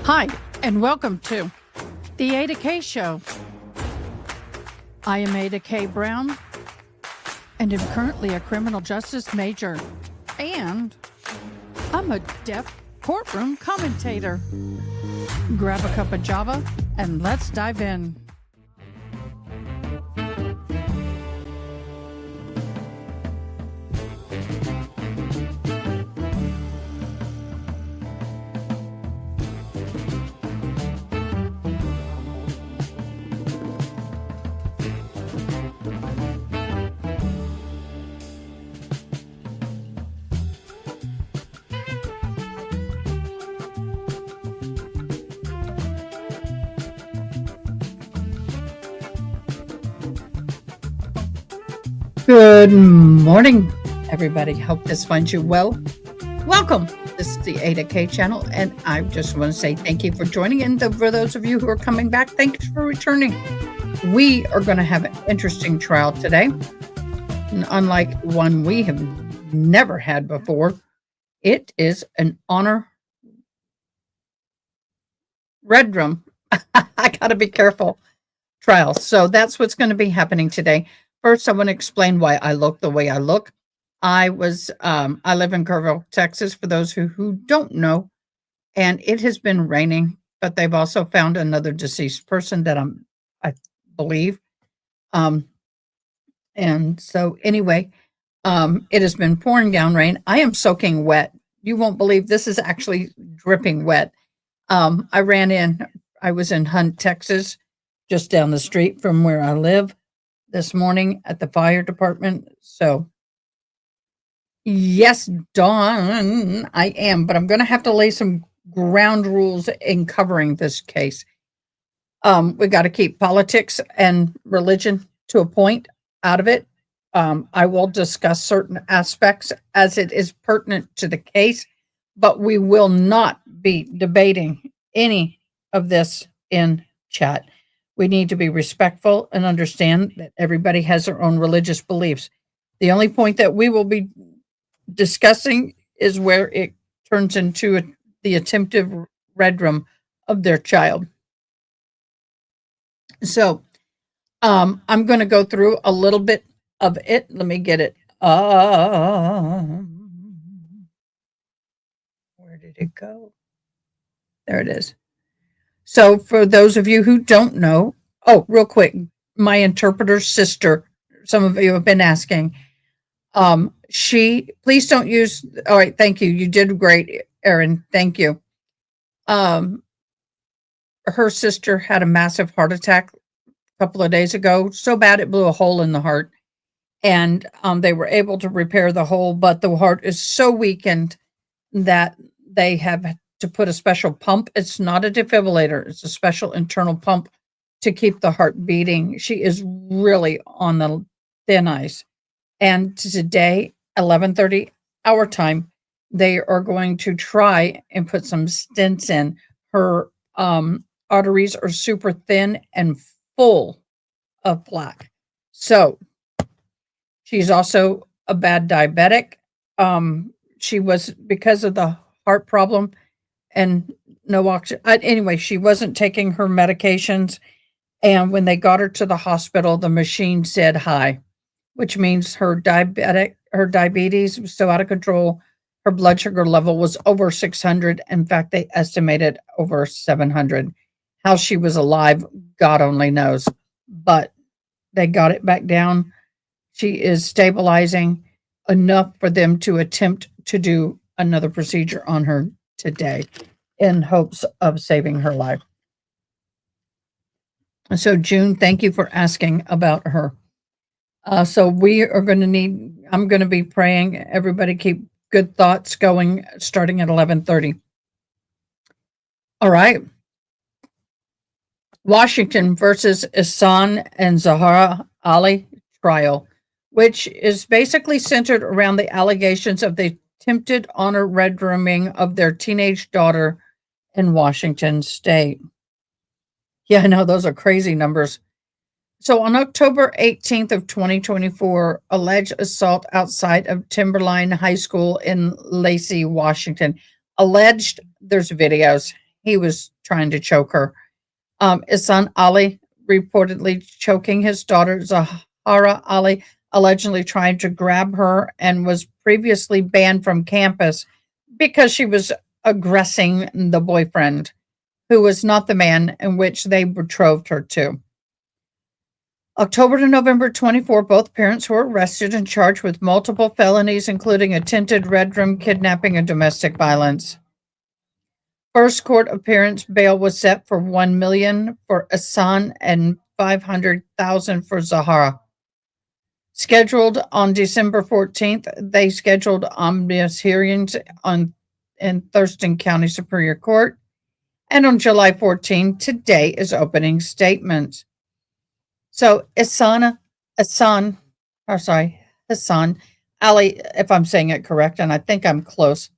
Hi, and welcome to the AdaKay Show. I am AdaKay Brown, and am currently a criminal justice major, and I'm a deaf courtroom commentator. Grab a cup of Java, and let's dive in. Good morning, everybody. Hope this finds you well. Welcome. This is the AdaKay channel, and I just want to say thank you for joining. And for those of you who are coming back, thanks for returning. We are going to have an interesting trial today, and unlike one we have never had before. It is an honor red drum. I got to be careful trial. So that's what's going to be happening today. First, I want to explain why I look the way I look. I live in Kerrville, Texas, for those who don't know, and it has been raining, but they've also found another deceased person that I believe. And so anyway, it has been pouring down rain. I am soaking wet. You won't believe this is actually dripping wet. I was in Hunt, Texas, just down the street from where I live this morning at the fire department. So yes, Dawn, I am, but I'm going to have to lay some ground rules in covering this case. We got to keep politics and religion to a point out of it. I will discuss certain aspects as it is pertinent to the case, but we will not be debating any of this in chat. We need to be respectful and understand that everybody has their own religious beliefs. The only point that we will be discussing is where it turns into the attempted red room of their child. So I'm going to go through a little bit of it. Let me get it. Where did it go? There it is. So for those of you who don't know, real quick, my interpreter's sister, some of you have been asking, please don't use, all right, thank you. You did great, Erin. Thank you. Her sister had a massive heart attack a couple of days ago, so bad it blew a hole in the heart. And they were able to repair the hole, but the heart is so weakened that they have to put a special pump. It's not a defibrillator. It's a special internal pump to keep the heart beating. She is really on the thin ice. And today, 11:30 our time, they are going to try and put some stents in. Her arteries are super thin and full of plaque. So she's also a bad diabetic. She was, because of the heart problem, and no oxygen. Anyway, she wasn't taking her medications. And when they got her to the hospital, the machine said high, which means her diabetes was so out of control. Her blood sugar level was over 600. In fact, they estimated over 700. How she was alive, God only knows. But they got it back down. She is stabilizing enough for them to attempt to do another procedure on her today in hopes of saving her life. So June, thank you for asking about her. So we are going to I'm going to be praying. Everybody keep good thoughts going starting at 11:30. All right. Washington versus Ihsan Zahraa Ali trial, which is basically centered around the allegations of the attempted honor red rooming of their teenage daughter in Washington state. Yeah, I know, those are crazy numbers. So on October 18th of 2024, alleged assault outside of Timberline High School in Lacey, Washington. Alleged, there's videos. he was trying to choke her. Ihsan Ali reportedly choking his daughter Zahraa Ali, allegedly trying to grab her, and was previously banned from campus because she was aggressing the boyfriend, who was not the man in which they betrothed her to. October to November 24, both parents were arrested and charged with multiple felonies, including attempted red room kidnapping and domestic violence. First court appearance bail was set for $1 million for Ihsan and $500,000 for Zahraa. Scheduled on December 14th, they scheduled omnibus hearings in Thurston County Superior Court. And on July 14th, today is opening statements. So Ihsan Ali, if I'm saying it correct, and I think I'm close,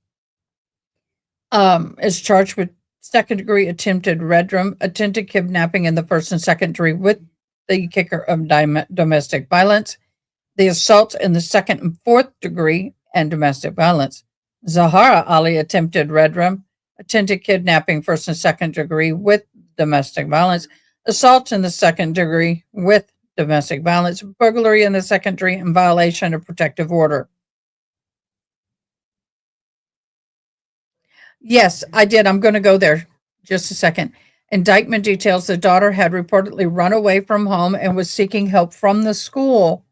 is charged with second-degree attempted red room, attempted kidnapping in the first and second degree with the kicker of domestic violence, the assault in the second and fourth degree, and domestic violence. Zahraa Ali attempted red room, attempted kidnapping first and second degree with domestic violence, assault in the second degree with domestic violence, burglary in the second degree, and violation of protective order. Yes, I did. I'm going to go there just a second. Indictment details the daughter had reportedly run away from home and was seeking help from the school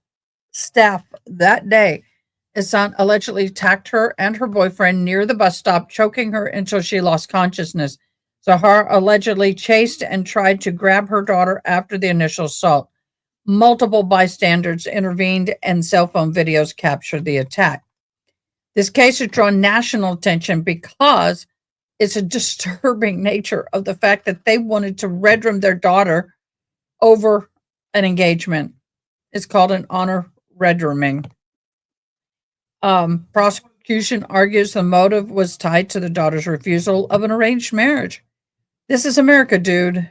staff that day. Ihsan allegedly attacked her and her boyfriend near the bus stop, choking her until she lost consciousness. Zahraa allegedly chased and tried to grab her daughter after the initial assault. Multiple bystanders intervened and cell phone videos captured the attack. This case has drawn national attention because it's a disturbing nature of the fact that they wanted to red room their daughter over an engagement. It's called an honor red rooming. Prosecution argues the motive was tied to the daughter's refusal of an arranged marriage. This is America, dude.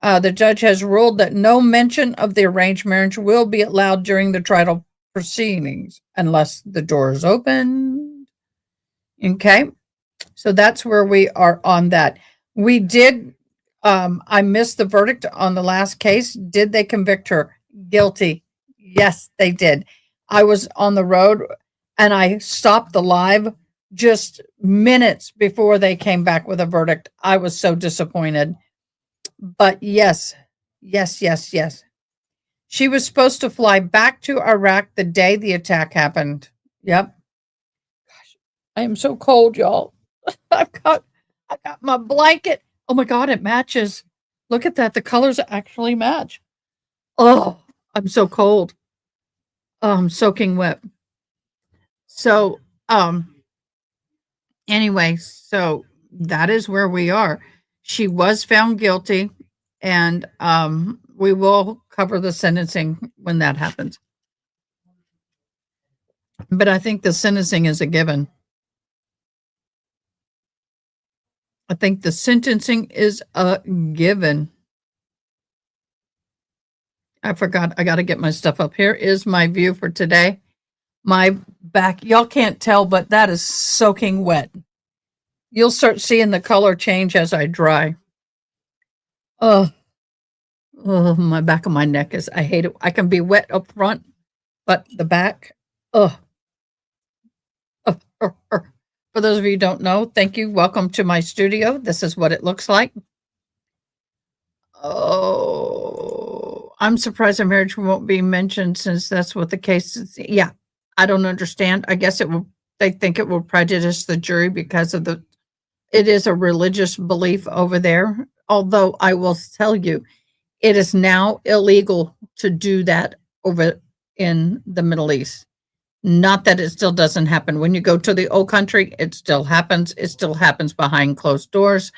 The judge has ruled that no mention of the arranged marriage will be allowed during the trial proceedings unless the door is open. Okay, so that's where we are on that. We did, I missed the verdict on the last case. Did they convict her? Guilty. Yes, they did. I was on the road and I stopped the live just minutes before they came back with a verdict. I was so disappointed. But yes. She was supposed to fly back to Iraq the day the attack happened. Yep. Gosh, I am so cold, y'all. I got my blanket. Oh my God, it matches. Look at that. The colors actually match. Oh, I'm so cold. Oh, I'm soaking wet. So, anyway, so that is where we are. She was found guilty, and we will cover the sentencing when that happens. But I think the sentencing is a given. I think the sentencing is a given. I forgot. I got to get my stuff up. Here is my view for today. My back, y'all can't tell, but that is soaking wet. You'll start seeing the color change as I dry. Oh, my back of my neck is, I hate it. I can be wet up front, but the back, For those of you who don't know, thank you. Welcome to my studio. This is what it looks like. Oh, I'm surprised a marriage won't be mentioned since that's what the case is. Yeah, I don't understand. I guess they think it will prejudice the jury because of it is a religious belief over there. Although I will tell you, it is now illegal to do that over in the Middle East. Not that it still doesn't happen. When you go to the old country, it still happens. It still happens behind closed doors.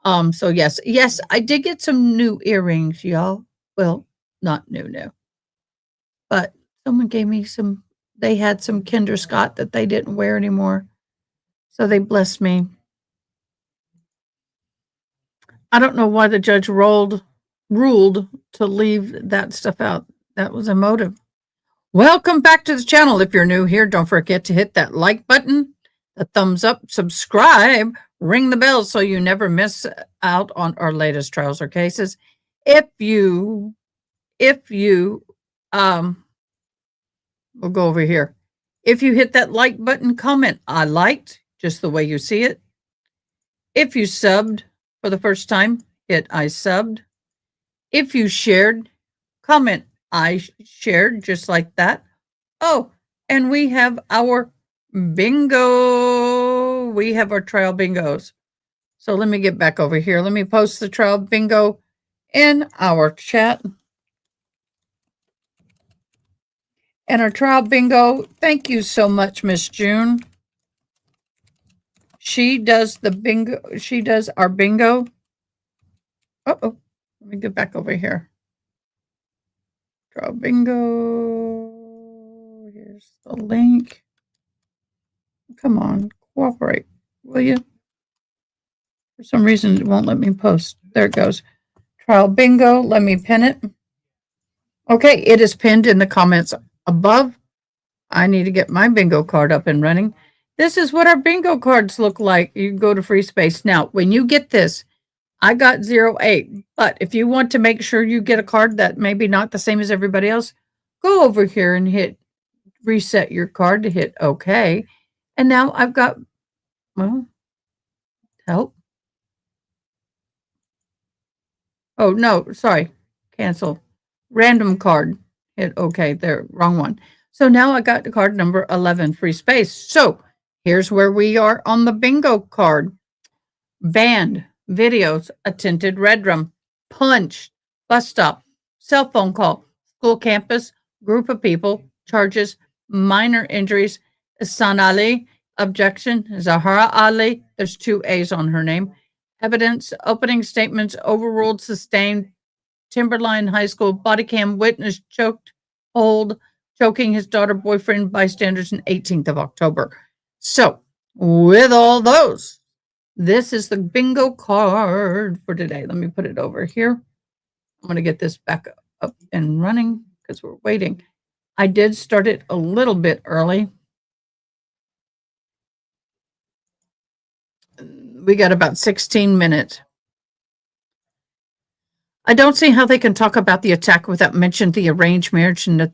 So yes, I did get some new earrings, y'all. Well, not new, but someone gave me some. They had some Kinder Scott that they didn't wear anymore, so they blessed me. I don't know why the judge ruled to leave that stuff out. That was a motive. Welcome back to the channel. If you're new here, don't forget to hit that like button, the thumbs up, subscribe, ring the bell so you never miss out on our latest trials or cases. If you, we'll go over here. If you hit that like button, comment I liked, just the way you see it. If you subbed for the first time, hit I subbed. If you shared, comment I shared, just like that. Oh, and we have our bingo. We have our trial bingos. So let me get back over here. Let me post the trial bingo in our chat. And our trial bingo, thank you so much, Miss June. She does the bingo. She does our bingo. Uh-oh. Let me get back over here. Trial bingo. Here's the link. Come on, cooperate, will you? For some reason, it won't let me post. There it goes. Trial bingo. Let me pin it. Okay, it is pinned in the comments above. I need to get my bingo card up and running. This is what our bingo cards look like. You can go to free space. Now, when you get this, I got 08, but if you want to make sure you get a card that maybe not the same as everybody else, go over here and hit reset your card to hit OK. And now I've got, well, help. Oh, no, sorry. Cancel. Random card. Hit OK. There, wrong one. So now I got the card number 11, free space. So here's where we are on the bingo card. Band, videos, attended red room, punch, bus stop, cell phone call, school campus, group of people, charges, minor injuries, Ihsan Ali, objection, Zahraa Ali, there's 2 A's on her name, evidence, opening statements, overruled, sustained, Timberline High School, body cam, witness, choked, hold, choking his daughter, boyfriend, bystanders, on 18th of October. So, with all those, this is the bingo card for today. Let me put it over here. I'm going to get this back up and running because we're waiting. I did start it a little bit early. We got about 16 minutes. I don't see how they can talk about the attack without mentioning the arranged marriage and the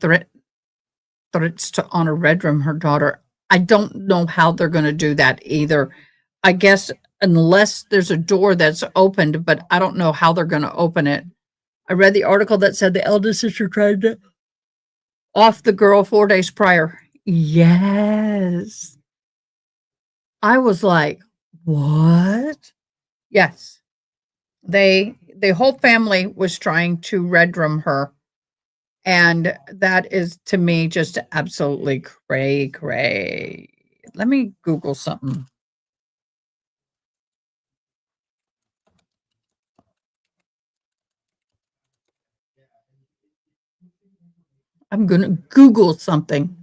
threats to honor Redrum, her daughter. I don't know how they're going to do that either. I guess unless there's a door that's opened, but I don't know how they're going to open it. I read the article that said the eldest sister tried to off the girl 4 days prior. Yes. I was like, what? Yes. The whole family was trying to redrum her. And that is, to me, just absolutely cray. Let me Google something. I'm going to Google something.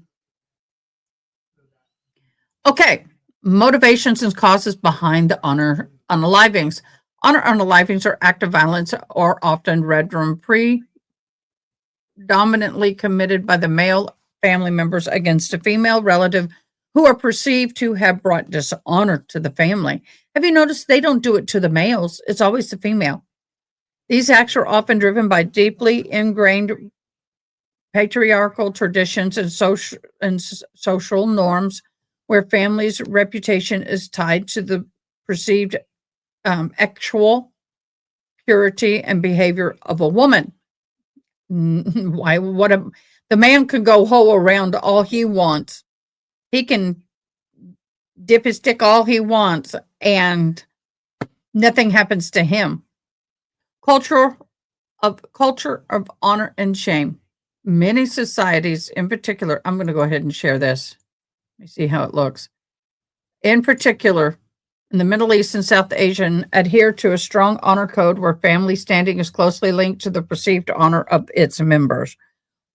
Okay. Motivations and causes behind the honor unalivings. Honor unalivings are acts of violence or often redrum predominantly committed by the male family members against a female relative who are perceived to have brought dishonor to the family. Have you noticed they don't do it to the males? It's always the female. These acts are often driven by deeply ingrained patriarchal traditions and social norms where family's reputation is tied to the perceived actual purity and behavior of a woman. Why? The man can go hoe around all he wants. He can dip his stick all he wants, and nothing happens to him. Culture of honor and shame. Many societies, in particular, I'm going to go ahead and share this. Let me see how it looks. In particular, in the Middle East and South Asia, adhere to a strong honor code where family standing is closely linked to the perceived honor of its members.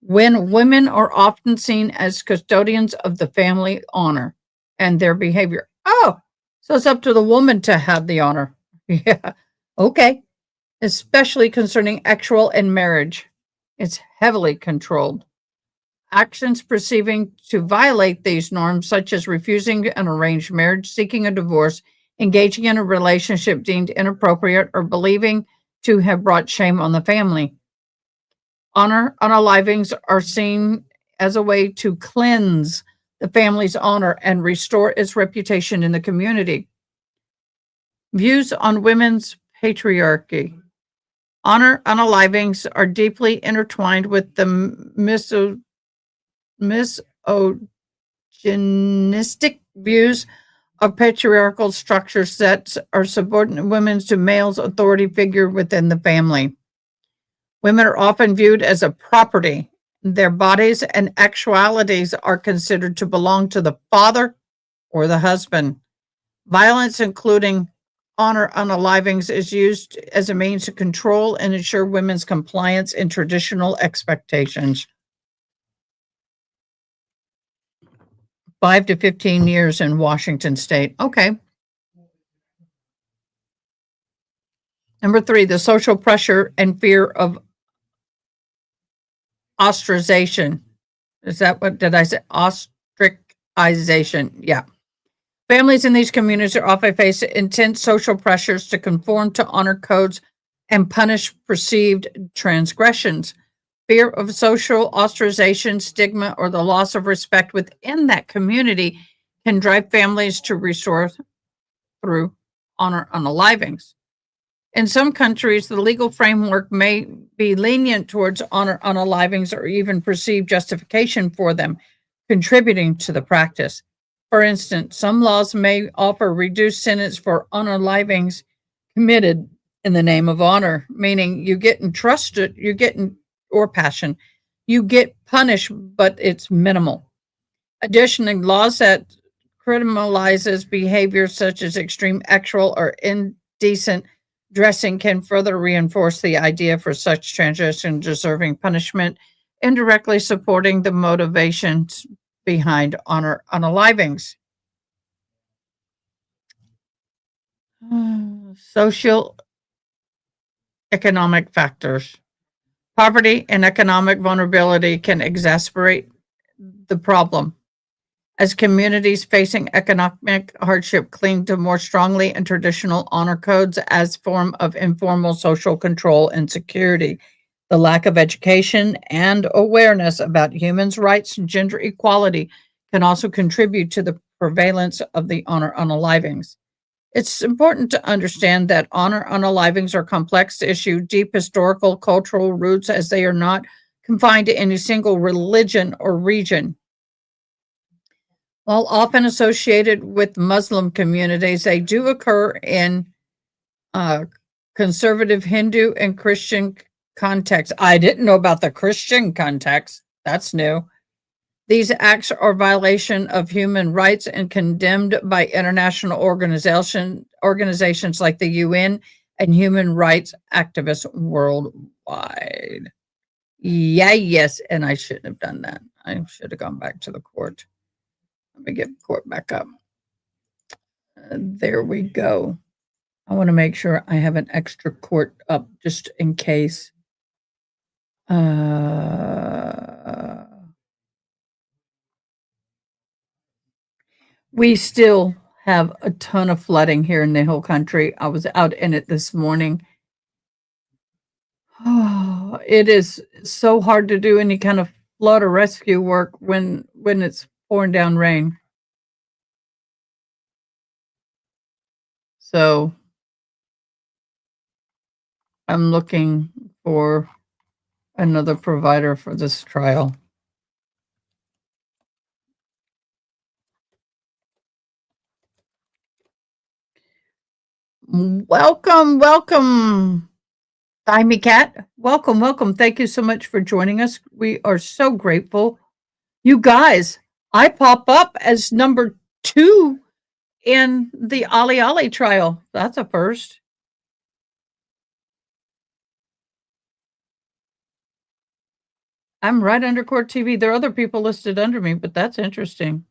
When women are often seen as custodians of the family honor and their behavior. Oh, so it's up to the woman to have the honor. Yeah, okay. Especially concerning actual and marriage. It's heavily controlled. Actions perceiving to violate these norms, such as refusing an arranged marriage, seeking a divorce, engaging in a relationship deemed inappropriate, or believing to have brought shame on the family. Honor unalivings are seen as a way to cleanse the family's honor and restore its reputation in the community. Views on women's patriarchy. Honor unalivings are deeply intertwined with the misogynistic views of patriarchal structures that are subordinate women to male's authority figure within the family. Women are often viewed as a property. Their bodies and actualities are considered to belong to the father or the husband. Violence, including honor unalivings, is used as a means to control and ensure women's compliance in traditional expectations. 5 to 15 years in Washington state. Okay. Number 3, the social pressure and fear of ostracization. Is that what did I say? Ostracization. Yeah. Families in these communities are often face intense social pressures to conform to honor codes and punish perceived transgressions. Fear of social ostracization, stigma, or the loss of respect within that community can drive families to restore through honor unalivings. In some countries, the legal framework may be lenient towards honor unalivings or even perceived justification for them, contributing to the practice. For instance, some laws may offer reduced sentence for unalivings committed in the name of honor, meaning you get entrusted, or passion, you get punished, but it's minimal. Additionally, laws that criminalizes behavior such as extreme sexual or indecent dressing can further reinforce the idea for such transgression deserving punishment, indirectly supporting the motivations behind honor unalivings. Social economic factors. Poverty and economic vulnerability can exacerbate the problem, as communities facing economic hardship cling to more strongly and traditional honor codes as form of informal social control and security. The lack of education and awareness about humans' rights and gender equality can also contribute to the prevalence of the honor unalivings. It's important to understand that honor unalivings are complex issue, deep historical, cultural roots, as they are not confined to any single religion or region. While often associated with Muslim communities, they do occur in conservative Hindu and Christian contexts. I didn't know about the Christian context. That's new. These acts are violation of human rights and condemned by international organizations like the UN and human rights activists worldwide. Yeah, yes, and I shouldn't have done that. I should have gone back to the court. Let me get the court back up. There we go. I want to make sure I have an extra court up just in case. We still have a ton of flooding here in the Hill Country. I was out in it this morning. Oh, it is so hard to do any kind of flood or rescue work when it's pouring down rain. So I'm looking for another provider for this trial. Welcome, welcome, Thymie Cat. Welcome, welcome. Thank you so much for joining us. We are so grateful. You guys, I pop up as number 2 in the Ali trial. That's a first. I'm right under Court TV. There are other people listed under me, but that's interesting.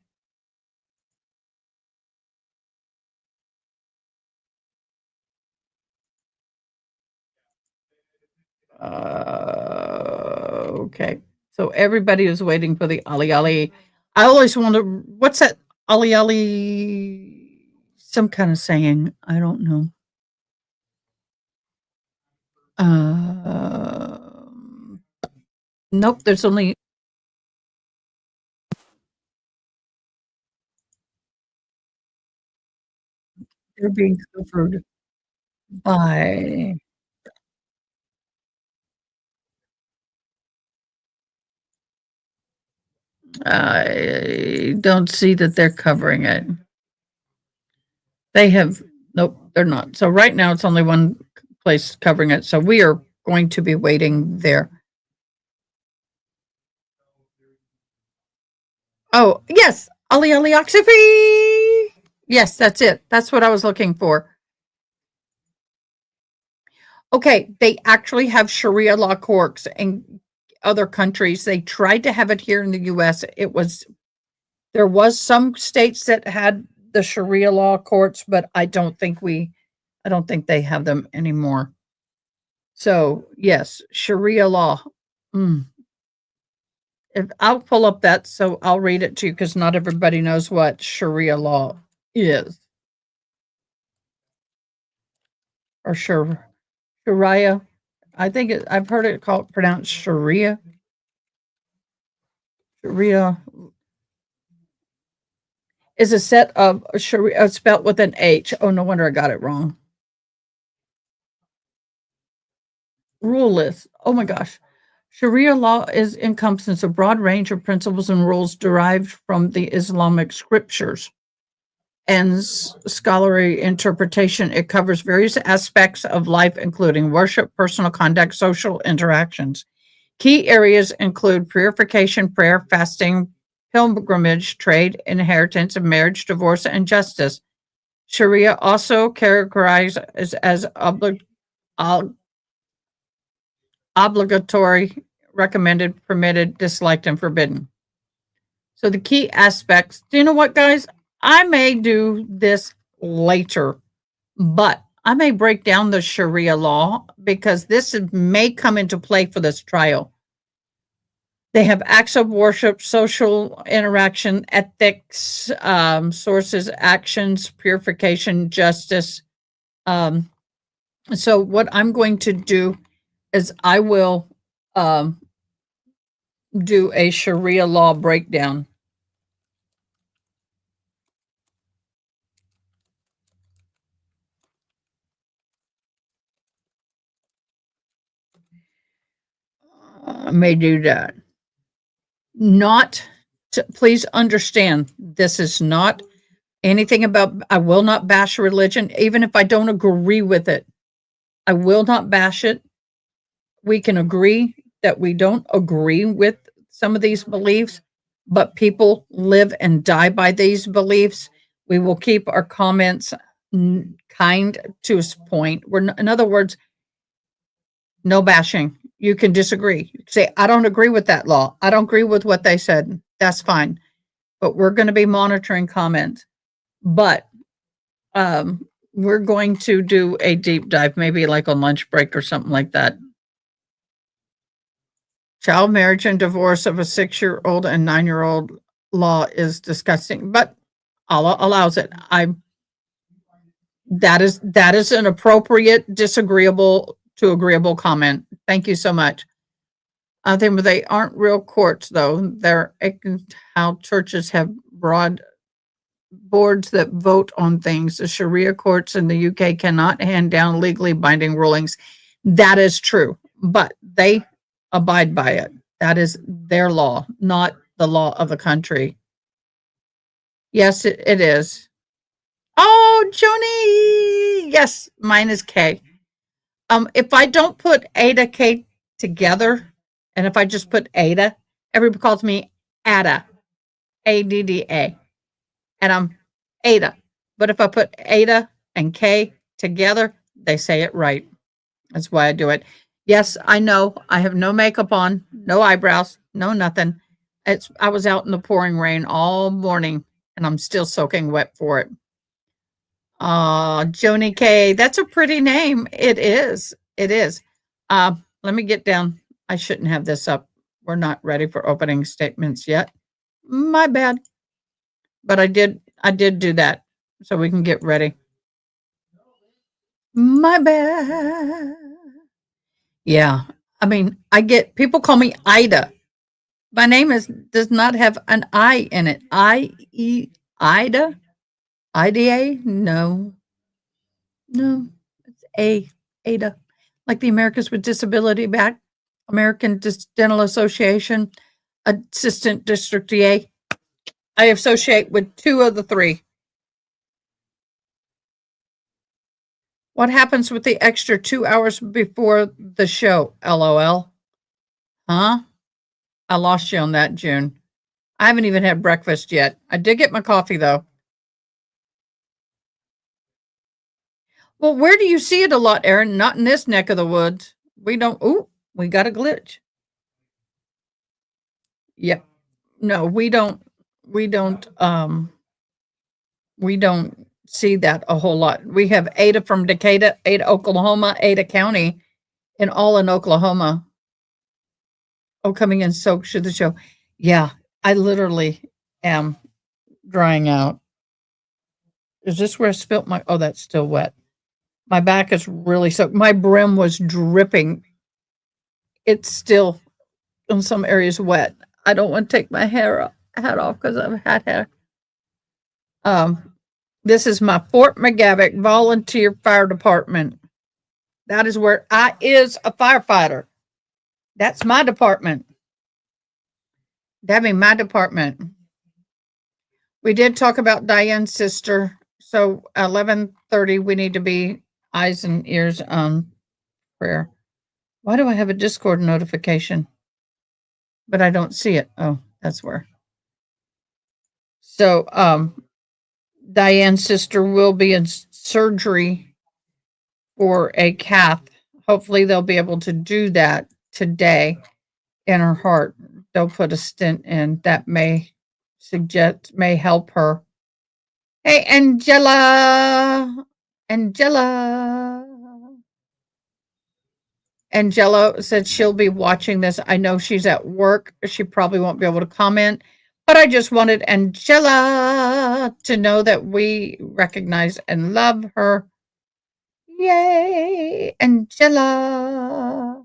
Okay. So everybody is waiting for the Ali. I always wonder, what's that Ali some kind of saying. I don't know. Um, nope, there's only they're being covered by I don't see that they're covering it. They have nope, they're not. So right now it's only one place covering it. So we are going to be waiting there. Oh, yes, Ali Ali Oxyphy. Yes, that's it. That's what I was looking for. Okay, they actually have Sharia law courts in other countries. They tried to have it here in the US. There was some states that had the Sharia law courts, but I don't think they have them anymore. So, yes, Sharia law. Mm. If I'll pull up that, so I'll read it to you because not everybody knows what Sharia law is or Sharia. I've heard it called pronounced Sharia. Sharia is a set of Sharia spelt with an H. Oh, no wonder I got it wrong. Rule list. Oh my gosh. Sharia law encompasses a broad range of principles and rules derived from the Islamic scriptures and scholarly interpretation. It covers various aspects of life, including worship, personal conduct, social interactions. Key areas include purification, prayer, fasting, pilgrimage, trade, inheritance, marriage, divorce, and justice. Sharia also characterized as obligatory, recommended, permitted, disliked, and forbidden. So the key aspects, do you know what, guys? I may do this later, but I may break down the Sharia law because may come into play for this trial. They have acts of worship, social interaction, ethics, sources, actions, purification, justice. Um, so what I'm going to do is I will um, do a Sharia law breakdown. I may do that. Not please understand, this is not anything about, I will not bash religion, even if I don't agree with it. I will not bash it. We can agree that we don't agree with some of these beliefs, but people live and die by these beliefs. We will keep our comments kind to a point. In other words, no bashing. You can disagree. You can say, I don't agree with that law. I don't agree with what they said. That's fine. But we're going to be monitoring comments. But we're going to do a deep dive, maybe like on lunch break or something like that. Child marriage and divorce of a 6-year-old and 9-year-old law is disgusting, but Allah allows it. That is an appropriate disagreeable to agreeable comment. Thank you so much. I think they aren't real courts though. They're how churches have broad boards that vote on things. The Sharia courts in the UK cannot hand down legally binding rulings. That is true, but they abide by it. That is their law, not the law of the country. Yes, it is. Oh, Joni. Yes, mine is K. If I don't put AdaKay together, and if I just put Ada, everybody calls me Ada, ADDA, and I'm Ada. But if I put Ada and K together, they say it right. That's why I do it. Yes, I know. I have no makeup on, no eyebrows, no nothing. I was out in the pouring rain all morning and I'm still soaking wet for it. Joni K. That's a pretty name. It is. It is. Let me get down. I shouldn't have this up. We're not ready for opening statements yet. My bad. But I did do that. so we can get ready. My bad. Yeah. I mean, I get people call me Ida. My name does not have an I in it. Ida? IDA? No. No. It's Ada. Like the Americans with Disability Back, American Dental Association, Assistant District DA. I associate with 2 of the 3. What happens with the extra 2 hours before the show? LOL. Huh? I lost you on that, June. I haven't even had breakfast yet. I did get my coffee, though. Well, where do you see it a lot, Aaron? Not in this neck of the woods. We don't. Ooh, we got a glitch. Yep. No, we don't. We don't. We don't see that a whole lot. We have Ada from Decatur, Ada, Oklahoma, Ada County, and all in Oklahoma. Oh, coming in soaked to the show. Yeah, I literally am drying out. Is this where I spilt my? Oh, that's still wet. My back is really soaked. My brim was dripping. It's still in some areas wet. I don't want to take my hat off because I've had hair. This is my Fort McGavock Volunteer Fire Department. That is where I is a firefighter. That's my department. That means my department. We did talk about Diane's sister. So 11:30, we need to be eyes and ears on prayer. Why do I have a Discord notification? But I don't see it. Oh, that's where. So Diane's sister will be in surgery for a cath. Hopefully they'll be able to do that today in her heart. They'll put a stent in that may help her. Hey, Angela. Angela said she'll be watching this. I know she's at work. She probably won't be able to comment, but I just wanted Angela to know that we recognize and love her. Yay, Angela.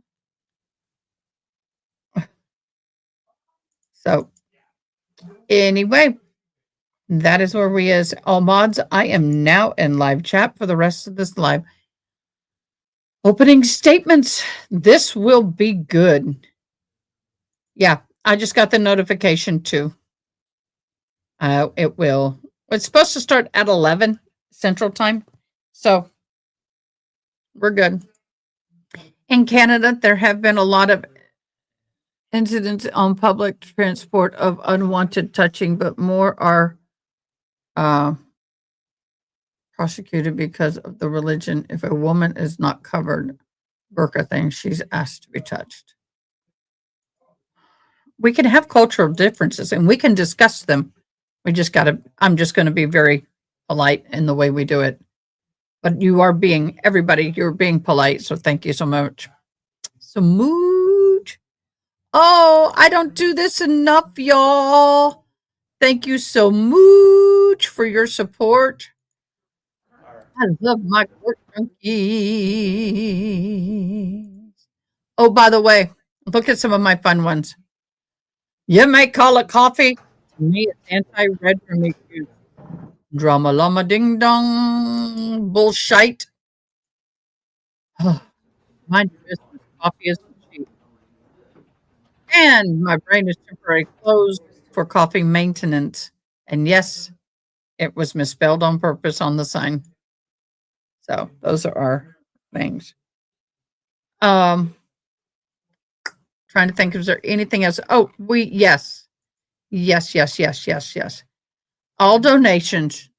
So, anyway, that is where we is. All mods, I am now in live chat for the rest of this live. Opening statements. This will be good. Yeah, I just got the notification too. It will. It's supposed to start at 11 Central Time. So we're good. In Canada, there have been a lot of incidents on public transport of unwanted touching, but more are prosecuted because of the religion. If a woman is not covered, burqa thing, she's asked to be touched. We can have cultural differences and we can discuss them. We just got to, I'm just going to be very polite in the way we do it. But you are being, everybody, you're being polite. So thank you so much. So much. Oh, I don't do this enough, y'all. Thank you so much for your support. I love my pork junkies. Oh, by the way, look at some of my fun ones. You may call it coffee. To me, it's anti-red for me too. Drama llama ding dong. Bullshit. Mind your business. Coffee isn't cheap. And my brain is temporarily closed for coffee maintenance. And yes, it was misspelled on purpose on the sign. So those are our things. Trying to think, is there anything else? Oh, yes. All donations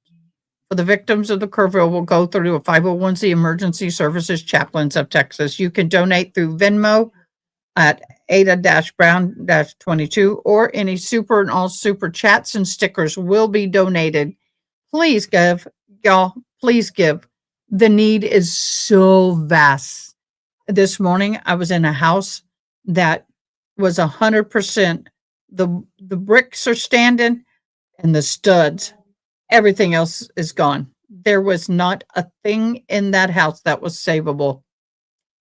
for the victims of the Kerrville will go through a 501c Emergency Services Chaplains of Texas. You can donate through Venmo at Ada-Brown-22 or any super and all super chats and stickers will be donated. Please give, y'all. Please give. The need is so vast. This morning, I was in a house that was 100%. The bricks are standing and the studs, Everything else is gone. There was not a thing in that house that was savable.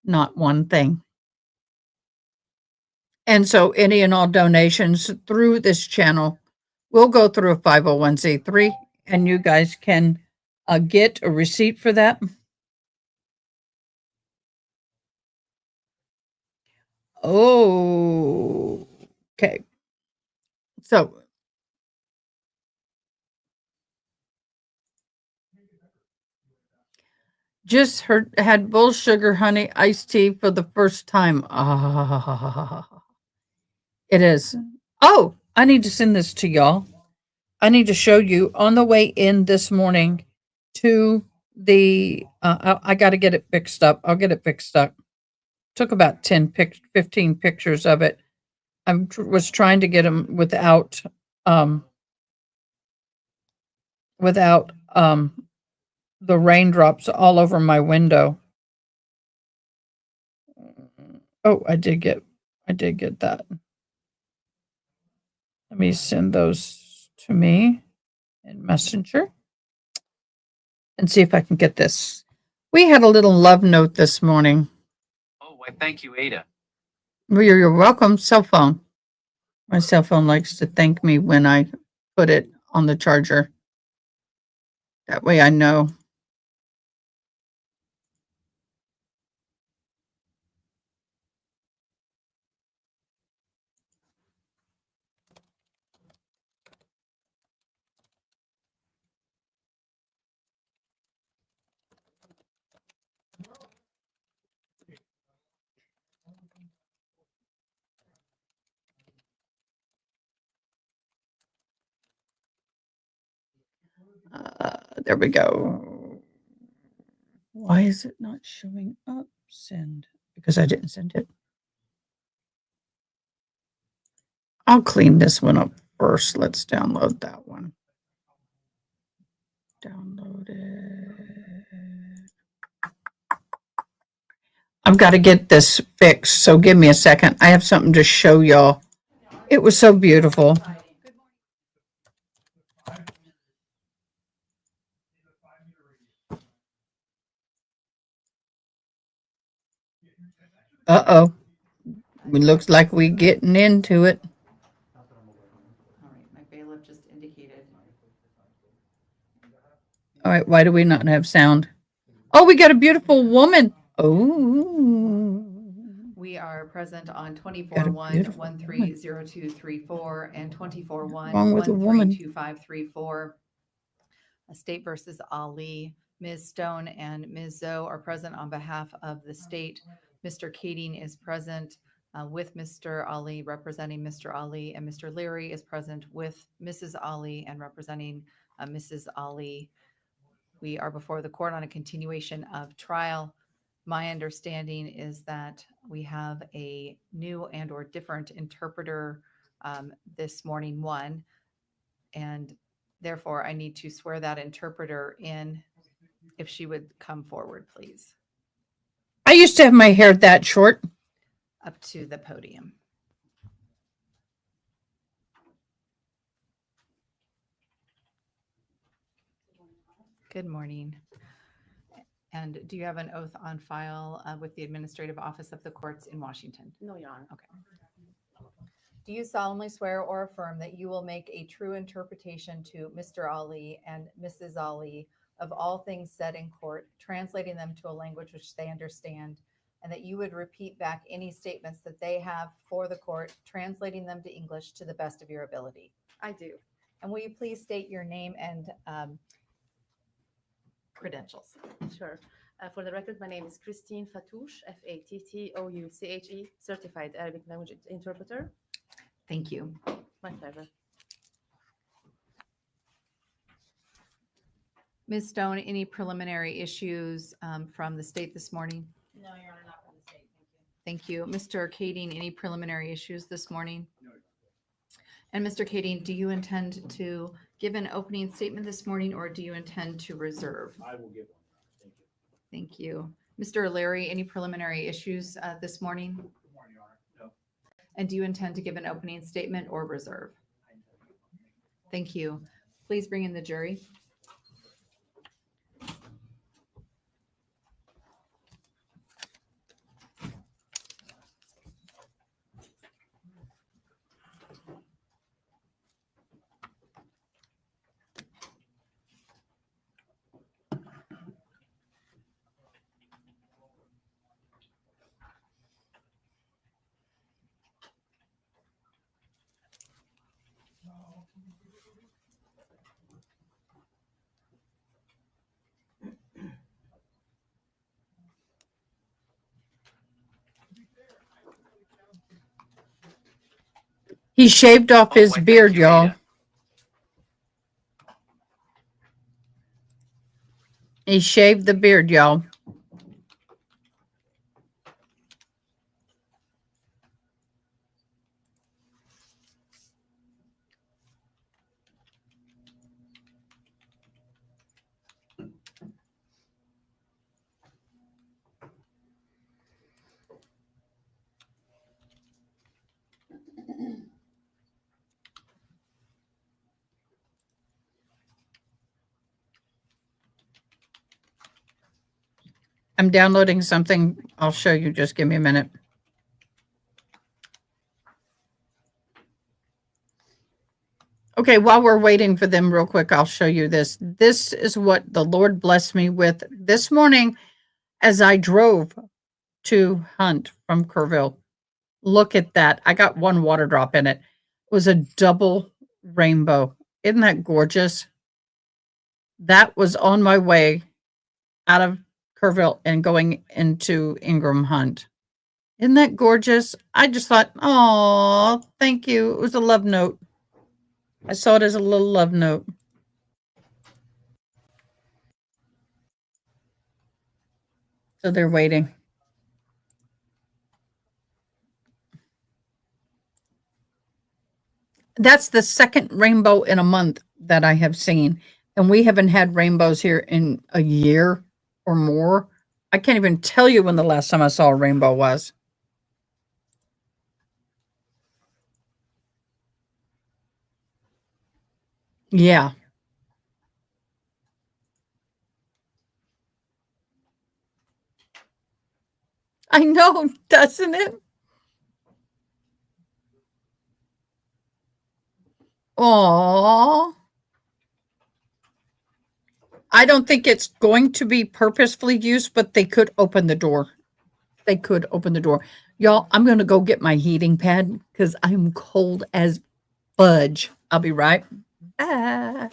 Not one thing. And so any and all donations through this channel will go through a 501c3, and you guys can get a receipt for that. Oh, okay. So just had bull sugar honey iced tea for the first time. Ah, it is. Oh, I need to send this to y'all. I need to show you on the way in this morning to the. I got to get it fixed up. I'll get it fixed up. Took about 15 pictures of it. I was trying to get them um, without the raindrops all over my window. Oh, I did get that. Let me send those to me in Messenger and see if I can get this. We had a little love note this morning. Oh, why, thank you, Ada. Well, you're welcome. Cell phone. My cell phone likes to thank me when I put it on the charger. That way I know. There we go. Why is it not showing up? Send. Because I didn't send it. I'll clean this one up first. Let's download that one. Download it. I've got to get this fixed, so give me a second. I have something to show y'all. It was so beautiful. Uh-oh. It looks like we're getting into it. All right, my bailiff just indicated. All right, why do we not have sound? Oh, we got a beautiful woman. Oh. We are present on Got a 24-1, beautiful 130234 and 24-1, Wrong with a woman. 132534. State versus Ali. Ms. Stone and Ms. Zoe are present on behalf of the state. Mr. Kading is present with Mr. Ali, representing Mr. Ali, and Mr. Leary is present with Mrs. Ali and representing Mrs. Ali. We are before the court on a continuation of trial. My understanding is that we have a new and or different interpreter this morning, one, and therefore I need to swear that interpreter in. If she would come forward, please, I used to have my hair that short. up to the podium. Good morning. And do you have an oath on file with the Administrative Office of the Courts in Washington? No, Your Honor. Okay. Do you solemnly swear or affirm that you will make a true interpretation to Mr. Ali and Mrs. Ali of all things said in court, translating them to a language which they understand, and that you would repeat back any statements that they have for the court, translating them to English to the best of your ability? I do. And will you please state your name and credentials? Sure. For the record, my name is Christine Fatouche, Fattouche, certified Arabic language interpreter. Thank you. My pleasure. Ms. Stone, any preliminary issues from the state this morning? No, Your Honor, not from the state. Thank you. Mr. Kading, any preliminary issues this morning? No. And Mr. Kading, do you intend to give an opening statement this morning, or do you intend to reserve? I will give one. Thank you. Thank you. Mr. O'Leary, any preliminary issues this morning? Good morning, Your Honor. No. And do you intend to give an opening statement or reserve? Thank you. Please bring in the jury. He shaved off Oh, his why, thank beard, you, y'all. Ada. He shaved the beard, y'all. I'm downloading something. I'll show you. Just give me a minute. Okay, while we're waiting for them real quick, I'll show you this. This is what the Lord blessed me with this morning as I drove to hunt from Kerrville. Look at that. I got one water drop in it. It was a double rainbow. Isn't that gorgeous? That was on my way out of Kerrville and going into Ingram Hunt. Isn't that gorgeous? I just thought, oh, thank you. It was a love note. I saw it as a little love note. So they're waiting. That's the second rainbow in a month that I have seen. And we haven't had rainbows here in a year or more. I can't even tell you when the last time I saw a rainbow was. Yeah. I know, doesn't it? Aww. I don't think it's going to be purposefully used, but they could open the door. They could open the door. Y'all, I'm going to go get my heating pad because I'm cold as fudge. I'll be right back.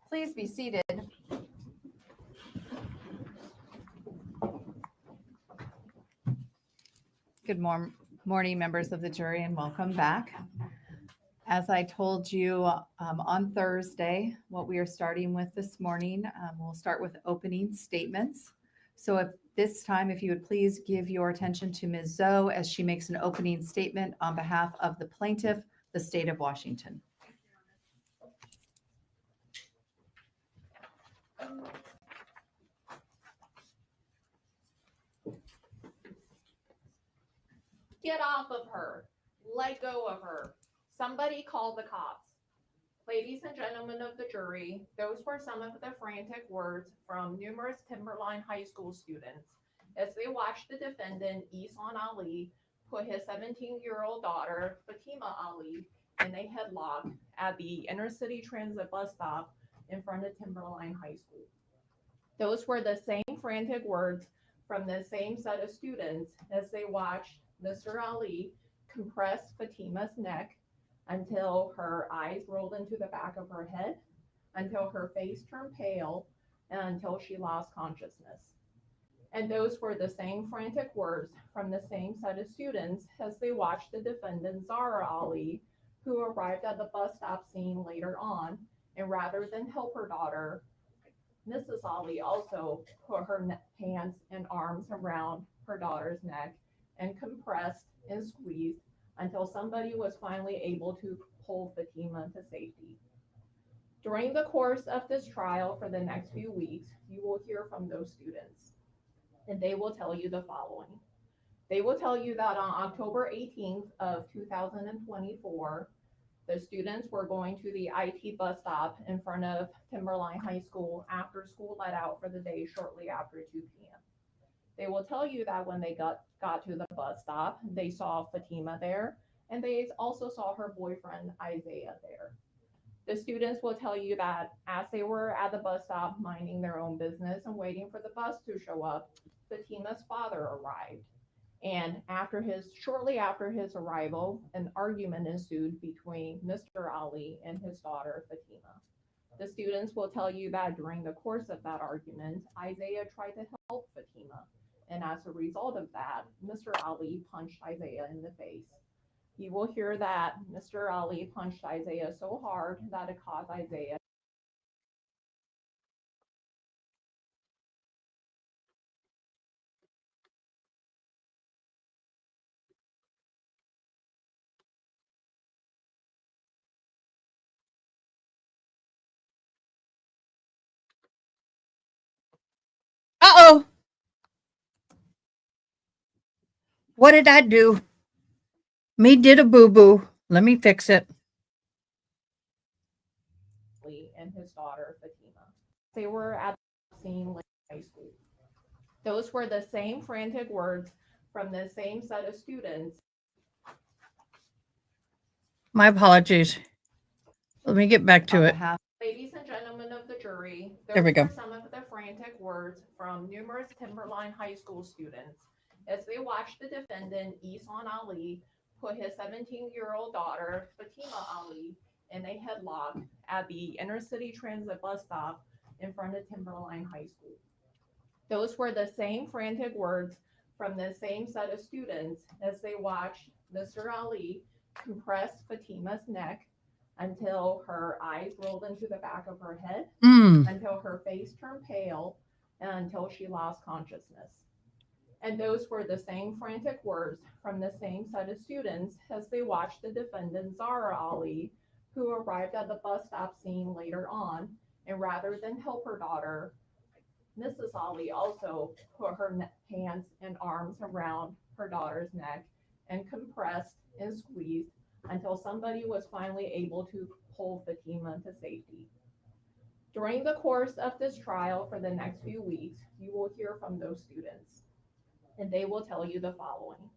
Please be seated. Good morning, members of the jury, and welcome back. As I told you on Thursday, what we are starting with this morning, we'll start with opening statements. So if this time, if you would please give your attention to Ms. Zoe as she makes an opening statement on behalf of the plaintiff, the state of Washington. Get off of her. Let go of her. Somebody call the cops. Ladies and gentlemen of the jury, those were some of the frantic words from numerous Timberline High School students as they watched the defendant, Ihsan Ali, put his 17-year-old daughter, Fatima Ali, in a headlock at the inner city transit bus stop in front of Timberline High School. Those were the same frantic words from the same set of students as they watched Mr. Ali compress Fatima's neck until her eyes rolled into the back of her head, until her face turned pale, and until she lost consciousness. And those were the same frantic words from the same set of students as they watched the defendant, Zahraa Ali, who arrived at the bus stop scene later on, and rather than help her daughter, Mrs. Ali also put her hands and arms around her daughter's neck and compressed and squeezed until somebody was finally able to pull Fatima to safety. During the course of this trial for the next few weeks, you will hear from those students, and they will tell you the following. They will tell you that on October 18th of 2024, the students were going to the IT bus stop in front of Timberline High School after school let out for the day shortly after 2 p.m. They will tell you that when they got to the bus stop, they saw Fatima there, and they also saw her boyfriend Isaiah there. The students will tell you that as they were at the bus stop minding their own business and waiting for the bus to show up, Fatima's father arrived. And shortly after his arrival, an argument ensued between Mr. Ali and his daughter Fatima. The students will tell you that during the course of that argument, Isaiah tried to help Fatima. And as a result of that, Mr. Ali punched Isaiah in the face. You will hear that Mr. Ali punched Isaiah so hard that it caused Isaiah. Uh-oh. What did I do? Me did a boo-boo. Let me fix it. And his daughter Fatima. They were at the scene in high school. Those were the same frantic words from the same set of students. My apologies. Let me get back to On it. behalf Ladies and gentlemen of the jury, those There we go. were some of the frantic words from numerous Timberline High School students as they watched the defendant, Ihsan Ali, put his 17-year-old daughter, Fatima Ali, in a headlock at the inner city transit bus stop in front of Timberline High School. Those were the same frantic words from the same set of students as they watched Mr. Ali compress Fatima's neck until her eyes rolled into the back of her head, until her face turned pale, and until she lost consciousness. And those were the same frantic words from the same set of students as they watched the defendant, Zahraa Ali, who arrived at the bus stop scene later on, and rather than help her daughter, Mrs. Ali also put her hands and arms around her daughter's neck and compressed and squeezed until somebody was finally able to pull Fatima to safety. During the course of this trial for the next few weeks, you will hear from those students, and they will tell you the following.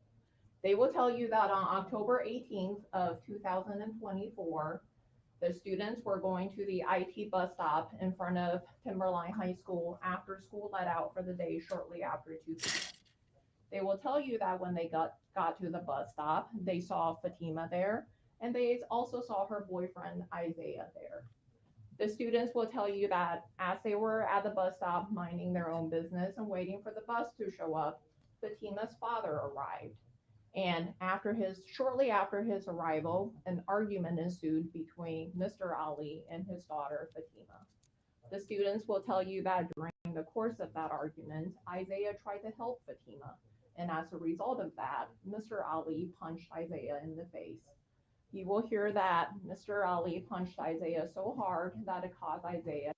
They will tell you that on October 18th of 2024, the students were going to the IT bus stop in front of Timberline High School after school let out for the day shortly after 2 p.m. They will tell you that when they got to the bus stop, they saw Fatima there, and they also saw her boyfriend Isaiah there. The students will tell you that as they were at the bus stop minding their own business and waiting for the bus to show up, Fatima's father arrived. And shortly after his arrival, an argument ensued between Mr. Ali and his daughter Fatima. The students will tell you that during the course of that argument, Isaiah tried to help Fatima. And as a result of that, Mr. Ali punched Isaiah in the face. You will hear that Mr. Ali punched Isaiah so hard that it caused Isaiah.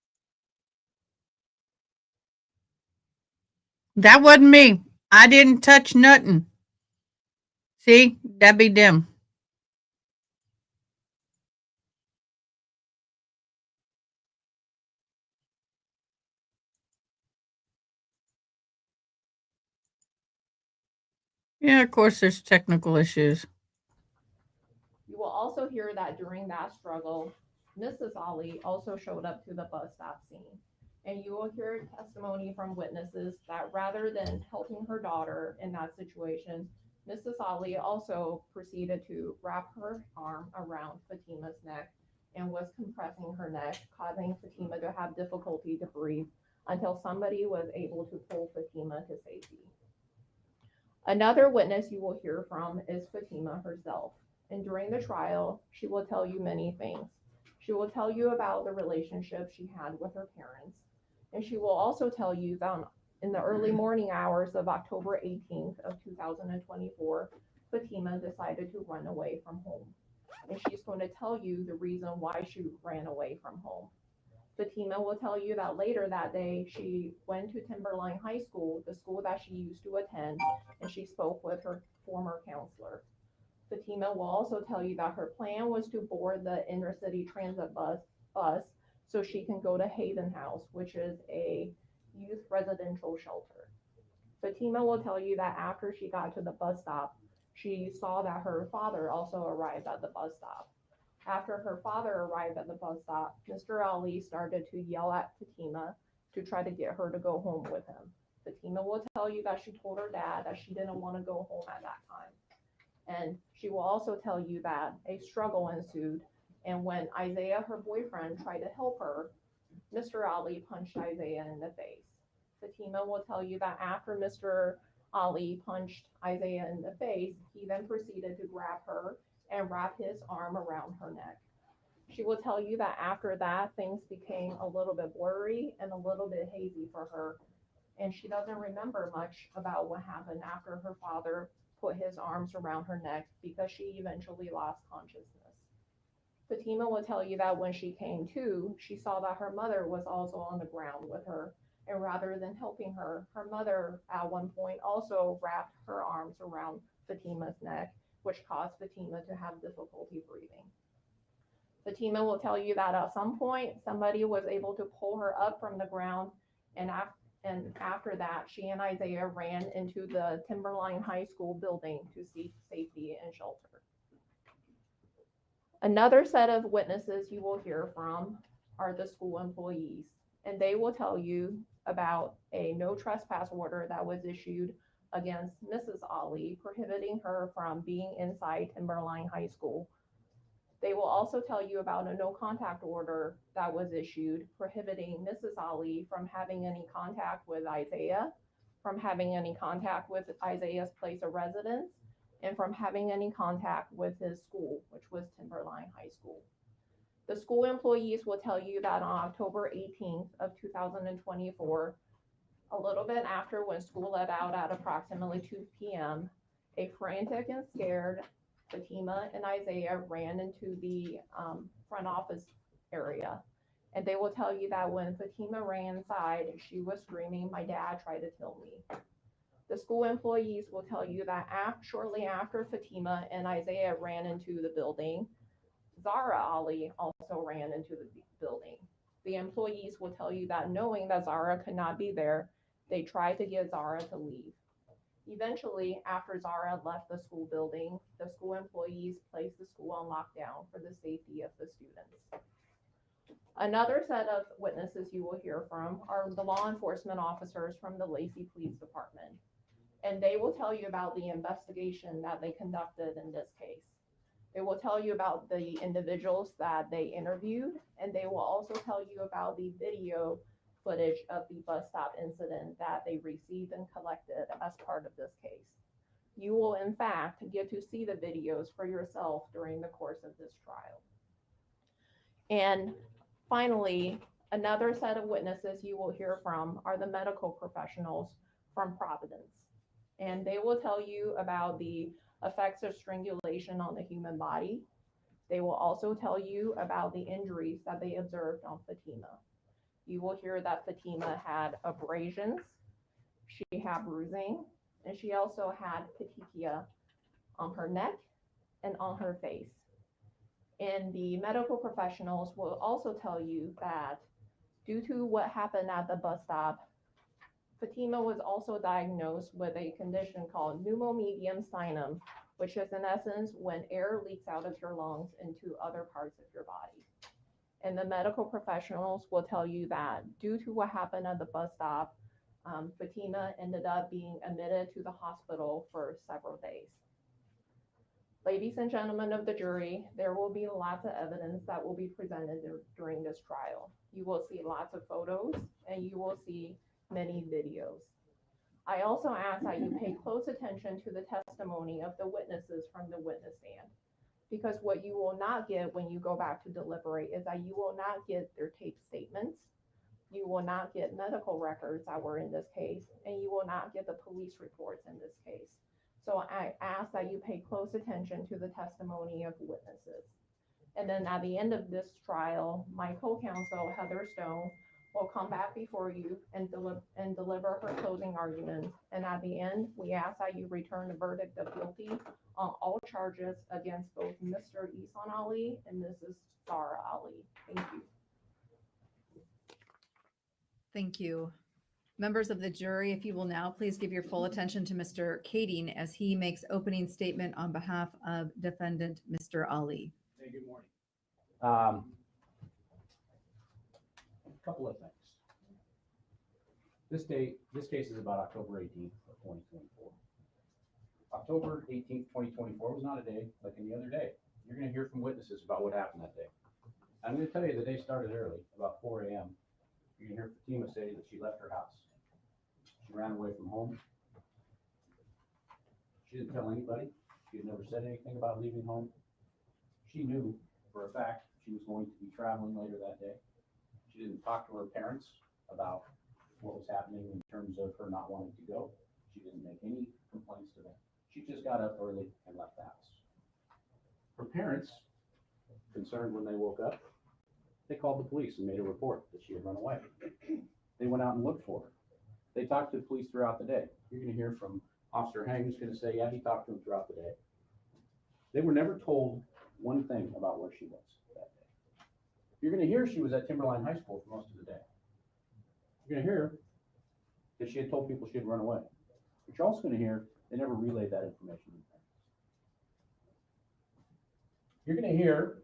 That wasn't me. I didn't touch nothing. See, that'd be them. Yeah, of course, there's technical issues. You will also hear that during that struggle, Mrs. Ali also showed up to the bus stop scene. And you will hear testimony from witnesses that rather than helping her daughter in that situation, Mrs. Ali also proceeded to wrap her arm around Fatima's neck and was compressing her neck, causing Fatima to have difficulty to breathe until somebody was able to pull Fatima to safety. Another witness you will hear from is Fatima herself. And during the trial, she will tell you many things. She will tell you about the relationship she had with her parents. And she will also tell you that in the early morning hours of October 18th of 2024, Fatima decided to run away from home. And she's going to tell you the reason why she ran away from home. Fatima will tell you that later that day she went to Timberline High School, the school that she used to attend, and she spoke with her former counselor. Fatima will also tell you that her plan was to board the inner city transit bus so she can go to Haven House, which is a youth residential shelter. Fatima will tell you that after she got to the bus stop, she saw that her father also arrived at the bus stop. After her father arrived at the bus stop, Mr. Ali started to yell at Fatima to try to get her to go home with him. Fatima will tell you that she told her dad that she didn't want to go home at that time. And she will also tell you that a struggle ensued. And when Isaiah, her boyfriend, tried to help her, Mr. Ali punched Isaiah in the face. Fatima will tell you that after Mr. Ali punched Isaiah in the face, he then proceeded to grab her and wrap his arm around her neck. She will tell you that after that, things became a little bit blurry and a little bit hazy for her. And she doesn't remember much about what happened after her father put his arms around her neck because she eventually lost consciousness. Fatima will tell you that when she came to, she saw that her mother was also on the ground with her. And rather than helping her, her mother at one point also wrapped her arms around Fatima's neck, which caused Fatima to have difficulty breathing. Fatima will tell you that at some point, somebody was able to pull her up from the ground, and after that, she and Isaiah ran into the Timberline High School building to seek safety and shelter. Another set of witnesses you will hear from are the school employees, and they will tell you about a no trespass order that was issued against Mrs. Ali, prohibiting her from being inside Timberline High School. They will also tell you about a no contact order that was issued prohibiting Mrs. Ali from having any contact with Isaiah, from having any contact with Isaiah's place of residence, and from having any contact with his school, which was Timberline High School. The school employees will tell you that on October 18th of 2024, a little bit after when school let out at approximately 2 p.m., a frantic and scared Fatima and Isaiah ran into the front office area. And they will tell you that when Fatima ran inside, she was screaming, "My dad tried to kill me." The school employees will tell you that shortly after Fatima and Isaiah ran into the building, Zahraa Ali also ran into the building. The employees will tell you that knowing that Zahraa could not be there, they tried to get Zahraa to leave. Eventually, after Zahraa left the school building, the school employees placed the school on lockdown for the safety of the students. Another set of witnesses you will hear from are the law enforcement officers from the Lacey Police Department. And they will tell you about the investigation that they conducted in this case. They will tell you about the individuals that they interviewed, and they will also tell you about the video footage of the bus stop incident that they received and collected as part of this case. You will, in fact, get to see the videos for yourself during the course of this trial. And finally, another set of witnesses you will hear from are the medical professionals from Providence. And they will tell you about the effects of strangulation on the human body. They will also tell you about the injuries that they observed on Fatima. You will hear that Fatima had abrasions, she had bruising, and she also had petechia on her neck and on her face. And the medical professionals will also tell you that due to what happened at the bus stop, Fatima was also diagnosed with a condition called pneumomedium sinum, which is in essence when air leaks out of your lungs into other parts of your body. And the medical professionals will tell you that due to what happened at the bus stop, Fatima ended up being admitted to the hospital for several days. Ladies and gentlemen of the jury, there will be lots of evidence that will be presented during this trial. You will see lots of photos and you will see many videos. I also ask that you pay close attention to the testimony of the witnesses from the witness stand, because what you will not get when you go back to deliberate is that you will not get their taped statements, you will not get medical records that were in this case, and you will not get the police reports in this case. So I ask that you pay close attention to the testimony of witnesses. And then at the end of this trial, my co-counsel, Heather Stone, will come back before you and deliver her closing arguments. And at the end, we ask that you return a verdict of guilty on all charges against both Mr. Ihsan Ali and Mrs. Zahraa Ali. Thank you. Thank you. Members of the jury, if you will now please give your full attention to Mr. Kading as he makes opening statement on behalf of defendant Mr. Ali. Hey, good morning. A couple of things. This case is about October 18th of 2024. October 18th, 2024 was not a day like any other day. You're going to hear from witnesses about what happened that day. I'm going to tell you the day started early, about 4 a.m. You're going to hear Fatima say that she left her house. She ran away from home. She didn't tell anybody. She had never said anything about leaving home. She knew for a fact she was going to be traveling later that day. She didn't talk to her parents about what was happening in terms of her not wanting to go. She didn't make any complaints to them. She just got up early and left the house. Her parents, concerned when they woke up, they called the police and made a report that she had run away. They went out and looked for her. They talked to the police throughout the day. You're going to hear from Officer Hang, who's going to say, yeah, he talked to them throughout the day. They were never told one thing about where she was that day. You're going to hear she was at Timberline High School for most of the day. You're going to hear that she had told people she had run away. But you're also going to hear they never relayed that information to the parents. You're going to hear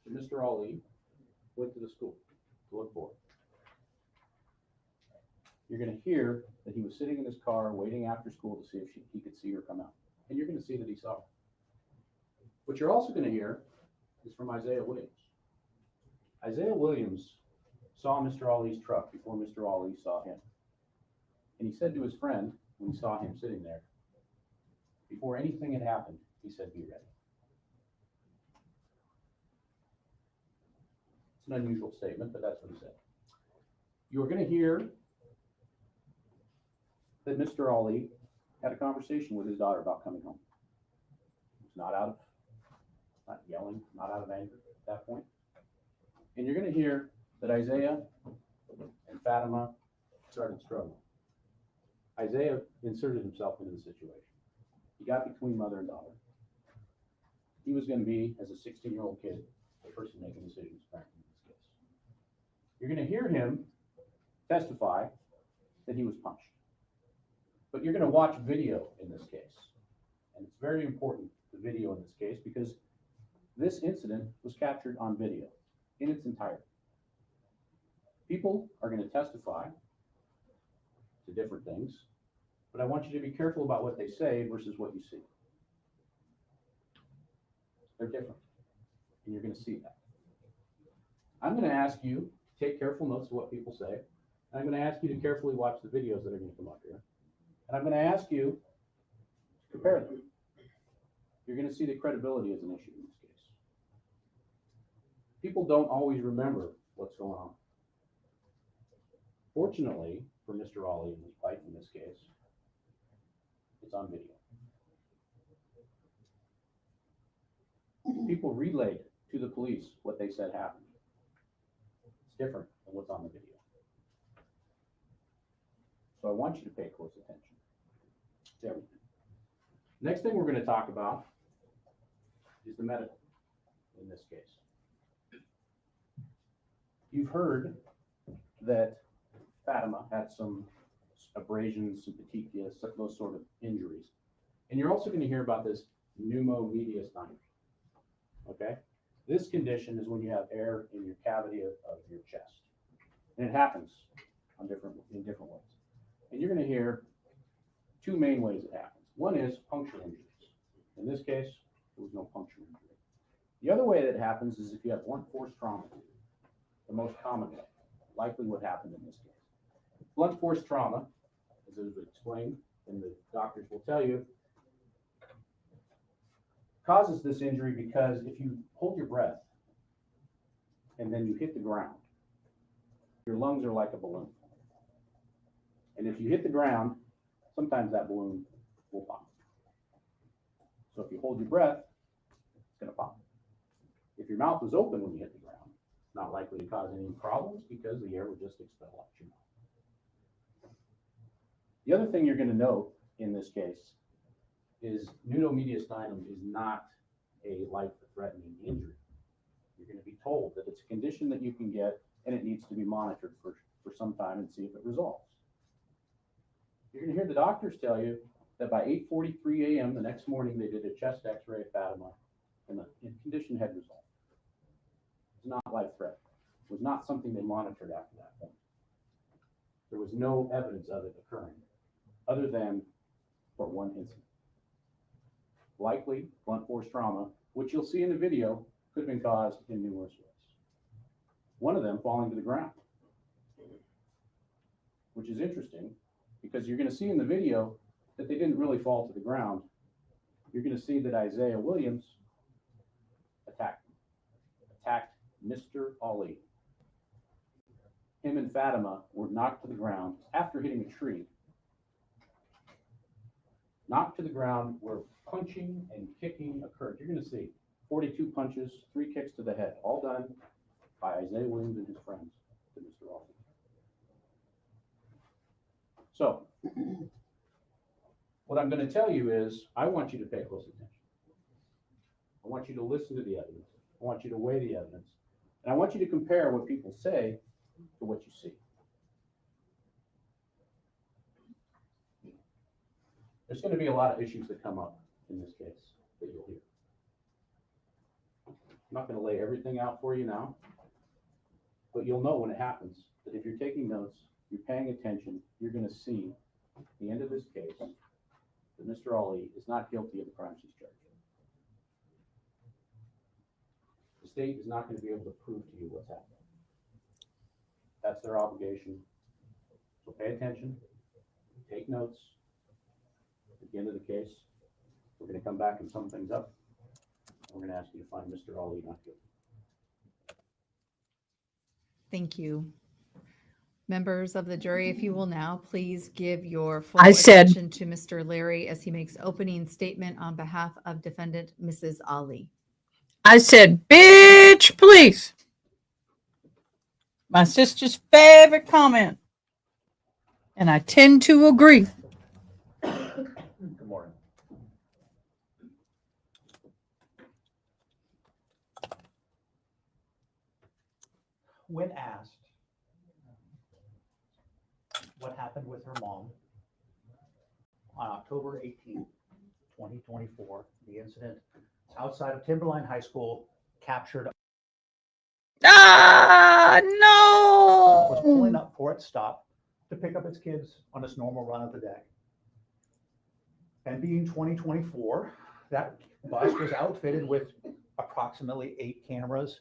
that Mr. Ali went to the school to look for her. You're going to hear that he was sitting in his car waiting after school to see if he could see her come out. And you're going to see that he saw her. What you're also going to hear is from Isaiah Williams. Isaiah Williams saw Mr. Ali's truck before Mr. Ali saw him. And he said to his friend, when he saw him sitting there, before anything had happened, he said, be ready. It's an unusual statement, but that's what he said. You're going to hear that Mr. Ali had a conversation with his daughter about coming home. He was not yelling, not out of anger at that point. And you're going to hear that Isaiah and Fatima started struggling. Isaiah inserted himself into the situation. He got between mother and daughter. He was going to be, as a 16-year-old kid, the person making decisions apparently in this case. You're going to hear him testify that he was punched. But you're going to watch video in this case. And it's very important, the video in this case, because this incident was captured on video in its entirety. People are going to testify to different things, but I want you to be careful about what they say versus what you see. They're different, and you're going to see that. I'm going to ask you to take careful notes of what people say, and I'm going to ask you to carefully watch the videos that are going to come up here. And I'm going to ask you to compare them. You're going to see that credibility is an issue in this case. People don't always remember what's going on. Fortunately, for Mr. Ali and his wife in this case, it's on video. People relayed to the police what they said happened. It's different than what's on the video. So I want you to pay close attention to everything. Next thing we're going to talk about is the medical in this case. You've heard that Fatima had some abrasions, some petechiae, those sort of injuries. And you're also going to hear about this pneumomediastinum. Okay? This condition is when you have air in your cavity of your chest. And it happens in different ways. And you're going to hear two main ways it happens. One is puncture injuries. In this case, there was no puncture injury. The other way that it happens is if you have blunt force trauma, the most common way, likely what happened in this case. Blunt force trauma, as it was explained, and the doctors will tell you, causes this injury because if you hold your breath and then you hit the ground, your lungs are like a balloon. And if you hit the ground, sometimes that balloon will pop. So if you hold your breath, it's going to pop. If your mouth is open when you hit the ground, it's not likely to cause any problems because the air will just expel out your mouth. The other thing you're going to note in this case is pseudomediastinum is not a life-threatening injury. You're going to be told that it's a condition that you can get and it needs to be monitored for some time and see if it resolves. You're going to hear the doctors tell you that by 8:43 a.m. the next morning they did a chest x-ray of Fatima and the condition had resolved. It's not life-threatening. It was not something they monitored after that point. There was no evidence of it occurring other than for one incident. Likely blunt force trauma, which you'll see in the video, could have been caused in numerous ways. One of them falling to the ground, which is interesting because you're going to see in the video that they didn't really fall to the ground. You're going to see that Isaiah Williams attacked Mr. Ali. Him and Fatima were knocked to the ground after hitting a tree. Knocked to the ground where punching and kicking occurred. You're going to see 42 punches, 3 kicks to the head, all done by Isaiah Williams and his friends to Mr. Ali. So, what I'm going to tell you is, I want you to pay close attention. I want you to listen to the evidence. I want you to weigh the evidence. And I want you to compare what people say to what you see. There's going to be a lot of issues that come up in this case that you'll hear. I'm not going to lay everything out for you now, but you'll know when it happens that if you're taking notes, you're paying attention, you're going to see at the end of this case that Mr. Ali is not guilty of the crimes he's charged. The state is not going to be able to prove to you what's happening. That's their obligation. So pay attention, take notes. At the end of the case, we're going to come back and sum things up. We're going to ask you to find Mr. Ali not guilty. Thank you. Members of the jury, if you will now please give your full I said- attention to Mr. Larry as he makes opening statement on behalf of defendant Mrs. Ali. I said, bitch, please. My sister's favorite comment. And I tend to agree. Good morning. When asked what happened with her mom on October 18th, 2024, the incident outside of Timberline High School captured was pulling No. up for its stop to pick up its kids on its normal run of the day. And being 2024, that bus was outfitted with approximately 8 cameras,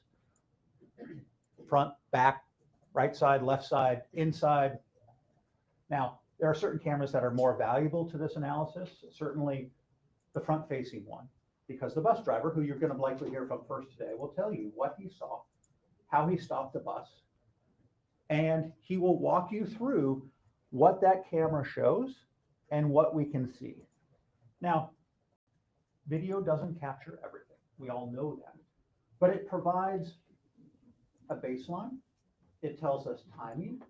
front, back, right side, left side, inside. Now, there are certain cameras that are more valuable to this analysis, certainly the front facing one, because the bus driver, who you're going to likely hear from first today, will tell you what he saw, how he stopped the bus, and he will walk you through what that camera shows and what we can see. Now, video doesn't capture everything. We all know that, but it provides a baseline. It tells us timing.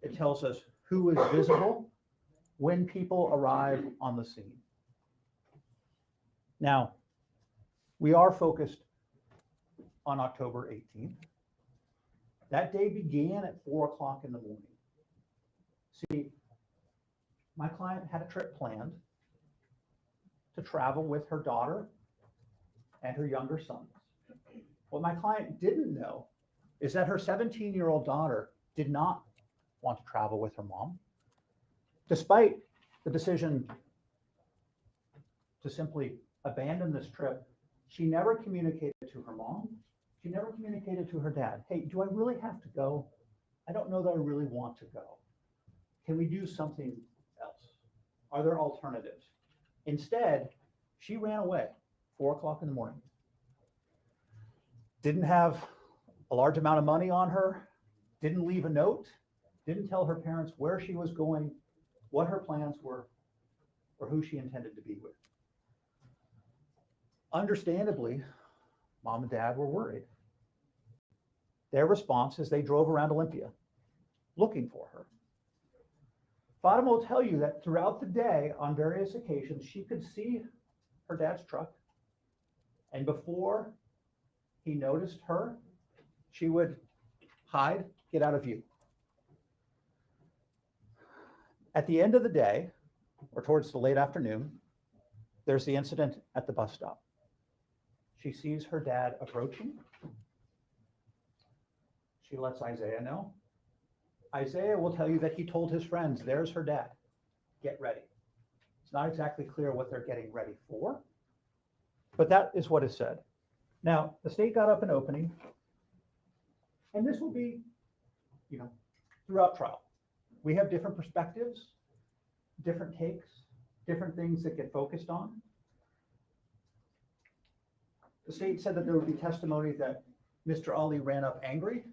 It tells us who is visible when people arrive on the scene. Now, we are focused on October 18th. That day began at 4 o'clock in the morning. See, my client had a trip planned to travel with her daughter and her younger sons. What my client didn't know is that her 17-year-old daughter did not want to travel with her mom, despite the decision to simply abandon this trip. She never communicated to her mom. She never communicated to her dad. Hey, do I really have to go? I don't know that I really want to go. Can we do something else? Are there alternatives? Instead, she ran away 4 o'clock in the morning. Didn't have a large amount of money on her, didn't leave a note, didn't tell her parents where she was going, what her plans were. or who she intended to be with. Understandably, mom and dad were worried. Their response is they drove around Olympia looking for her. Fatima will tell you that throughout the day, on various occasions, she could see her dad's truck, and before he noticed her, she would hide, get out of view. At the end of the day, or towards the late afternoon, there's the incident at the bus stop. She sees her dad approaching. She lets Isaiah know. Isaiah will tell you that he told his friends, there's her dad, get ready. It's not exactly clear what they're getting ready for, but that is what is said. Now, the state got up an opening, and this will be, throughout trial. We have different perspectives, different takes, different things that get focused on. The state said that there would be testimony that Mr. Ali ran up angry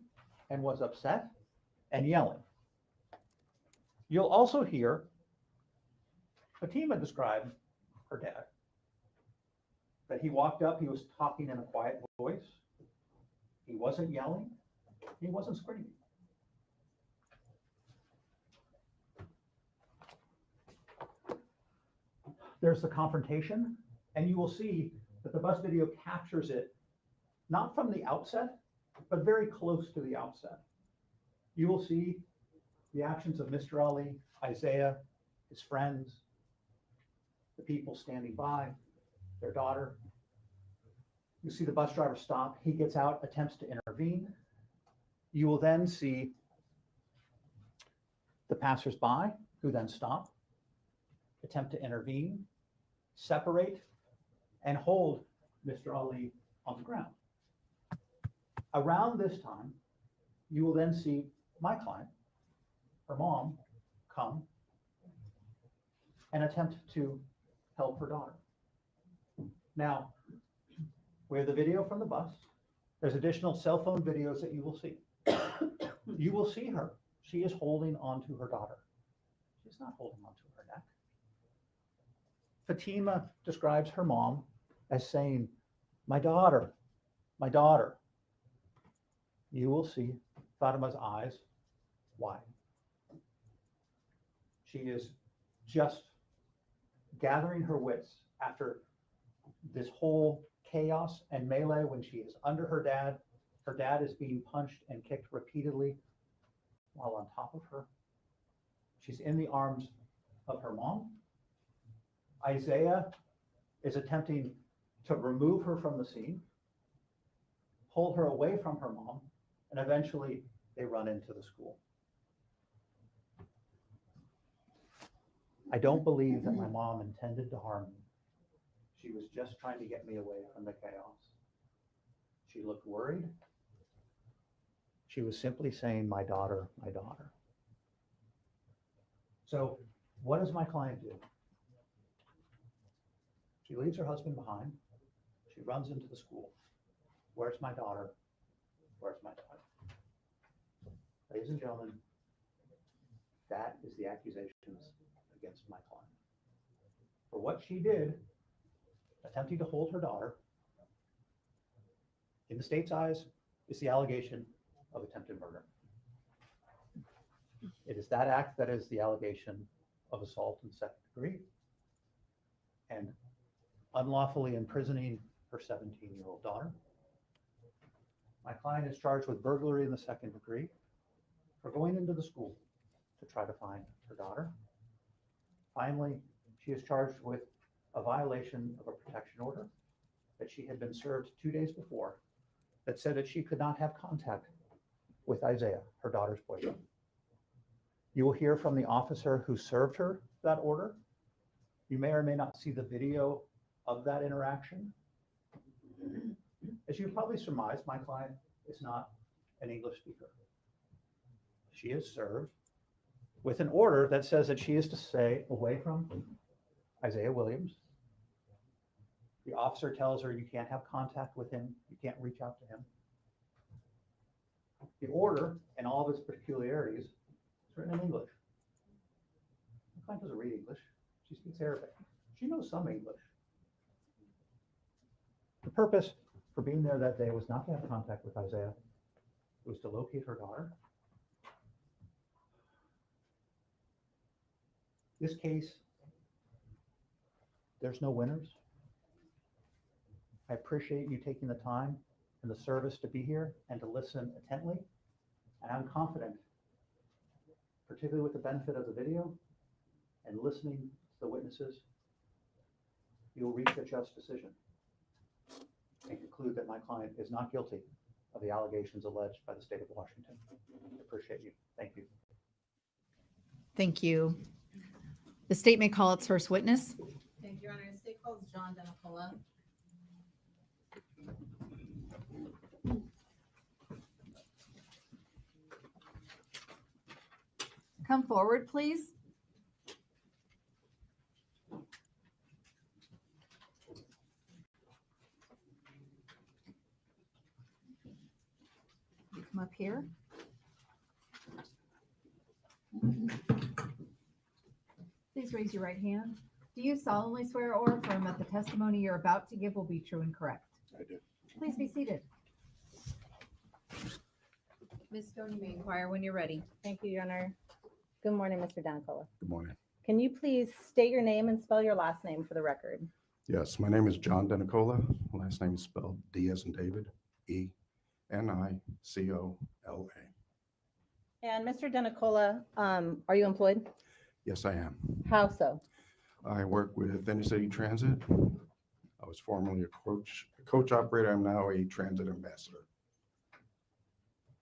and was upset and yelling. You'll also hear Fatima describe her dad. That he walked up, he was talking in a quiet voice. He wasn't yelling, he wasn't screaming. There's the confrontation, and you will see that the bus video captures it, not from the outset, but very close to the outset. You will see the actions of Mr. Ali, Isaiah, his friends, the people standing by, their daughter. You see the bus driver stop. He gets out, attempts to intervene. You will then see the passersby who then stop, attempt to intervene, separate, and hold Mr. Ali on the ground. Around this time, you will then see my client, her mom, come and attempt to help her daughter. Now, we have the video from the bus. There's additional cell phone videos that you will see. You will see her. She is holding onto her daughter. She's not holding onto her neck. Fatima describes her mom as saying, my daughter, my daughter. You will see Fatima's eyes wide. She is just gathering her wits after this whole chaos and melee when she is under her dad. Her dad is being punched and kicked repeatedly while on top of her. She's in the arms of her mom. Isaiah is attempting to remove her from the scene, pull her away from her mom, and eventually they run into the school. I don't believe that my mom intended to harm me. She was just trying to get me away from the chaos. She looked worried. She was simply saying, my daughter, my daughter. So what does my client do? She leaves her husband behind. She runs into the school. Where's my daughter? Where's my daughter? Ladies and gentlemen, that is the accusations against my client. For what she did, attempting to hold her daughter, in the state's eyes, is the allegation of attempted murder. It is that act that is the allegation of assault in second degree and unlawfully imprisoning her 17-year-old daughter. My client is charged with burglary in the second degree for going into the school to try to find her daughter. Finally, she is charged with a violation of a protection order that she had been served 2 days before that said that she could not have contact with Isaiah, her daughter's boyfriend. You will hear from the officer who served her that order. You may or may not see the video of that interaction. As you probably surmised, my client is not an English speaker. She is served with an order that says that she is to stay away from Isaiah Williams. The officer tells her you can't have contact with him, you can't reach out to him. The order and all of its peculiarities is written in English. My client doesn't read English. She speaks Arabic. She knows some English. The purpose for being there that day was not to have contact with Isaiah. It was to locate her daughter. This case, there's no winners. I appreciate you taking the time and the service to be here and to listen intently. And I'm confident, particularly with the benefit of the video and listening to the witnesses, you'll reach a just decision and conclude that my client is not guilty of the allegations alleged by the state of Washington. I appreciate you. Thank you. Thank you. The state may call its first witness. Thank you, Your Honor. State calls John DeNicola. Come forward, please. You come up here. Please raise your right hand. Do you solemnly swear or affirm that the testimony you're about to give will be true and correct? I do. Please be seated. Ms. Stone, you may inquire when you're ready. Thank you, Your Honor. Good morning, Mr. DeNicola. Good morning. Can you please state your name and spell your last name for the record? Yes, my name is John DeNicola. Last name is spelled D as in David, E-N-I-C-O-L-A. And Mr. DeNicola, are you employed? Yes, I am. How so? I work with Inner City Transit. I was formerly a coach operator. I'm now a transit ambassador.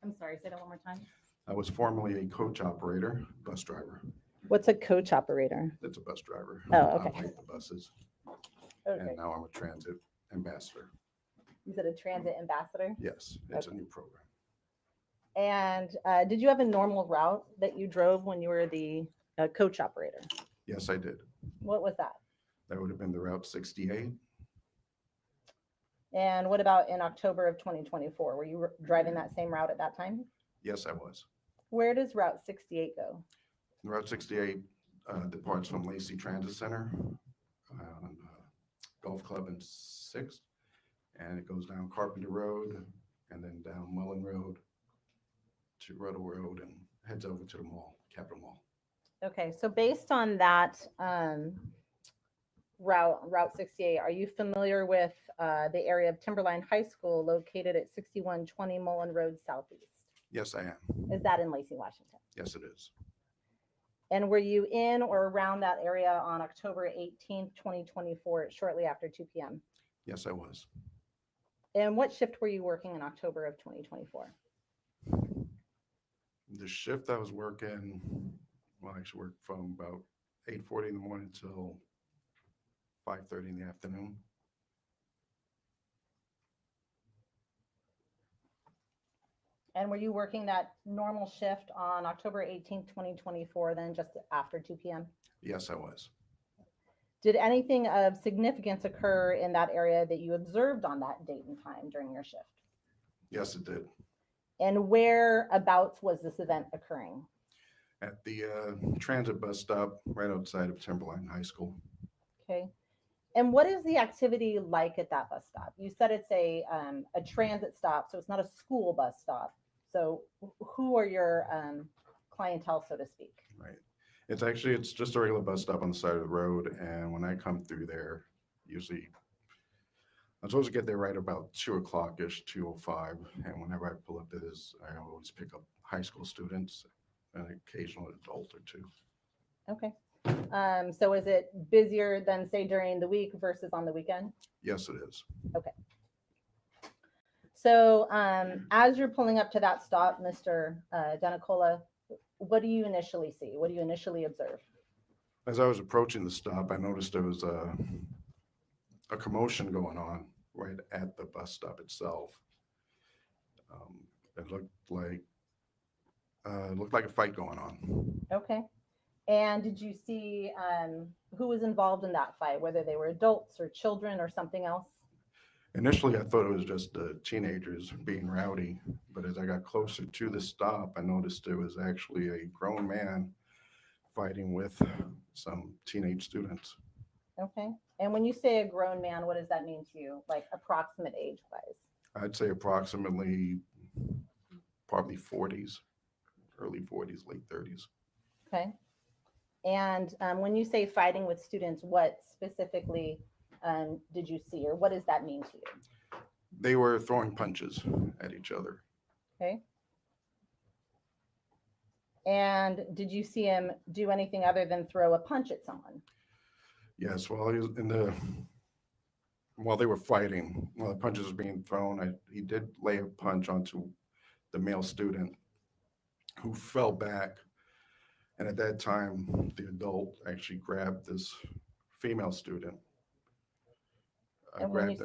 I'm sorry, say that one more time. I was formerly a coach operator, bus driver. What's a coach operator? That's a bus driver. Oh, okay. Operate the buses. Okay. And now I'm a transit ambassador. You said a transit ambassador? Yes, it's Okay. a new program. And did you have a normal route that you drove when you were the coach operator? Yes, I did. What was that? That would have been the Route 68. And what about in October of 2024? Were you driving that same route at that time? Yes, I was. Where does Route 68 go? Route 68 departs from Lacey Transit Center on Golf Club and 6th, and it goes down Carpenter Road and then down Mullen Road to Ruddle Road and heads over to the mall, Capitol Mall. Okay, so based on that Route 68, are you familiar with the area of Timberline High School located at 6120 Mullen Road Southeast? Yes, I am. Is that in Lacey, Washington? Yes, it is. And were you in or around that area on October 18th, 2024, shortly after 2 p.m.? Yes, I was. And what shift were you working in October of 2024? The shift I was working, well, I actually worked from about 8:40 in the morning till 5:30 in the afternoon. And were you working that normal shift on October 18th, 2024, then just after 2 p.m.? Yes, I was. Did anything of significance occur in that area that you observed on that date and time during your shift? Yes, it did. And whereabouts was this event occurring? At the transit bus stop right outside of Timberline High School. Okay. And what is the activity like at that bus stop? You said it's a transit stop, so it's not a school bus stop. So who are your clientele, so to speak? Right. It's just a regular bus stop on the side of the road. And when I come through there, usually I'm supposed to get there right about 2 o'clock-ish, 2:05. And whenever I pull up to this, I always pick up high school students and an occasional adult or two. Okay. So is it busier than, say, during the week versus on the weekend? Yes, it is. Okay. So as you're pulling up to that stop, Mr. DeNicola, what do you initially see? What do you initially observe? As I was approaching the stop, I noticed there was a commotion going on right at the bus stop itself. It looked like a fight going on. Okay. And did you see who was involved in that fight, whether they were adults or children or something else? Initially, I thought it was just teenagers being rowdy, but as I got closer to the stop, I noticed there was actually a grown man fighting with some teenage students. Okay. And when you say a grown man, what does that mean to you? Like approximate age wise? I'd say approximately probably 40s, early 40s, late 30s. Okay. And when you say fighting with students, what specifically did you see, or what does that mean to you? They were throwing punches at each other. Okay. And did you see him do anything other than throw a punch at someone? Yes, while he was while they were fighting, while the punches were being thrown, he did lay a punch onto the male student who fell back. And at that time, the adult actually grabbed this female student. And when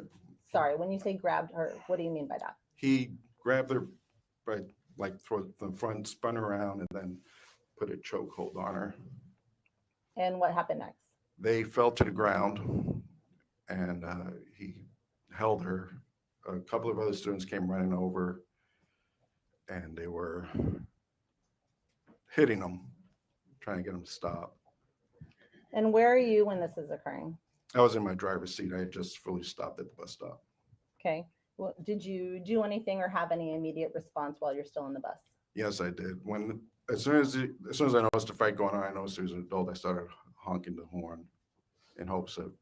when you say grabbed her, what do you mean by that? He grabbed her by like through the front, spun around, and then put a chokehold on her. And what happened next? They fell to the ground, and he held her. A couple of other students came running over, and they were hitting him, trying to get him to stop. And where are you when this is occurring? I was in my driver's seat. I had just fully stopped at the bus stop. Okay. Well, did you do anything or have any immediate response while you're still in the bus? Yes, I did. As soon as I noticed the fight going on, I noticed he was an adult. I started honking the horn in hopes of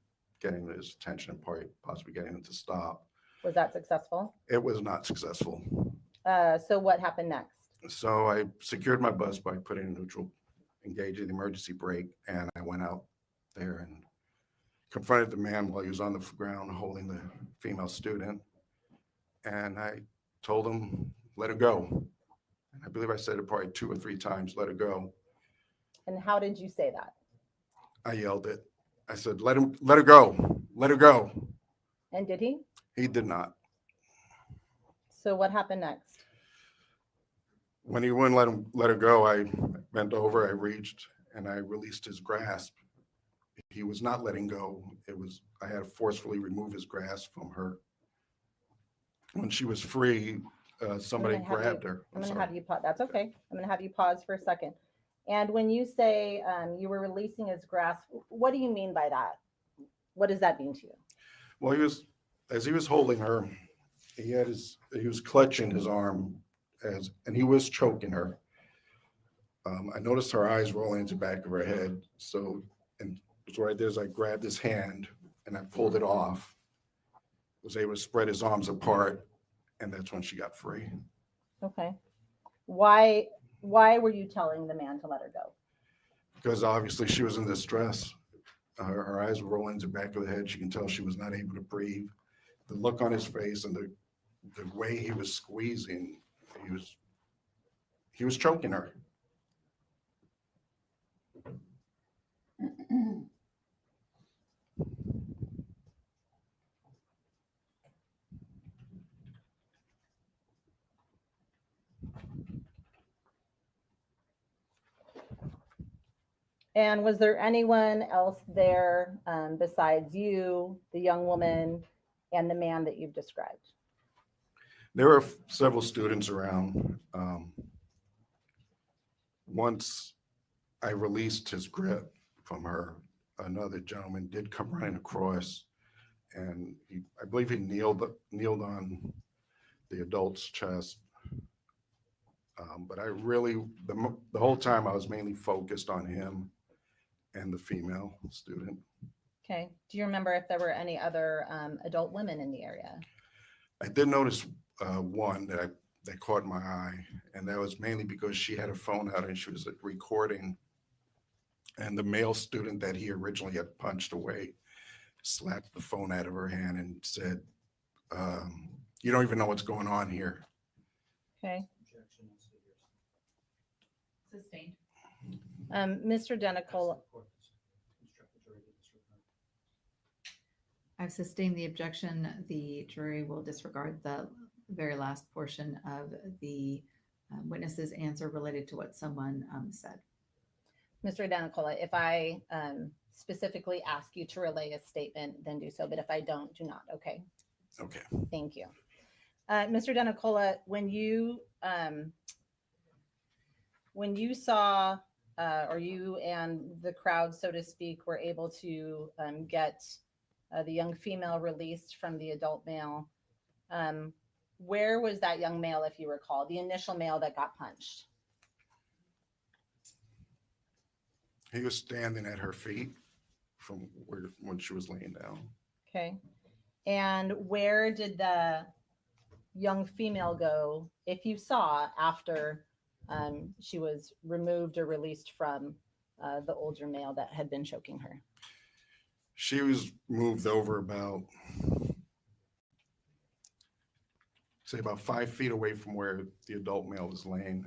getting his attention and possibly getting him to stop. Was that successful? It was not successful. So what happened next? So I secured my bus by putting in neutral, engaging the emergency brake, and I went out there and confronted the man while he was on the ground holding the female student. And I told him, let her go. And I believe I said it probably 2 or 3 times, let her go. And how did you say that? I yelled it. I said, let her go. Let her go. And did he? He did not. So what happened next? When he wouldn't let her go, I bent over, I reached, and I released his grasp. He was not letting go. I had to forcefully remove his grasp from her. When she was free, somebody grabbed her. I'm going to have you pause. That's okay. I'm going to have you pause for a second. And when you say you were releasing his grasp, what do you mean by that? What does that mean to you? Well, as he was holding her, he was clutching his arm and he was choking her. I noticed her eyes rolling into the back of her head. So right there, as I grabbed his hand and I pulled it off, was able to spread his arms apart, and that's when she got free. Okay. Why were you telling the man to let her go? Because obviously she was in distress. Her eyes were rolling into the back of the head. She can tell she was not able to breathe. The look on his face and the way he was squeezing, he was choking her. And was there anyone else there besides you, the young woman, and the man that you've described? There were several students around. Once I released his grip from her, another gentleman did come running across, and I believe he kneeled on the adult's chest. But I really, the whole time I was mainly focused on him and the female student. Okay. Do you remember if there were any other adult women in the area? I did notice one that caught my eye, and that was mainly because she had her phone out and she was recording. And the male student that he originally had punched away slapped the phone out of her hand and said, "You don't even know what's going on here." Okay. Sustained. Mr. Denicola. I've sustained the objection. The jury will disregard the very last portion of the witness's answer related to what someone said. Mr. Denicola, if I specifically ask you to relay a statement, then do so. But if I don't, do not. Okay. Okay. Thank you. Mr. Denicola, when you saw or you and the crowd, so to speak, were able to get the young female released from the adult male. Where was that young male, if you recall, the initial male that got punched? He was standing at her feet from where when she was laying down. Okay. And where did the young female go, if you saw, after she was removed or released from the older male that had been choking her? She was moved over about, say, about 5 feet away from where the adult male was laying.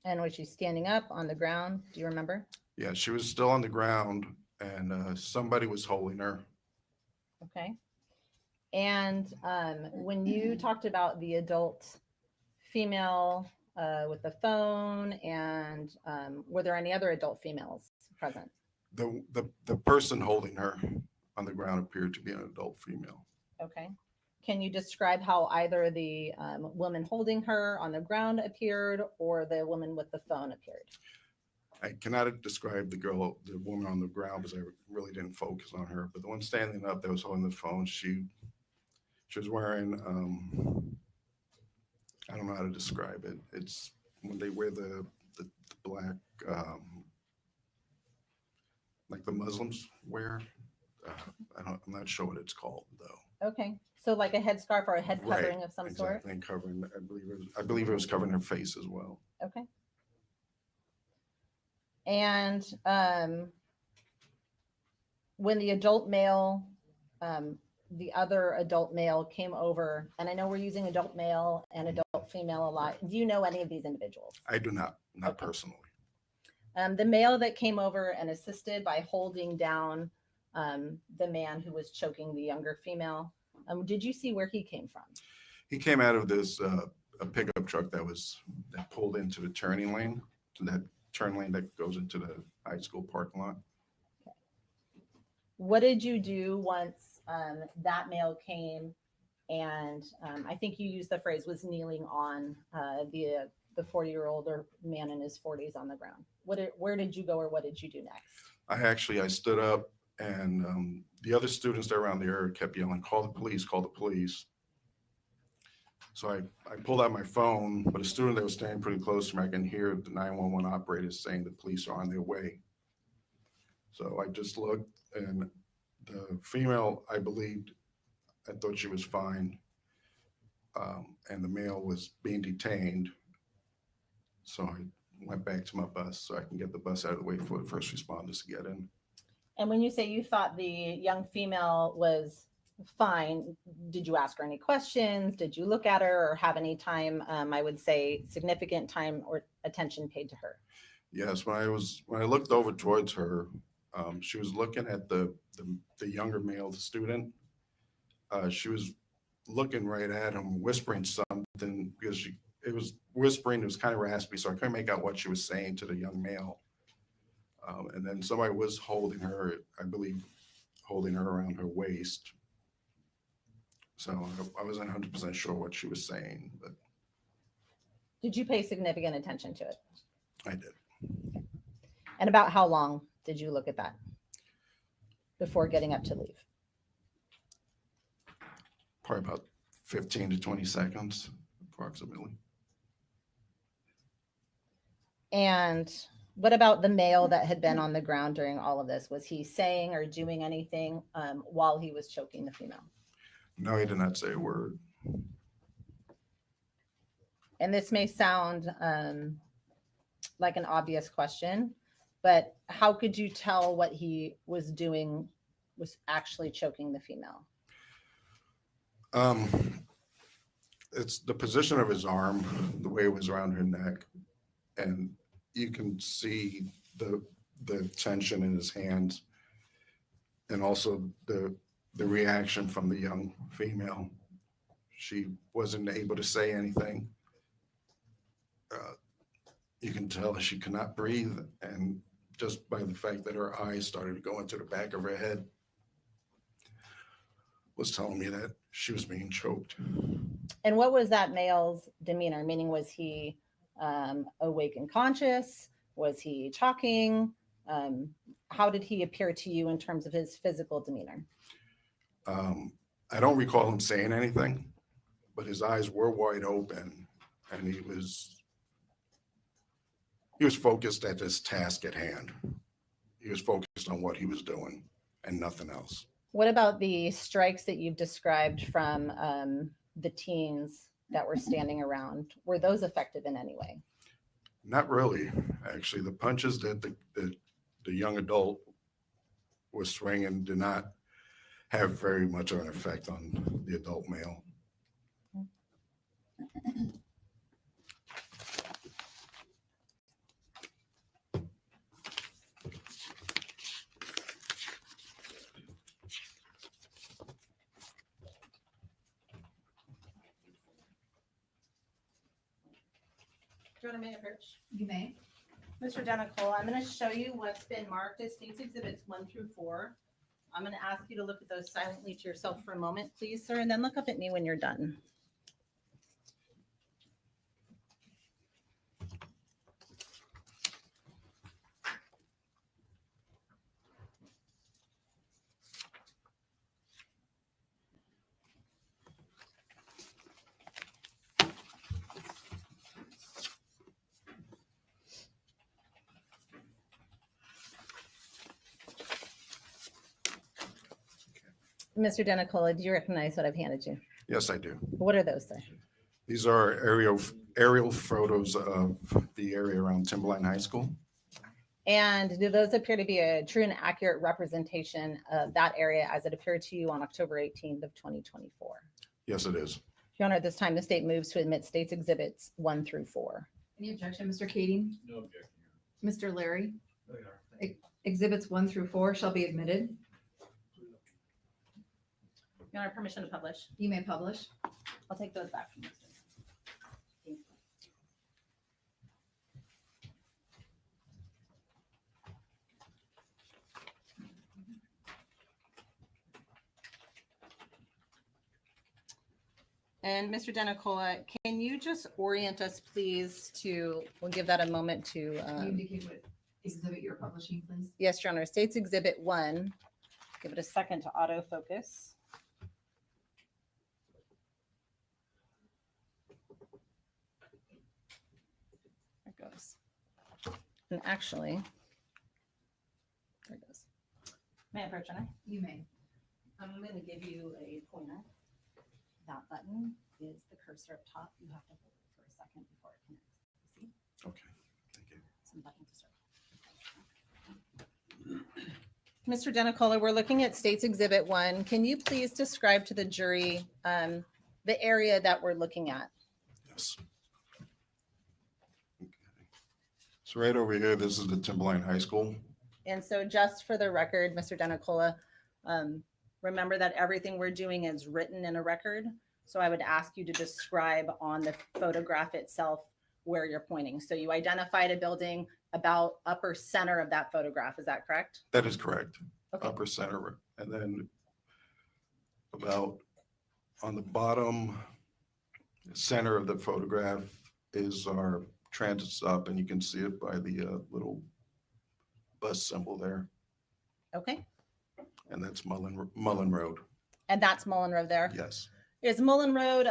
And was she standing up on the ground? Do you remember? Yeah, she was still on the ground, and somebody was holding her. Okay. And when you talked about the adult female with the phone, and were there any other adult females present? The person holding her on the ground appeared to be an adult female. Okay. Can you describe how either the woman holding her on the ground appeared or the woman with the phone appeared? I cannot describe the woman on the ground because I really didn't focus on her. But the one standing up that was holding the phone, she was wearing, I don't know how to describe it. It's when they wear the black, like the Muslims wear. I'm not sure what it's called though. Okay. So like a headscarf or a head covering of some sort? Exactly, and covering, I believe it was covering her face as well. Okay. And when the adult male, the other adult male came over, and I know we're using adult male and adult female a lot. Do you know any of these individuals? I do not personally. The male that came over and assisted by holding down the man who was choking the younger female, did you see where he came from? He came out of this a pickup truck that pulled into the turning lane, to that turn lane that goes into the high school parking lot. Okay. What did you do once that male came and I think you used the phrase was kneeling on the 40-year-old or man in his 40s on the ground? Where did you go or what did you do next? I stood up, and the other students that were around the area kept yelling, "Call the police, call the police." So I pulled out my phone, but a student that was standing pretty close to me, I can hear the 911 operator saying the police are on their way. So I just looked, and the female, I thought she was fine, and the male was being detained. So I went back to my bus so I can get the bus out of the way for the first responders to get in. And when you say you thought the young female was fine, did you ask her any questions? Did you look at her or have any time, I would say, significant time or attention paid to her? Yes, when I looked over towards her, she was looking at the younger male student. She was looking right at him, whispering something because it was whispering. It was kind of raspy, so I couldn't make out what she was saying to the young male. And then somebody was holding her, I believe, holding her around her waist. So I wasn't 100% sure what she was saying, but. Did you pay significant attention to it? I did. And about how long did you look at that before getting up to leave? Probably about 15 to 20 seconds, approximately. And what about the male that had been on the ground during all of this? Was he saying or doing anything while he was choking the female? No, he did not say a word. And this may sound like an obvious question, but how could you tell what he was doing was actually choking the female? It's the position of his arm, the way it was around her neck, and you can see the tension in his hands, and also the reaction from the young female. She wasn't able to say anything. You can tell she could not breathe, and just by the fact that her eyes started to go into the back of her head was telling me that she was being choked. And what was that male's demeanor? Meaning, was he awake and conscious? Was he talking? How did he appear to you in terms of his physical demeanor? I don't recall him saying anything, but his eyes were wide open, and he was focused at this task at hand. He was focused on what he was doing and nothing else. What about the strikes that you've described from the teens that were standing around? Were those effective in any way? Not really, actually. The punches that the young adult was swinging did not have very much of an effect on the adult male. Do you want to make a approach? You may. Mr. Denicola, I'm going to show you what's been marked as State's Exhibits 1 through 4. I'm going to ask you to look at those silently to yourself for a moment, please, sir, and then look up at me when you're done. Mr. Denicola, do you recognize what I've handed you? Yes, I do. What are those, sir? These are aerial photos of the area around Timberline High School. And do those appear to be a true and accurate representation of that area as it appeared to you on October 18th of 2024? Yes, it is. Your Honor, at this time, the state moves to admit State's Exhibits 1 through 4. Any objection, Mr. Kading? No objection. Mr. Larry? Exhibits 1 through 4 shall be admitted. Your Honor, permission to publish. You may publish. I'll take those back from you. Thank you. And Mr. Denicola, can you just orient us, please, to, we'll give that a moment to, You indicate what exhibit you're publishing, please. yes, Your Honor, State's Exhibit 1. Give it a second to autofocus. There it goes. And actually, there it goes. May I approach, Your Honor? You may. I'm going to give you a pointer. That button is the cursor up top. You have to hold it for a second before it connects. See? Okay, thank you. Some buttons to circle. Mr. Denicola, we're looking at State's Exhibit 1. Can you please describe to the jury the area that we're looking at? Yes. Okay. So right over here, this is the Timberline High School. And so just for the record, Mr. Denicola, remember that everything we're doing is written in a record. So I would ask you to describe on the photograph itself where you're pointing. So you identified a building about upper center of that photograph. Is that correct? That is correct. Okay. Upper center. And then about on the bottom center of the photograph is our transit stop, and you can see it by the little bus symbol there. Okay. And that's Mullen Road. And that's Mullen Road there. Yes. Is Mullen Road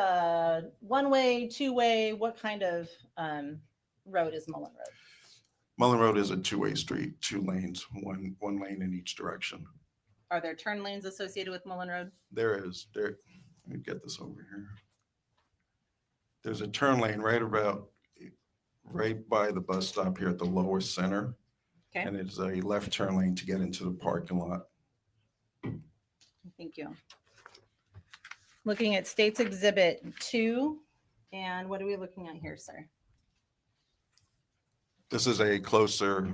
one-way, two-way? What kind of road is Mullen Road? Mullen Road is a two-way street, 2 lanes, one lane in each direction. Are there turn lanes associated with Mullen Road? There is, let me get this over here. There's a turn lane right by the bus stop here at the lower center. Okay. And it's a left turn lane to get into the parking lot. Thank you. Looking at State's Exhibit 2, and what are we looking at here, sir? This is a closer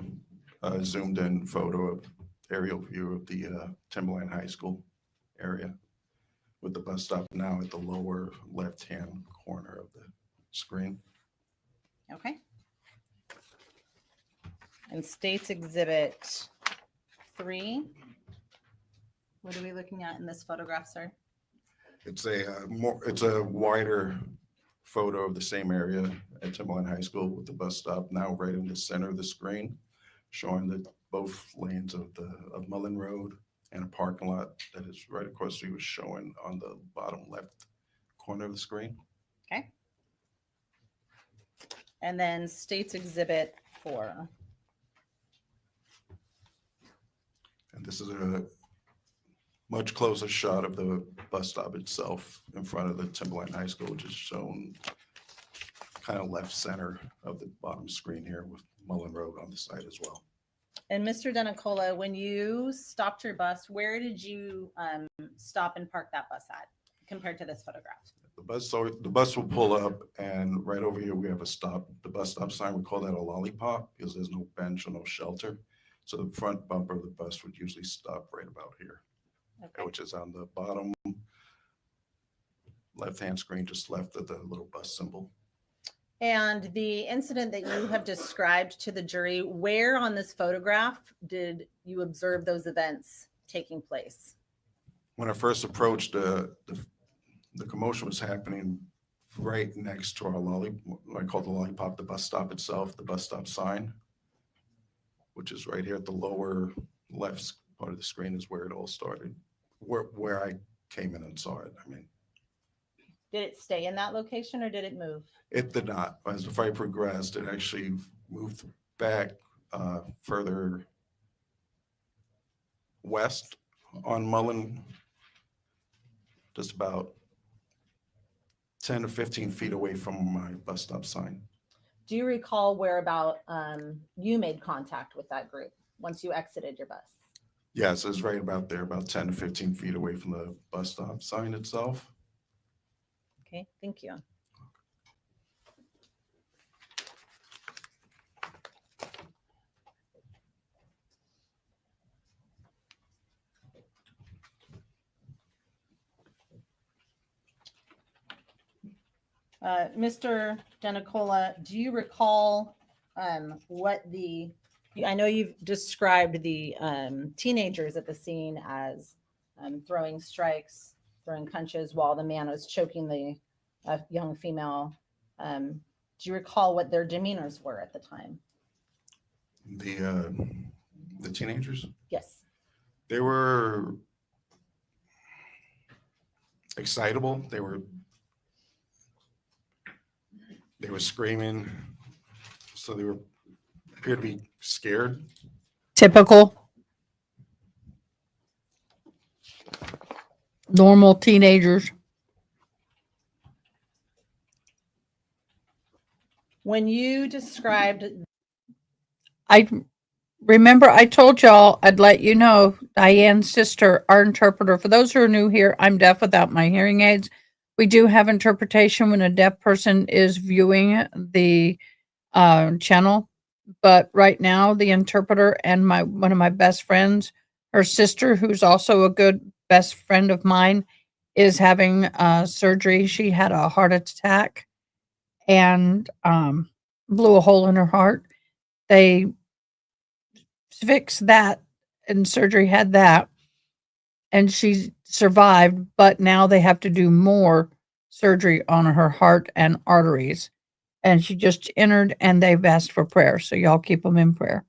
zoomed in photo of aerial view of the Timberline High School area with the bus stop now at the lower left-hand corner of the screen. Okay. And State's Exhibit 3. What are we looking at in this photograph, sir? It's a wider photo of the same area at Timberline High School with the bus stop now right in the center of the screen, showing that both lanes of Mullen Road and a parking lot that is right across the street was showing on the bottom left corner of the screen. Okay. And then State's Exhibit 4. And this is a much closer shot of the bus stop itself in front of the Timberline High School, which is shown kind of left center of the bottom screen here with Mullen Road on the side as well. And Mr. DeNicola, when you stopped your bus, where did you stop and park that bus at compared to this photograph? The bus will pull up, and right over here we have a stop, the bus stop sign. We call that a lollipop because there's no bench or no shelter. So the front bumper of the bus would usually stop right about here, Okay. which is on the bottom left-hand screen, just left of the little bus symbol. And the incident that you have described to the jury, where on this photograph did you observe those events taking place? When I first approached, the commotion was happening right next to our I call the lollipop, the bus stop itself, the bus stop sign, which is right here at the lower left part of the screen is where it all started, where I came in and saw it. I mean, Did it stay in that location or did it move? it did not. As the fight progressed, it actually moved back further west on Mullen, just about 10 to 15 feet away from my bus stop sign. Do you recall where about you made contact with that group once you exited your bus? Yes, it's right about there, about 10 to 15 feet away from the bus stop sign itself. Okay, thank you. Mr. DeNicola, do you recall what I know you've described the teenagers at the scene as throwing strikes, throwing punches while the man was choking the young female. Do you recall what their demeanors were at the time? The teenagers, Yes. they were excitable. They were screaming, so they appeared to be scared. Typical. Normal teenagers. When you described, I remember I told y'all I'd let you know Diane's sister, our interpreter. For those who are new here, I'm deaf without my hearing aids. We do have interpretation when a deaf person is viewing the channel. But right now, the interpreter and one of my best friends, her sister, who's also a good best friend of mine, is having surgery. She had a heart attack and blew a hole in her heart. They fixed that, and surgery had that, and she survived. But now they have to do more surgery on her heart and arteries. And she just entered, and they've asked for prayer. So y'all keep them in prayer.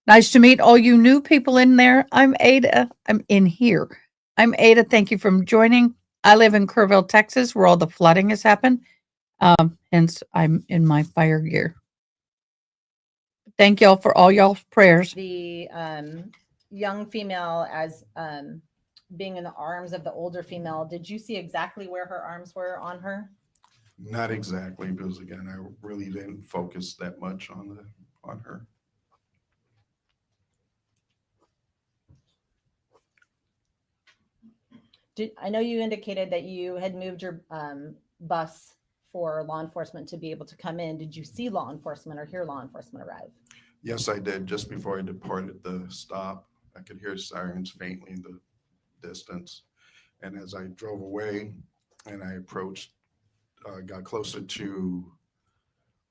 Nice to meet all you new people in there. I'm Ada. I'm in here. I'm Ada. Thank you for joining. I live in Kerrville, Texas, where all the flooding has happened. Hence, I'm in my fire gear. Thank y'all for all y'all's prayers. the young female as being in the arms of the older female, did you see exactly where her arms were on her? Not exactly, because again, I really didn't focus that much on her. I know you indicated that you had moved your bus for law enforcement to be able to come in. Did you see law enforcement or hear law enforcement arrive? Yes, I did. Just before I departed the stop, I could hear sirens faintly in the distance. And as I drove away and I approached, got closer to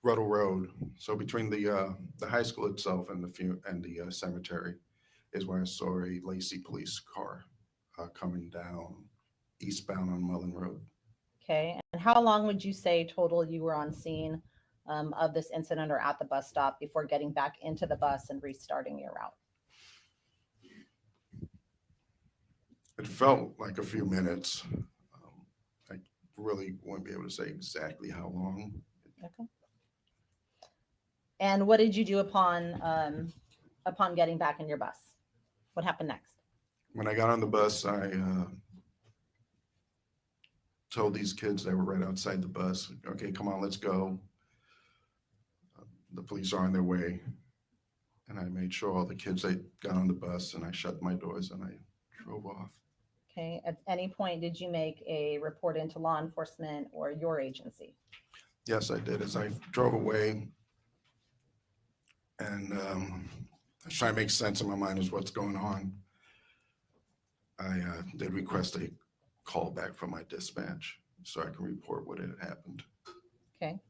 Ruddle Road. So between the high school itself and the cemetery is where I saw a Lacey police car coming down eastbound on Mullen Road. Okay. And how long would you say total you were on scene of this incident or at the bus stop before getting back into the bus and restarting your route? It felt like a few minutes. I really wouldn't be able to say exactly how long. Okay. And what did you do upon getting back in your bus? What happened next? When I got on the bus, I told these kids that were right outside the bus, okay, come on, let's go. The police are on their way. And I made sure all the kids, they got on the bus, and I shut my doors and I drove off. Okay. At any point, did you make a report into law enforcement or your agency? Yes, I did. As I drove away, and I was trying to make sense in my mind as what's going on, I did request a call back from my dispatch so I can report what had happened. Okay.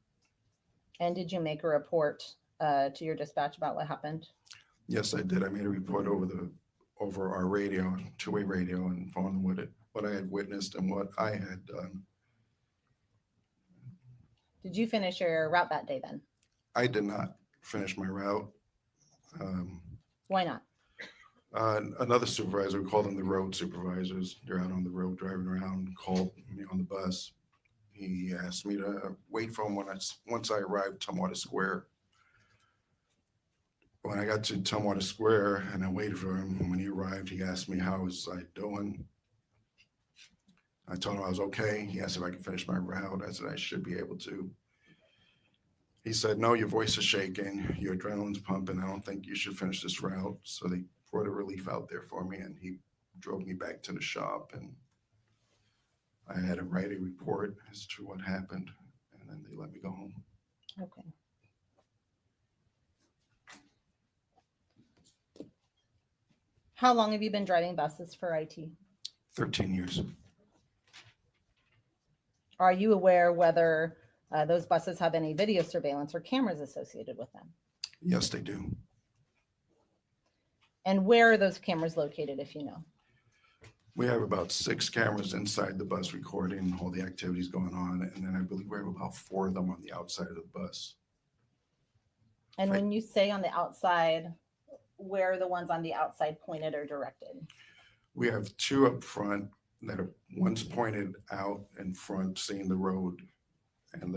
And did you make a report to your dispatch about what happened? Yes, I did. I made a report over our radio, two-way radio, and informed them what I had witnessed and what I had done. Did you finish your route that day then? I did not finish my route. Why not? Another supervisor, we called them the road supervisors. They're out on the road driving around, called me on the bus. He asked me to wait for him once I arrived Tumwater Square. When I got to Tumwater Square and I waited for him, when he arrived, he asked me how was I doing. I told him I was okay. He asked if I could finish my route. I said I should be able to. He said, no, your voice is shaking, your adrenaline's pumping. I don't think you should finish this route. So they brought a relief out there for me, and he drove me back to the shop, and I had to write a report as to what happened, and then they let me go home. Okay. How long have you been driving buses for IT? 13 years. Are you aware whether those buses have any video surveillance or cameras associated with them? Yes, they do. And where are those cameras located, if you know? We have about 6 cameras inside the bus recording all the activities going on, and then I believe we have about 4 of them on the outside of the bus. And when you say on the outside, where are the ones on the outside pointed or directed? We have 2 up front that are, one's pointed out in front, seeing the road and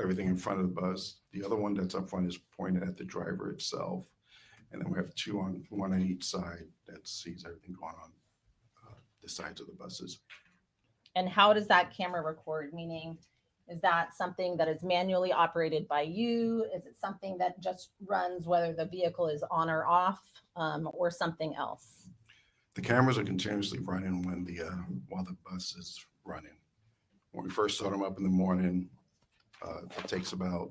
everything in front of the bus. The other one that's up front is pointed at the driver itself. And then we have 2 one on each side that sees everything going on the sides of the buses. And how does that camera record? Meaning, is that something that is manually operated by you? Is it something that just runs whether the vehicle is on or off, or something else? The cameras are continuously running while the bus is running. When we first start them up in the morning, it takes about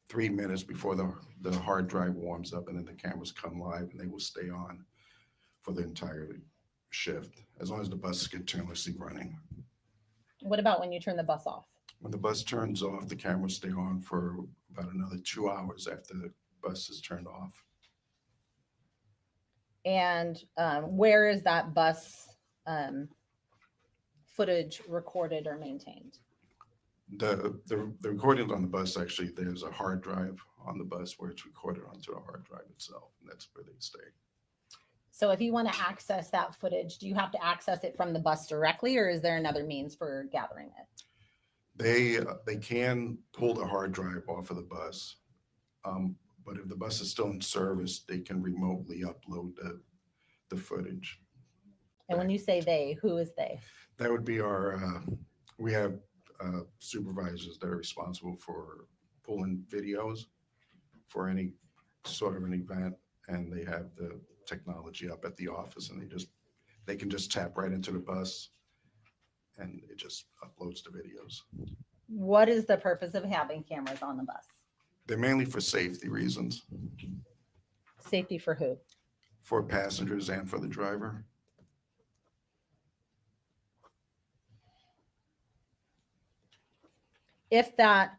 3 minutes before the hard drive warms up, and then the cameras come live, and they will stay on for the entire shift, as long as the bus is continuously running. What about when you turn the bus off? When the bus turns off, the cameras stay on for about another 2 hours after the bus is turned off. And where is that bus footage recorded or maintained? The recordings on the bus, actually, there's a hard drive on the bus where it's recorded onto the hard drive itself, and that's where they stay. So if you want to access that footage, do you have to access it from the bus directly, or is there another means for gathering it? They can pull the hard drive off of the bus, but if the bus is still in service, they can remotely upload the footage. And when you say they, who is they? That would be we have supervisors that are responsible for pulling videos for any sort of an event, and they have the technology up at the office, and they can just tap right into the bus, and it just uploads the videos. What is the purpose of having cameras on the bus? They're mainly for safety reasons, Safety for who? for passengers and for the driver. If that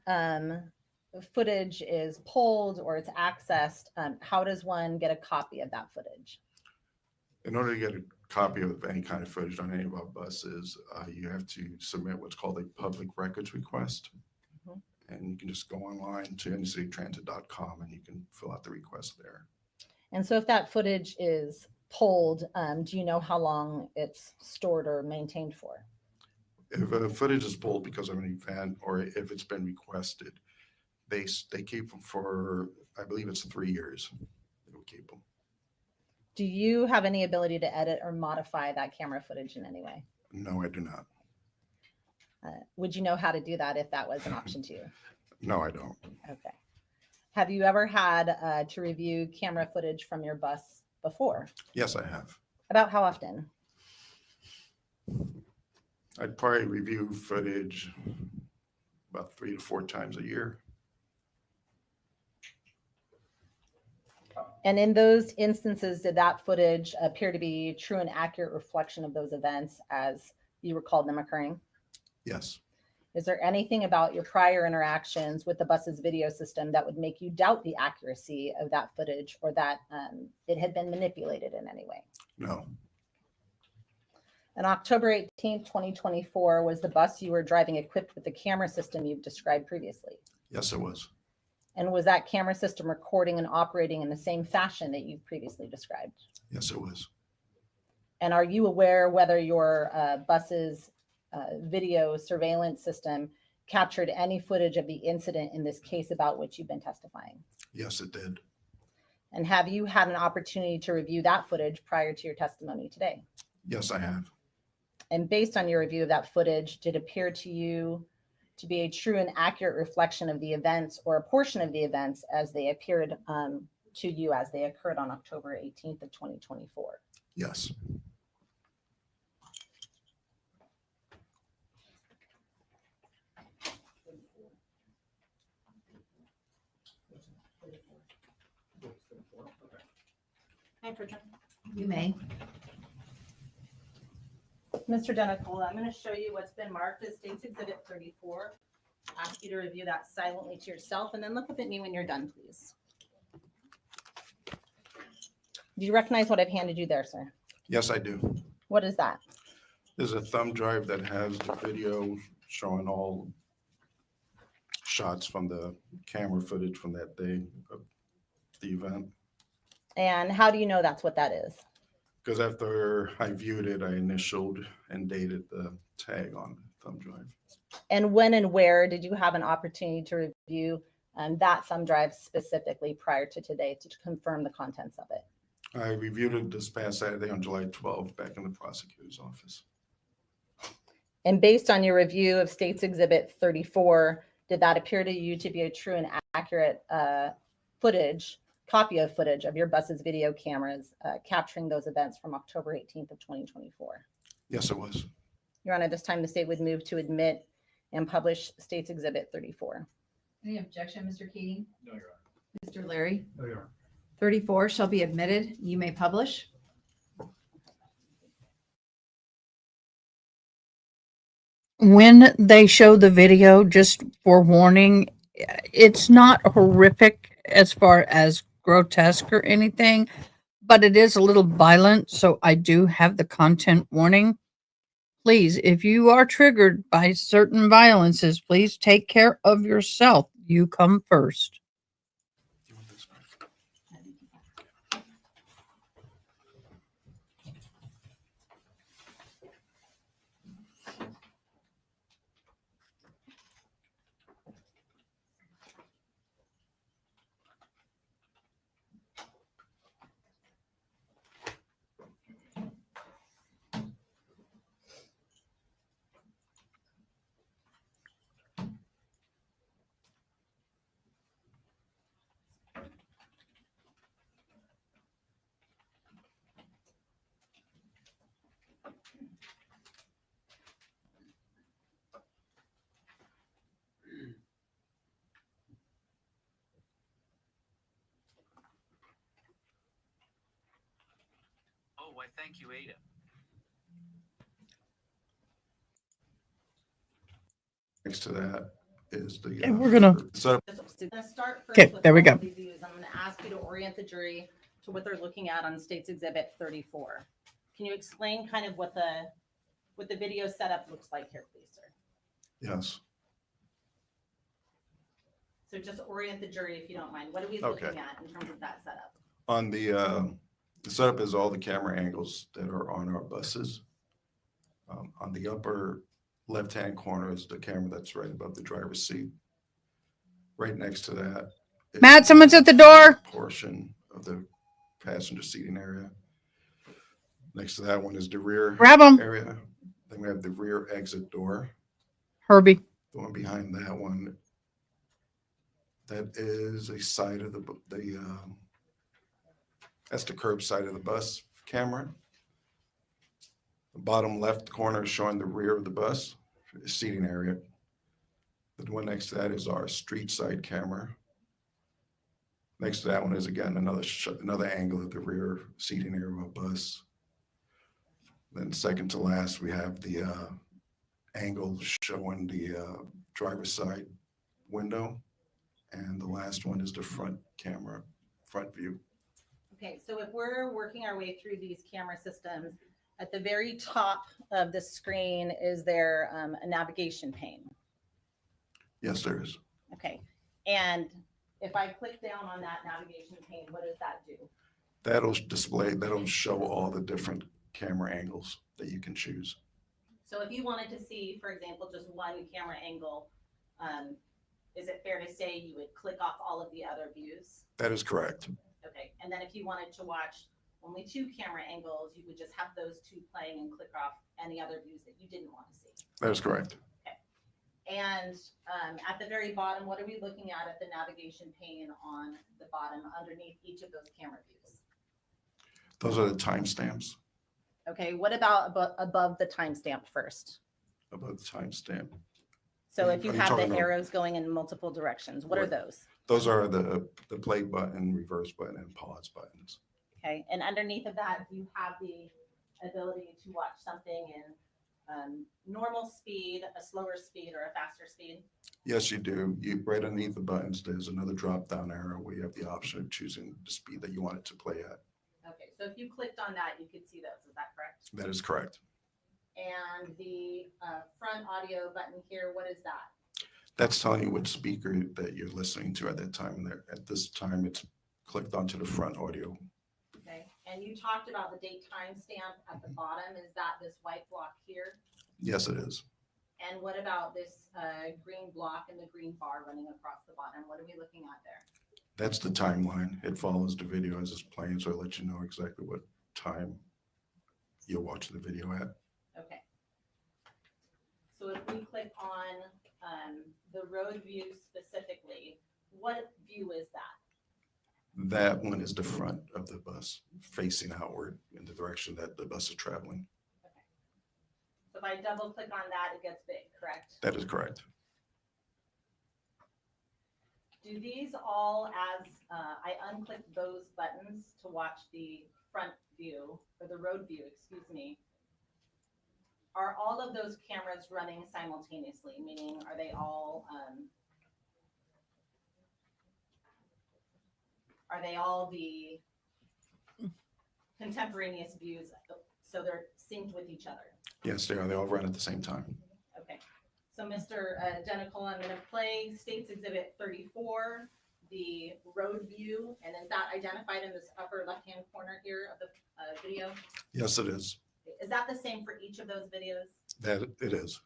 footage is pulled or it's accessed, how does one get a copy of that footage? In order to get a copy of any kind of footage on any of our buses, you have to submit what's called a public records request. Mhm. And you can just go online to innercitytransit.com and you can fill out the request there. And so if that footage is pulled, do you know how long it's stored or maintained for? If a footage is pulled because of an event or if it's been requested, they keep them for, I believe it's 3 years. They will keep them. Do you have any ability to edit or modify that camera footage in any way? No, I do not. Would you know how to do that if that was an option to you? No, I don't. Okay. Have you ever had to review camera footage from your bus before? Yes, I have. About how often? I'd probably review footage about 3 to 4 times a year. And in those instances, did that footage appear to be true and accurate reflection of those events as you recalled them occurring? Yes. Is there anything about your prior interactions with the bus's video system that would make you doubt the accuracy of that footage or that it had been manipulated in any way? No. On October 18th, 2024, was the bus you were driving equipped with the camera system you've described previously? Yes, it was. And was that camera system recording and operating in the same fashion that you've previously described? Yes, it was. And are you aware whether your bus's video surveillance system captured any footage of the incident in this case about which you've been testifying? Yes, it did. And have you had an opportunity to review that footage prior to your testimony today? Yes, I have. And based on your review of that footage, did it appear to you to be a true and accurate reflection of the events or a portion of the events as they appeared to you as they occurred on October 18th of 2024? Yes. You may. Mr. Denicola, I'm going to show you what's been marked as State's Exhibit 34. Ask you to review that silently to yourself and then look up at me when you're done, please. Do you recognize what I've handed you there, sir? Yes, I do. What is that? There's a thumb drive that has the video showing all shots from the camera footage from that day of the event. And how do you know that's what that is? Because after I viewed it, I initialed and dated the tag on the thumb drive. And when and where did you have an opportunity to review that thumb drive specifically prior to today to confirm the contents of it? I reviewed it this past Saturday on July 12th back in the prosecutor's office. And based on your review of State's Exhibit 34, did that appear to you to be a true and accurate copy of footage of your bus's video cameras capturing those events from October 18th of 2024? Yes, it was. Your Honor, this time the state would move to admit and publish State's Exhibit 34. Any objection, Mr. Keating? No, Your Honor. Mr. Larry? No, Your Honor. 34 shall be admitted. You may publish. When they show the video, just for warning, it's not horrific as far as grotesque or anything, but it is a little violent. So I do have the content warning. Please, if you are triggered by certain violences, please take care of yourself. You come first. You want this back? Oh, why, thank you, Ada. Next to that is the. And we're gonna- So I'm going to start first Okay, with there we all go. of these views. I'm going to ask you to orient the jury to what they're looking at on State's Exhibit 34. Can you explain kind of what the video setup looks like here, please, sir? Yes. So just orient the jury if you don't mind. What are we Okay. looking at in terms of that setup? On the setup is all the camera angles that are on our buses. On the upper left-hand corner is the camera that's right above the driver's seat. Right next to that. is Matt, someone's at the door. Portion of the passenger seating area. Next to that one is the rear Grab him, area. Then we have the rear exit door. Herbie. The one behind that one, that is a side of that's the curb side of the bus camera. The bottom left corner is showing the rear of the bus seating area. The one next to that is our street side camera. Next to that one is again another angle of the rear seating area of a bus. Then second to last, we have the angle showing the driver's side window. And the last one is the front camera, front view. Okay, so if we're working our way through these camera systems, at the very top of the screen, is there a navigation pane? Yes, there is. Okay, and if I click down on that navigation pane, what does that do? That'll show all the different camera angles that you can choose. So if you wanted to see, for example, just one camera angle, is it fair to say you would click off all of the other views? That is correct. Okay, and then if you wanted to watch only two camera angles, you would just have those two playing and click off any other views that you didn't want to see. That is correct. And at the very bottom, what are we looking at the navigation pane on the bottom underneath each of those camera views? Those are the timestamps. Okay, what about above the timestamp first? Above the timestamp. So if you Are you have talking the about- arrows going in multiple directions, what are Right. those? Those are the play button, reverse button, and pause buttons. Okay, and underneath of that, do you have the ability to watch something in normal speed, a slower speed, or a faster speed? Yes, you do. Right underneath the buttons, there's another drop down arrow where you have the option of choosing the speed that you want it to play at. Okay, so if you clicked on that, you could see those, is that correct? That is correct. And the front audio button here, what is that? That's telling you what speaker that you're listening to at that time. And at this time, it's clicked onto the front audio. Okay, and you talked about the date timestamp at the bottom. Is that this white block here? Yes, it is. And what about this green block and the green bar running across the bottom? What are we looking at there? That's the timeline. It follows the video as it's playing, so it lets you know exactly what time you're watching the video at. Okay. So if we click on the road view specifically, what view is that? That one is the front of the bus facing outward in the direction that the bus is traveling. Okay. So if I double click on that, it gets big, correct? That is correct. Do these all, as I unclick those buttons to watch the front view, or the road view, excuse me, are all of those cameras running simultaneously? Meaning, are they all the contemporaneous views, so they're synced with each other? Yes, they are. They all run at the same time. Okay, so Mr. Denical, I'm gonna play States Exhibit 34, the road view, and is that identified in this upper left-hand corner here of the video? Yes, it is. Is that the same for each of those videos? That it is.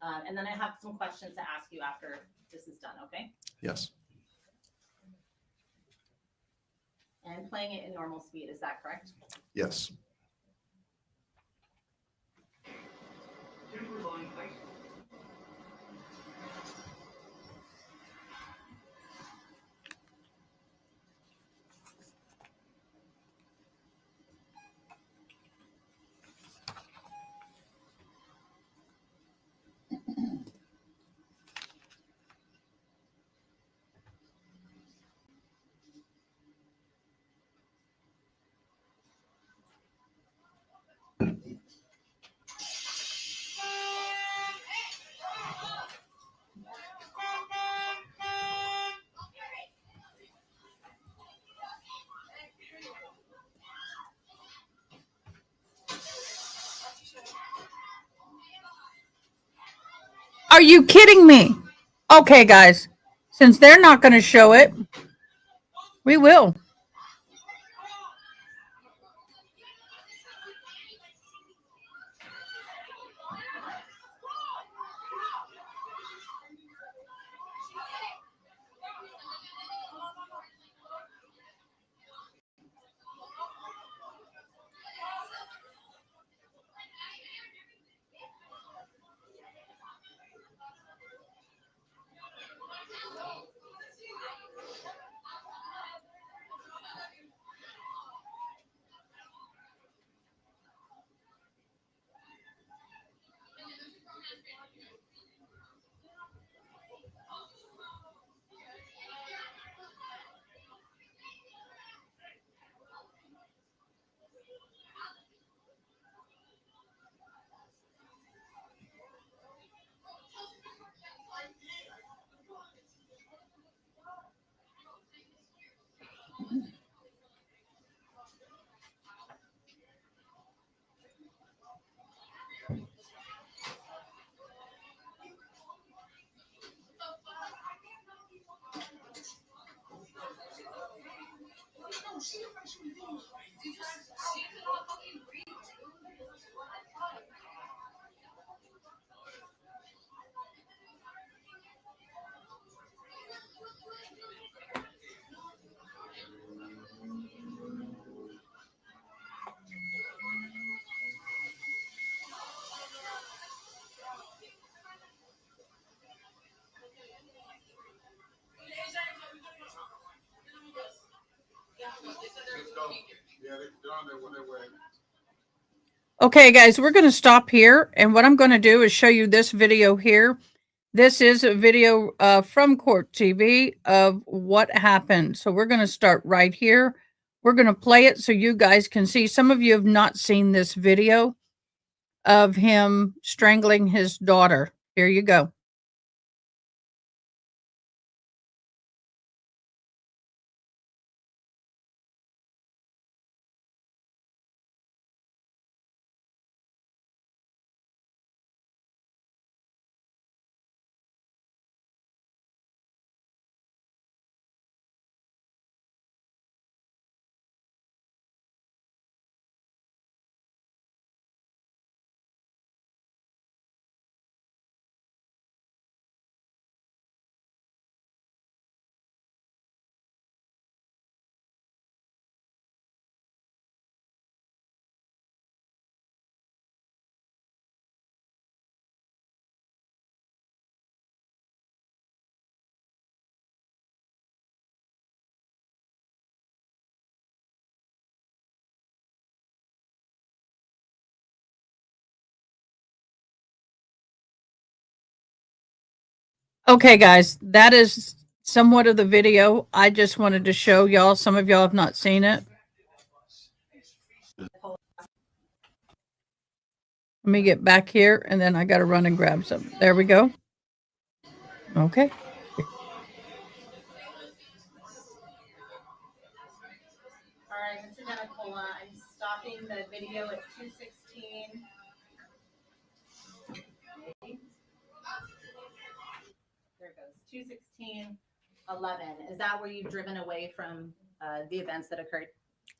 And then I have some questions to ask you after this is done, okay? Yes. And playing it in normal speed, is that correct? Yes. Timberline High School. Are you kidding me? Okay, guys, since they're not going to show it, we will. Okay, guys, we're going to stop here. And what I'm going to do is show you this video here. This is a video from Court TV of what happened. So we're going to start right here. We're going to play it so you guys can see. Some of you have not seen this video of him strangling his daughter. Here you go. Okay, guys, that is somewhat of the video. I just wanted to show y'all. Some of y'all have not seen it. Let me get back here, and then I got to run and grab some. There we go. Okay. All right, Mr. Denicola, I'm stopping the video at 2:16. There it goes, 2:16:11. Is that where you've driven away from the events that occurred?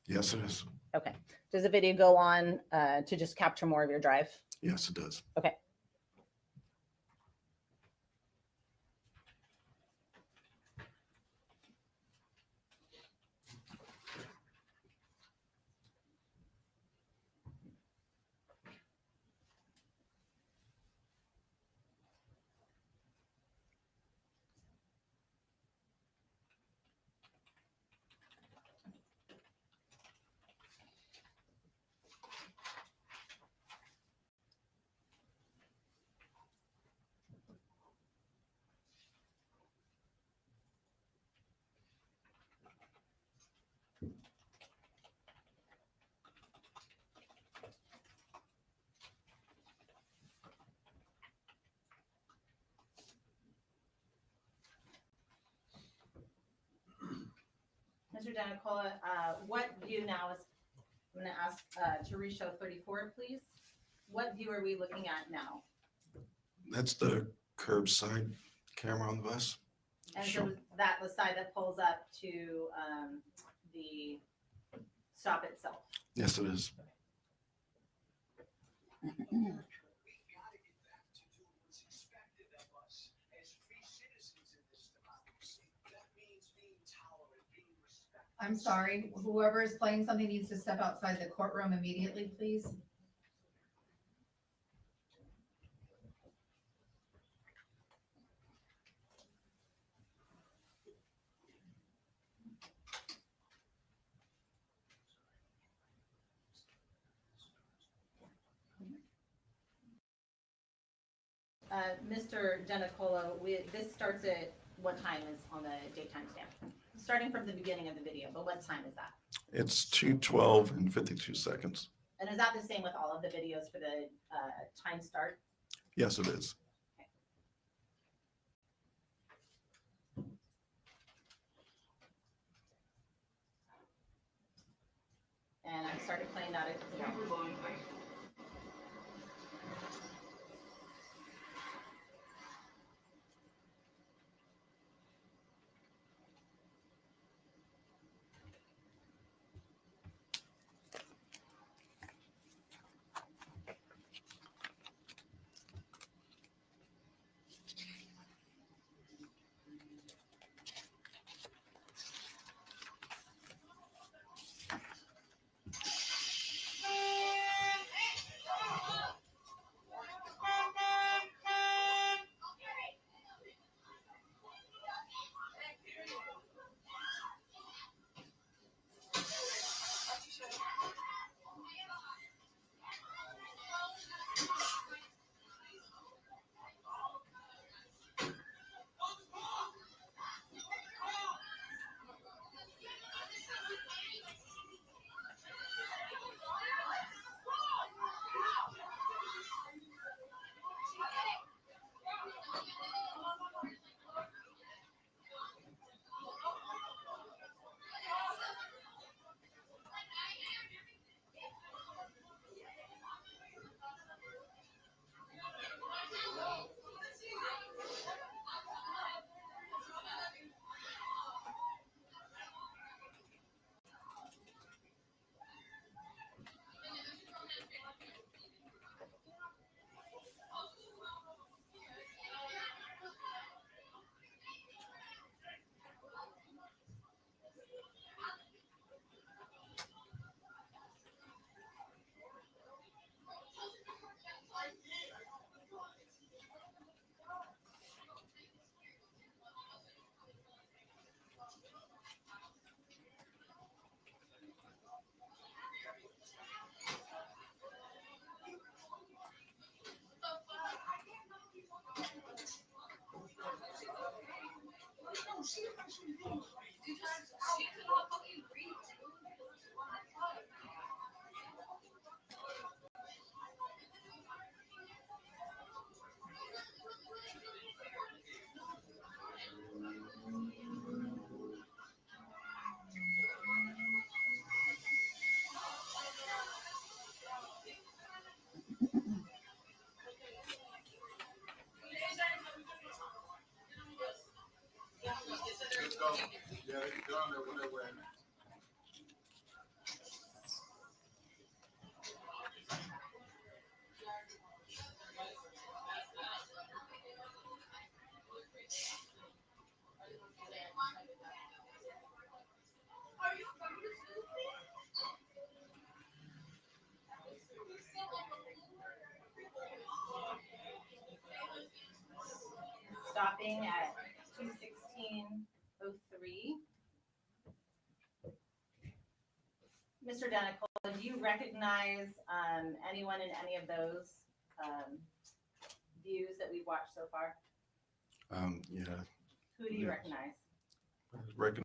Yes, it is. Okay. Does the video go on to just capture more of your drive? Yes, it does. Okay. Mr. Denicola, what view now is, I'm going to ask to reshow 34, please. What view are we looking at now? That's the curbside camera on the bus. And so Sure. that the side that pulls up to the stop itself. Yes, it is. I'm sorry, whoever is playing something needs to step outside the courtroom immediately, please. Mr. Denacolo, this starts at what time is on the date timestamp? Starting from the beginning of the video, but what time is that? It's 2:12 and 52 seconds. And is that the same with all of the videos for the time start? Yes, it is. And I started playing that at 0. Stopping at 2:16:03. Mr. Denicola, do you recognize anyone in any of those views that we've watched so far? Yeah. Who do you Yes. recognize? Reckon.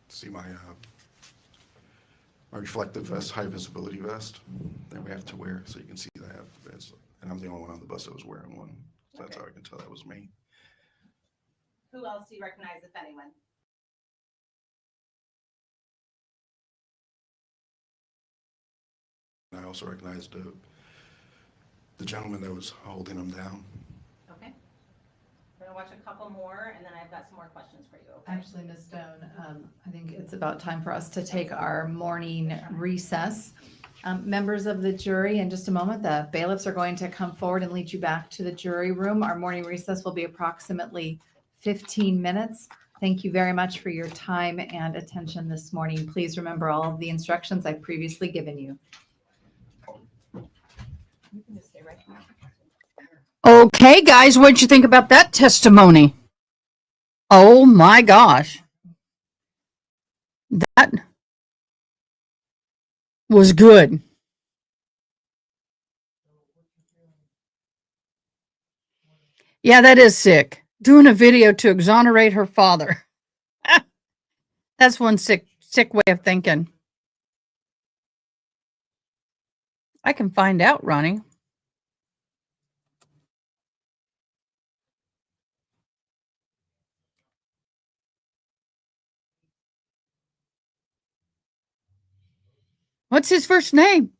See my reflective vest, high visibility vest that we have to wear, so you can see that I have the vest. And I'm the only one on the bus that was wearing one. So that's how I can tell that was me. Who else do you recognize, if anyone? also recognized the gentleman that was holding him down. Okay. We're gonna watch a couple more, and then I've got some more questions for you. Okay? Actually, Ms. Stone, I think it's about time for us to take our morning recess. Members of the jury, in just a moment, the bailiffs are going to come forward and lead you back to the jury room. Our morning recess will be approximately 15 minutes. Thank you very much for your time and attention this morning. Please remember all of the instructions I've previously given you. You can just stay right here. Okay, guys, what'd you think about that testimony? Oh my gosh. That was good. Yeah, that is sick. Doing a video to exonerate her father. That's one sick way of thinking. I can find out, Ronnie. What's his first name?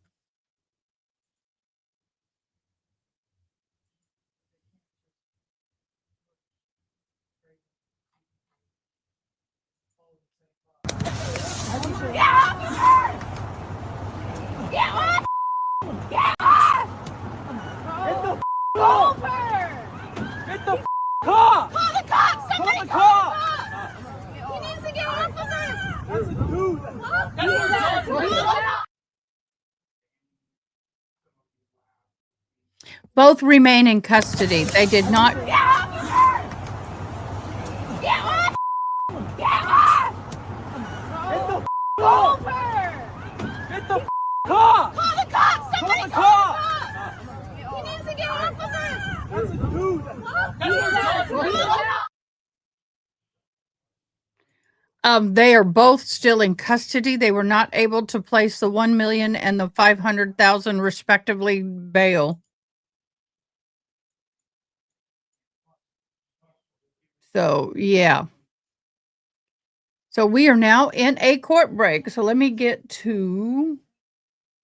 Both remain in custody. They did not. They are both still in custody. They were not able to place the 1 million and the 500,000 respectively bail. So, yeah. So we are now in a court break. So let me get to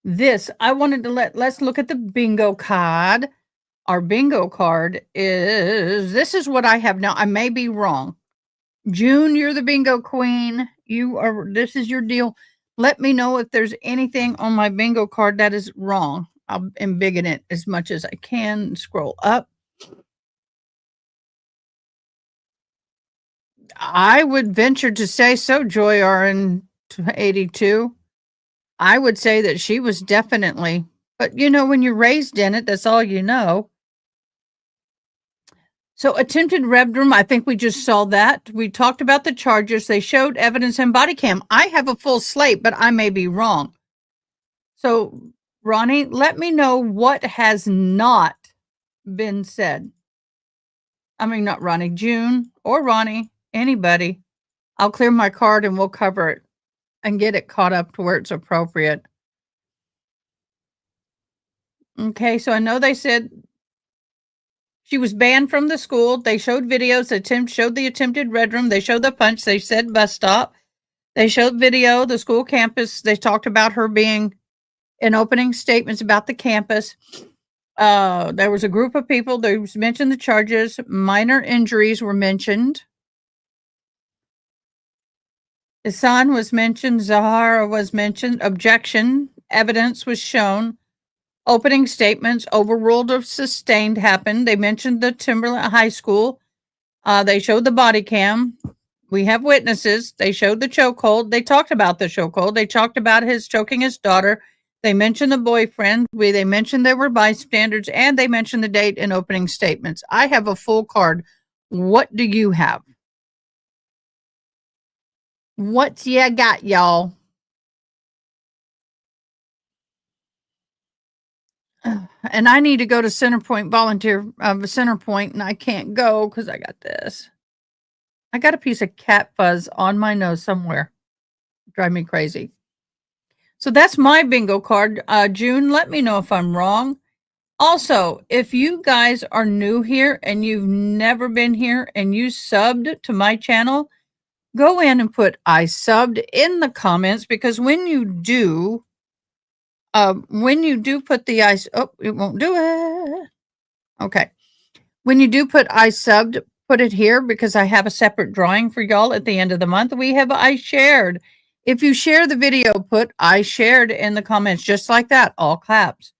this. I wanted to let's look at the bingo card. Our bingo card this is what I have now. I may be wrong. June, you're the bingo queen. This is your deal. Let me know if there's anything on my bingo card that is wrong. I'll embiggen it as much as I can. Scroll up. I would venture to say so, Joy RN 82. I would say that she was definitely, but you know, when you're raised in it, that's all you know. So attempted bedroom, I think we just saw that. We talked about the charges. They showed evidence in body cam. I have a full slate, but I may be wrong. So Ronnie, let me know what has not been said. I mean, not Ronnie, June or Ronnie, anybody. I'll clear my card and we'll cover it and get it caught up to where it's appropriate. Okay, so I know they said she was banned from the school. They showed videos. Showed the attempted red room. They showed the punch. They said bus stop. They showed video, the school campus. They talked about her being in opening statements about the campus. There was a group of people. They mentioned the charges. Minor injuries were mentioned. Ihsan was mentioned. Zahraa was mentioned. Objection. Evidence was shown. Opening statements, overruled or sustained happened. They mentioned the Timberline High School. They showed the body cam. We have witnesses. They showed the chokehold. They talked about the chokehold. They talked about his choking his daughter. They mentioned the boyfriend. They mentioned there were bystanders, and they mentioned the date in opening statements. I have a full card. What do you have? What you got, y'all? And I need to go to Centerpoint Centerpoint, and I can't go because I got this. I got a piece of cat fuzz on my nose somewhere. Drive me crazy. So that's my bingo card. June, let me know if I'm wrong. Also, if you guys are new here and you've never been here and you subbed to my channel, go in and put I subbed in the comments, because when you do, When you do put the ice, oh, it won't do it. Okay. When you do put I subbed, put it here because I have a separate drawing for y'all at the end of the month. We have I shared. If you share the video, put I shared in the comments just like that, all caps.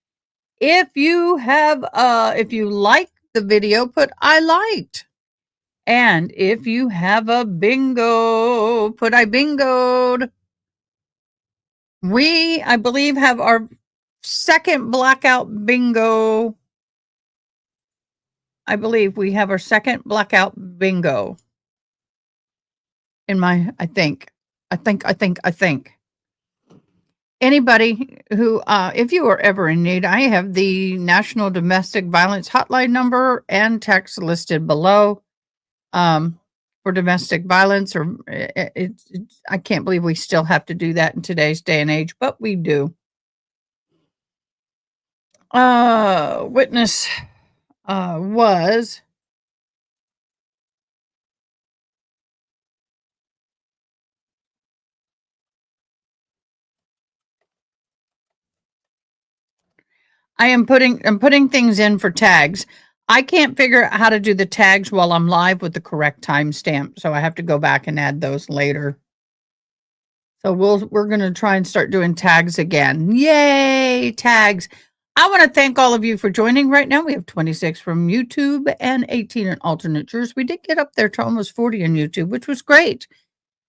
If you have if you like the video, put I liked. And if you have a bingo, put I bingoed. We, I believe, have our second blackout bingo. I believe we have our second blackout bingo. In my, I think. Anybody who, if you are ever in need, I have the National Domestic Violence Hotline number and text listed below. For domestic violence, or I can't believe we still have to do that in today's day and age, but we do. Witness was I'm putting things in for tags. I can't figure out how to do the tags while I'm live with the correct timestamp, so I have to go back and add those later. So we're going to try and start doing tags again. Yay, tags. I want to thank all of you for joining right now. We have 26 from YouTube and 18 in alternate jurors. We did get up there to almost 40 on YouTube, which was great.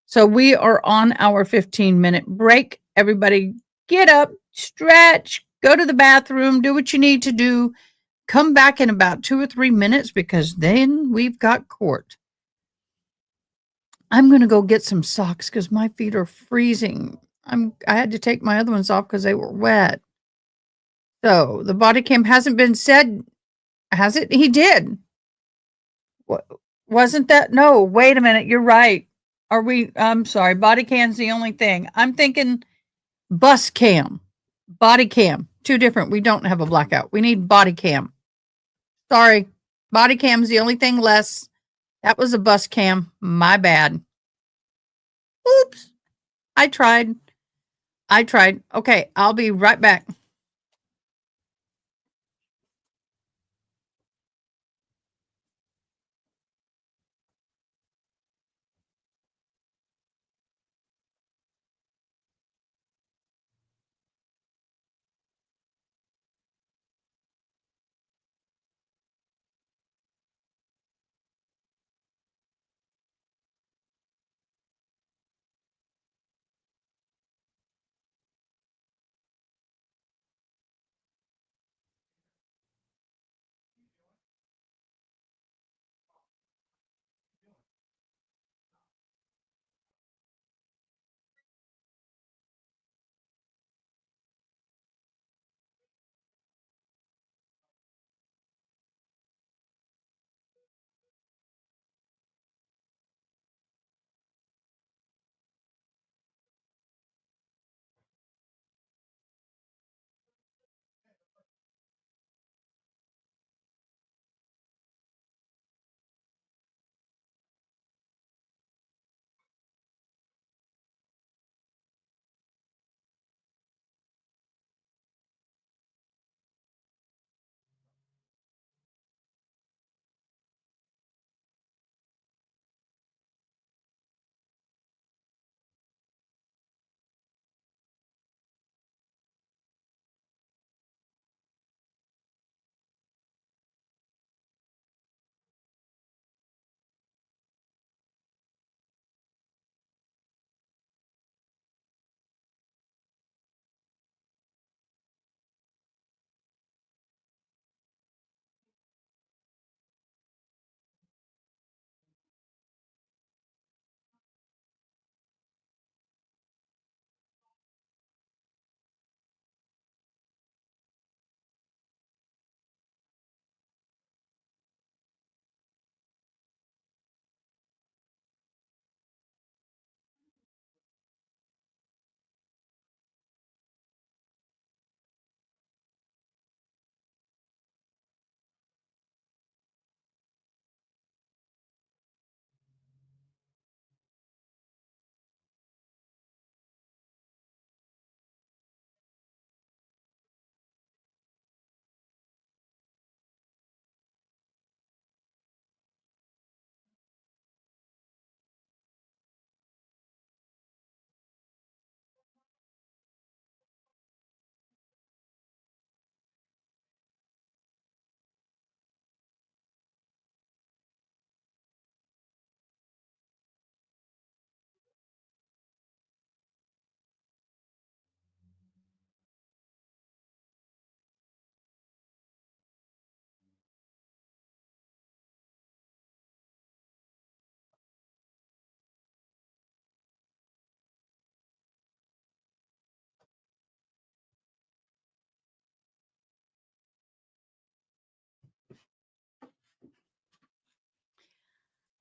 So we are on our 15-minute break. Everybody get up, stretch, go to the bathroom, do what you need to do. Come back in about 2 or 3 minutes because then we've got court. I'm going to go get some socks because my feet are freezing. I had to take my other ones off because they were wet. So the body cam hasn't been said, has it? He did. Wasn't that? No, wait a minute. You're right. I'm sorry. Body cam's the only thing. I'm thinking bus cam, body cam. Two different. We don't have a blackout. We need body cam. Sorry. Body cam's the only thing less. That was a bus cam. My bad. Oops. I tried. Okay. I'll be right back.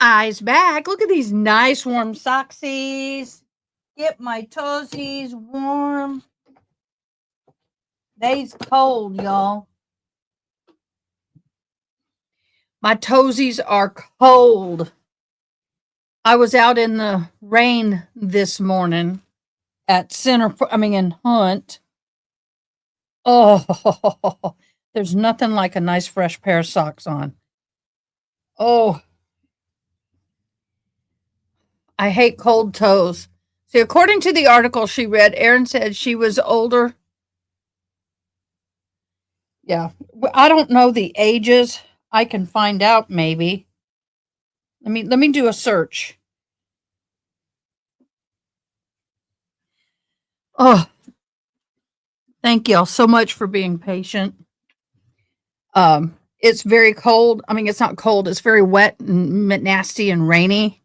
eyes back. Look at these nice warm socksies. Get my toesies warm. They's cold, y'all. My toesies are cold. I was out in the rain this morning at in Hunt. Oh, there's nothing like a nice fresh pair of socks on. Oh, I hate cold toes. See, according to the article she read, Erin said she was older. Yeah, I don't know the ages. I can find out maybe. Let me do a search. Oh, thank y'all so much for being patient. It's very cold. I mean, it's not cold. It's very wet and nasty and rainy.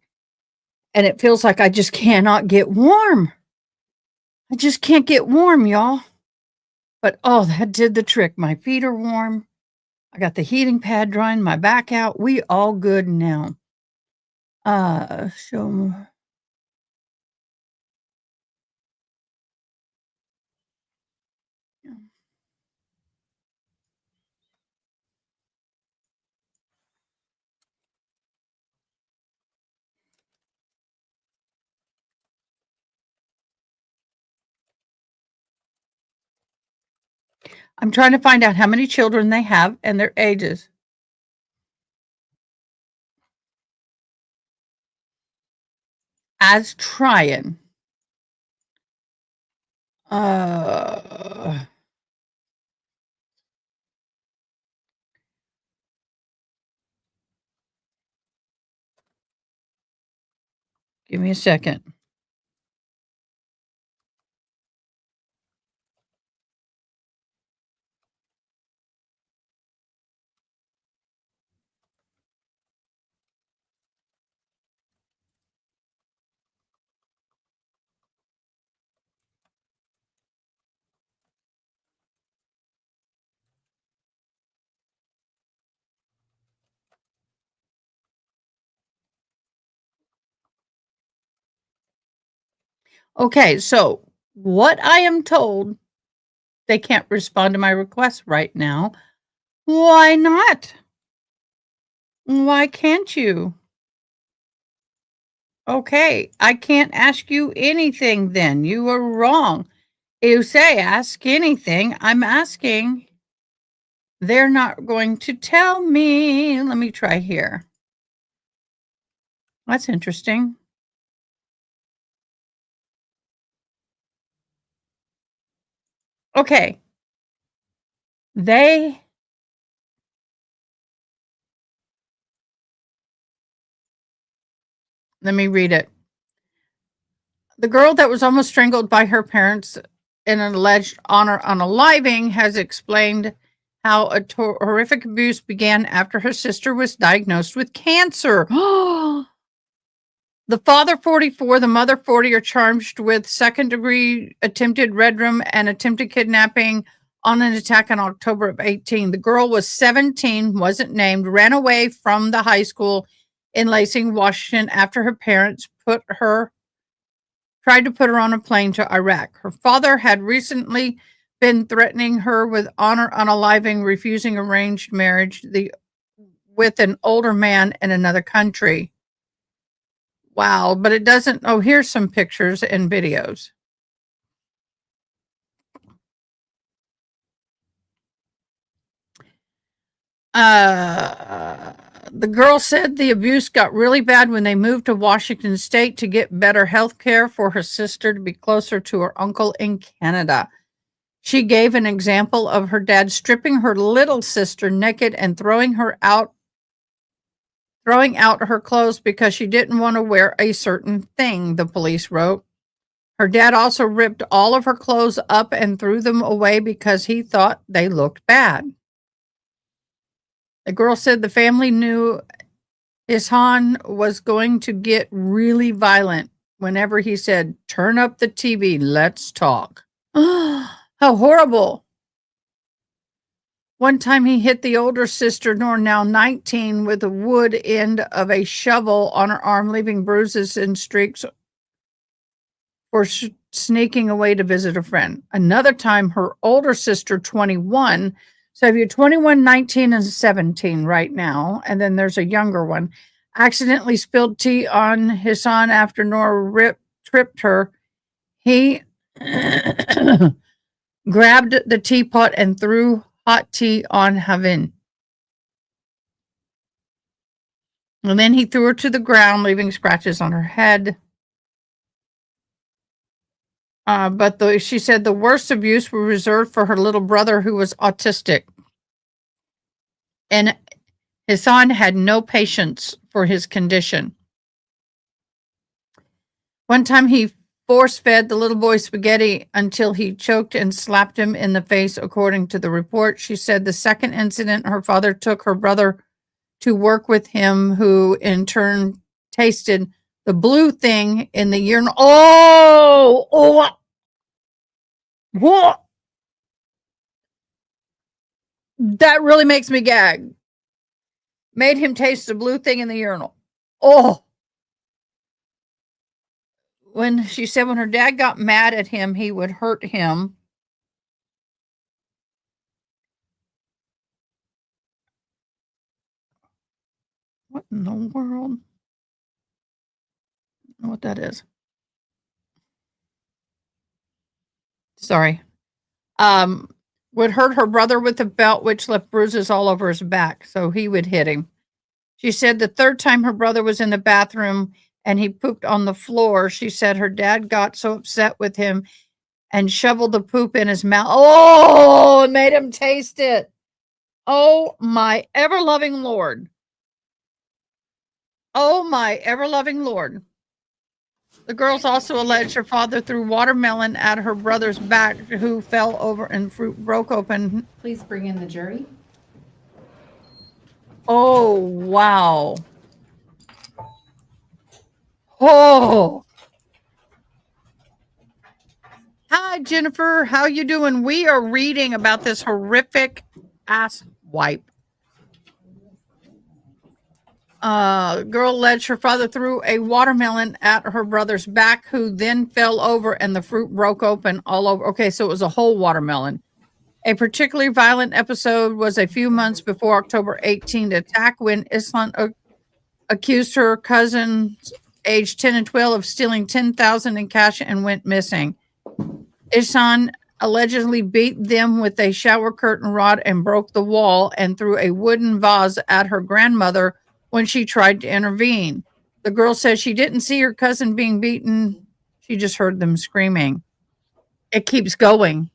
And it feels like I just cannot get warm. I just can't get warm, y'all. But oh, that did the trick. My feet are warm. I got the heating pad drying my back out. We all good now. So I'm trying to find out how many children they have and their ages. As trying. Give me a second. Okay, so what I am told, they can't respond to my request right now. Why not? Why can't you? Okay, I can't ask you anything then. You are wrong. You say ask anything. I'm asking. They're not going to tell me. Let me try here. That's interesting. Okay. Let me read it. The girl that was almost strangled by her parents in an alleged honor unaliving has explained how a horrific abuse began after her sister was diagnosed with cancer. The father, 44, the mother, 40, are charged with second-degree attempted redrum and attempted kidnapping on an attack in October of 18. The girl was 17, wasn't named, ran away from the high school in Lacey, Washington, after her parents tried to put her on a plane to Iraq. Her father had recently been threatening her with honor unaliving, refusing arranged marriage with an older man in another country. Wow, but it doesn't. Oh, here's some pictures and videos. The girl said the abuse got really bad when they moved to Washington State to get better health care for her sister to be closer to her uncle in Canada. She gave an example of her dad stripping her little sister naked and throwing out her clothes because she didn't want to wear a certain thing, the police wrote. Her dad also ripped all of her clothes up and threw them away because he thought they looked bad. The girl said the family knew Ihsan was going to get really violent whenever he said, "Turn up the TV, let's talk." How horrible. One time he hit the older sister, now 19, with the wood end of a shovel on her arm, leaving bruises and streaks for sneaking away to visit a friend. Another time, her older sister, 21. So if you're 21, 19, and 17 right now, and then there's a younger one, accidentally spilled tea on Ihsan after Nora tripped her. He grabbed the teapot and threw hot tea on Havin. And then he threw her to the ground, leaving scratches on her head. But she said the worst abuse was reserved for her little brother, who was autistic. And Ihsan had no patience for his condition. One time he force-fed the little boy spaghetti until he choked and slapped him in the face, according to the report. She said the second incident, her father took her brother to work with him, who in turn tasted the blue thing in the urinal. Oh, what? That really makes me gag. Made him taste the blue thing in the urinal. Oh. When she said when her dad got mad at him, he would hurt him. What in the world? I don't know what that is. Sorry. Would hurt her brother with a belt, which left bruises all over his back. So he would hit him. She said the third time her brother was in the bathroom and he pooped on the floor, she said her dad got so upset with him and shoveled the poop in his mouth. Oh, it made him taste it. Oh, my ever-loving Lord. Oh, my ever-loving Lord. The girls also alleged her father threw watermelon at her brother's back, who fell over and fruit broke open. Please bring in the jury. Oh, wow. Oh. Hi, Jennifer. How you doing? We are reading about this horrific ass wipe. Girl alleged her father threw a watermelon at her brother's back, who then fell over and the fruit broke open all over. Okay, so it was a whole watermelon. A particularly violent episode was a few months before October 18th attack, when Ihsan accused her cousins aged 10 and 12 of stealing $10,000 in cash and went missing. Ihsan allegedly beat them with a shower curtain rod and broke the wall, and threw a wooden vase at her grandmother when she tried to intervene. The girl said she didn't see her cousin being beaten. She just heard them screaming. It keeps going.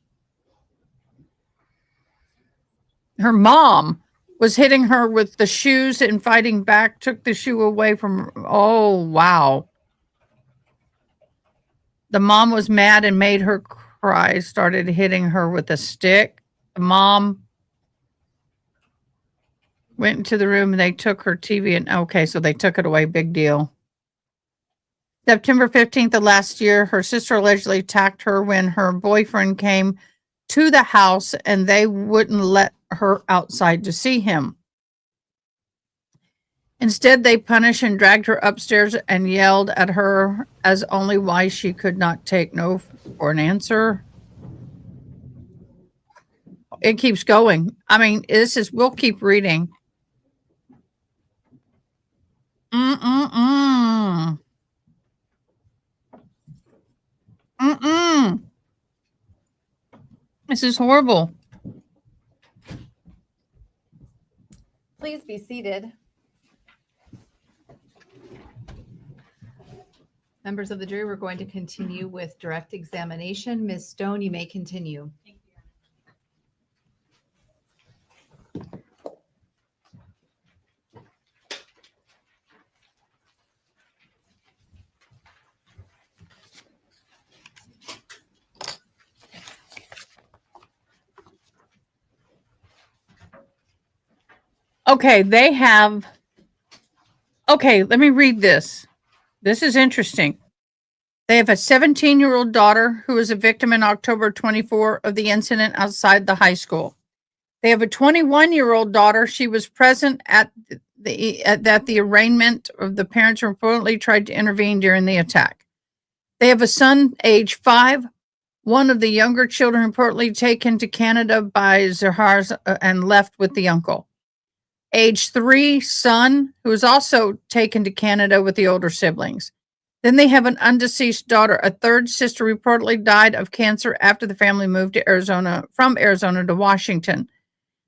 Her mom was hitting her with the shoes and fighting back, took the shoe away from her. Oh, wow. The mom was mad and made her cry, started hitting her with a stick. The mom went into the room and they took her TV, and okay, so they took it away. Big deal. September 15th of last year, her sister allegedly attacked her when her boyfriend came to the house and they wouldn't let her outside to see him. Instead, they punished and dragged her upstairs and yelled at her as only why she could not take no for an answer. It keeps going. I mean, we'll keep reading. Mm-mm-mm. Mm-mm. This is horrible. Please be seated. Members of the jury, we're going to continue with direct examination. Ms. Stone, you may continue. Okay, let me read this. This is interesting. They have a 17-year-old daughter who was a victim in October 24 of the incident outside the high school. They have a 21-year-old daughter. She was present at the arraignment of the parents reportedly tried to intervene during the attack. They have a son, age 5. One of the younger children reportedly taken to Canada by Zahraa and left with the uncle. Age 3 son, who was also taken to Canada with the older siblings. Then they have an undeceased daughter. A third sister reportedly died of cancer after the family moved to from Arizona to Washington.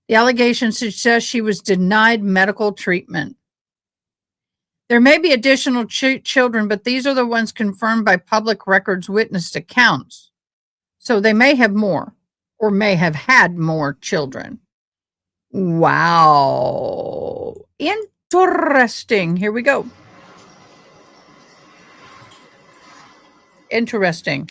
The allegation suggests she was denied medical treatment. There may be additional children, but these are the ones confirmed by public records witnessed accounts. So they may have more or may have had more children. Wow. Interesting. Here we go. Interesting.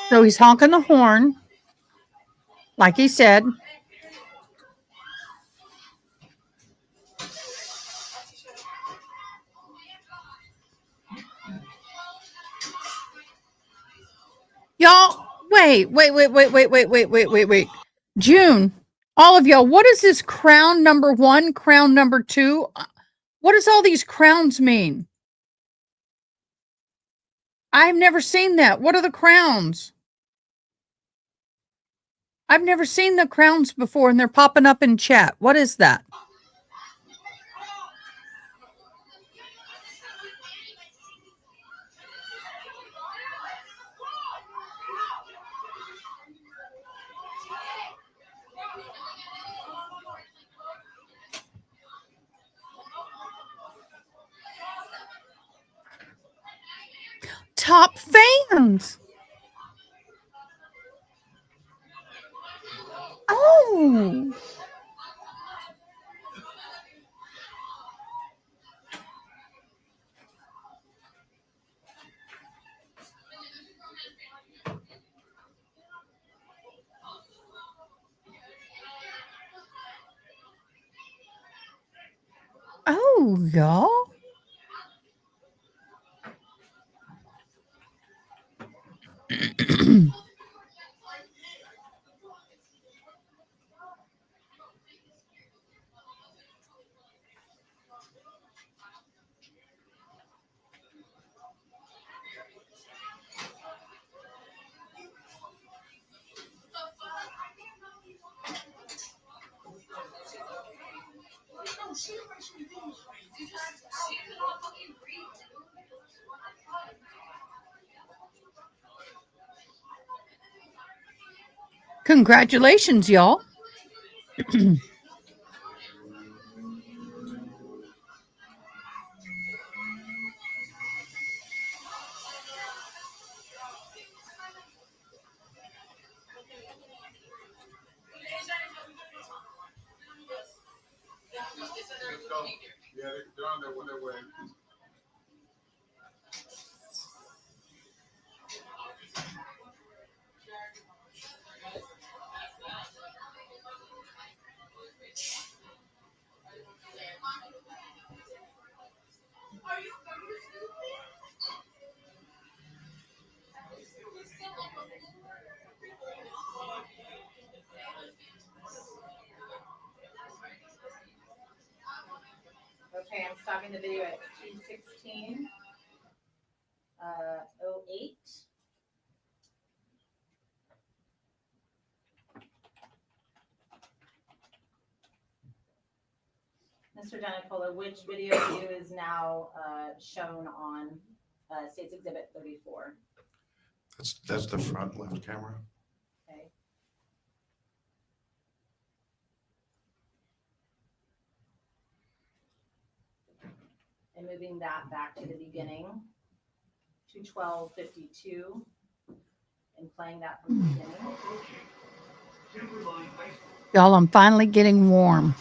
So he's honking the horn, like he said. Y'all, wait. June, all of y'all, what is this crown number 1, crown number 2? What does all these crowns mean? I've never seen that. What are the crowns? I've never seen the crowns before, and they're popping up in chat. What is that? Top fans. Oh. Oh, y'all. Congratulations, y'all. Yeah, they're on their way. Okay, I'm stopping the video at 2:16. 08. Mr. Denicola, which video view is now shown on State's Exhibit 34? That's the front left camera. Okay. And moving that back to the beginning, to 12:52, and playing that from the beginning. Y'all, I'm finally getting warm.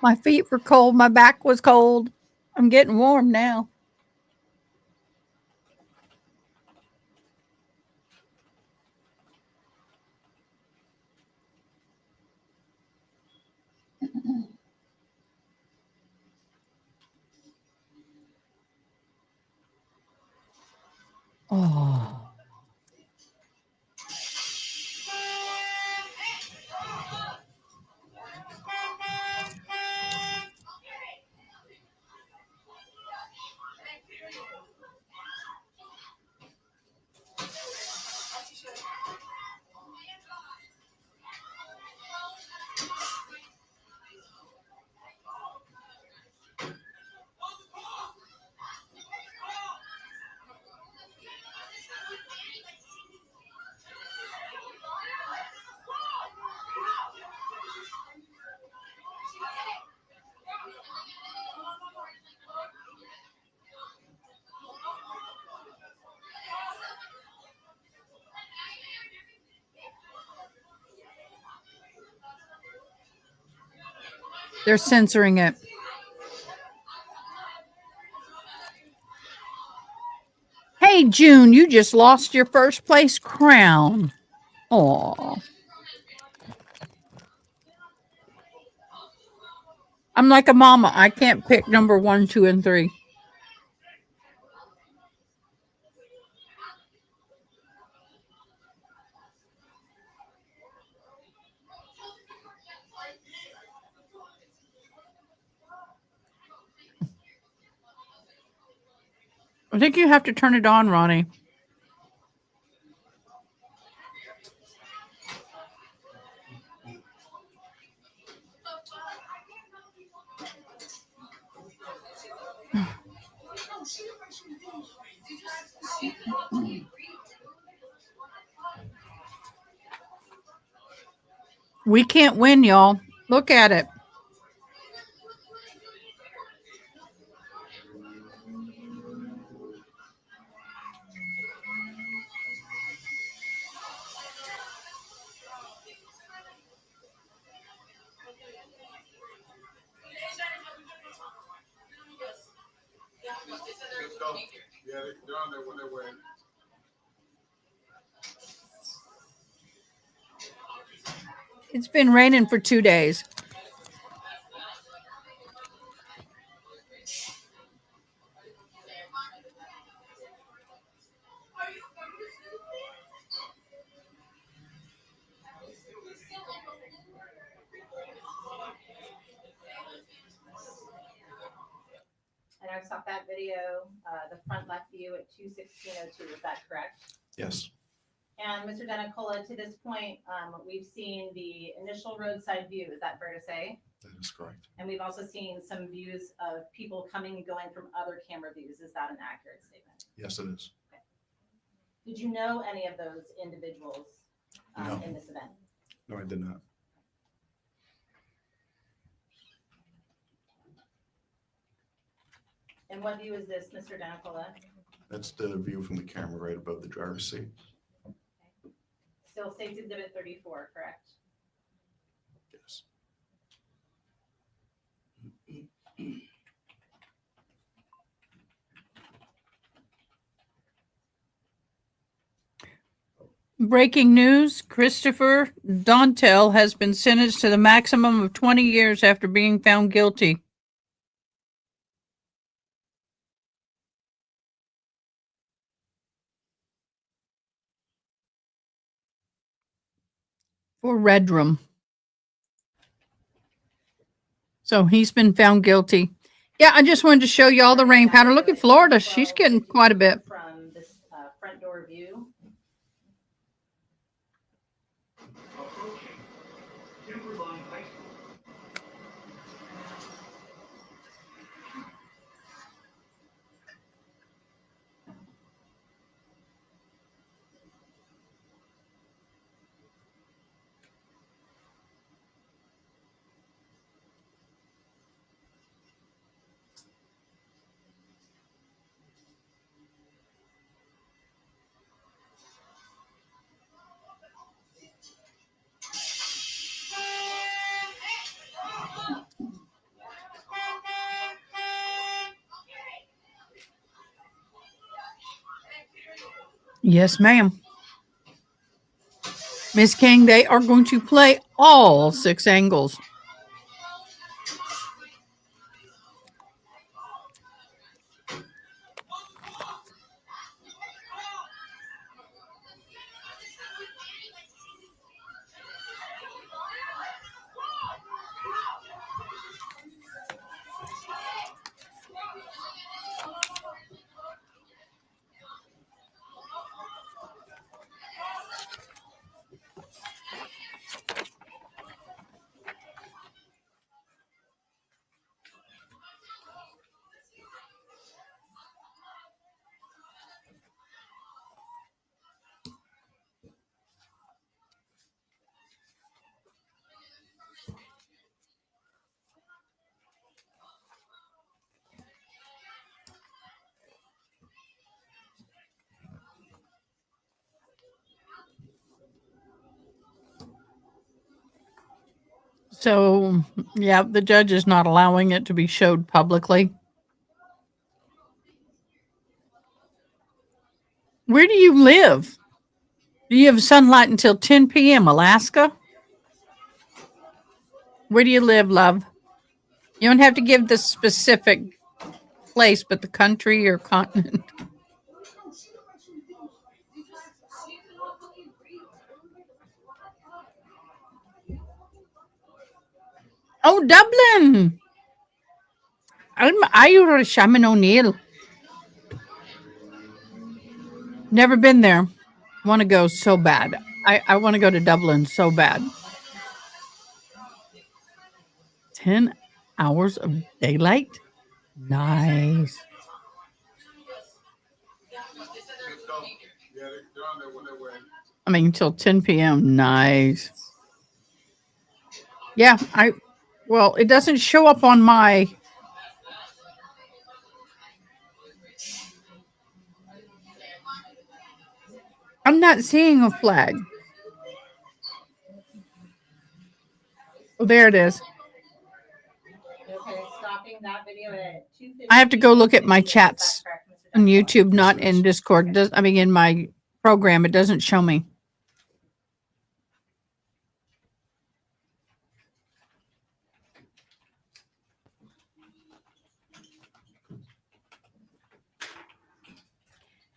My feet were cold. My back was cold. I'm getting warm now. Oh. They're censoring it. Hey, June, you just lost your first place crown. Aw. I'm like a mama. I can't pick number 1, 2, and 3. I think you have to turn it on, Ronnie. We can't win, y'all. Look at it. It's been raining for 2 days. And I've stopped that video, the front left view at 2:16:02. Is that correct? Yes. And Mr. Denicola, to this point, we've seen the initial roadside view. Is that fair to say? That is correct. And we've also seen some views of people coming and going from other camera views. Is that an accurate statement? Yes, it is. Okay. Did you know any of those individuals No. in this event? No, I did not. And what view is this, Mr. Denicola? That's the view from the camera right above the driver's seat. Still states Exhibit 34, correct? Yes. Breaking news, Christopher Dontel has been sentenced to the maximum of 20 years after being found guilty. For Red Room. So he's been found guilty. Yeah, I just wanted to show you all the rain pattern. Look at Florida. She's getting quite a bit. From this front door view. Approaching Timberline High School. Yes, ma'am. Miss King, they are going to play all 6 angles. So, yeah, the judge is not allowing it to be showed publicly. Where do you live? Do you have sunlight until 10 p.m., Alaska? Where do you live, love? You don't have to give the specific place, but the country or continent. Oh, Dublin. I'm Irish. I'm an O'Neill. Never been there. Want to go so bad. I want to go to Dublin so bad. 10 hours of daylight? Nice. I mean, till 10 p.m. Nice. Yeah, well, it doesn't show up on my. I'm not seeing a flag. Oh, there it is. Okay, stopping that video at 2:50. I have to go look at my chats on YouTube, not in Discord. In my program, it doesn't show me.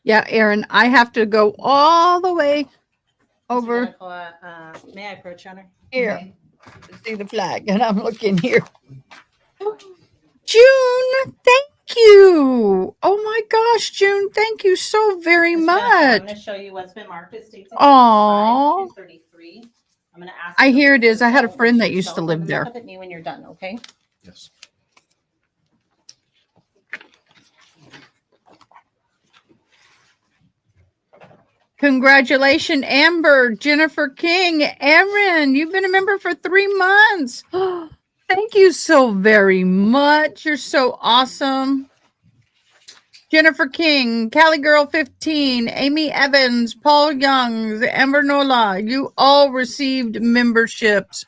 Yeah, Aaron, I have to go all the way over May I approach, Your Honor? here to see the flag, and I'm looking here. June, thank you. Oh my gosh, June, thank you so very Ms. Jennifer, I'm much. going to show you what's been marked as states. Aw. 233. I'm going to ask. I you to hear it put is. I had a yourself friend into that used to yourself live and there. Look up at me when you're done, okay? Yes. Congratulations, Amber, Jennifer King, Aaron. You've been a member for 3 months. Thank you so very much. You're so awesome. Jennifer King, Cali Girl 15, Amy Evans, Paul Youngs, Amber Nola. You all received memberships.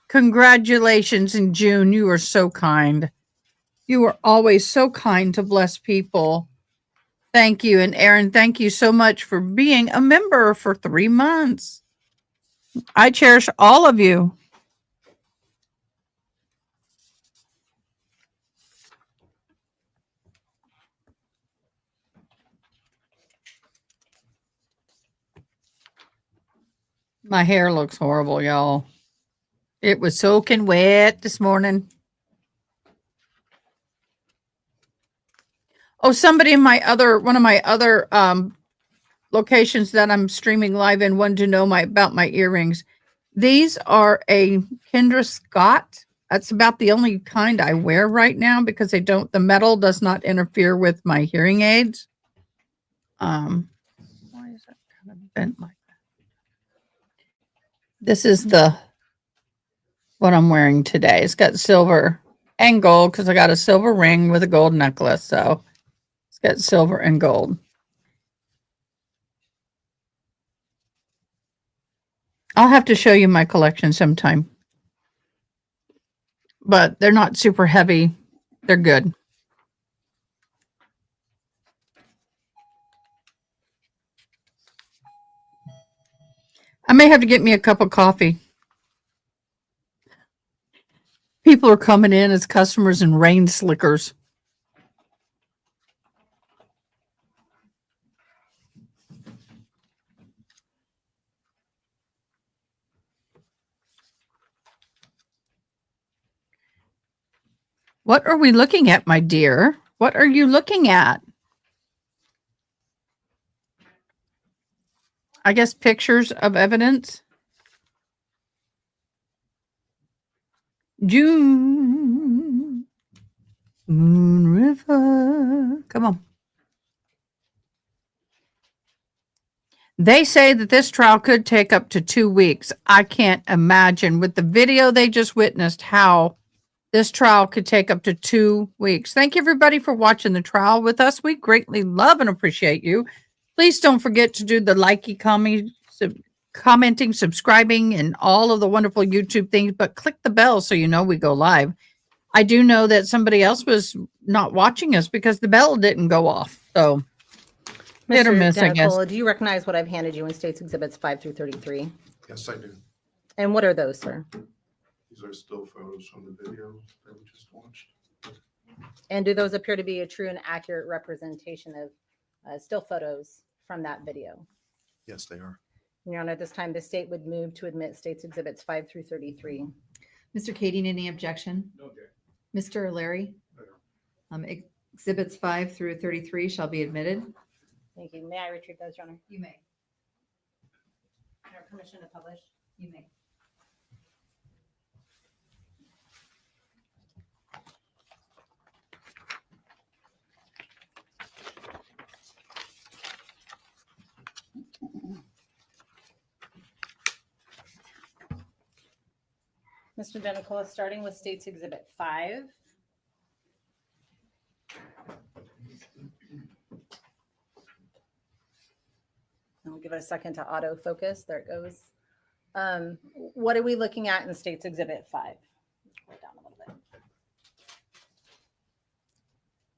Congratulations in June. You are so kind. You are always so kind to bless people. Thank you. And Aaron, thank you so much for being a member for 3 months. I cherish all of you. My hair looks horrible, y'all. It was soaking wet this morning. Oh, somebody in one of my other locations that I'm streaming live in wanted to know about my earrings. These are a Kendra Scott. That's about the only kind I wear right now because the metal does not interfere with my hearing aids. Why is that kind of bent like that? This is what I'm wearing today. It's got silver and gold because I got a silver ring with a gold necklace. So it's got silver and gold. I'll have to show you my collection sometime. But they're not super heavy. They're good. I may have to get me a cup of coffee. People are coming in as customers in rain slickers. What are we looking at, my dear? What are you looking at? I guess pictures of evidence. June, Moon River. Come on. They say that this trial could take up to 2 weeks. I can't imagine with the video they just witnessed how this trial could take up to 2 weeks. Thank you, everybody, for watching the trial with us. We greatly love and appreciate you. Please don't forget to do the likey, commenting, subscribing, and all of the wonderful YouTube things, but click the bell so you know we go live. I do know that somebody else was not watching us because the bell didn't go off. So hit or Mr. miss, I guess. Denicola, do you recognize what I've handed you in States Exhibits 5 through 33? Yes, I do. And what are those, sir? These are still photos from the video that we just watched. And do those appear to be a true and accurate representation of still photos from that video? Yes, they are. Your Honor, at this time, the state would move to admit States Exhibits 5 through 33. Mr. Kading, any objection? No objection. Mr. Larry? Exhibits 5 through 33 shall be admitted. Thank you. May I retrieve those, Your Honor? You may. Your permission to publish? You may. Mr. Denicola, starting with States Exhibit 5. I'll give it a second to autofocus. There it goes. What are we looking at in States Exhibit 5? Pull it down a little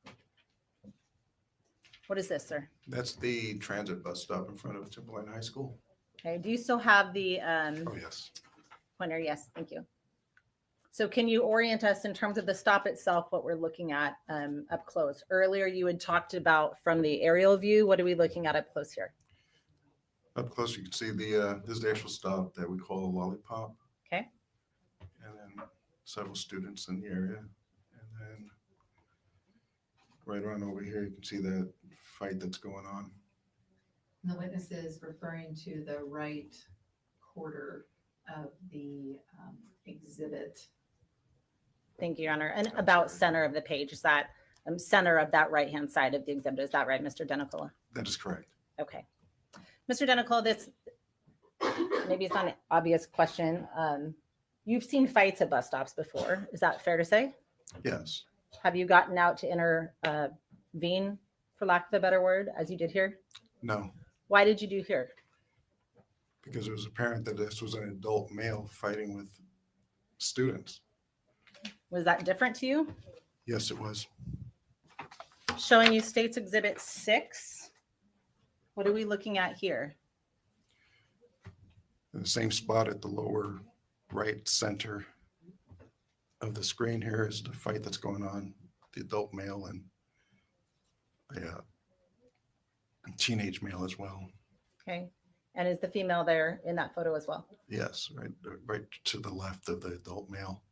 bit. What is this, sir? That's the transit bus stop in front of Timberline High School. Okay, do you still have the Oh, yes. pointer? Yes, thank you. So can you orient us in terms of the stop itself, what we're looking at up close? Earlier, you had talked about from the aerial view. What are we looking at up close here? Up close, you can see the this is the actual stop that we call a lollipop. Okay. And then several students in the area. And then right around over here, you can see that fight that's going on. The witness is referring to the right quarter of the exhibit. Thank you, Your Honor. And about center of the page, is that center of that right-hand side of the exhibit? Is that right, Mr. Denicola? That is correct. Okay. Mr. Denicola, this maybe it's not an obvious question. You've seen fights at bus stops before. Is that fair to say? Yes. Have you gotten out to intervene, for lack of a better word, as you did here? No, Why did you do here? because it was apparent that this was an adult male fighting with students. Was that different to you? Yes, it was. Showing you States Exhibit 6. What are we looking at here? In the same spot at the lower right center of the screen here is the fight that's going on, the adult male and a teenage male as well. Okay. And is the female there in that photo as well? Yes, right to the left of the adult male.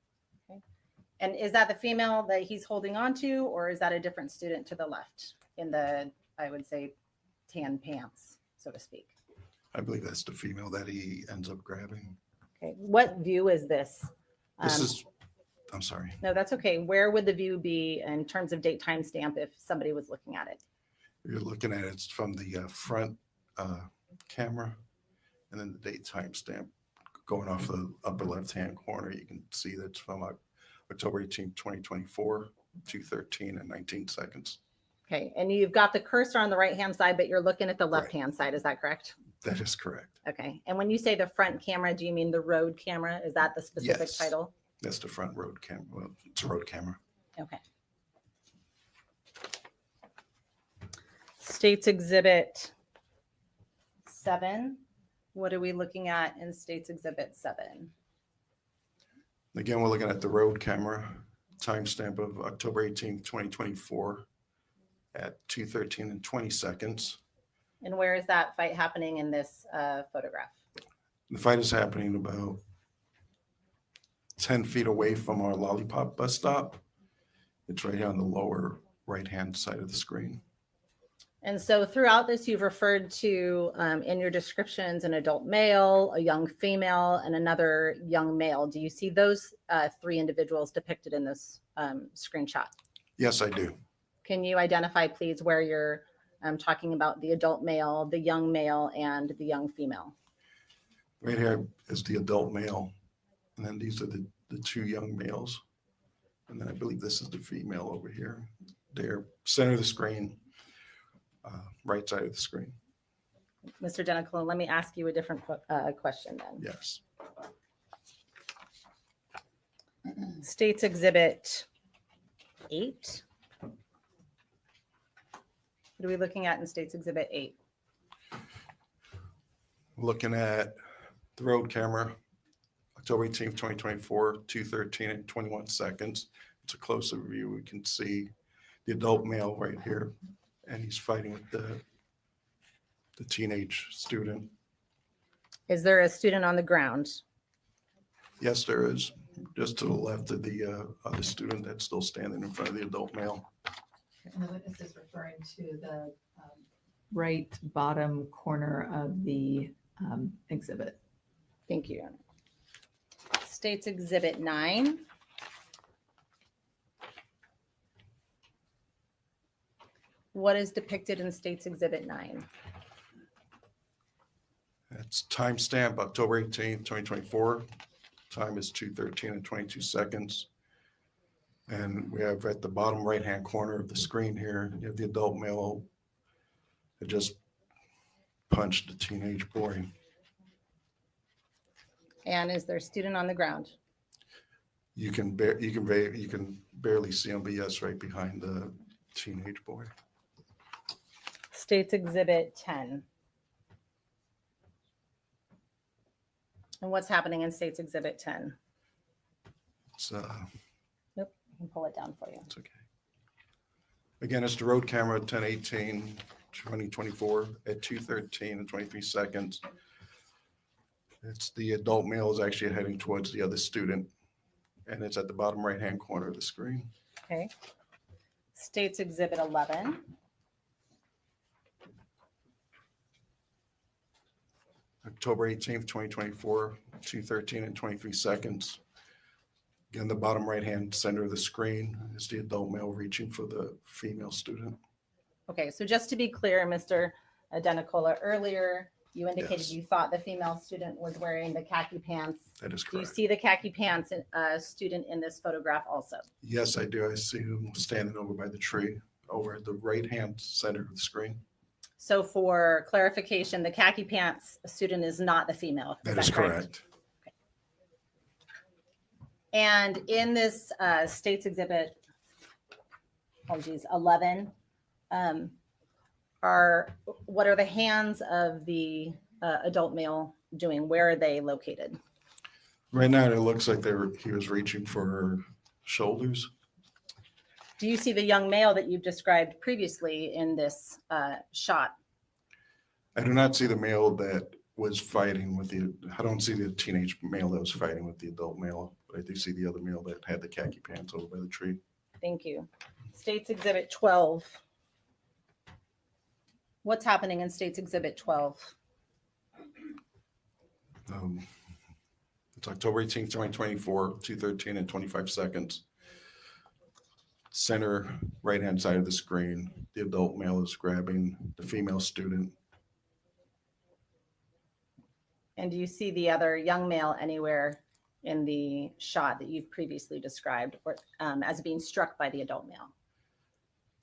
And is that the female that he's holding on to, or is that a different student to the left in the, I would say, tan pants, so to speak? I believe that's the female that he ends up grabbing. Okay. What view is this? This is, I'm sorry. No, that's okay. Where would the view be in terms of date timestamp if somebody was looking at it? You're looking at it's from the front camera, and then the date timestamp going off the upper left-hand corner. You can see that's from October 18, 2024, 2:13 and 19 seconds. Okay. And you've got the cursor on the right-hand side, but you're looking at the left-hand side. Is that correct? That is correct. Okay. And when you say the front camera, do you mean the road camera? Is that the specific Yes. title? That's the front road camera. Well, it's a road camera. Okay. States Exhibit 7. What are we looking at in State's Exhibit 7? Again, we're looking at the road camera timestamp of October 18th, 2024 at 2:13 and 20 seconds. And where is that fight happening in this photograph? The fight is happening about 10 feet away from our Lollipop bus stop. It's right here on the lower right-hand side of the screen. And so throughout this, you've referred to in your descriptions an adult male, a young female, and another young male. Do you see those three individuals depicted in this screenshot? Yes, I do. Can you identify, please, where you're talking about the adult male, the young male, and the young female? Right here is the adult male, and then these are the two young males. And then I believe this is the female over here. They're center of the screen, right side of the screen. Mr. Denicola, let me ask you a different question then. Yes. State's Exhibit 8. What are we looking at in State's Exhibit 8? Looking at the road camera, October 18th, 2024, 2:13 and 21 seconds. It's a closer view. We can see the adult male right here, and he's fighting with the teenage student. Is there a student on the ground? Yes, there is. Just to the left of the other student that's still standing in front of the adult male. And the witness is referring to the right bottom corner of the exhibit. Thank you. State's Exhibit 9. What is depicted in State's Exhibit 9? That's timestamp October 18th, 2024. Time is 2:13 and 22 seconds. And we have at the bottom right-hand corner of the screen here, you have the adult male that just punched the teenage boy. And is there a student on the ground? You can barely see him, but yes, right behind the teenage boy. State's Exhibit 10. And what's happening in State's Exhibit 10? It's Nope, I can pull it down for you. it's okay. Again, it's the road camera 10/18/2024 at 2:13 and 23 seconds. It's the adult male is actually heading towards the other student, and it's at the bottom right-hand corner of the screen. Okay. State's Exhibit 11. October 18th, 2024, 2:13 and 23 seconds. Again, the bottom right-hand center of the screen is the adult male reaching for the female student. Okay, so just to be clear, Mr. Denicola, earlier you indicated Yes. you thought the female student was wearing the khaki pants. That is Do you correct. see the khaki pants student in this photograph also? Yes, I do. I see him standing over by the tree over at the right-hand center of the screen. So for clarification, the khaki pants student is not the female. That is correct. And in this State's Exhibit, 11, what are the hands of the adult male doing? Where are they located? Right now, it looks like he was reaching for her shoulders. Do you see the young male that you've described previously in this shot? I do not see the male that was fighting with I don't see the teenage male that was fighting with the adult male, but I do see the other male that had the khaki pants over by the tree. Thank you. State's Exhibit 12. What's happening in State's Exhibit 12? It's October 18th, 2024, 2:13 and 25 seconds. Center right-hand side of the screen, the adult male is grabbing the female student. And do you see the other young male anywhere in the shot that you've previously described or as being struck by the adult male?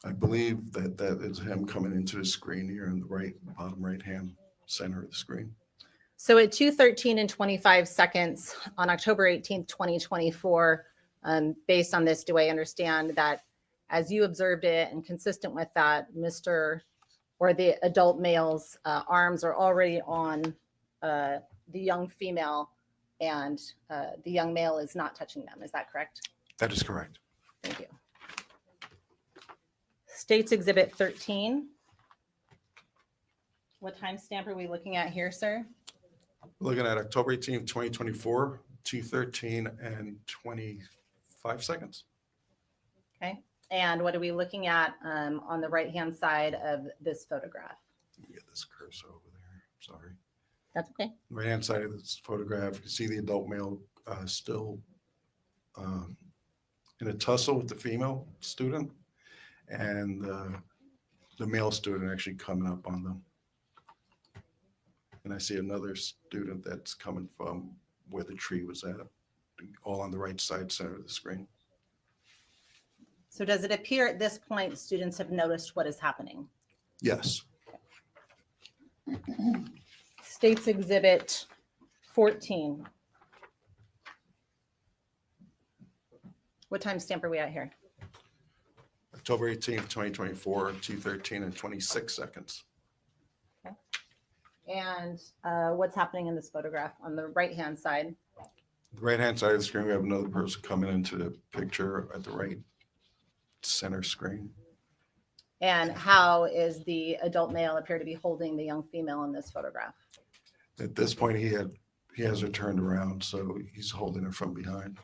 I believe that is him coming into the screen here in the bottom right-hand center of the screen. So at 2:13 and 25 seconds on October 18th, 2024, based on this, do I understand that as you observed it and consistent with that, the adult male's arms are already on the young female and the young male is not touching them. Is that correct? That is correct. Thank you. State's Exhibit 13. What timestamp are we looking at here, sir? Looking at October 18th, 2024, 2:13 and 25 seconds. Okay. And what are we looking at on the right-hand side of this photograph? Let me get this cursor over there. Sorry. That's okay. Right-hand side of this photograph, you can see the adult male still in a tussle with the female student, and the male student actually coming up on them. And I see another student that's coming from where the tree was at, all on the right side center of the screen. So does it appear at this point students have noticed what is happening? Yes. State's Exhibit 14. What timestamp are we at here? October 18th, 2024, 2:13 and 26 seconds. And what's happening in this photograph on the right-hand side? The right-hand side of the screen, we have another person coming into the picture at the right center screen. And how is the adult male appear to be holding the young female in this photograph? At this point, he has her turned around, so he's holding her from behind.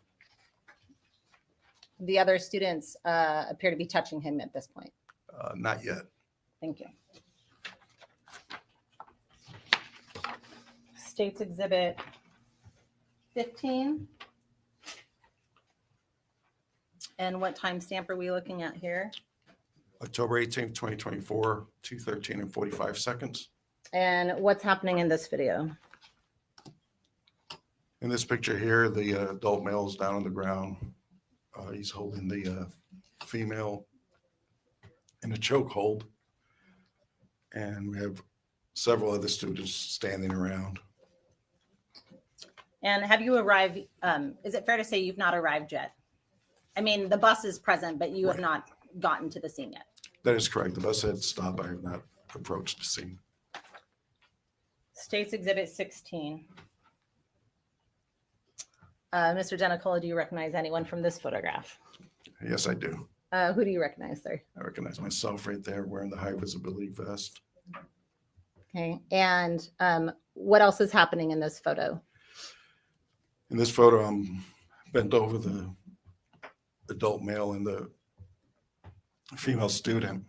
The other students appear to be touching him at this point. Not yet. Thank you. State's Exhibit 15. And what timestamp are we looking at here? October 18th, 2024, 2:13 and 45 seconds. And what's happening in this video? In this picture here, the adult male is down on the ground. He's holding the female in a chokehold. And we have several other students standing around. And have you arrived? Is it fair to say you've not arrived yet? I mean, the bus is present, but you have Right. not gotten to the scene yet. That is correct. The bus had stopped. I have not approached the scene. State's Exhibit 16. Mr. Denicola, do you recognize anyone from this photograph? Yes, I do. Who do you recognize, sir? I recognize myself right there wearing the high visibility vest. Okay. And what else is happening in this photo? In this photo, I'm bent over the adult male and the female student.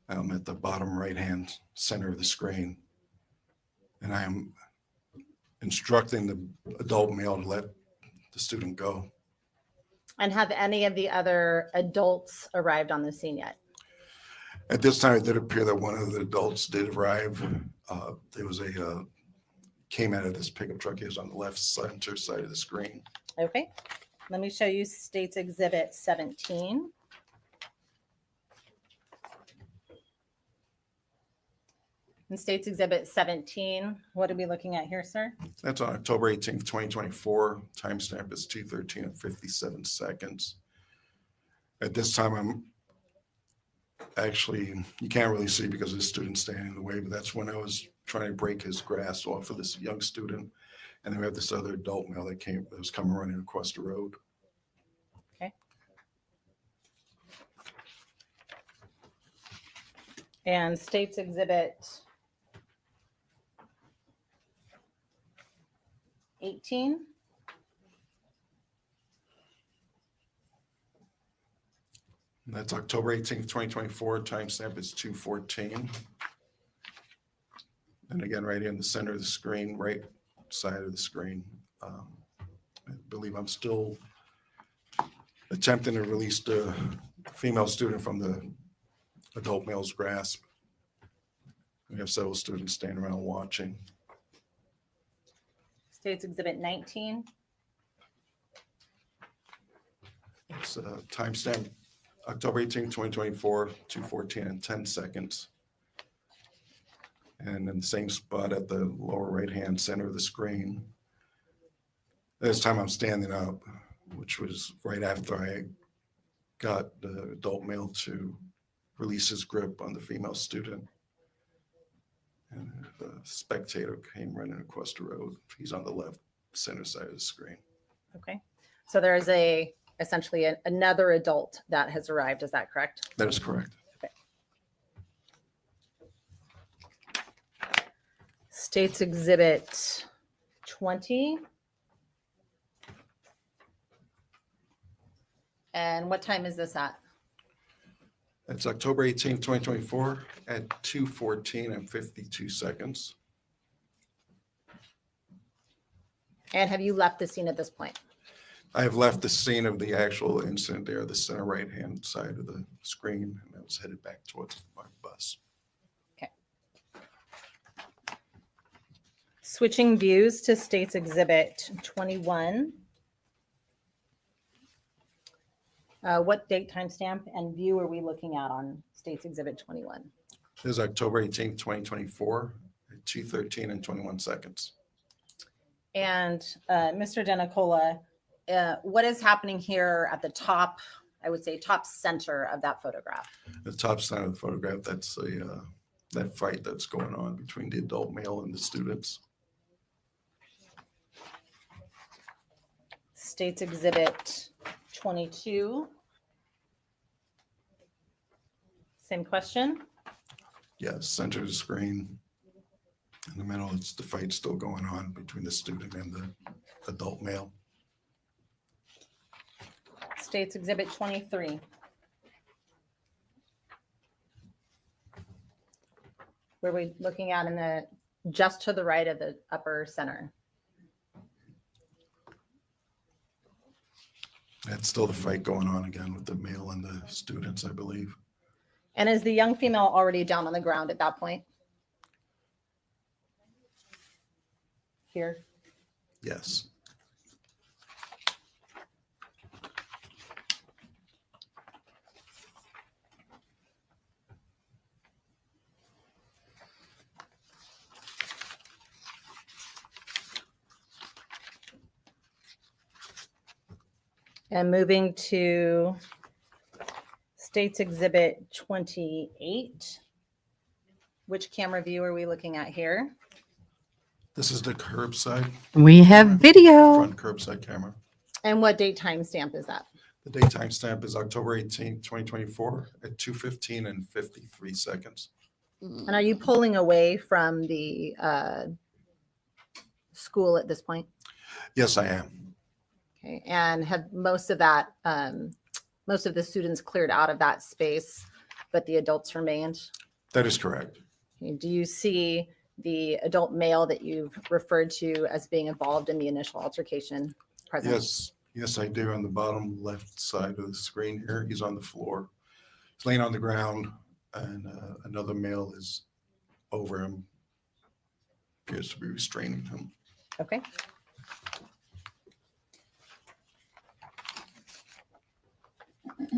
I'm at the bottom right-hand center of the screen. And I am instructing the adult male to let the student go. And have any of the other adults arrived on the scene yet? At this time, it did appear that one of the adults did arrive. There was came out of this pickup truck. He was on the left center side of the screen. Okay. Let me show you State's Exhibit 17. In State's Exhibit 17, what are we looking at here, sir? That's on October 18th, 2024. Timestamp is 2:13 and 57 seconds. At this time, I'm actually, you can't really see because the student's standing in the way, but that's when I was trying to break his grasp off of this young student. And then we have this other adult male that was coming running across the road. Okay. And State's Exhibit 18. And that's October 18th, 2024. Timestamp is 2:14. And again, right in the center of the screen, right side of the screen. I believe I'm still attempting to release the female student from the adult male's grasp. We have several students standing around watching. State's Exhibit 19. It's timestamp October 18th, 2024, 2:14 and 10 seconds. And in the same spot at the lower right-hand center of the screen. This time I'm standing up, which was right after I got the adult male to release his grip on the female student. And the spectator came running across the road. He's on the left center side of the screen. Okay. So there is essentially another adult that has arrived. Is that correct? That is correct. State's Exhibit 20. And what time is this at? It's October 18th, 2024 at 2:14 and 52 seconds. And have you left the scene at this point? I have left the scene of the actual incident there, the center right-hand side of the screen, and I was headed back towards my bus. Switching views to State's Exhibit 21. What date, timestamp, and view are we looking at on State's Exhibit 21? This is October 18th, 2024 at 2:13 and 21 seconds. And Mr. DeNicola, what is happening here at the top, I would say top center of that photograph? The top side of the photograph, that's that fight that's going on between the adult male and the students. State's Exhibit 22. Same question. Yes, center of the screen. In the middle, it's the fight still going on between the student and the adult male. State's Exhibit 23. Where are we looking at in the just to the right of the upper center? That's still the fight going on again with the male and the students, I believe. And is the young female already down on the ground at that point? Here. Yes. And moving to State's Exhibit 28. Which camera view are we looking at here? This is the curbside, We have video. front curbside camera. And what date timestamp is that? The date timestamp is October 18th, 2024 at 2:15 and 53 seconds. And are you pulling away from the school at this point? Yes, I am. Okay, and have most of that, most of the students cleared out of that space, but the adults remained? That is correct. Okay, do you see the adult male that you've referred to as being involved in the initial altercation present? Yes, I do. On the bottom left side of the screen here, he's on the floor. He's laying on the ground, and another male is over him, appears to be restraining him. Okay.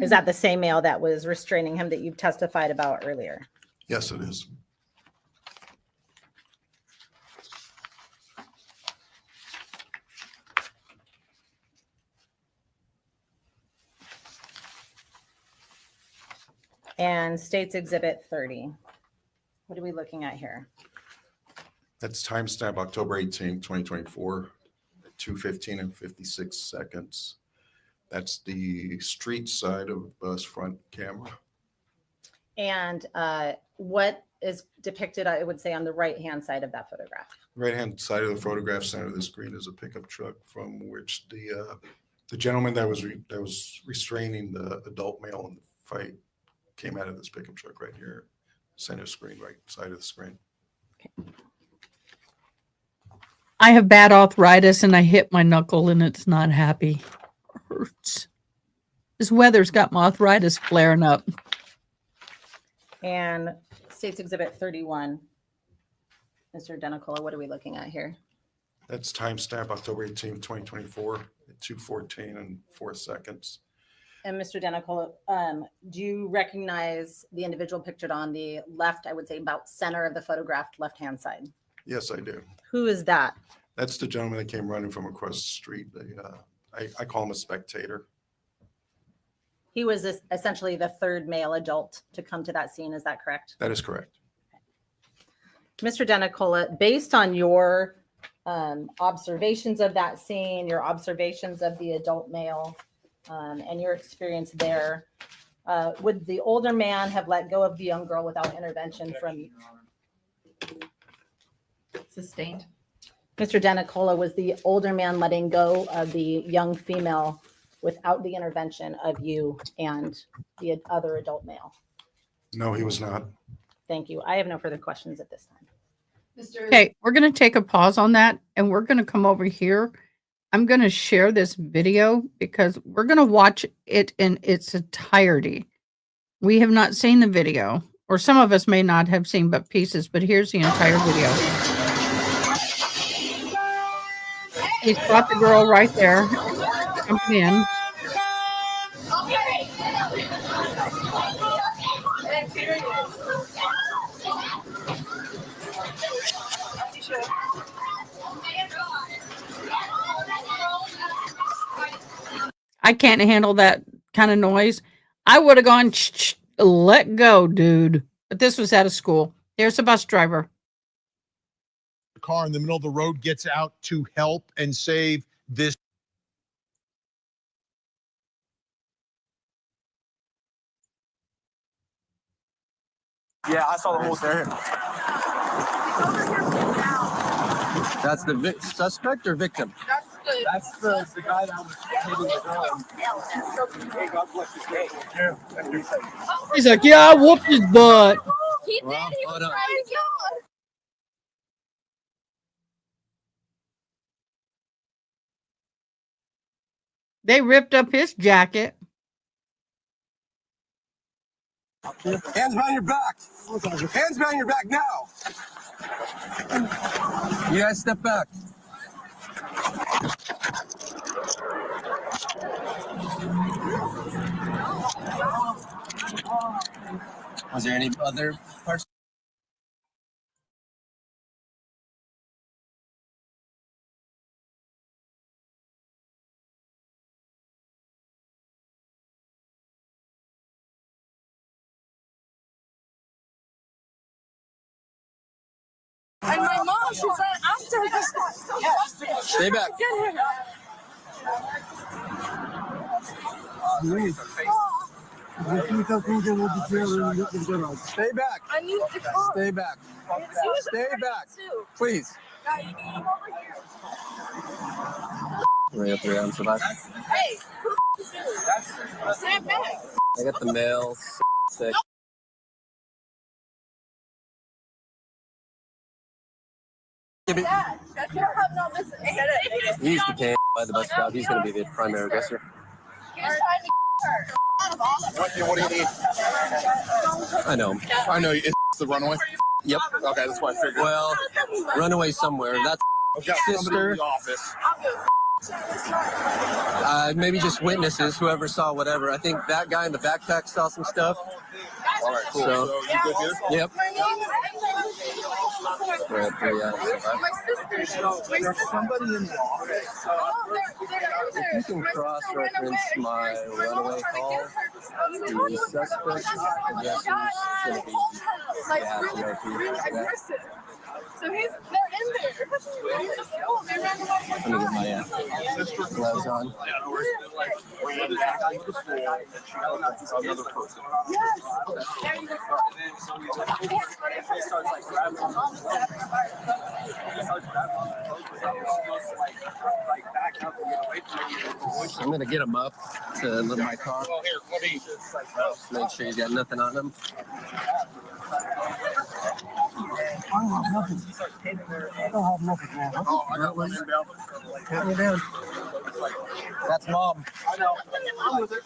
Is that the same male that was restraining him that you've testified about earlier? Yes, it is. And State's Exhibit 30. What are we looking at here? That's timestamp October 18th, 2024, at 2:15 and 56 seconds. That's the street side of bus front camera. And what is depicted, I would say, on the right-hand side of that photograph? Right-hand side of the photograph, center of the screen, is a pickup truck from which the gentleman that was restraining the adult male in the fight came out of this pickup truck right here, center screen, right side of the screen. I have bad arthritis and I hit my knuckle and it's not happy. It hurts. This weather's got my arthritis flaring up. And State's Exhibit 31. Mr. DeNicola, what are we looking at here? That's timestamp October 18th, 2024 at 2:14 and 4 seconds. And Mr. DeNicola, do you recognize the individual pictured on the left, I would say about center of the photographed left-hand side? Yes, I do. Who is that? That's the gentleman that came running from across the street. I call him a spectator. He was essentially the third male adult to come to that scene. Is that correct? That is correct. Mr. DeNicola, based on your observations of that scene, your observations of the adult male, and your experience there, would the older man have let go of the young girl without intervention from Sustained. Mr. DeNicola? Was the older man letting go of the young female without the intervention of you and the other adult male? No, he was not. Thank you. I have no further questions at this time. Mr. Okay, we're going to take a pause on that and we're going to come over here. I'm going to share this video because we're going to watch it in its entirety. We have not seen the video, or some of us may not have seen but pieces, but here's the entire video. He's got the girl right there, jumping in. I can't handle that kind of noise. I would have gone, let go, dude. But this was at a school. There's the bus driver. The car in the middle of the road gets out to help and save this. Yeah, I saw the whole thing. That's the suspect or victim? That's the guy that was hitting the girl. Hey, God bless his day. He's like, yeah, I whooped his butt. He did. Well, He hold was on. trying to kill us. They ripped up his jacket. Hands behind your back. Hands behind your back now. You guys step back. Was there any other person? And my mom, she's right after this. Stay back. Get her. Stay back. I need to call. Stay back. Stay back. Please. Right up there, I'm surviving. Hey, stand back. I got the mail. Sick. Dad, that's your hub, no, listen. He's detained by the bus stop. He's going to be the primary aggressor. He was trying to her. What do you need? I know him. I know it's the runaway. Yep. Okay, that's what I figured. Well, runaway somewhere. That's I've got somebody in sister. the office. Maybe just witnesses, whoever saw whatever. I think that guy in the backpack saw some stuff. All right, cool. So- So you good here? Yep. Right up there, yeah. There's somebody in the office. If you can cross-reference my runaway call, the suspect addresses going to be So they're in there. They ran Let me get my gloves on. Another person. I'm going to get him up to my car. Make sure he's got nothing on him. I don't have nothing. I don't have nothing, man. Oh, I got one down. Pat me down. That's mom. I know. I'm with it.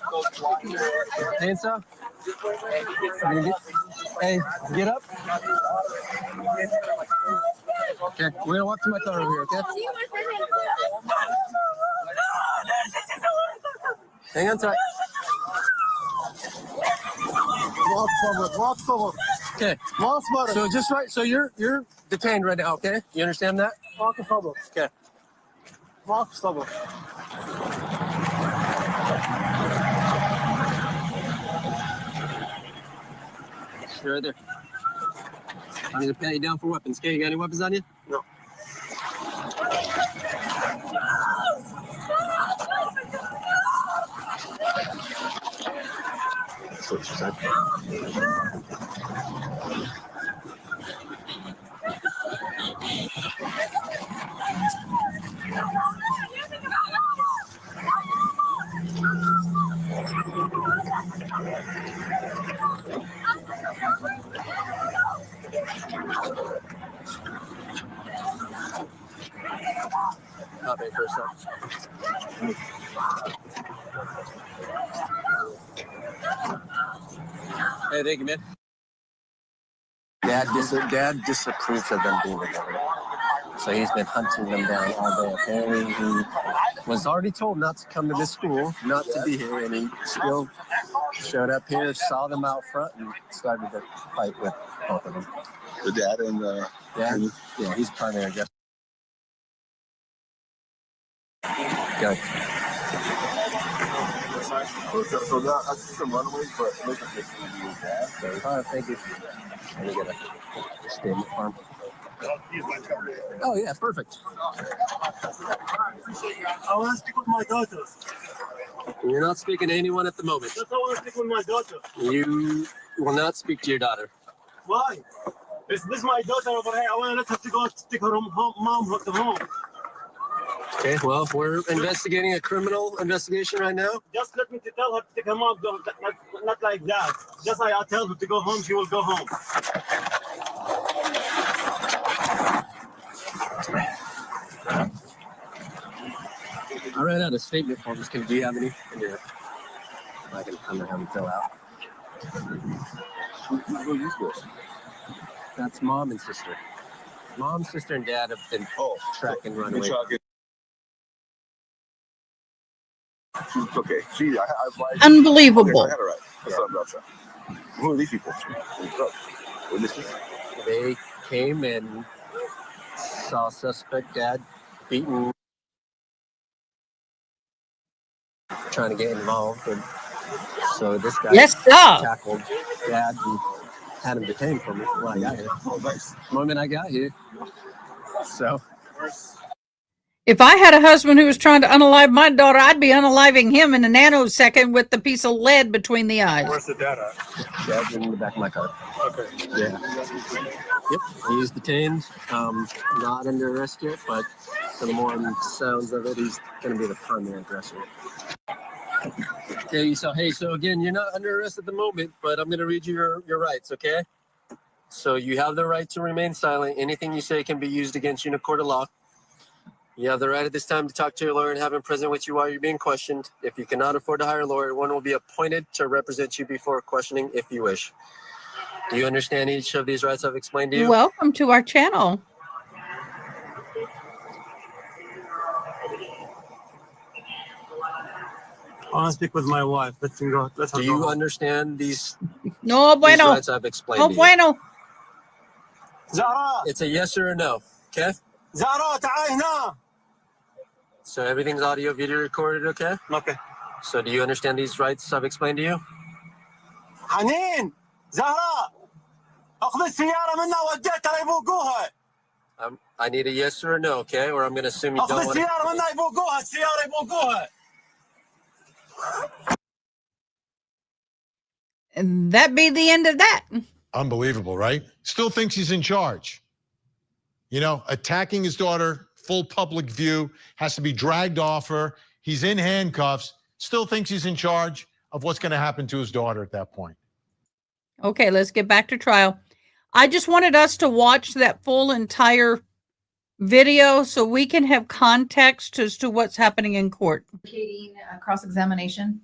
Hansa? Hey, get up. Okay, we're going to walk to my car over here, okay? Hang on tight. Walk forward. Okay. So just right. So you're detained right now. Okay. You understand that? Walk forward. Okay. Walk forward. You're right there. I'm gonna pat you down for weapons. Okay, you got any weapons on you? No. That's what she said. Not very first up. Hey, thank you, man. Dad disapproves of them being together. So he's been hunting them down all day. Apparently he was already told not to come to this school, not to be here, and he still showed up here, saw them out front, and started to fight with both of them. The dad and the... Dad? Yeah, he's primary aggressor. Good. So that's some runaways, but look at this with dad. Oh, thank you. Let me get a statement form. Oh, yeah, perfect. I want to speak with my daughter. You're not speaking to anyone at the moment. Just I want to speak with my daughter. You will not speak to your daughter. Why? This is my daughter over here. I want to let her to go take her mom to home. Okay, well, we're investigating a criminal investigation right now. Just let me to tell her to take her mom, not like that. Just I tell her to go home, she will go home. I ran out of statement forms. Do you have any? I can come and have them fill out. Who is this? That's mom and sister. Mom, sister, and dad have been tracking runaway. Okay. Unbelievable. Okay, I had it right. That's what I'm about to say. Who are these people? Witnesses? They came and saw suspect dad beaten, trying to get involved, and so this guy tackled dad and had him detained for me when I got here. Oh, nice. The moment I got here. So. If I had a husband who was trying to unalive my daughter, I'd be unaliving him in a nanosecond with the piece of lead between the eyes. Where's the dad at? Dad's in the back of my car. Okay. Yeah. Yep. He's detained. Not under arrest yet, but the more sounds of it, he's going to be the primary aggressor. Okay. So again, you're not under arrest at the moment, but I'm going to read you your rights. Okay. So you have the right to remain silent. Anything you say can be used against you in a court of law. You have the right at this time to talk to your lawyer and have him present with you while you're being questioned. If you cannot afford to hire a lawyer, one will be appointed to represent you before questioning if you wish. Do you understand each of these rights I've explained to you? Welcome to our channel. I want to speak with my wife. Let her go. Do you understand these rights I've explained to you? Zahra! It's a yes or a no, okay? Zahra, تعال هنا. So everything's audio, video recorded, okay? Okay. So do you understand these rights I've explained to you? حنين زهراء اخذ السيارة منها وديتها يبوقوها. I need a yes or a no, okay? Or I'm going to assume you don't اخذ want السيارة منها يبوقوها السيارة يبوقوها. And that be the end of that. Unbelievable, right? Still thinks he's in charge. You know, attacking his daughter, full public view, has to be dragged off her. He's in handcuffs, still thinks he's in charge of what's going to happen to his daughter at that point. Okay, let's get back to trial. I just wanted us to watch that full entire video so we can have context as to what's happening in court. Cross-examination.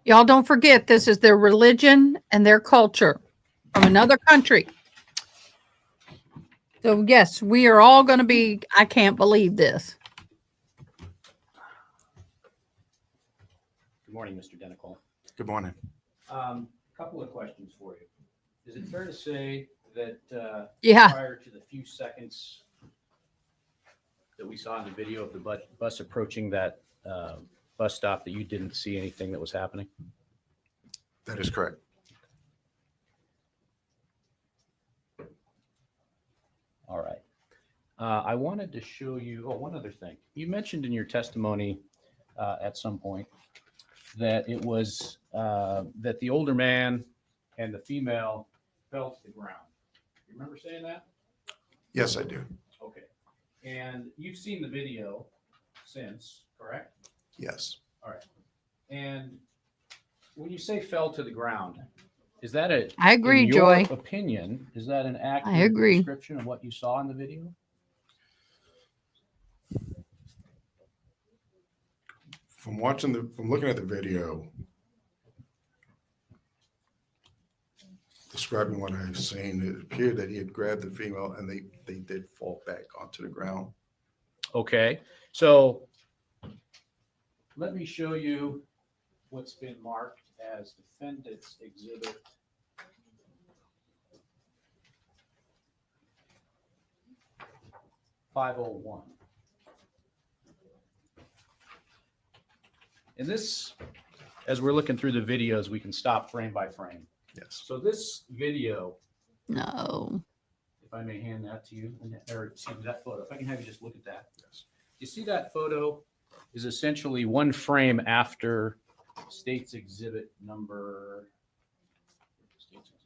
Y'all don't forget, this is their religion and their culture from another country. So yes, we are all going to be, I can't believe this. Good morning, Mr. Denical. Good morning. Couple of questions for you. Is it fair to say that Yeah. prior to the few seconds that we saw in the video of the bus approaching that bus stop, that you didn't see anything that was happening? That is correct. All right. I wanted to show you, one other thing. You mentioned in your testimony at some point that it was that the older man and the female fell to the ground. You remember saying that? Yes, I do. Okay. And you've seen the video since, correct? Yes. All right. And when you say fell to the ground, is that a, I agree, in your Joy. opinion, is that an accurate agree. description of what you saw in the video? From looking at the video, describing what I've seen, it appeared that he had grabbed the female and they did fall back onto the ground. Okay. So let me show you what's been marked as Defendant's Exhibit 501. And this, as we're looking through the videos, we can stop frame by frame. Yes. So this video, No. if I may hand that to you, or see that photo, if I can have you just look at that. Yes. You see that photo is essentially one frame after State's Exhibit number. State's Exhibit,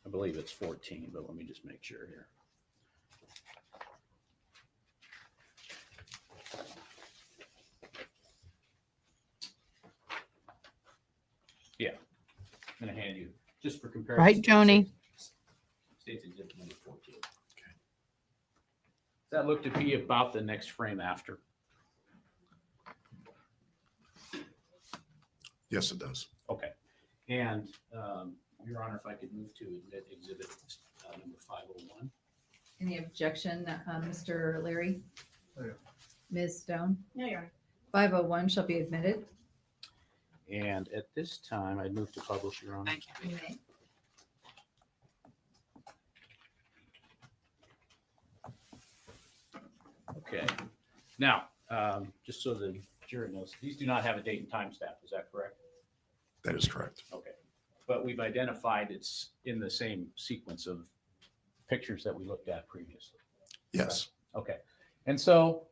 I believe it's 14, but let me just make sure here. Yeah, I'm going to hand you, just for comparison. Right, Joni? State's Exhibit number 14. Okay. Does that look to be about the next frame after? Yes, it does. Okay. And Your Honor, if I could move to admit Exhibit number 501. Any objection, Mr. Larry? Oh, yeah. Ms. Stone? No, Your Honor. 501 shall be admitted. And at this time, I'd move to publish, Your Honor. You may. Okay. Now, just so the jury knows, these do not have a date and time stamp. Is that correct? That is correct. Okay. But we've identified it's in the same sequence of pictures that we looked at previously. Yes. Okay. And so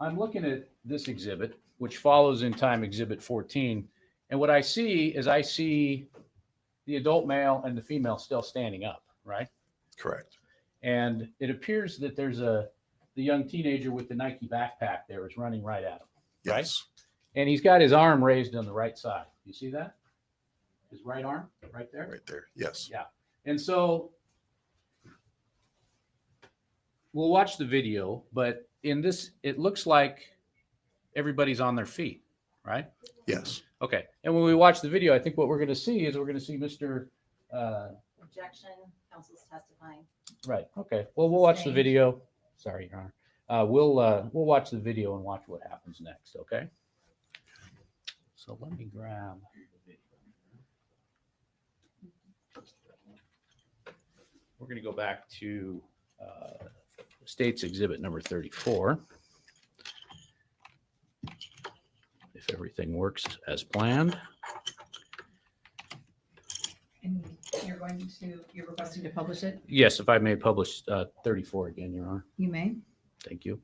I'm looking at this exhibit, which follows in time Exhibit 14. And what I see is the adult male and the female still standing up, right? Correct. And it appears that there's the young teenager with the Nike backpack there is running right at him. Right? Yes. And he's got his arm raised on the right side. You see that? His right arm right there? Right there. Yes. Yeah. And so we'll watch the video, but in this, it looks like everybody's on their feet, right? Yes. Okay. And when we watch the video, I think what we're going to see is Mr. Objection, counsel's testifying. Right. Okay. Well, we'll watch the video. Sorry, Your Honor. We'll watch the video and watch what happens next. Okay. So let me grab the video. We're going to go back to State's Exhibit number 34. If everything works as planned. And you're requesting to publish it? Yes, if I may publish 34 again, Your Honor. You may. Thank you.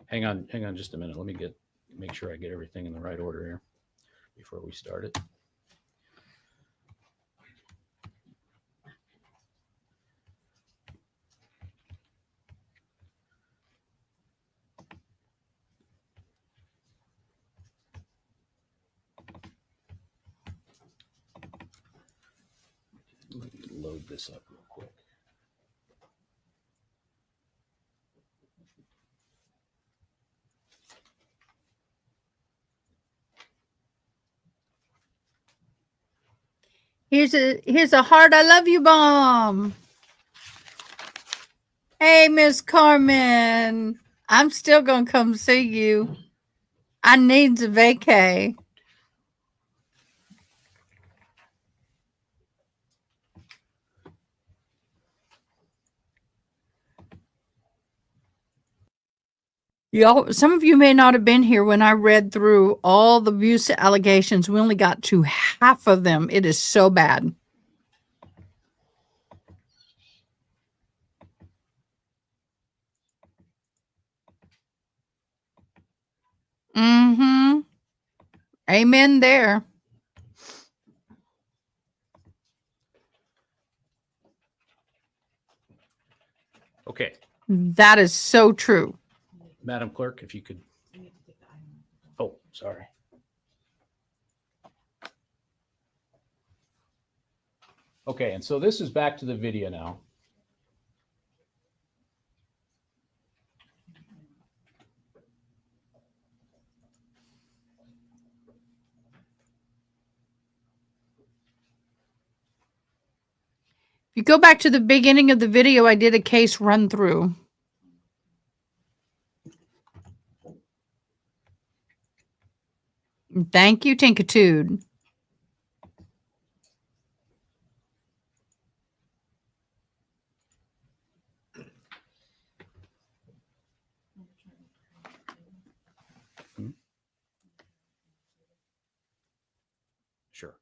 Hang on just a minute. Let me make sure I get everything in the right order here before we start it. Let me load this up real quick. Here's a heart I love you bomb. Hey, Miss Carmen. I'm still gonna come see you. I needs a vacay. Y'all, some of you may not have been here when I read through all the abuse allegations. We only got to half of them. It is so bad. Mm-hmm. Amen there. Okay, That is so true. Madam Clerk, if you could. Oh, sorry. Okay, and so this is back to the video now. If you go back to the beginning of the video, I did a case run through. Thank you, Tinkitude. Sure.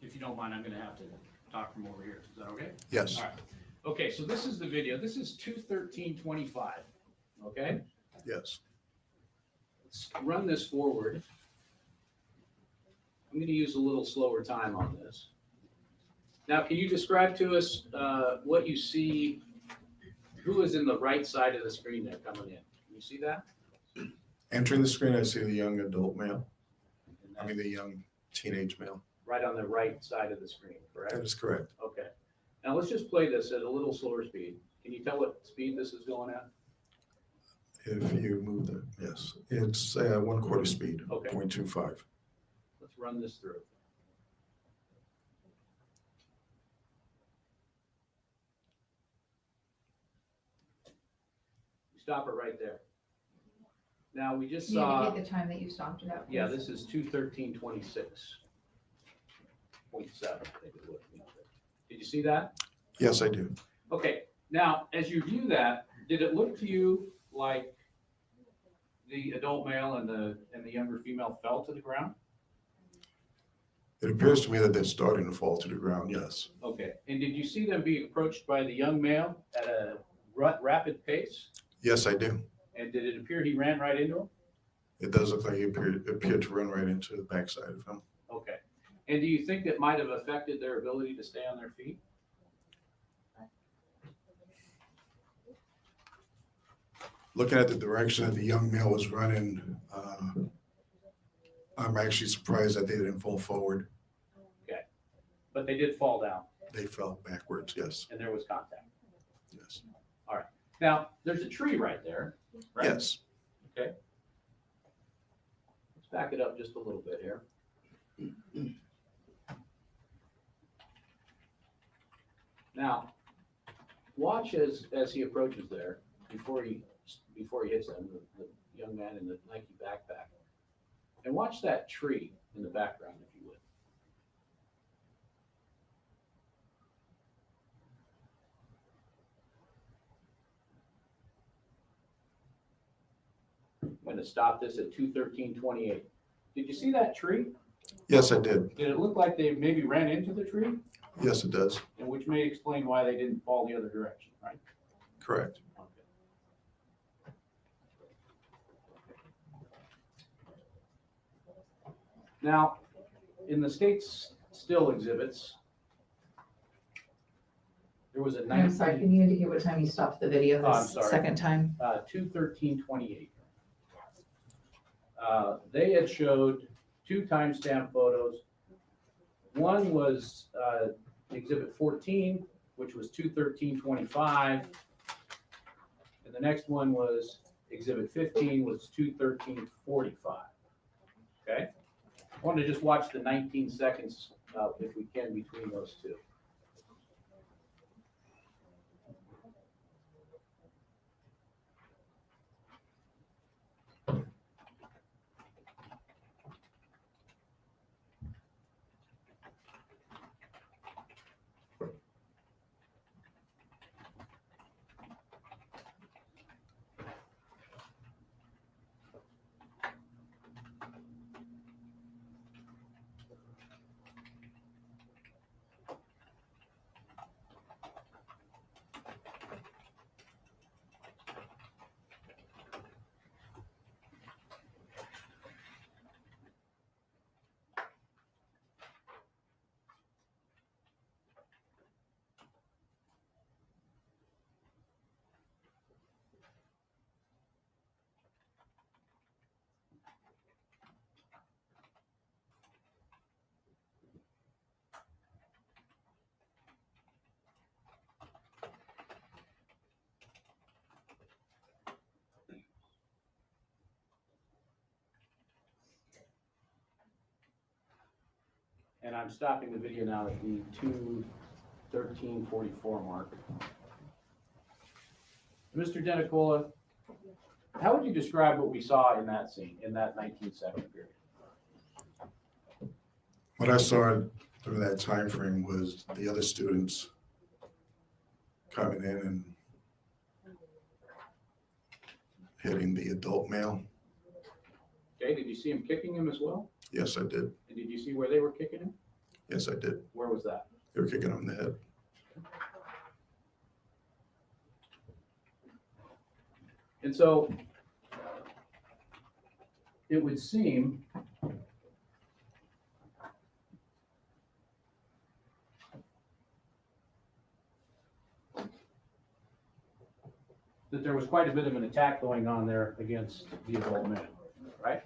If you don't mind, I'm going to have to talk from over here. Is that okay? Yes. All right. Okay, so this is the video. This is 2:13:25. Okay? Yes. Let's run this forward. I'm going to use a little slower time on this. Now, can you describe to us what you see? Who is in the right side of the screen there coming in? Can you see that? Entering the screen, I see the young adult male. I mean, the young teenage male. Right on the right side of the screen, correct? That is correct. Okay. Now let's just play this at a little slower speed. Can you tell what speed this is going at? If you move the, yes, it's 1/4 speed, Okay. 0.25. Let's run this through. Stop it right there. Now we just Can you saw. indicate the time that you stopped it at? Yeah, please? this is 2:13:26.7. Did you see that? Yes, I do. Okay. Now, as you view that, did it look to you like the adult male and the younger female fell to the ground? It appears to me that they're starting to fall to the ground, yes. Okay. And did you see them being approached by the young male at a rapid pace? Yes, I do. And did it appear he ran right into him? It does look like he appeared to run right into the backside of him. Okay. And do you think that might have affected their ability to stay on their feet? Looking at the direction that the young male was running, I'm actually surprised that they didn't fall forward. Okay. But they did fall down. They fell backwards, yes. And there was contact. Yes. All right. Now, there's a tree right there, right? Yes. Okay. Let's back it up just a little bit here. Now, watch as he approaches there before he hits them, the young man in the Nike backpack. And watch that tree in the background, if you would. I'm going to stop this at 2:13:28. Did you see that tree? Yes, I did. Did it look like they maybe ran into the tree? Yes, it does. And which may explain why they didn't fall the other direction, right? Correct. Okay. Now, in the state's still exhibits, there was a I'm sorry, 19 can you indicate what time you stopped the video Oh, I'm this sorry. second time? 2/13/28. They had showed 2 timestamp photos. One was exhibit 14, which was 2/13/25. And the next one was exhibit 15, was 2/13/45. Okay? I want to just watch the 19 seconds, if we can, between those two. And I'm stopping the video now at the 2:13:44 mark. Mr. Denicola, how would you describe what we saw in that scene, in that 19-second period? What I saw through that time frame was the other students coming in and hitting the adult male. Okay, did you see him kicking him as well? Yes, I did. And did you see where they were kicking him? Yes, I did. Where was that? They were kicking him in the head. And so it would seem that there was quite a bit of an attack going on there against the adult man, right?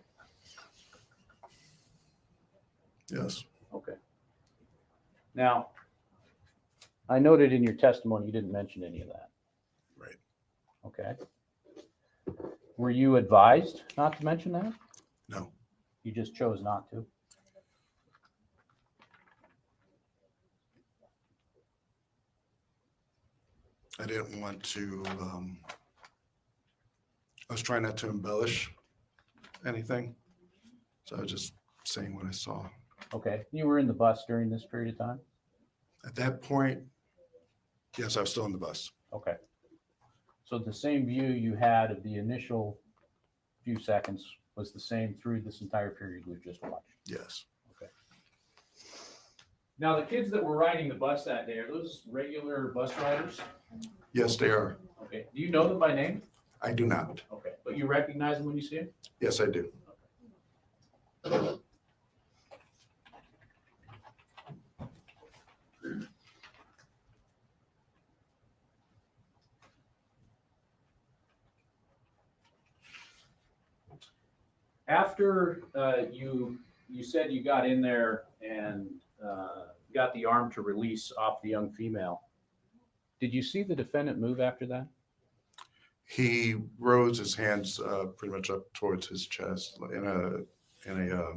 Yes. Okay. Now, I noted in your testimony you didn't mention any of that. Right. Okay. Were you advised not to mention that? No. You just chose not to? I didn't want to, I was trying not to embellish anything. So I was just saying what I saw. Okay. You were in the bus during this period of time? At that point, yes, I was still on the bus. Okay. So the same view you had of the initial few seconds was the same through this entire period we've just watched? Yes. Okay. Now, the kids that were riding the bus that day, are those regular bus riders? Yes, they are. Okay. Do you know them by name? I do not. Okay. But you recognize them when you see them? Yes, I do. After you said you got in there and got the arm to release off the young female, did you see the defendant move after that? He rose his hands pretty much up towards his chest in a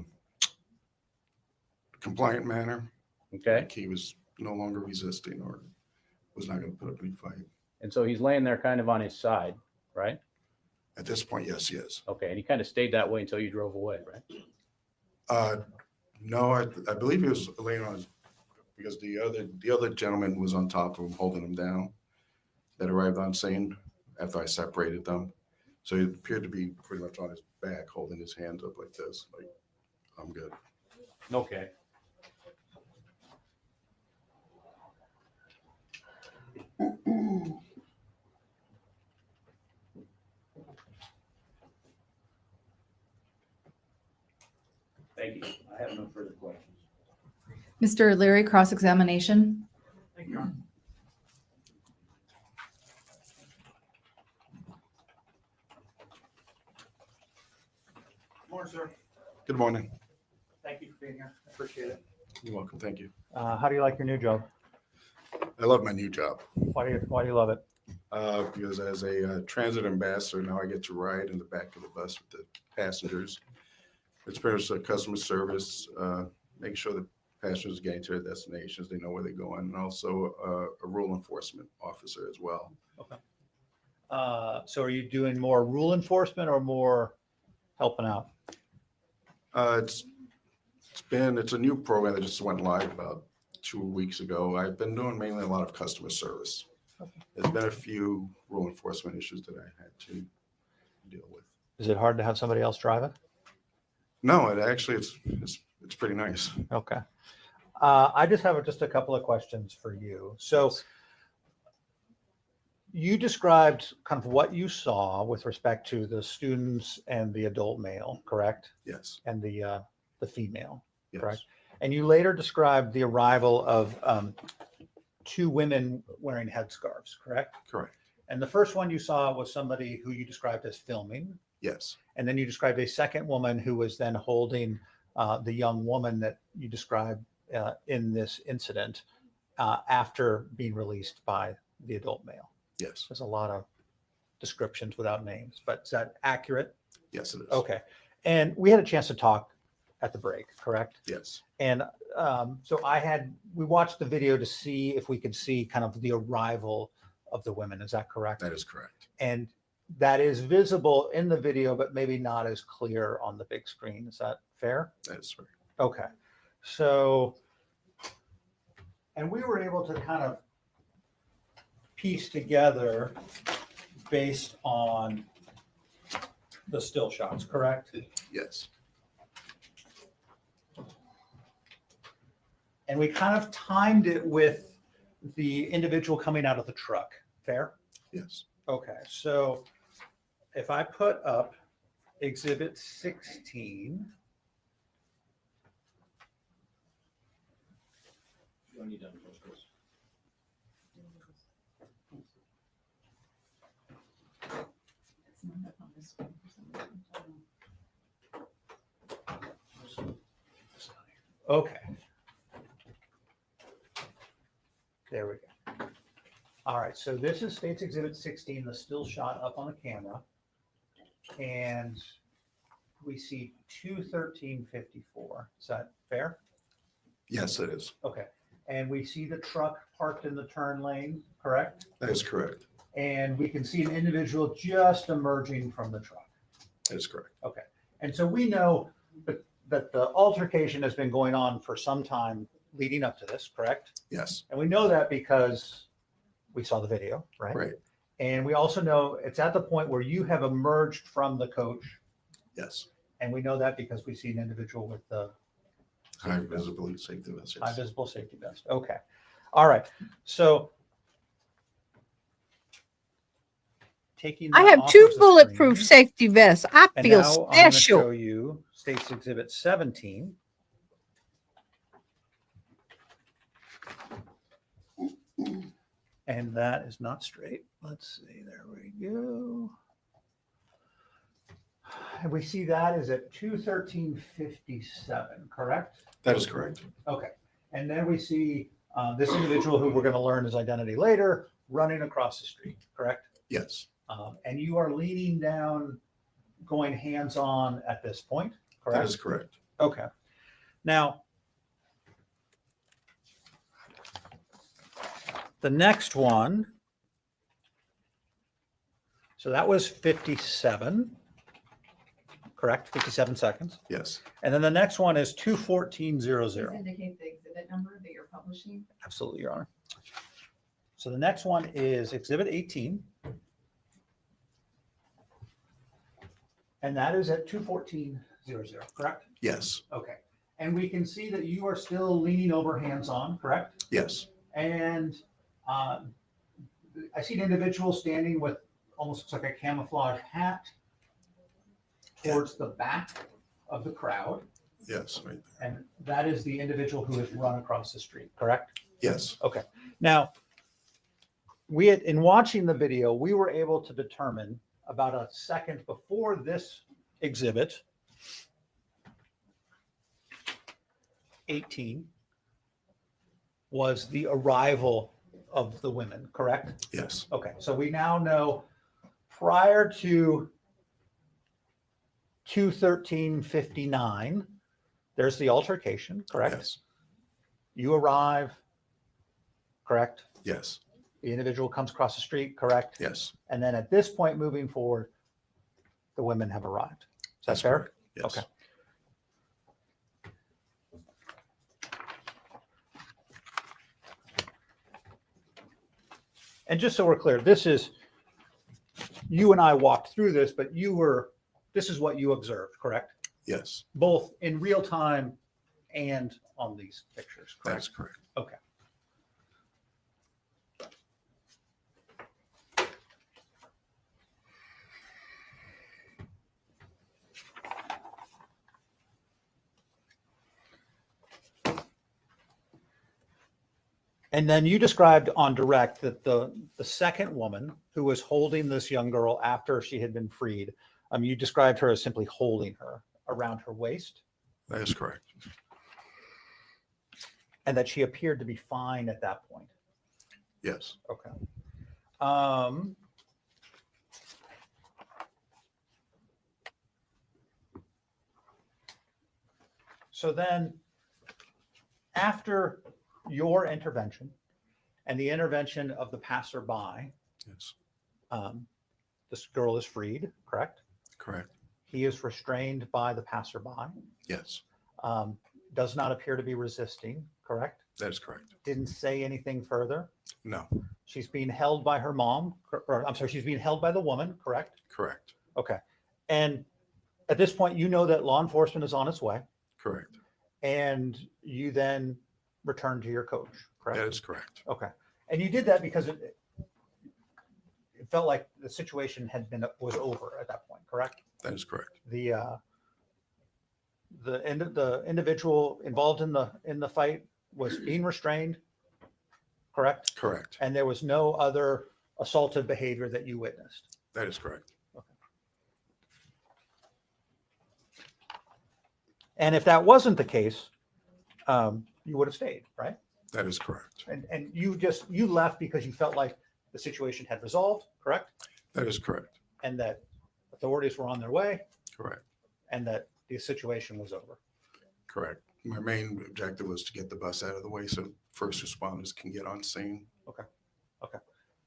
compliant manner. Okay. Like he was no longer resisting or was not going to put up any fight. And so he's laying there kind of on his side, right? At this point, yes, he is. Okay. And he kind of stayed that way until you drove away, right? No, I believe he was laying on his, because the other gentleman was on top of him, holding him down, that arrived on scene after I separated them. So he appeared to be pretty much on his back, holding his hands up like this, like, I'm good. Okay. Thank you. I have no further questions. Mr. Leary, cross-examination. Thank you, Your Honor. Morning, sir. Good morning. Thank you for being here. I appreciate it. You're welcome. Thank you. How do you like your new job? I love my new job Why do you love it? because as a transit ambassador, now I get to ride in the back of the bus with the passengers. Experience customer service, make sure the passengers getting to their destinations, they know where they're going, and also a rule enforcement officer as well. Okay. So are you doing more rule enforcement or more helping out? It's a new program that just went live about 2 weeks ago. I've been doing mainly a lot of customer service. Okay. There's been a few rule enforcement issues that I had to deal with. Is it hard to have somebody else drive it? No, it's pretty nice. Okay. I just have a couple of questions for you. So you described kind of what you saw with respect to the students and the adult male, correct? Yes. And the female, Yes. correct? And you later described the arrival of two women wearing headscarves, correct? Correct. And the first one you saw was somebody who you described as filming. Yes. And then you described a second woman who was then holding the young woman that you described in this incident after being released by the adult male. Yes. There's a lot of descriptions without names, but is that accurate? Yes, it is. Okay. And we had a chance to talk at the break, correct? Yes. And so we watched the video to see if we could see kind of the arrival of the women. Is that correct? That is correct. And that is visible in the video, but maybe not as clear on the big screen. Is that fair? That is correct. Okay. So, and we were able to kind of piece together based on the still shots, correct? Yes. And we kind of timed it with the individual coming out of the truck. Fair? Yes. Okay. So if I put up Exhibit 16. When you done, Chris? Okay. There we go. All right, so this is State's Exhibit 16, the still shot up on the camera. And we see 21354. Is that fair? Yes, it is. Okay. And we see the truck parked in the turn lane, correct? That is correct. And we can see an individual just emerging from the truck. That is correct. Okay. And so we know that the altercation has been going on for some time leading up to this, correct? Yes. And we know that because we saw the video, right? Right. And we also know it's at the point where you have emerged from the coach. Yes. And we know that because we see an individual with the High visibility safety vest. high Yes. visible safety vest. Okay. All right. So taking I that have off two of the bulletproof screen, safety vests. I and feel now I'm going to show special. you State's Exhibit 17. And that is not straight. Let's see. There we go. And we see that is at 21357, correct? That is correct. Okay. And then we see this individual who we're going to learn his identity later running across the street, correct? Yes. And you are leaning down, going hands-on at this point, correct? That is correct. Okay. Now, the next one, so that was 57, correct? 57 seconds. Yes. And then the next one is 21400. Please indicate the exhibit number that you're publishing. Absolutely, Your Honor. So the next one is Exhibit 18. And that is at 21400, correct? Yes. Okay. And we can see that you are still leaning over hands-on, correct? Yes. And I see an individual standing with almost looks like a camouflage hat towards the back of the crowd. Yes, right there. And that is the individual who has run across the street, correct? Yes, Okay. Now, in watching the video, we were able to determine about a second before this exhibit, 18, was the arrival of the women, correct? yes, Okay, so we now know prior to 2:13:59, there's the altercation, correct? yes, You arrive, correct? yes, The individual comes across the street, correct? yes. And then at this point, moving forward, the women have arrived. Is that That's fair? correct. Yes. Okay. And just so we're clear, you and I walked through this, but this is what you observed, correct? Yes, Both in real time and on these pictures, correct? that's correct. Okay. And then you described on direct that the second woman who was holding this young girl after she had been freed, you described her as simply holding her around her waist, That is correct. and that she appeared to be fine at that point. Yes, Okay. So then, after your intervention and the intervention of the passerby, yes, this girl is freed, correct? correct. He is restrained by the passerby, Yes, does not appear to be resisting, correct? that is correct. Didn't say anything further. No, She's being held by her mom, or I'm sorry, she's being held by the woman, correct? correct, Okay. And at this point, you know that law enforcement is on its way, correct. and you then return to your coach, correct? That is correct. Okay. And you did that because it felt like the situation was over at that point, correct? That is correct. The individual involved in the fight was being restrained, correct? Correct. And there was no other assaultive behavior that you witnessed. That is correct. And if that wasn't the case, you would have stayed, right? That is correct. And you left because you felt like the situation had resolved, correct? That is correct. And that authorities were on their way, Correct. and that the situation was over. Correct. My main objective was to get the bus out of the way so first responders can get on scene. Okay.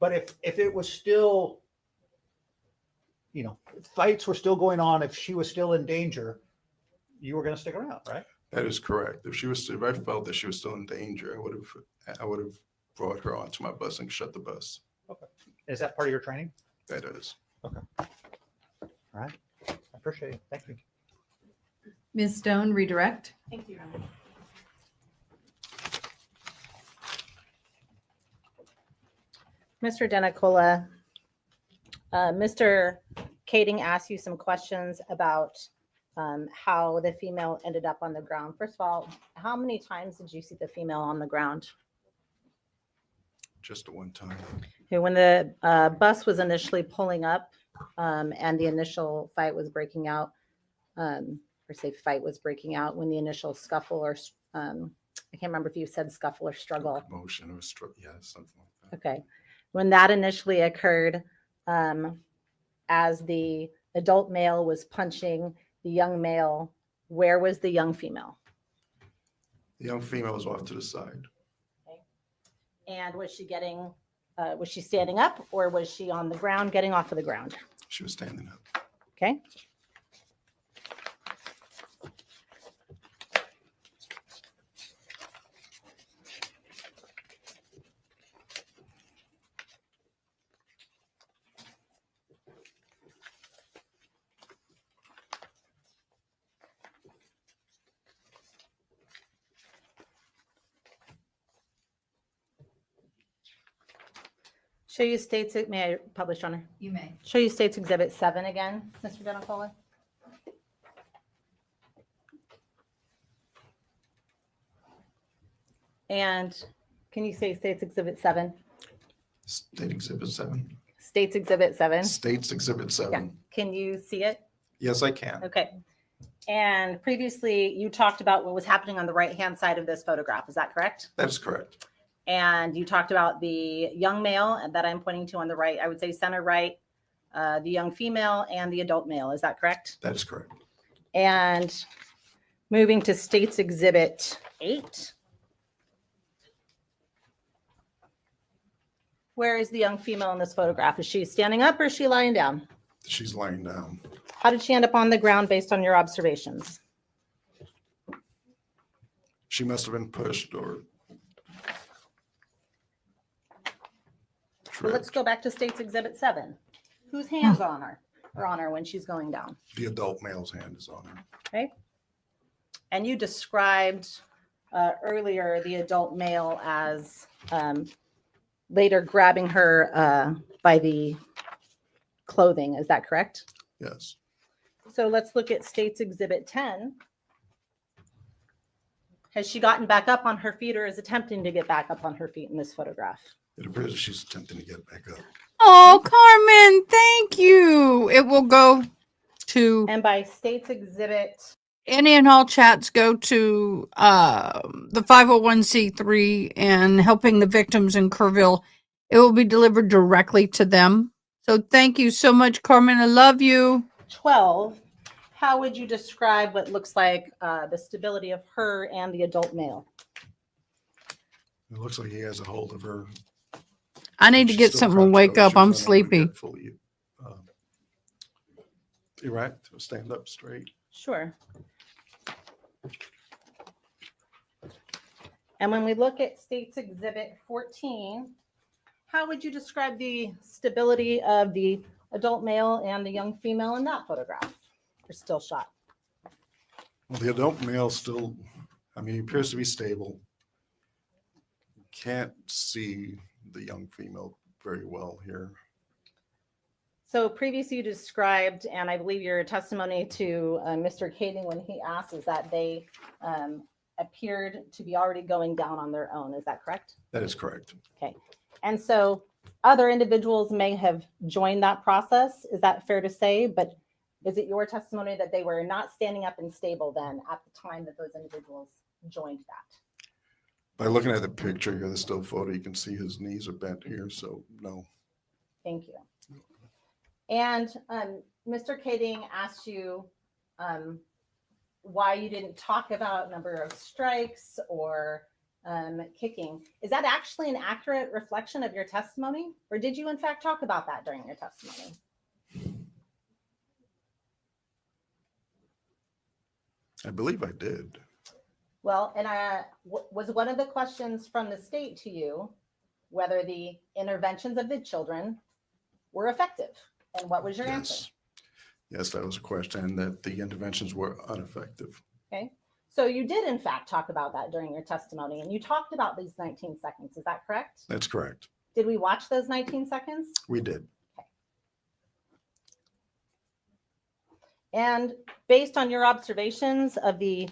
But if it was still, fights were still going on, if she was still in danger, you were going to stick around, right? That is correct. If I felt that she was still in danger, I would have brought her onto my bus and shut the bus. Okay. Is that part of your training? That is. Okay. All right. I appreciate it. Thank you. Ms. Stone, redirect. Thank you, Your Honor. Mr. Denicola, Mr. Kading asked you some questions about how the female ended up on the ground. First of all, how many times did you see the female on the ground? Just at one time. Okay, when the bus was initially pulling up and the initial fight was breaking out, when the initial scuffle or I can't remember if you said scuffle or struggle. Commotion or struggle. Yeah, something like that. Okay. When that initially occurred, as the adult male was punching the young male, where was the young female? The young female was off to the side. Okay. And was she standing up, or was she on the ground getting off of the ground? She was standing up. Okay. Show you states, may I publish, Your Honor? You may. Show you states exhibit 7 again, Mr. Denicola. And can you say States Exhibit 7? State Exhibit 7. States Exhibit 7? States Exhibit 7. Yeah. Can you see it? Yes, I can. Okay. And previously, you talked about what was happening on the right-hand side of this photograph. Is that correct? That is correct. And you talked about the young male that I'm pointing to on the right, I would say center right, the young female and the adult male. Is that correct? That is correct. And moving to States Exhibit 8. Where is the young female in this photograph? Is she standing up or is she lying down? She's lying down. How did she end up on the ground based on your observations? She must have been pushed or Well, let's go back to States Exhibit 7. Whose hands on her or on her when she's going down? The adult male's hand is on her. Okay. And you described earlier the adult male as later grabbing her by the clothing. Is that correct? Yes. So let's look at States Exhibit 10. Has she gotten back up on her feet or is attempting to get back up on her feet in this photograph? It appears that she's attempting to get back up. Oh, Carmen, thank you. It will go to. And by States Exhibit. Any and all chats go to the 501c3 and helping the victims in Kerrville. It will be delivered directly to them. So thank you so much, Carmen. I love you. 12. How would you describe what looks like the stability of her and the adult male? It looks like he has a hold of her. I need to get something to wake up. I'm sleepy. Erect, stand up straight. Sure. And when we look at States Exhibit 14, how would you describe the stability of the adult male and the young female in that photograph or still shot? Well, the adult male still, he appears to be stable. Can't see the young female very well here. So previously you described, and I believe your testimony to Mr. Kading when he asked is that they appeared to be already going down on their own. Is that correct? That is correct. Okay. And so other individuals may have joined that process. Is that fair to say? But is it your testimony that they were not standing up and stable then at the time that those individuals joined that? By looking at the picture here, the still photo, you can see his knees are bent here, so no. Thank you. And Mr. Kading asked you why you didn't talk about number of strikes or kicking. Is that actually an accurate reflection of your testimony? Or did you in fact talk about that during your testimony? I believe I did. Well, and was one of the questions from the state to you whether the interventions of the children were effective? And what was your answer? Yes, that was a question, that the interventions were ineffective. Okay. So you did in fact talk about that during your testimony, and you talked about these 19 seconds. Is that correct? That's correct. Did we watch those 19 seconds? We did. Okay. And based on your observations of the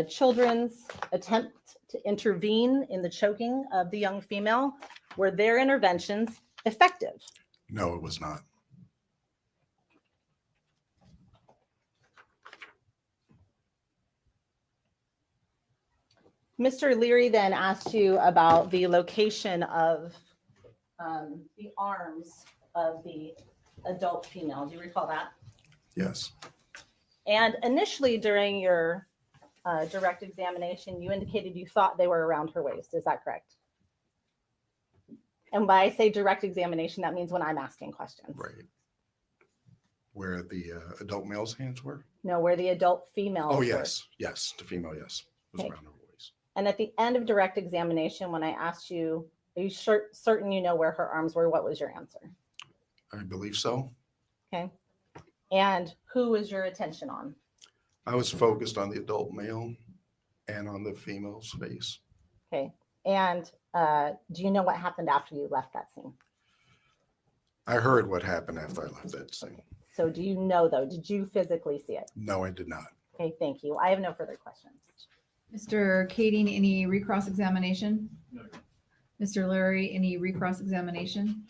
children's attempt to intervene in the choking of the young female, were their interventions effective? No, it was not. Mr. Leary then asked you about the location of the arms of the adult female. Do you recall that? Yes. And initially during your direct examination, you indicated you thought they were around her waist. Is that correct? And when I say direct examination, that means when I'm asking questions. Right. Where the adult male's hands were? No, where the adult female. Oh, yes. Yes. The female, yes. Was Okay. around her waist. And at the end of direct examination, when I asked you, are you certain you know where her arms were? What was your answer? I believe so. Okay. And who was your attention on? I was focused on the adult male and on the female's face. Okay. And do you know what happened after you left that scene? I heard what happened after I left that scene. So do you know, though, did you physically see it? No, I did not. Okay, thank you. I have no further questions. Mr. Kading, any recross examination? No. Mr. Larry, any recross examination?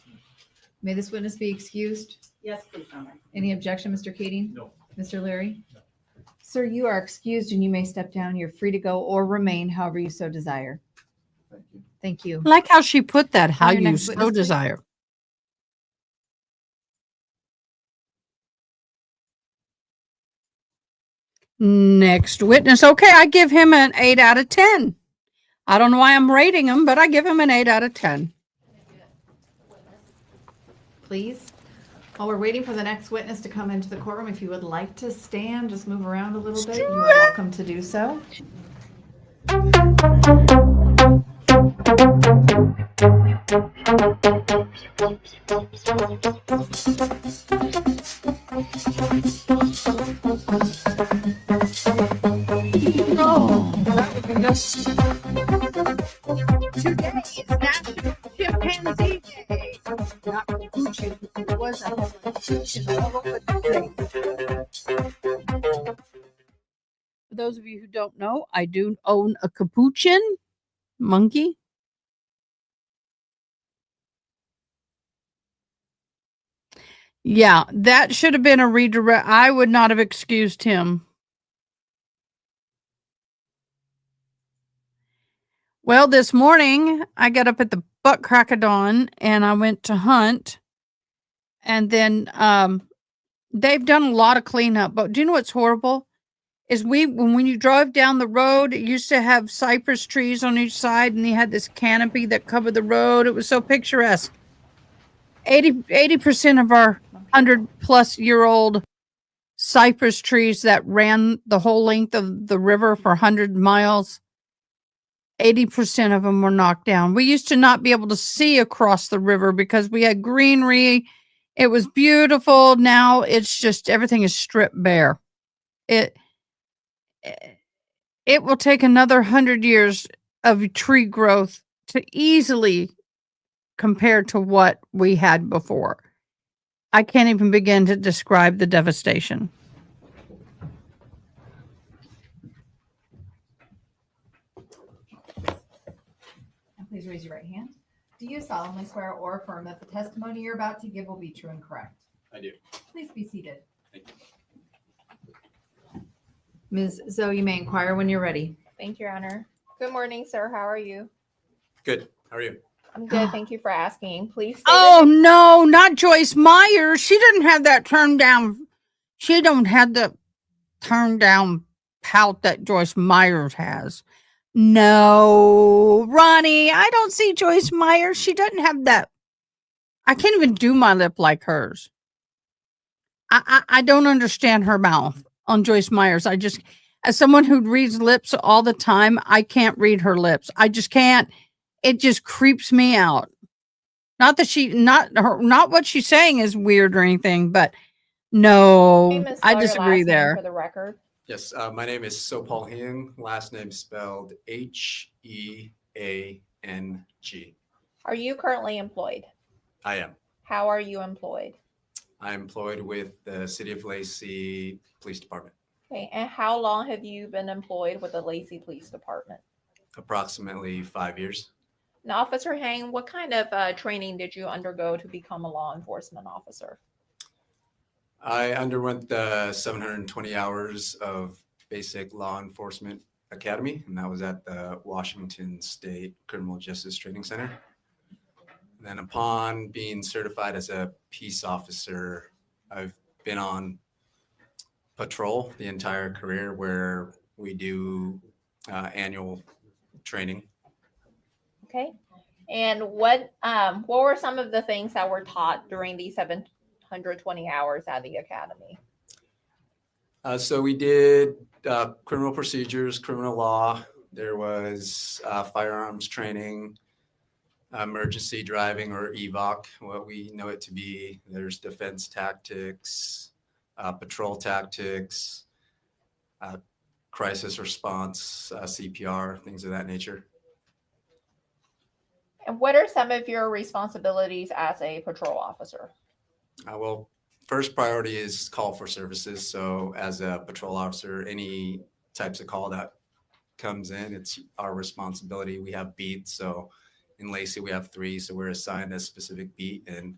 May this witness be excused? Yes, please, Your Honor. Any objection, Mr. Kading? No. Mr. Larry? No. Sir, you are excused and you may step down. You're free to go or remain however you so desire. Thank you. Thank you. I like how she put that, how Your you next so witness, please. desire. Next witness. Okay, I give him an 8 out of 10. I don't know why I'm rating him, but I give him an 8 out of 10. Please. While we're waiting for the next witness to come into the courtroom, if you would like to stand, just move around a little bit. You are welcome to do so. Today is National Chimpanzee Day. Not capuchin. It was a capuchin all over the place. For those of you who don't know, I do own a capuchin monkey. Yeah, that should have been a redirect. I would not have excused him. Well, this morning I got up at the butt crack of dawn and I went to hunt. And then they've done a lot of cleanup. But do you know what's horrible? Is when you drove down the road, it used to have cypress trees on each side and you had this canopy that covered the road. It was so picturesque. 80% of our 100-plus-year-old cypress trees that ran the whole length of the river for 100 miles, 80% of them were knocked down. We used to not be able to see across the river because we had greenery. It was beautiful. Now it's just everything is stripped bare. It will take another 100 years of tree growth to easily compare to what we had before. I can't even begin to describe the devastation. Please raise your right hand. Do you solemnly swear or affirm that the testimony you're about to give will be true and correct? I do. Please be seated. Thank you. Ms. Zoe, you may inquire when you're ready. Thank you, Your Honor. Good morning, sir. How are you? Good. How are you? I'm good. Thank you for asking. Please. Oh, no, not Joyce Myers. She didn't have that turned down. She don't have the turned down pout that Joyce Myers has. No, Ronnie, I don't see Joyce Myers. She doesn't have that. I can't even do my lip like hers. I don't understand her mouth on Joyce Myers. I just, as someone who reads lips all the time, I can't read her lips. I just can't. It just creeps me out. Not that not what she's saying is weird or anything, but no, I disagree there. For the record. Yes, my name is Sopal Hing. Last name spelled Heang. Are you currently employed? I am. How are you employed? I'm employed with the City of Lacey Police Department. Okay, and how long have you been employed with the Lacey Police Department? Approximately 5 years. Now, Officer Hang, what kind of training did you undergo to become a law enforcement officer? I underwent the 720 hours of basic law enforcement academy, and that was at the Washington State Criminal Justice Training Center. Then upon being certified as a peace officer, I've been on patrol the entire career where we do annual training. Okay. And what were some of the things that were taught during these 720 hours at the academy? So we did criminal procedures, criminal law. There was firearms training, emergency driving or EVOC, what we know it to be. There's defense tactics, patrol tactics, crisis response, CPR, things of that nature. And what are some of your responsibilities as a patrol officer? Well, first priority is call for services. So as a patrol officer, any types of call that comes in, it's our responsibility. We have beats. So in Lacey, we have 3. So we're assigned a specific beat, and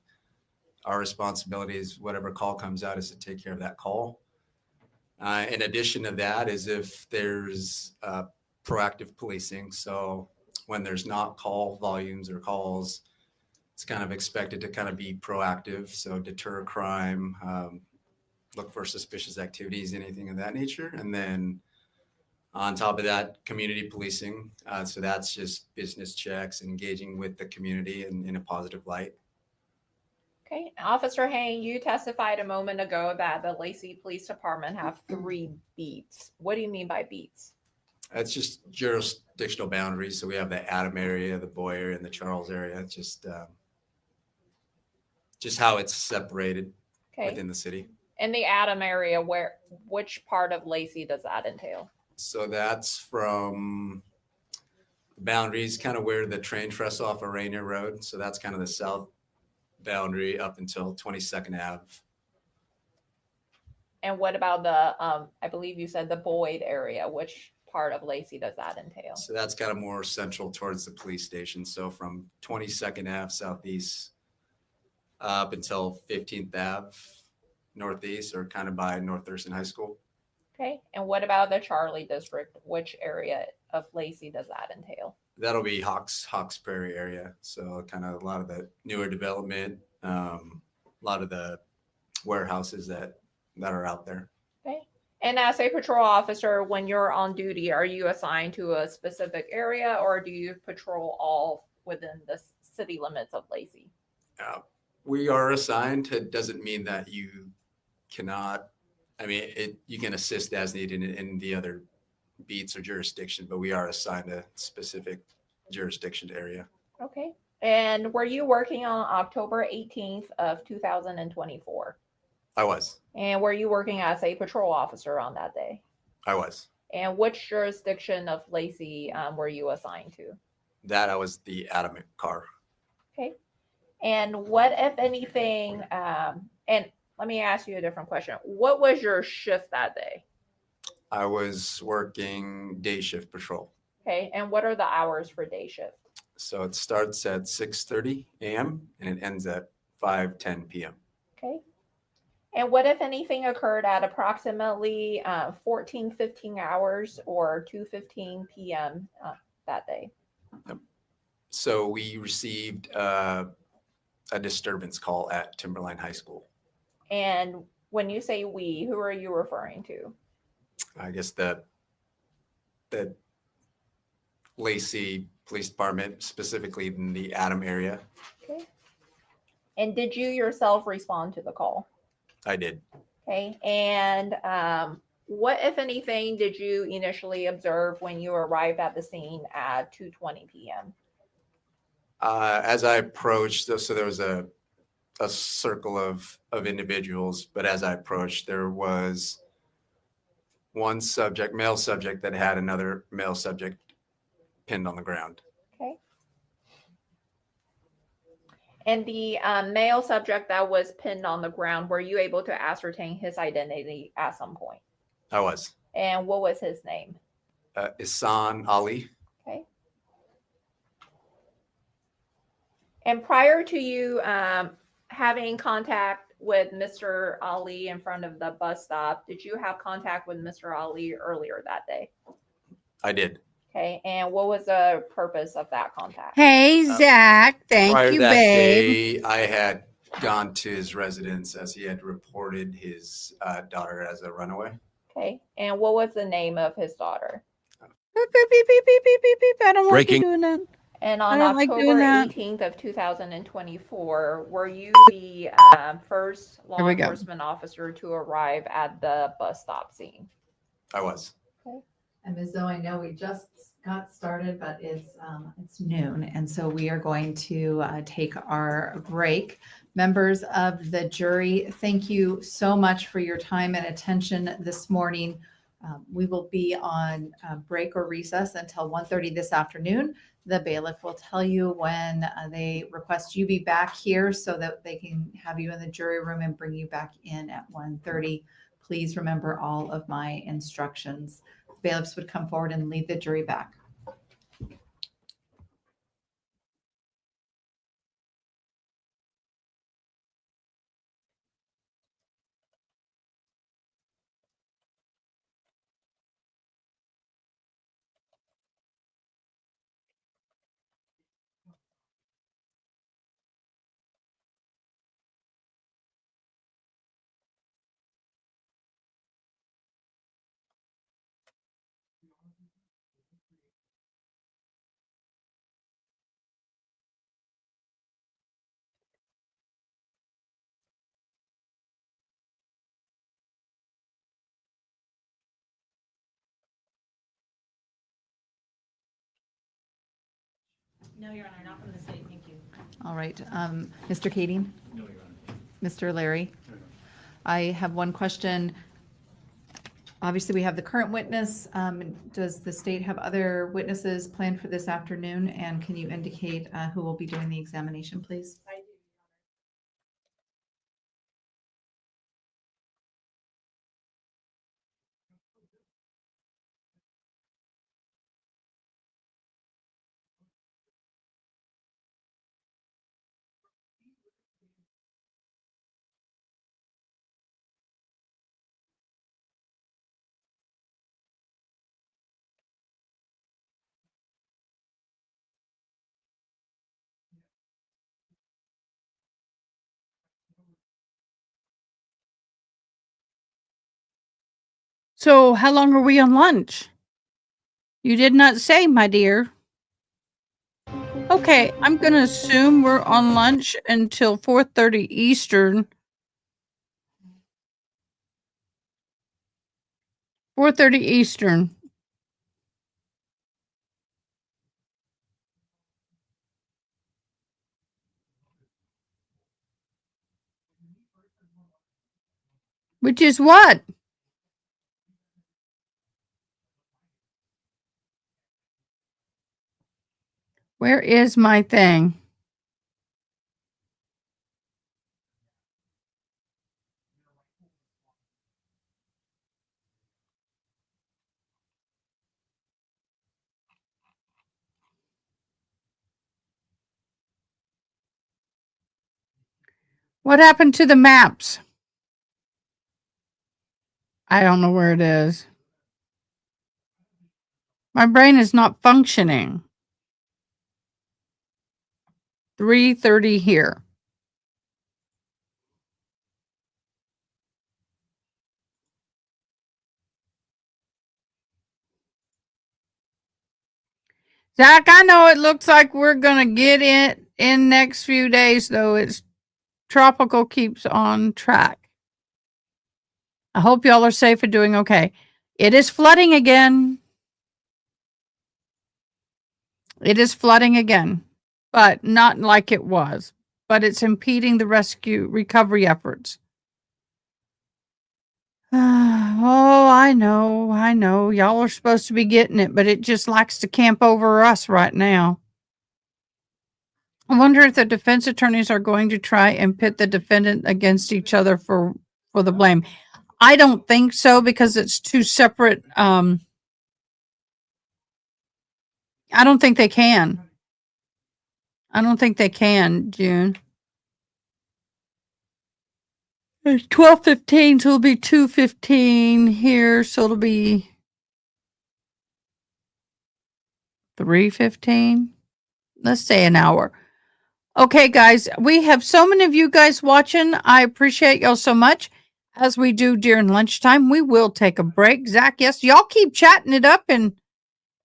our responsibility is whatever call comes out is to take care of that call. In addition to that is if there's proactive policing. So when there's not call volumes or calls, it's kind of expected to kind of be proactive. So deter crime, look for suspicious activities, anything of that nature. And then on top of that, community policing. So that's just business checks, engaging with the community in a positive light. Okay, Officer Hain, you testified a moment ago that the Lacey Police Department have 3 beats. What do you mean by beats? It's just jurisdictional boundaries. So we have the Adam area, the Boyer, and the Charles area. It's just how it's separated within the city. In the Adam area, which part of Lacey does that entail? So that's from the boundaries, kind of where the train truss off of Rainier Road. So that's kind of the south boundary up until 22nd Ave. And what about the, I believe you said the Boyd area, which part of Lacey does that entail? So that's kind of more central towards the police station. So from 22nd Ave southeast up until 15th Ave northeast, or kind of by North Thurston High School. Okay. And what about the Charlie district? Which area of Lacey does that entail? That'll be Hawks Prairie area. So kind of a lot of the newer development, a lot of the warehouses that are out there. Okay. And as a patrol officer, when you're on duty, are you assigned to a specific area, or do you patrol all within the city limits of Lacey? We are assigned. It doesn't mean that you cannot, you can assist as needed in the other beats or jurisdiction, but we are assigned a specific jurisdiction area. Okay. And were you working on October 18th of 2024? I was. And were you working as a patrol officer on that day? I was. And which jurisdiction of Lacey were you assigned to? That I was the Adam car. Okay. And what, if anything, and let me ask you a different question. What was your shift that day? I was working day shift patrol. Okay. And what are the hours for day shift? So it starts at 6:30 a.m. and it ends at 5:10 p.m. Okay. And what, if anything, occurred at approximately 15 hours or 2:15 p.m. That day? So we received a disturbance call at Timberline High School. And when you say we, who are you referring to? I guess the Lacey Police Department, specifically in the Adam area. Okay. And did you yourself respond to the call? I did. Okay. And what, if anything, did you initially observe when you arrived at the scene at 2:20 p.m.? As I approached, so there was a circle of individuals, but as I approached, there was one subject, male subject, that had another male subject pinned on the ground. Okay. And the male subject that was pinned on the ground, were you able to ascertain his identity at some point? I was. And what was his name? Ihsan Ali. Okay. And prior to you having contact with Mr. Ali in front of the bus stop, did you have contact with Mr. Ali earlier that day? I did. Okay. And what was the purpose of that contact? Hey, Zach. Thank Prior you, that babe. day, I had gone to his residence as he had reported his daughter as a runaway. Okay. And what was the name of his daughter? Beep, beep, beep, beep, beep, beep, beep, beep. I don't like you Breaking. doing that. And I on don't like October doing that. 18th of 2024, were you the first law Here we go. enforcement officer to arrive at the bus stop scene? I was. And Ms. Zoe, I know we just got started, but it's noon, and so we are going to take our break. Members of the jury, thank you so much for your time and attention this morning. We will be on break or recess until 1:30 this afternoon. The bailiff will tell you when they request you be back here so that they can have you in the jury room and bring you back in at 1:30. Please remember all of my instructions. bailiffs would come forward and lead the jury back. No, Your Honor, not from the state. Thank you. All right, Mr. Kading? No, Your Honor. Mr. Larry? I have one question. Obviously, we have the current witness. Does the state have other witnesses planned for this afternoon? And can you indicate who will be doing the examination, please? I do. So how long are we on lunch? You did not say, my dear. Okay, I'm going to assume we're on lunch until 4:30 Eastern. 4:30 Eastern. Which is what? Where is my thing? What happened to the maps? I don't know where it is. My brain is not functioning. 3:30 here. Zach, I know it looks like we're going to get it in next few days, though. It's tropical keeps on track. I hope y'all are safe and doing okay. It is flooding again. It is flooding again, but not like it was. But it's impeding the recovery efforts. Oh, I know. Y'all are supposed to be getting it, but it just likes to camp over us right now. I wonder if the defense attorneys are going to try and pit the defendant against each other for the blame. I don't think so, because it's two separate. I don't think they can. June. It's 12:15, so it'll be 2:15 here, so it'll be 3:15. Let's say an hour. Okay, guys, we have so many of you guys watching. I appreciate y'all so much. As we do during lunchtime, we will take a break. Zach, yes, y'all keep chatting it up in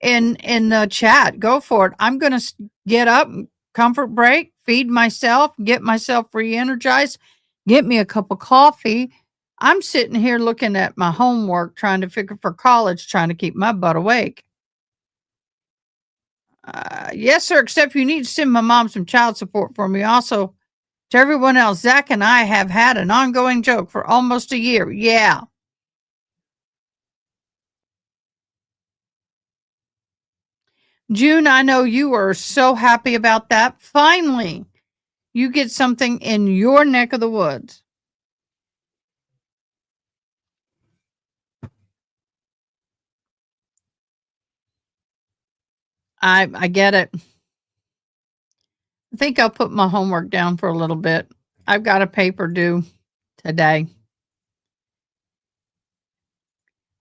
the chat. Go for it. I'm going to get up, comfort break, feed myself, get myself re-energized, get me a cup of coffee. I'm sitting here looking at my homework, trying to figure for college, trying to keep my butt awake. Yes, sir, except you need to send my mom some child support for me. Also, to everyone else, Zach and I have had an ongoing joke for almost a year. Yeah. June, I know you are so happy about that. Finally, you get something in your neck of the woods. I get it. I think I'll put my homework down for a little bit. I've got a paper due today.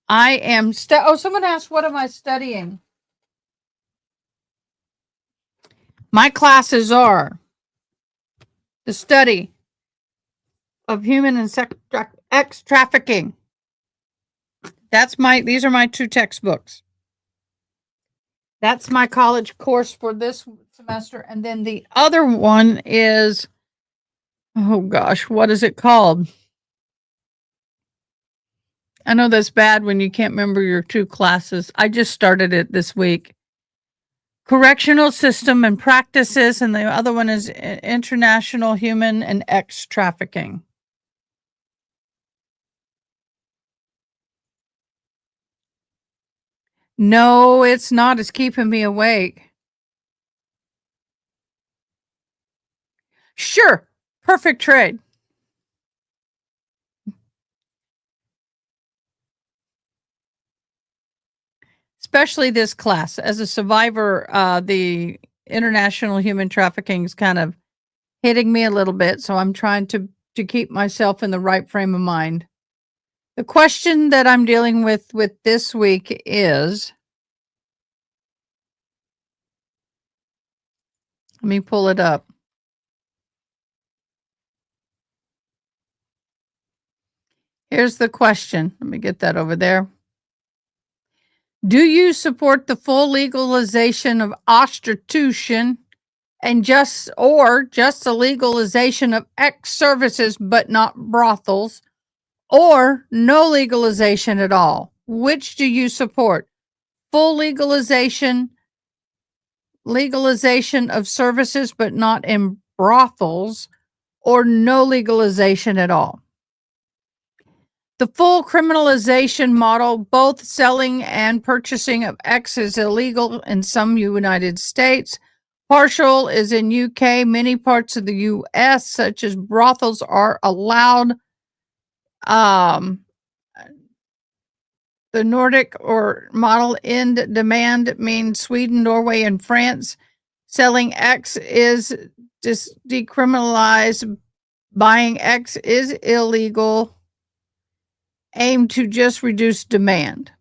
I am someone asked, what am I studying? My classes are the study of human and sex trafficking. These are my 2 textbooks. That's my college course for this semester. And then the other one is, oh gosh, what is it called? I know that's bad when you can't remember your 2 classes. I just started it this week. Correctional System and Practices, and the other one is International Human and X Trafficking. No, it's not. It's keeping me awake. Sure. Perfect trade. Especially this class. As a survivor, the international human trafficking is kind of hitting me a little bit, so I'm trying to keep myself in the right frame of mind. The question that I'm dealing with this week is, let me pull it up. Here's the question. Let me get that over there. Do you support the full legalization of prostitution and just the legalization of X services but not brothels, or no legalization at all? Which do you support? Full legalization of services but not in brothels, or no legalization at all? The full criminalization model, both selling and purchasing of X, is illegal in some United States. Partial is in UK. Many parts of the US, such as brothels, are allowed. The Nordic or model in demand means Sweden, Norway, and France. Selling X is decriminalized. Buying X is illegal. Aim to just reduce demand.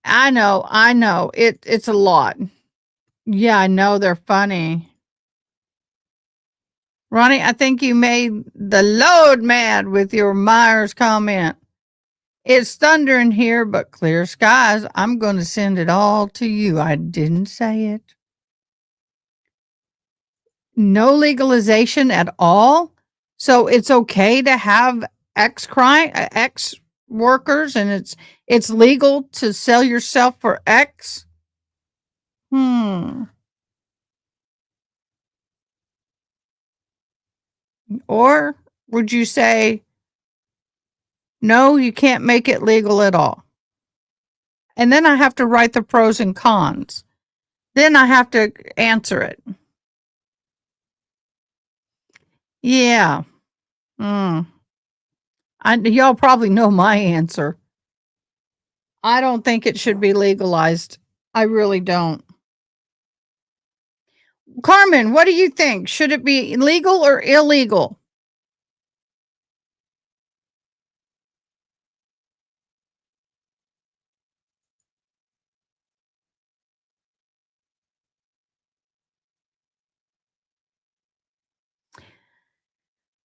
I know. It's a lot. Yeah, I know, they're funny. Ronnie, I think you made the load mad with your Myers comment. It's thundering here, but clear skies. I'm going to send it all to you. I didn't say it. No legalization at all. So it's okay to have X workers, and it's legal to sell yourself for X. Or would you say, no, you can't make it legal at all? And then I have to write the pros and cons. Then I have to answer it. Yeah. Y'all probably know my answer. I don't think it should be legalized. I really don't. Carmen, what do you think? Should it be legal or illegal?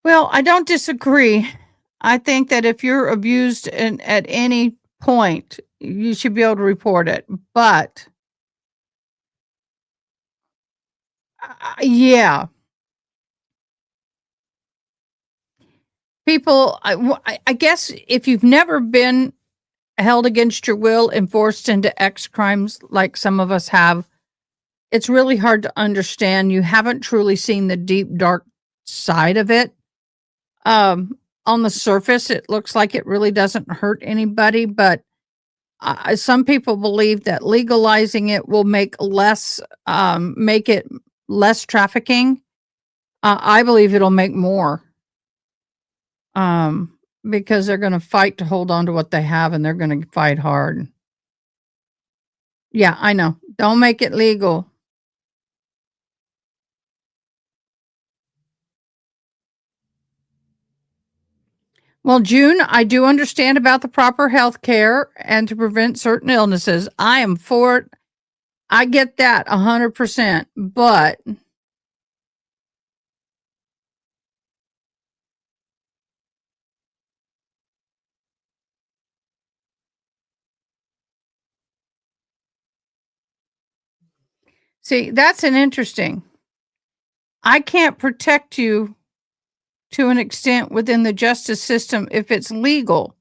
Well, I don't disagree. I think that if you're abused at any point, you should be able to report it. But yeah. People, I guess if you've never been held against your will and forced into X crimes like some of us have, it's really hard to understand. You haven't truly seen the deep, dark side of it. On the surface, it looks like it really doesn't hurt anybody, but some people believe that legalizing it will make it less trafficking. I believe it'll make more. Because they're going to fight to hold on to what they have, and they're going to fight hard. Yeah, I know. Don't make it legal. Well, June, I do understand about the proper health care and to prevent certain illnesses. I am for it. I get that 100%. But see, that's an interesting. I can't protect you to an extent within the justice system if it's legal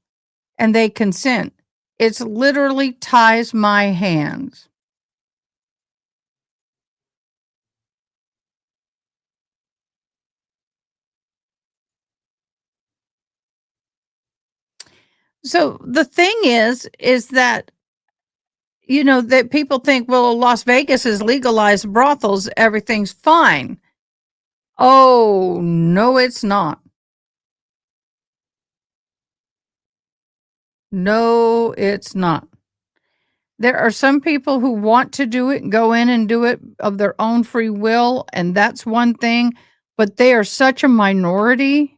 and they consent. It's literally ties my hands. So the thing is that, you know, that people think, well, Las Vegas is legalized brothels, everything's fine. Oh, no, it's not. No, it's not. There are some people who want to do it, go in and do it of their own free will, and that's one thing, but they are such a minority,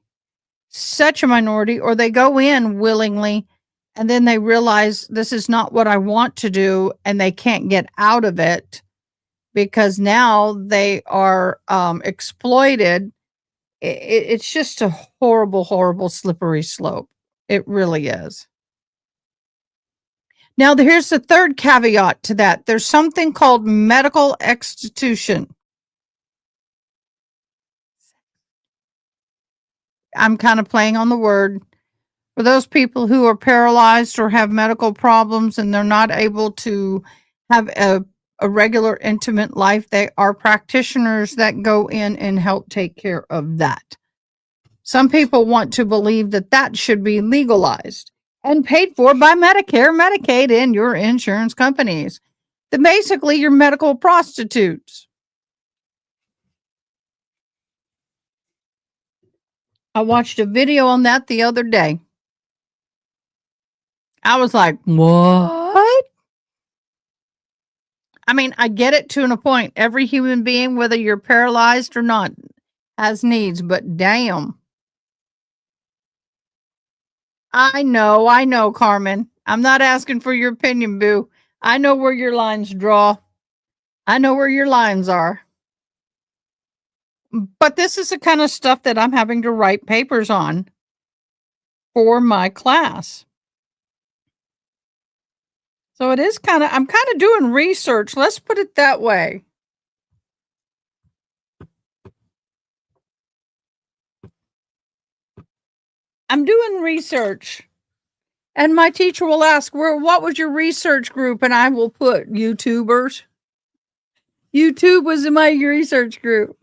or they go in willingly and then they realize this is not what I want to do and they can't get out of it because now they are exploited. It's just a horrible, horrible, slippery slope. It really is. Now, here's the third caveat to that. There's something called medical exstitution. I'm kind of playing on the word. For those people who are paralyzed or have medical problems and they're not able to have a regular intimate life, they are practitioners that go in and help take care of that. Some people want to believe that that should be legalized and paid for by Medicare, Medicaid, and your insurance companies. They're basically your medical prostitutes. I watched a video on that the other day. I was like, what? I mean, I get it to a point. Every human being, whether you're paralyzed or not, has needs, but damn. I know, Carmen. I'm not asking for your opinion, boo. I know where your lines draw. I know where your lines are. But this is the kind of stuff that I'm having to write papers on for my class. So it is I'm kind of doing research. Let's put it that way. I'm doing research. And my teacher will ask, what was your research group? And I will put YouTubers. YouTube was in my research group.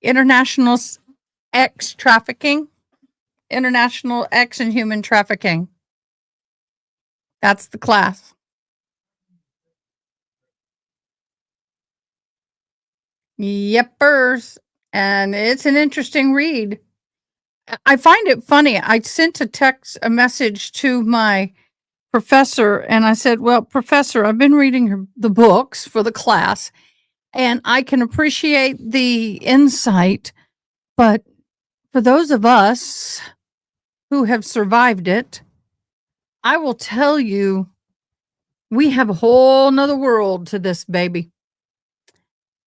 International X trafficking. International X and human trafficking. That's the class. Yepers. And it's an interesting read. I find it funny. I sent a message to my professor and I said, well, professor, I've been reading the books for the class and I can appreciate the insight, but for those of us who have survived it, I will tell you, we have a whole nother world to this baby.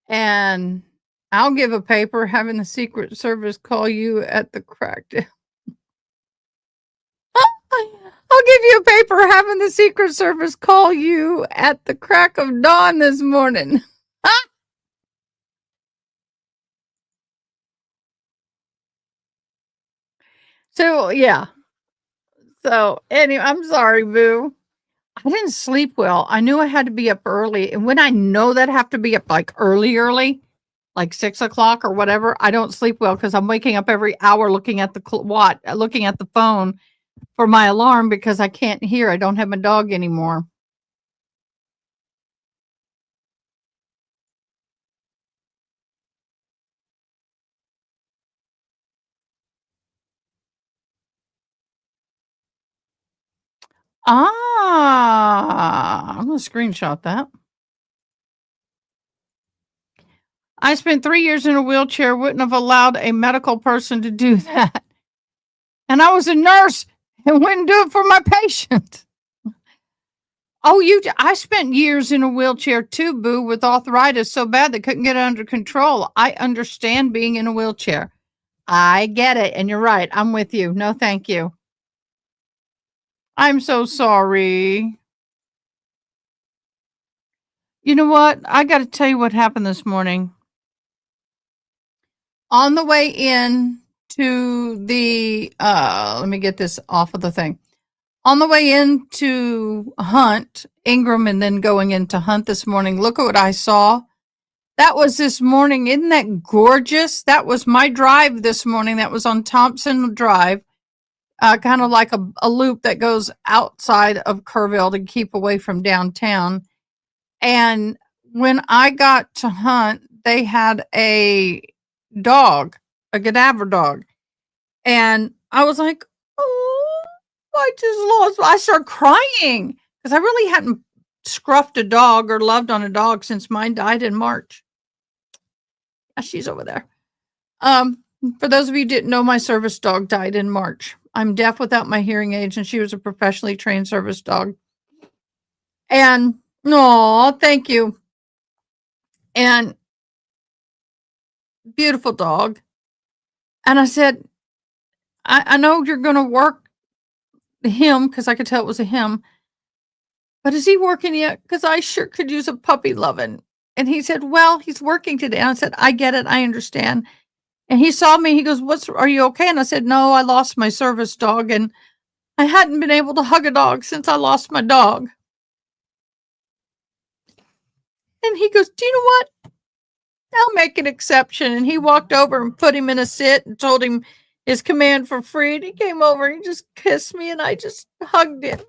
And I'll give a paper having the Secret Service call you at the crack. I'll give you a paper having the Secret Service call you at the crack of dawn this morning. So, yeah. So, anyway, I'm sorry, boo. I didn't sleep well. I knew I had to be up early. And when I know that I have to be up like early, like 6 o'clock or whatever, I don't sleep well because I'm waking up every hour looking at looking at the phone for my alarm because I can't hear. I don't have my dog anymore. I'm going to screenshot that. I spent 3 years in a wheelchair, wouldn't have allowed a medical person to do that. And I was a nurse and wouldn't do it for my patient. Oh, I spent years in a wheelchair too, Boo, with arthritis so bad they couldn't get it under control. I understand being in a wheelchair. I get it. And you're right. I'm with you. No, thank you. I'm so sorry. You know what? I got to tell you what happened this morning. On the way in to the, let me get this off of the thing. On the way into Hunt, Ingram, and then going into Hunt this morning, look at what I saw. That was this morning. Isn't that gorgeous? That was my drive this morning. That was on Thompson Drive, kind of like a loop that goes outside of Kerrville to keep away from downtown. And when I got to Hunt, they had a dog, a cadaver dog. And I was like, oh, I started crying because I really hadn't scruffed a dog or loved on a dog since mine died in March. She's over there. For those of you who didn't know, my service dog died in March. I'm deaf without my hearing aids, and she was a professionally trained service dog. And, no, thank you. And beautiful dog. And I said, I know you're going to work him, because I could tell it was a him, but is he working yet? Because I sure could use a puppy loving. And he said, well, he's working today. And I said, I get it. I understand. And he saw me. He goes, are you okay? And I said, no, I lost my service dog. And I hadn't been able to hug a dog since I lost my dog. And he goes, do you know what? I'll make an exception. And he walked over and put him in a sit and told him his command for free. And he came over and he just kissed me and I just hugged him.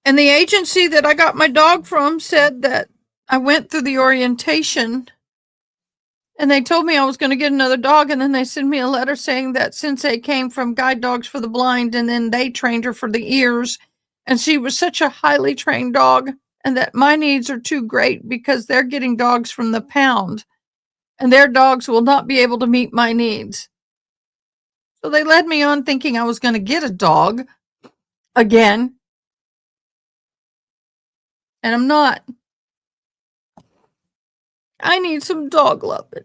And the agency that I got my dog from said that I went through the orientation and they told me I was going to get another dog. And then they sent me a letter saying that Sensei came from Guide Dogs for the Blind and then they trained her for the ears. And she was such a highly trained dog and that my needs are too great because they're getting dogs from the pound and their dogs will not be able to meet my needs. So they led me on thinking I was going to get a dog again. And I'm not. I need some dog loving.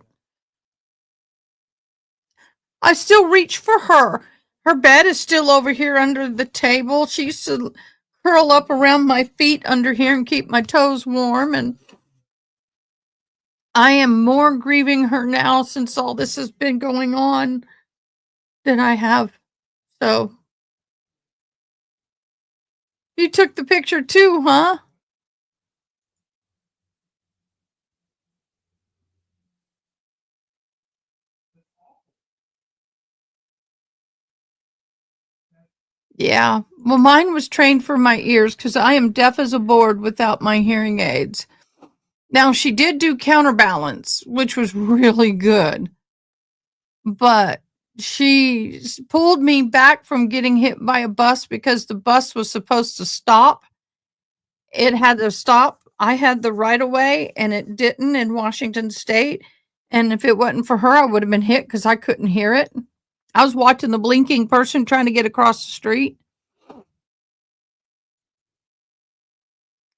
I still reach for her. Her bed is still over here under the table. She used to curl up around my feet under here and keep my toes warm. And I am more grieving her now since all this has been going on than I have. So you took the picture too, huh? Yeah. Well, mine was trained for my ears because I am deaf as a board without my hearing aids. Now, she did do counterbalance, which was really good. But she pulled me back from getting hit by a bus because the bus was supposed to stop. It had to stop. I had the right of way and it didn't in Washington State. And if it wasn't for her, I would have been hit because I couldn't hear it. I was watching the blinking person trying to get across the street.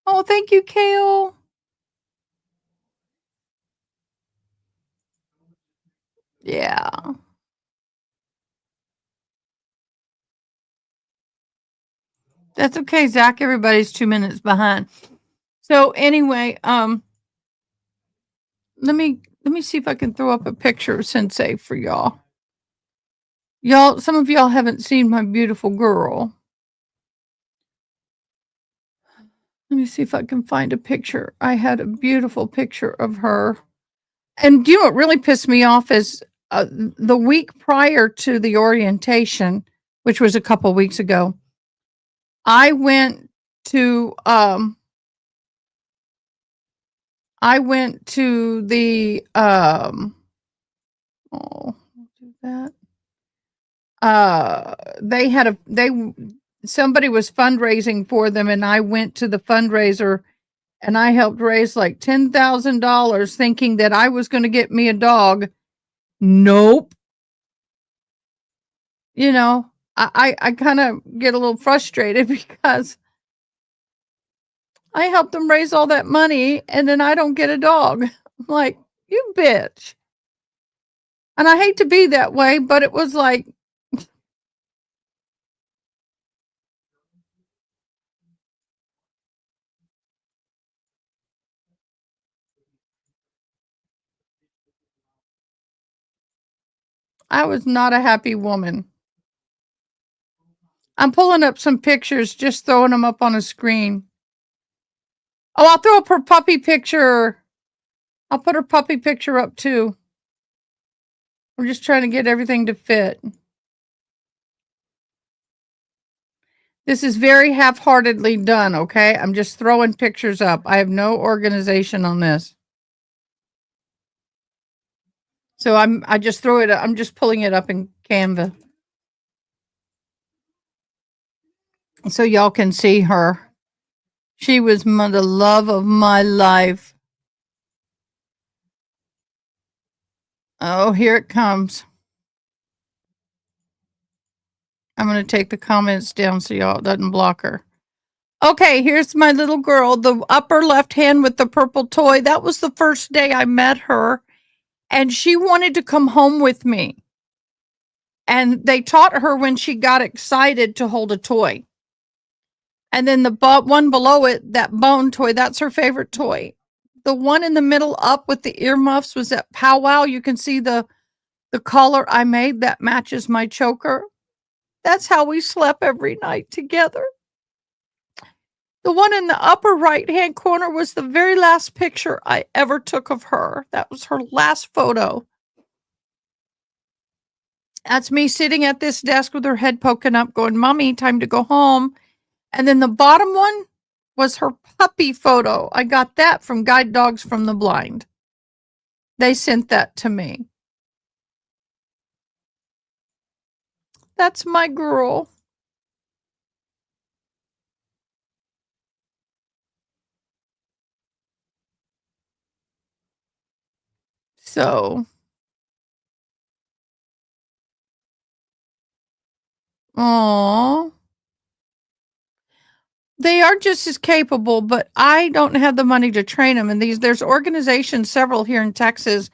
Oh, thank you, Kale. Yeah. That's okay, Zach. Everybody's 2 minutes behind. So anyway, let me see if I can throw up a picture of Sensei for y'all. Some of y'all haven't seen my beautiful girl. Let me see if I can find a picture. I had a beautiful picture of her. And do you know what really pissed me off is the week prior to the orientation, which was a couple weeks ago, I went to I went to the that. Somebody was fundraising for them, and I went to the fundraiser and I helped raise like $10,000 thinking that I was going to get me a dog. Nope. You know, I kind of get a little frustrated because I helped them raise all that money and then I don't get a dog. I'm like, you bitch. And I hate to be that way, but it was like, I was not a happy woman. I'm pulling up some pictures, just throwing them up on a screen. Oh, I'll throw up her puppy picture. I'll put her puppy picture up too. We're just trying to get everything to fit. This is very half-heartedly done, okay? I'm just throwing pictures up. I have no organization on this. So I just throw it, I'm just pulling it up in Canva. So y'all can see her. She was the love of my life. Oh, here it comes. I'm going to take the comments down so y'all doesn't block her. Okay, here's my little girl, the upper left hand with the purple toy. That was the first day I met her, and she wanted to come home with me. And they taught her when she got excited to hold a toy. And then the one below it, that bone toy, that's her favorite toy. The one in the middle up with the earmuffs was that powwow. You can see the collar I made that matches my choker. That's how we slept every night together. The one in the upper right-hand corner was the very last picture I ever took of her. That was her last photo. That's me sitting at this desk with her head poking up going, Mommy, time to go home. And then the bottom one was her puppy photo. I got that from Guide Dogs from the Blind. They sent that to me. That's my girl. So, aww. They are just as capable, but I don't have the money to train them. And there's organizations, several here in Texas,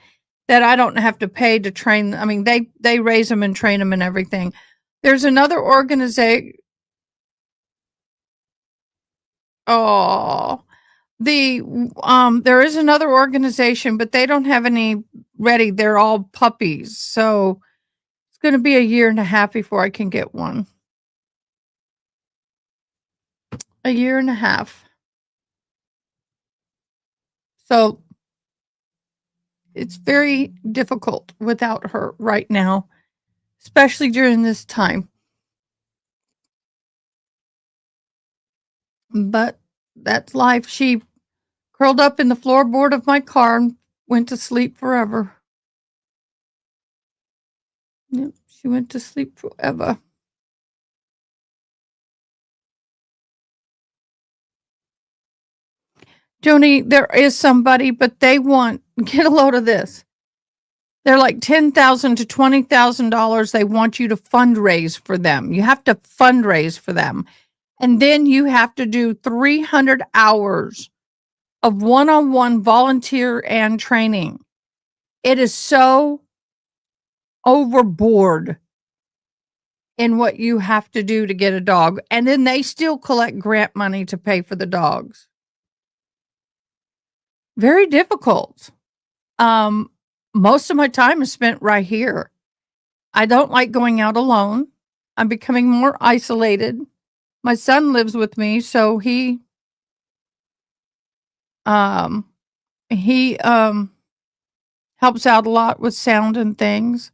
that I don't have to pay to train. I mean, they raise them and train them and everything. There's another organization. Oh, there is another organization, but they don't have any ready. They're all puppies. So it's going to be a year and a half before I can get one. A year and a half. So it's very difficult without her right now, especially during this time. But that's life. She curled up in the floorboard of my car and went to sleep forever. Yep, she went to sleep forever. Joni, there is somebody, but they want, get a load of this. They're like $10,000 to $20,000. They want you to fundraise for them. You have to fundraise for them. And then you have to do 300 hours of one-on-one volunteer and training. It is so overboard in what you have to do to get a dog. And then they still collect grant money to pay for the dogs. Very difficult. Most of my time is spent right here. I don't like going out alone. I'm becoming more isolated. My son lives with me, so he helps out a lot with sound and things.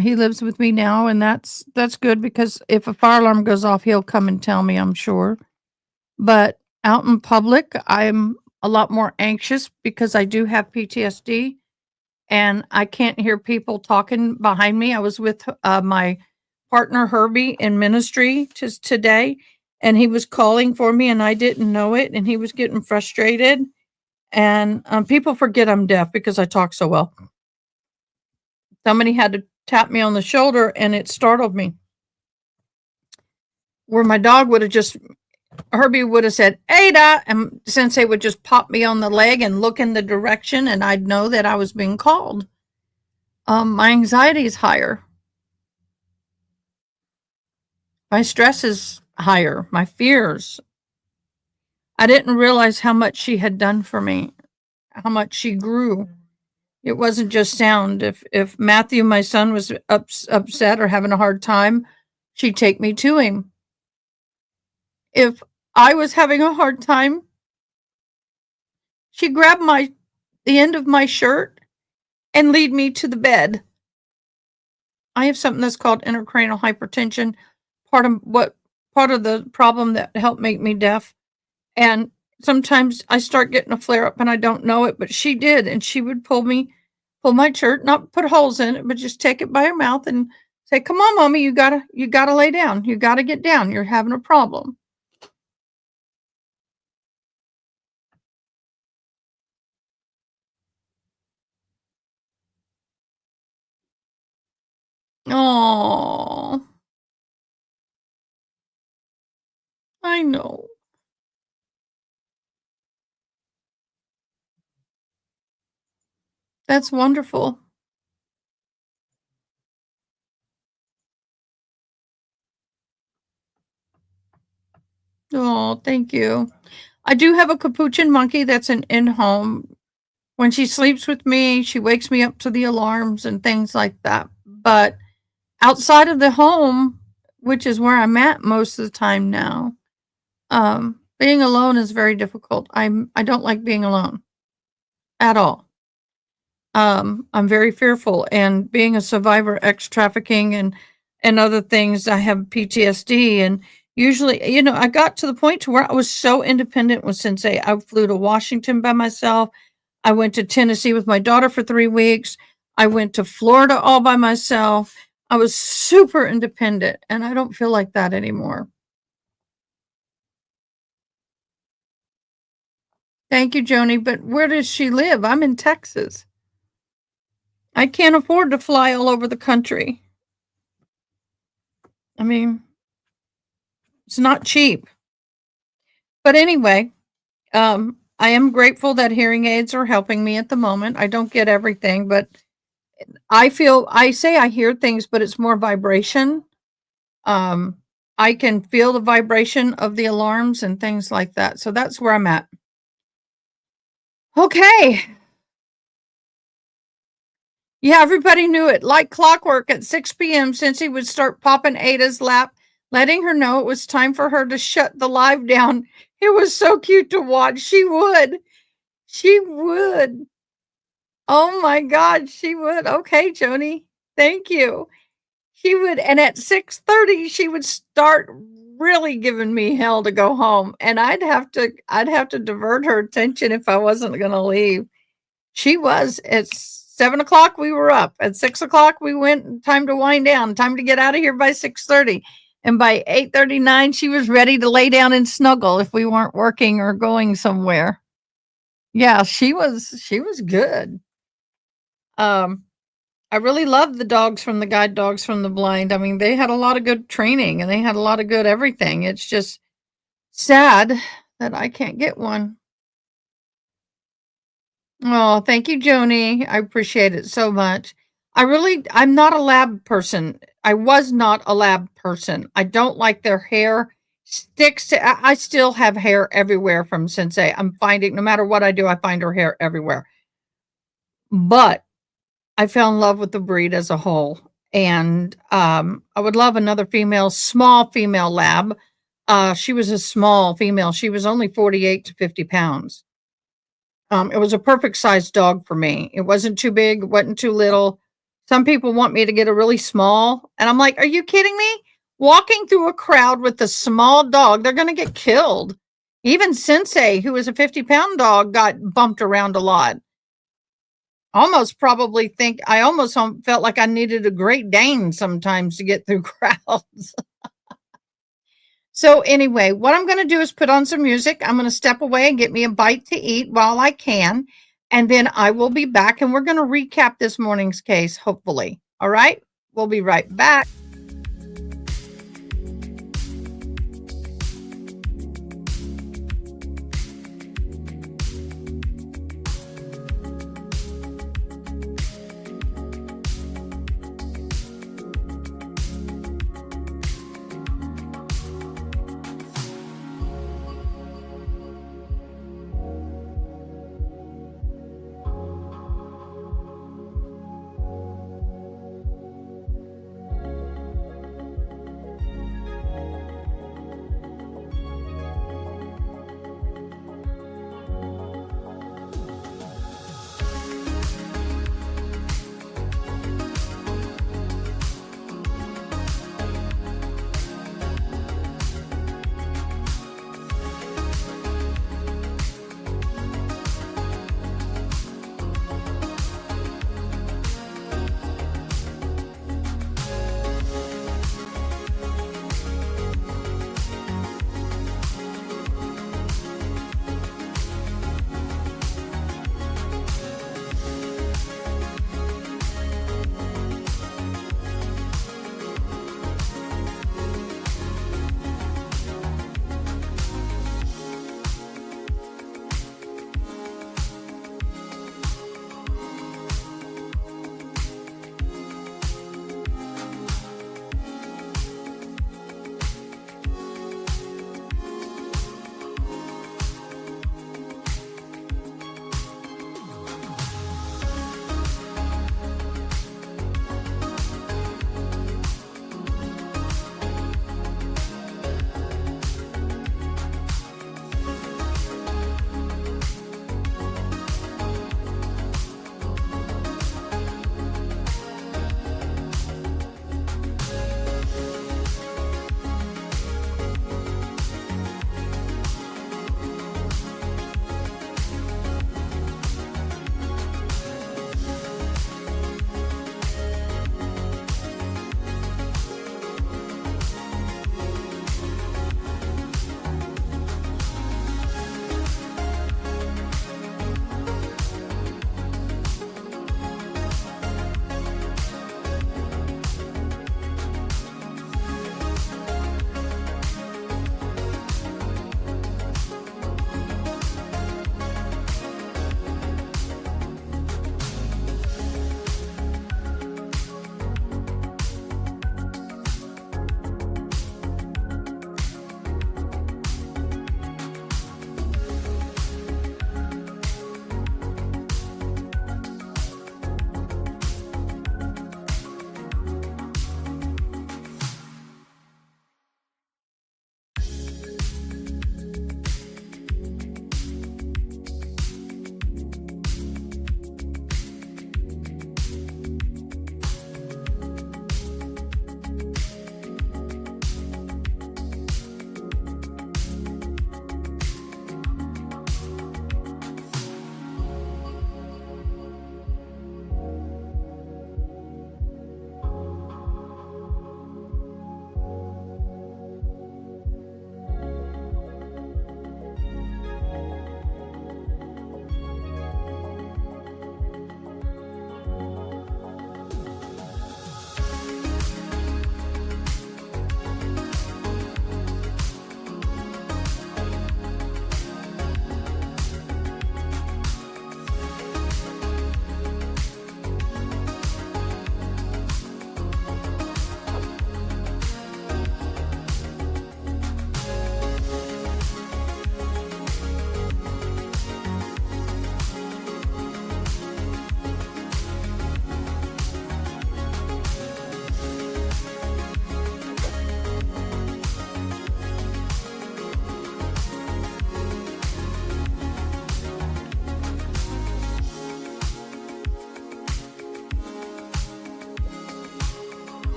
He lives with me now, and that's good because if a fire alarm goes off, he'll come and tell me, I'm sure. But out in public, I'm a lot more anxious because I do have PTSD and I can't hear people talking behind me. I was with my partner Herbie in ministry just today, and he was calling for me and I didn't know it, and he was getting frustrated. And people forget I'm deaf because I talk so well. Somebody had to tap me on the shoulder and it startled me. Where my dog would have just, Herbie would have said, Ada, and Sensei would just pop me on the leg and look in the direction, and I'd know that I was being called. My anxiety is higher. My stress is higher. My fears. I didn't realize how much she had done for me, how much she grew. It wasn't just sound. If Matthew, my son, was upset or having a hard time, she'd take me to him. If I was having a hard time, she'd grab the end of my shirt and lead me to the bed. I have something that's called intracranial hypertension, part of the problem that helped make me deaf. And sometimes I start getting a flare up and I don't know it, but she did, and she would pull my shirt, not put holes in it, but just take it by her mouth and say, "Come on, mommy, you gotta lay down. You gotta get down. You're having a problem." Oh, I know. That's wonderful. Oh, thank you. I do have a capuchin monkey that's an in-home. When she sleeps with me, she wakes me up to the alarms and things like that. But outside of the home, which is where I'm at most of the time now, being alone is very difficult. I don't like being alone at all. I'm very fearful, and being a survivor ex trafficking and other things, I have PTSD, and usually, I got to the point to where I was so independent with Sensei. I flew to Washington by myself. I went to Tennessee with my daughter for 3 weeks. I went to Florida all by myself. I was super independent, and I don't feel like that anymore. Thank you, Joni. But where does she live? I'm in Texas. I can't afford to fly all over the country. I mean, it's not cheap. But anyway, I am grateful that hearing aids are helping me at the moment. I don't get everything, but I say I hear things, but it's more vibration. I can feel the vibration of the alarms and things like that. So that's where I'm at. Okay. Yeah, everybody knew it. Like clockwork at 6 p.m., since he would start popping Ada's lap, letting her know it was time for her to shut the live down. It was so cute to watch. She would. She would. Oh my God, she would. Okay, Joni. Thank you. She would, and at 6:30, she would start really giving me hell to go home. And I'd have to divert her attention if I wasn't gonna leave. She was. At 7 o'clock, we were up. At 6 o'clock, we went. Time to wind down. Time to get out of here by 6:30. And by 8:39, she was ready to lay down and snuggle if we weren't working or going somewhere. Yeah, she was good. I really loved the dogs from the guide dogs from the blind. I mean, they had a lot of good training and they had a lot of good everything. It's just sad that I can't get one. Oh, thank you, Joni. I appreciate it so much. I'm not a lab person. I was not a lab person. I don't like their hair sticks to, I still have hair everywhere from Sensei. I'm finding, no matter what I do, I find her hair everywhere. But I fell in love with the breed as a whole. And I would love another small female lab. She was a small female. She was only 48 to 50 pounds. It was a perfect sized dog for me. It wasn't too big, it wasn't too little. Some people want me to get a really small. And I'm like, are you kidding me? Walking through a crowd with a small dog, they're going to get killed. Even Sensei, who was a 50-pound dog, got bumped around a lot. I almost felt like I needed a Great Dane sometimes to get through crowds. So anyway, what I'm going to do is put on some music. I'm going to step away and get me a bite to eat while I can. And then I will be back and we're going to recap this morning's case, hopefully. All right. We'll be right back.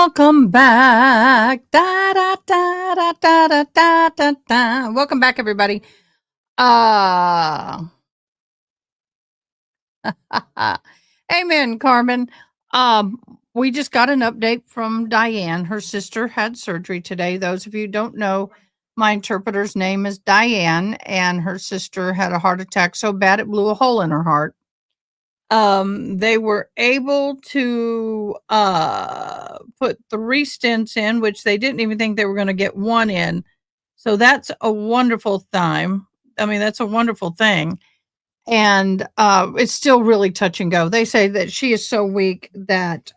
Welcome back. Da, da, da, da, da, da, da, da, da. Welcome back, everybody. Amen, Carmen. We just got an update from Diane. Her sister had surgery today. Those of you who don't know, my interpreter's name is Diane, and her sister had a heart attack so bad it blew a hole in her heart. They were able to put 3 stents in, which they didn't even think they were going to get 1 in. So that's a wonderful time. I mean, that's a wonderful thing. And it's still really touch and go. They say that she is so weak that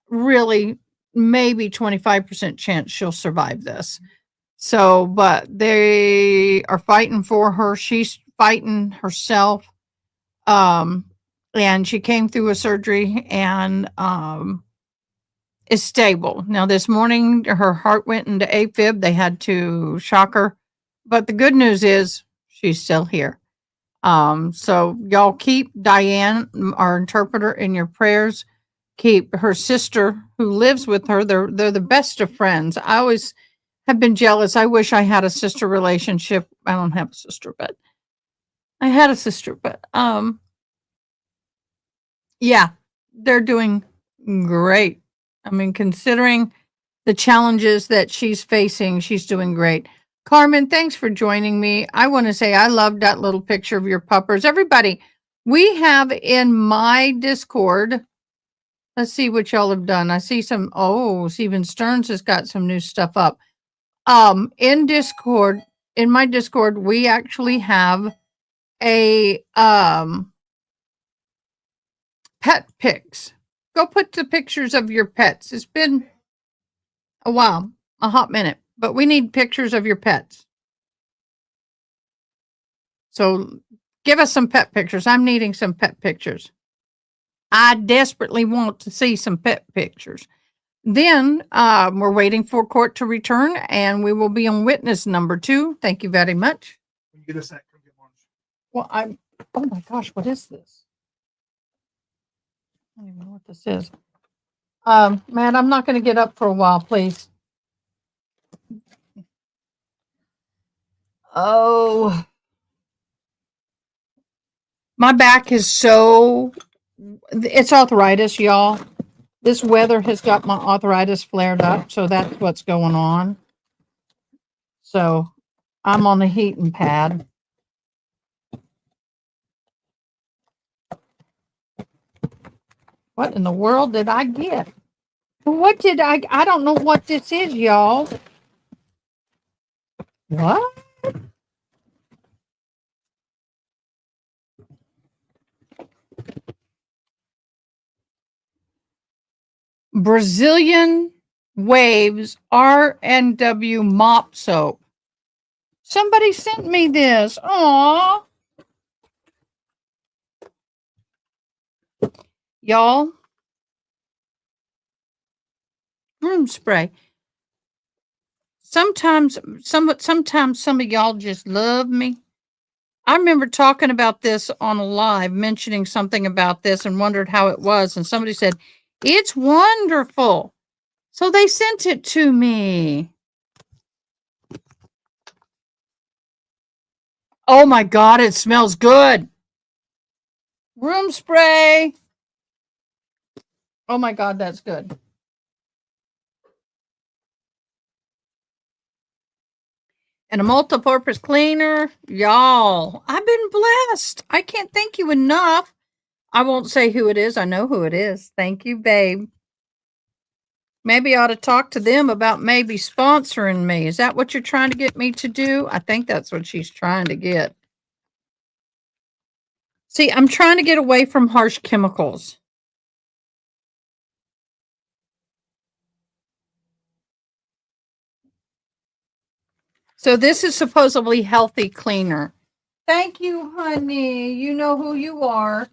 really maybe 25% chance she'll survive this. So, but they are fighting for her. She's fighting herself. And she came through a surgery and is stable. Now, this morning, her heart went into AFib. They had to shock her. But the good news is she's still here. So y'all keep Diane, our interpreter, in your prayers. Keep her sister who lives with her. They're the best of friends. I always have been jealous. I wish I had a sister relationship. I don't have a sister, but I had a sister, but yeah, they're doing great. I mean, considering the challenges that she's facing, she's doing great. Carmen, thanks for joining me. I want to say I love that little picture of your puppers. Everybody, we have in my Discord, let's see what y'all have done. I see some, Stephen Stearns has got some new stuff up. In Discord, in my Discord, we actually have a pet pics. Go put the pictures of your pets. It's been a while, a hot minute, but we need pictures of your pets. So give us some pet pictures. I'm needing some pet pictures. I desperately want to see some pet pictures. Then we're waiting for court to return, and we will be on witness number 2. Thank you very much. Get a sec. Well, oh my gosh, what is this? I don't even know what this is. Man, I'm not going to get up for a while, please. Oh, my back is it's arthritis, y'all. This weather has got my arthritis flared up, so that's what's going on. So I'm on the heating pad. What in the world did I get? What did I don't know what this is, y'all. What? Brazilian Waves R&W mop soap. Somebody sent me this. Aw. Y'all. Room spray. Sometimes some of y'all just love me. I remember talking about this on a live, mentioning something about this and wondered how it was. And somebody said, it's wonderful. So they sent it to me. Oh my God, it smells good. Room spray. Oh my God, that's good. And a multi-purpose cleaner. Y'all, I've been blessed. I can't thank you enough. I won't say who it is. I know who it is. Thank you, babe. Maybe I ought to talk to them about maybe sponsoring me. Is that what you're trying to get me to do? I think that's what she's trying to get. See, I'm trying to get away from harsh chemicals. So this is supposedly healthy cleaner. Thank you, honey. You know who you are.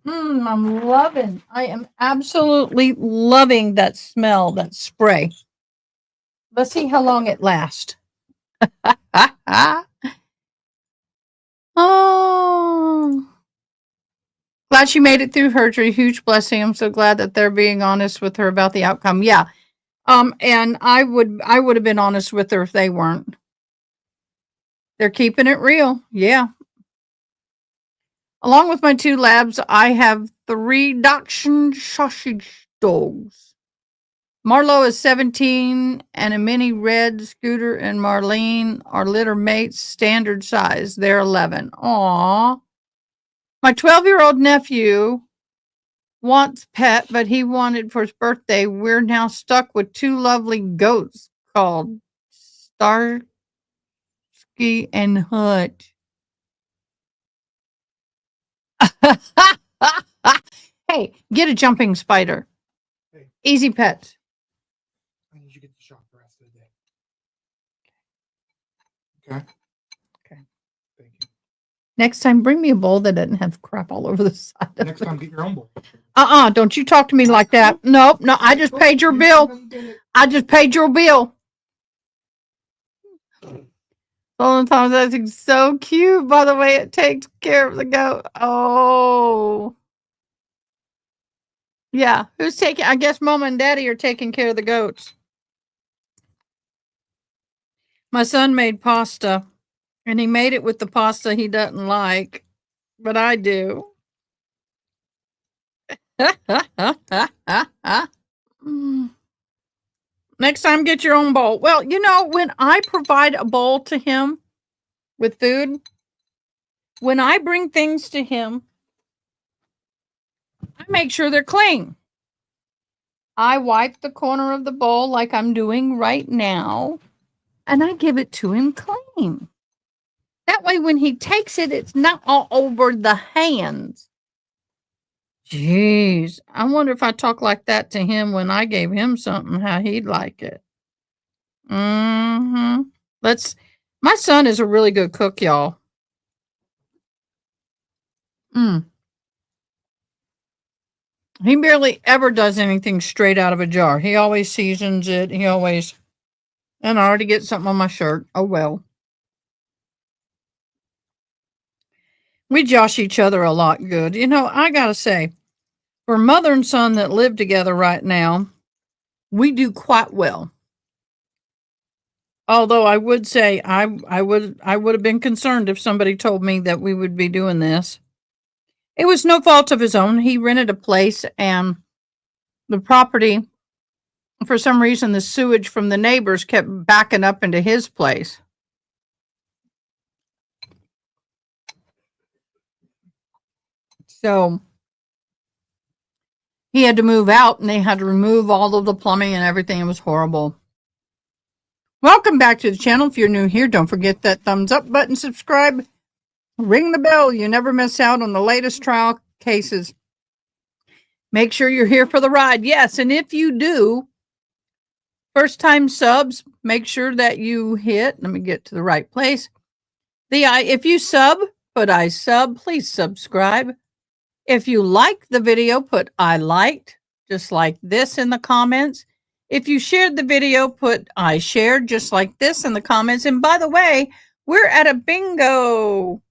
I am absolutely loving that smell, that spray. Let's see how long it lasts. Oh, glad she made it through surgery. Huge blessing. I'm so glad that they're being honest with her about the outcome. Yeah. And I would have been honest with her if they weren't. They're keeping it real. Yeah. Along with my 2 labs, I have 3 Dachshund sausage dogs. Marlo is 17 and a mini red. Scooter and Marlene are litter mates, standard size. They're 11. Aww. My 12-year-old nephew wants pet, but he wanted for his birthday. We're now stuck with 2 lovely goats called Starsky and Hutch. Hey, get a jumping spider. Hey. Easy pets. I need you to get the shop for the rest of the day. Okay. Okay. Thank you. Next time, bring me a bowl that doesn't have crap all over the side. Next time, get your own bowl. Don't you talk to me like that. Nope, no, I just paid your bill. I just paid your bill. Sometimes that's so cute, by the way, it takes care of the goat. Oh. Yeah, who's taking? I guess Mama and Daddy are taking care of the goats. My son made pasta, and he made it with the pasta he doesn't like, but I do. Next time, get your own bowl. Well, when I provide a bowl to him with food, when I bring things to him, I make sure they're clean. I wipe the corner of the bowl like I'm doing right now, and I give it to him clean. That way, when he takes it, it's not all over the hands. Jeez, I wonder if I talk like that to him when I gave him something, how he'd like it. My son is a really good cook, y'all. He barely ever does anything straight out of a jar. He always seasons it. And I already get something on my shirt. Oh, well. We josh each other a lot good. I gotta say, for mother and son that live together right now, we do quite well. Although I would say I would have been concerned if somebody told me that we would be doing this. It was no fault of his own. He rented a place, and the property, for some reason, the sewage from the neighbors kept backing up into his place. So he had to move out, and they had to remove all of the plumbing and everything. It was horrible. Welcome back to the channel. If you're new here, don't forget that thumbs up button, subscribe, ring the bell. You never miss out on the latest trial cases. Make sure you're here for the ride. Yes, and if you do, first time subs, make sure that you hit, let me get to the right place. If you sub, put I sub, please subscribe. If you like the video, put I liked, just like this in the comments. If you shared the video, put I shared, just like this in the comments. And by the way, we're at a bingo.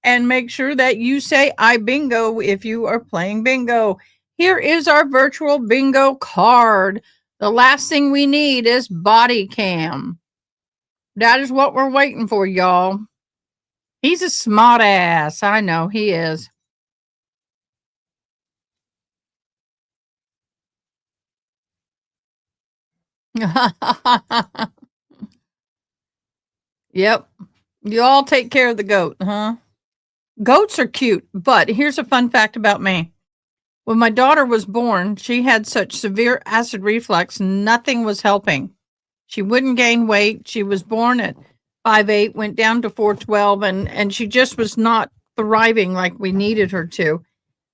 And make sure that you say I bingo if you are playing bingo. Here is our virtual bingo card. The last thing we need is body cam. That is what we're waiting for, y'all. He's a smart ass. I know he is. Yep. You all take care of the goat, huh? Goats are cute, but here's a fun fact about me. When my daughter was born, she had such severe acid reflux, nothing was helping. She wouldn't gain weight. She was born at 5'8", went down to 412, and she just was not thriving like we needed her to.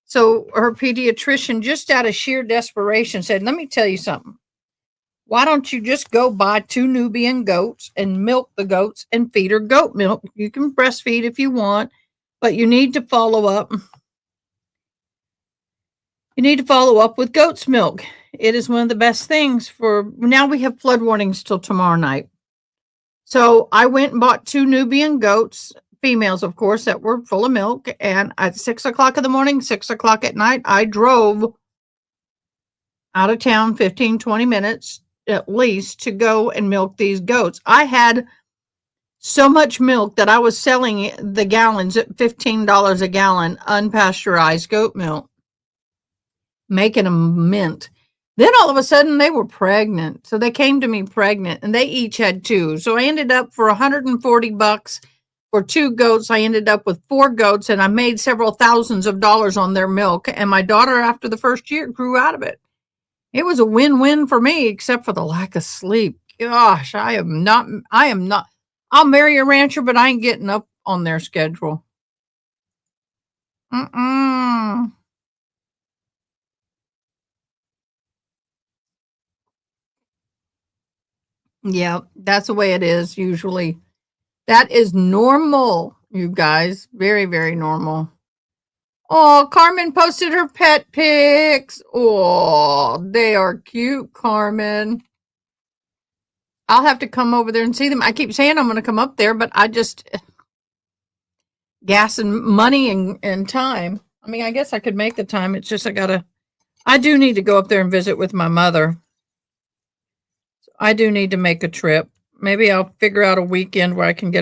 So her pediatrician, just out of sheer desperation, said, let me tell you something. Why don't you just go buy 2 Nubian goats and milk the goats and feed her goat milk? You can breastfeed if you want, but you need to follow up. You need to follow up with goat's milk. It is one of the best things for, now we have flood warnings till tomorrow night. So I went and bought 2 Nubian goats, females, of course, that were full of milk. And at 6 o'clock in the morning, 6 o'clock at night, I drove out of town 15, 20 minutes at least to go and milk these goats. I had so much milk that I was selling the gallons at $15 a gallon, unpasteurized goat milk, making them mint. Then all of a sudden they were pregnant. So they came to me pregnant and they each had 2. So I ended up for $140 for 2 goats. I ended up with 4 goats and I made several thousands of dollars on their milk. And my daughter, after the first year, grew out of it. It was a win-win for me, except for the lack of sleep. Gosh, I am not, I'll marry a rancher, but I ain't getting up on their schedule. Mm-mm. Yeah, that's the way it is usually. That is normal, you guys. Very, very normal. Oh, Carmen posted her pet pics. Oh, they are cute, Carmen. I'll have to come over there and see them. I keep saying I'm going to come up there, but I just gas and money and time. I mean, I guess I could make the time. It's just I do need to go up there and visit with my mother. I do need to make a trip. Maybe I'll figure out a weekend where I can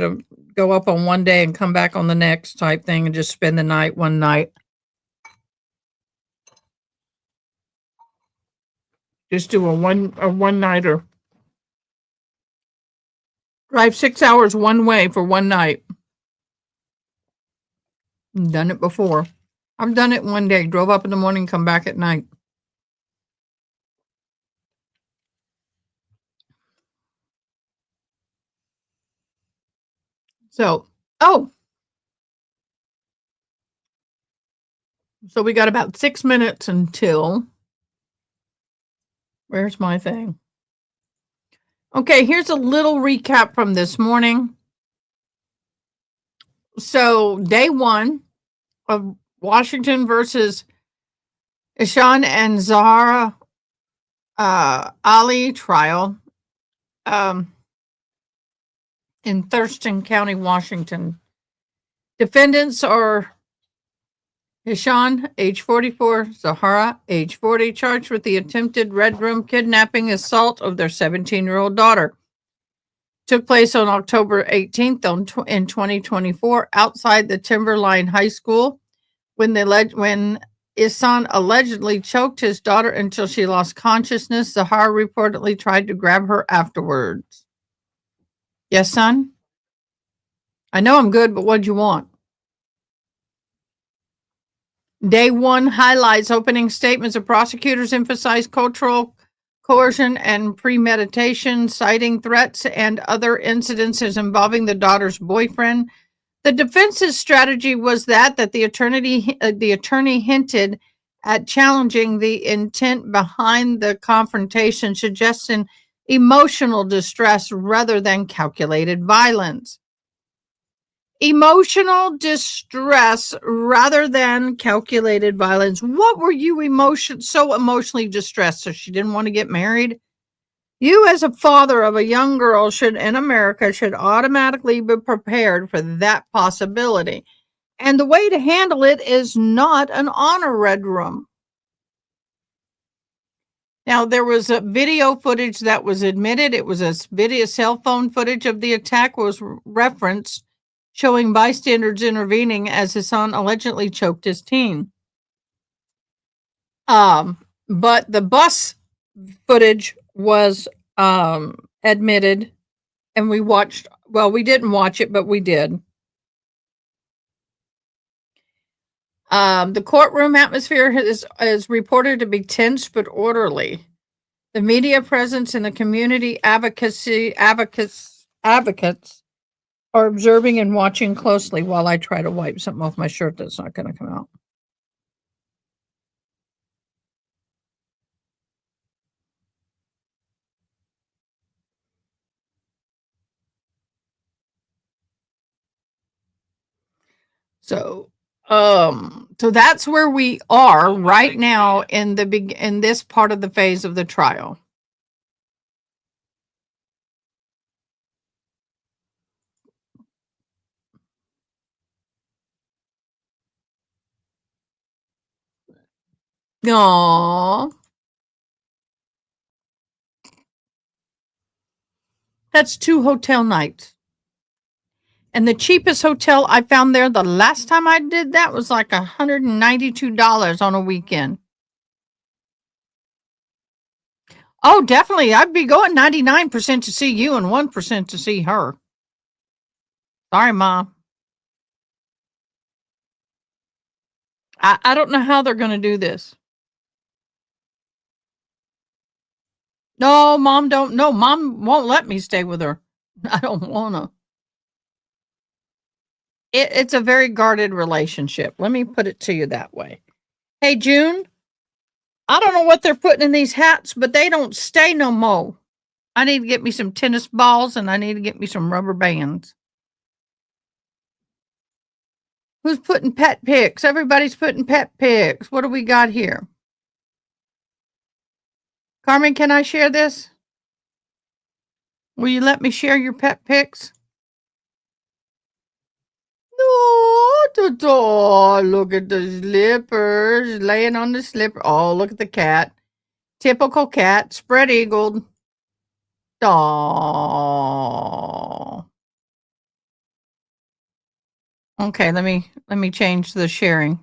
go up on one day and come back on the next type thing and just spend the night one night. Just do a one-nighter. Drive 6 hours one way for one night. I've done it before. I've done it one day. Drove up in the morning, come back at night. So we got about 6 minutes until, where's my thing? Okay, here's a little recap from this morning. So day 1 of Washington versus Ihsan and Zahraa Ali trial in Thurston County, Washington. Defendants are Ihsan, age 44, Zahraa, age 40, charged with the attempted Red Room kidnapping assault of their 17-year-old daughter. Took place on October 18th in 2024 outside the Timberline High School when Ihsan allegedly choked his daughter until she lost consciousness. Zahraa reportedly tried to grab her afterwards. Yes, son? I know I'm good, but what'd you want? Day 1 highlights opening statements of prosecutors emphasize cultural coercion and premeditation, citing threats and other incidences involving the daughter's boyfriend. The defense's strategy was that the attorney hinted at challenging the intent behind the confrontation, suggesting emotional distress rather than calculated violence. Emotional distress rather than calculated violence. What were you so emotionally distressed? So she didn't want to get married? You, as a father of a young girl in America, should automatically be prepared for that possibility. And the way to handle it is not an honor red room. Now, there was a video footage that was admitted. It was a video cell phone footage of the attack was referenced, showing bystanders intervening as Ihsan allegedly choked his teen. But the bus footage was admitted, and we didn't watch it, but we did. The courtroom atmosphere is reported to be tense but orderly. The media presence and the community advocates are observing and watching closely while I try to wipe something off my shirt that's not going to come out. So that's where we are right now in this part of the phase of the trial. Aww. That's 2 hotel nights. And the cheapest hotel I found there the last time I did that was like $192 on a weekend. Oh, definitely. I'd be going 99% to see you and 1% to see her. Sorry, Mom. I don't know how they're going to do this. No, Mom don't. No, Mom won't let me stay with her. I don't want to. It's a very guarded relationship. Let me put it to you that way. Hey, June, I don't know what they're putting in these hats, but they don't stay no more. I need to get me some tennis balls and I need to get me some rubber bands. Who's putting pet pics? Everybody's putting pet pics. What do we got here? Carmen, can I share this? Will you let me share your pet pics? Oh, look at the slippers laying on the slipper. Oh, look at the cat. Typical cat, spread eagled. Oh. Okay, let me change the sharing.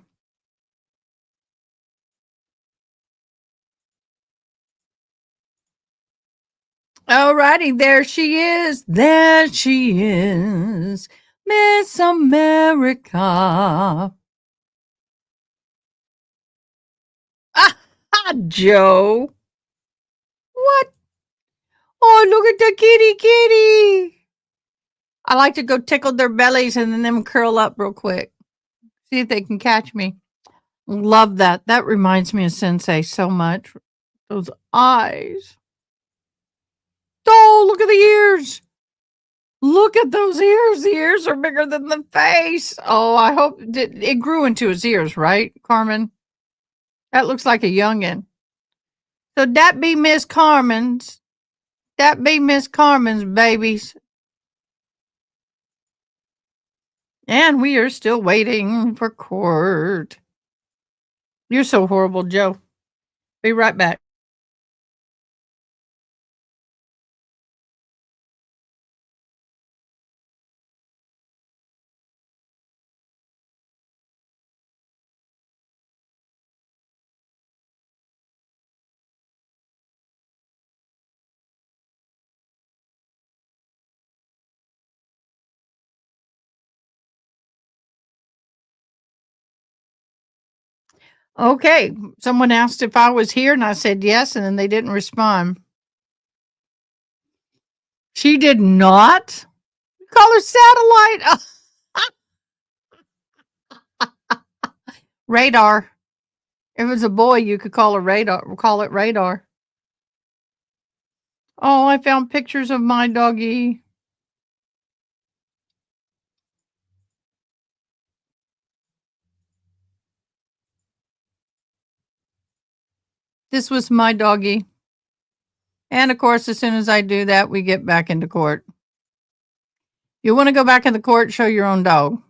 Alrighty, there she is. There she is. Miss America. Ah, Joe. What? Oh, look at the kitty. I like to go tickle their bellies and then them curl up real quick. See if they can catch me. Love that. That reminds me of Sensei so much. Those eyes. Oh, look at the ears. Look at those ears. The ears are bigger than the face. Oh, I hope it grew into his ears, right, Carmen? That looks like a youngin'. So that be Miss Carmen's. That be Miss Carmen's babies. And we are still waiting for court. You're so horrible, Joe. Be right back. Okay. Someone asked if I was here, and I said yes, and then they didn't respond. She did not? Call her satellite. Radar. If it was a boy, you could call it radar. Oh, I found pictures of my doggy. This was my doggy. And of course, as soon as I do that, we get back into court. You want to go back in the court, show your own dog.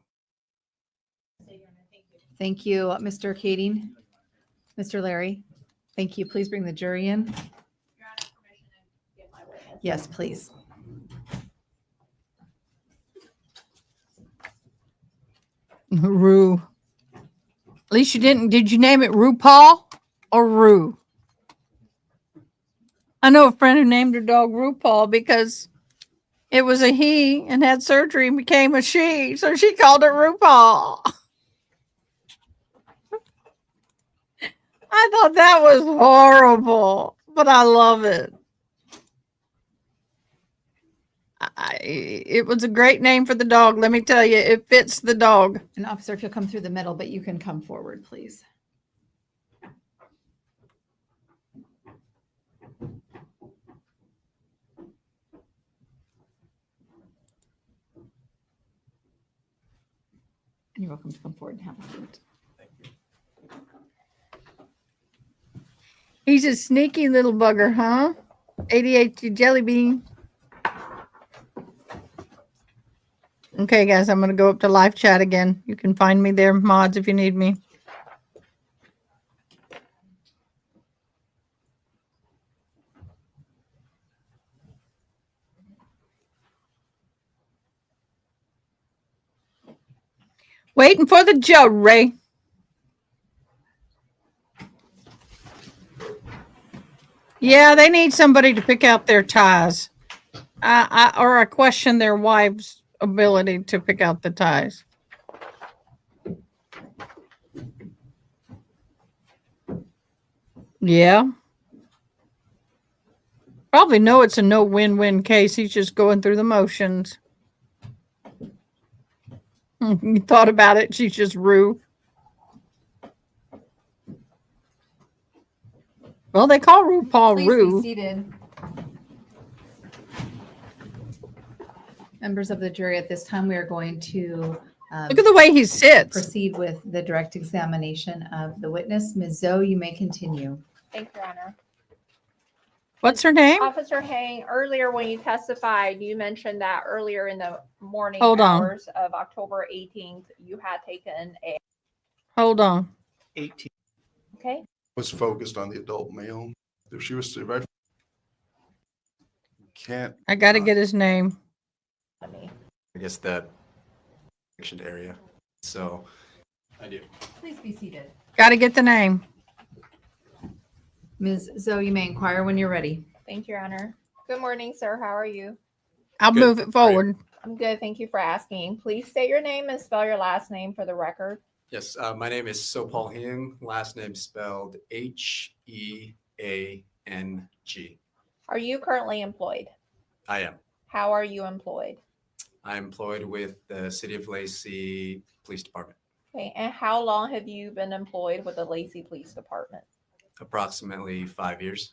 Thank you, Mr. Kading. Mr. Larry, thank you. Please bring the jury in. Yes, please. Rue. At least you didn't. Did you name it RuPaul or Rue? I know a friend who named her dog RuPaul because it was a he and had surgery and became a she. So she called it RuPaul. I thought that was horrible, but I love it. It was a great name for the dog. Let me tell you, it fits the dog. And officer, if you'll come through the middle, but you can come forward, please. You're welcome to come forward and have a seat. He's a sneaky little bugger, huh? ADHD jelly bean. Okay, guys, I'm going to go up to live chat again. You can find me there, mods, if you need me. Waiting for the jury. Yeah, they need somebody to pick out their ties. Or I question their wives' ability to pick out the ties. Yeah. Probably know it's a no win-win case. He's just going through the motions. You thought about it. She's just Rue. Well, they call RuPaul Please Rue. be seated. Members of the jury, at this time, we are going to Look at the way he sits. proceed with the direct examination of the witness. Ms. Zoe, you may continue. Thank you, Your Honor. What's her name? Officer Hang, earlier when you testified, you mentioned that earlier in the morning Hold on. hours of October 18th, you had taken a, Hold on. 18. okay? Was focused on the adult male. If she was to, can't. I got to get his name. I guess that section area. So I do. Please be seated. Got to get the name. Ms. Zoe, you may inquire when you're ready. Thank you, Your Honor. Good morning, sir. How are you? I'll Good. move it forward. I'm good. Thank you for asking. Please state your name and spell your last name for the record. Yes, my name is Sopal Hing. Last name spelled Heang. Are you currently employed? I am. How are you employed? I'm employed with the City of Lacey Police Department. Okay, and how long have you been employed with the Lacey Police Department? Approximately 5 years.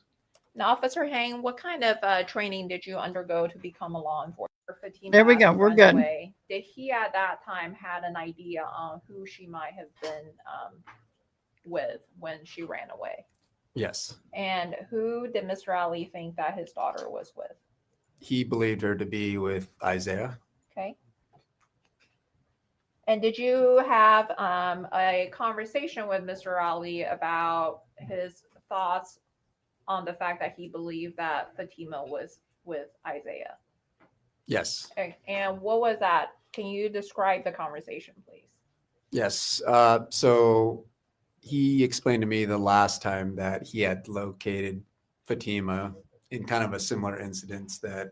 Now, Officer Hang, what kind of training did you undergo to become a law enforcement? Fatima There we go. We're good. away. Did he at that time had an idea on who she might have been with when she ran away? Yes. And who did Mr. Ali think that his daughter was with? He believed her to be with Isaiah. Okay. And did you have a conversation with Mr. Ali about his thoughts on the fact that he believed that Fatima was with Isaiah? Yes. Okay. And what was that? Can you describe the conversation, please? Yes. So he explained to me the last time that he had located Fatima in kind of a similar incident that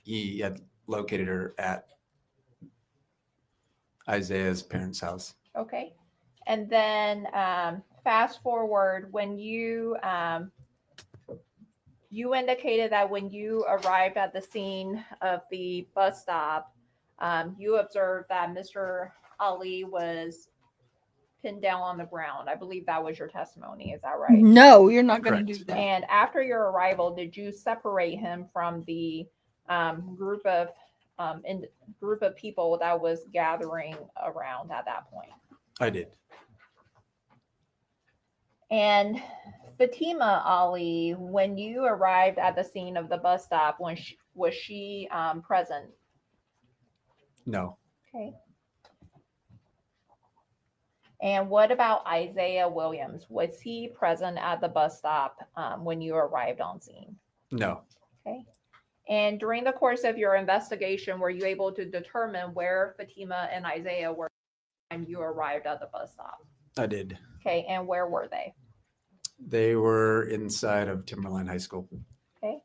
he had located her at Isaiah's parents' house. Okay. And then fast forward, when you you indicated that when you arrived at the scene of the bus stop, you observed that Mr. Ali was pinned down on the ground. I believe that was your testimony. Is that right? No, you're not going to do that. And after your arrival, did you separate him from the group of people that was gathering around at that point? I did. And Fatima Ali, when you arrived at the scene of the bus stop, was she present? No. Okay. And what about Isaiah Williams? Was he present at the bus stop when you arrived on scene? No. Okay. And during the course of your investigation, were you able to determine where Fatima and Isaiah were when you arrived at the bus stop? I did. Okay. And where were they? They were inside of Timberline High School. Okay.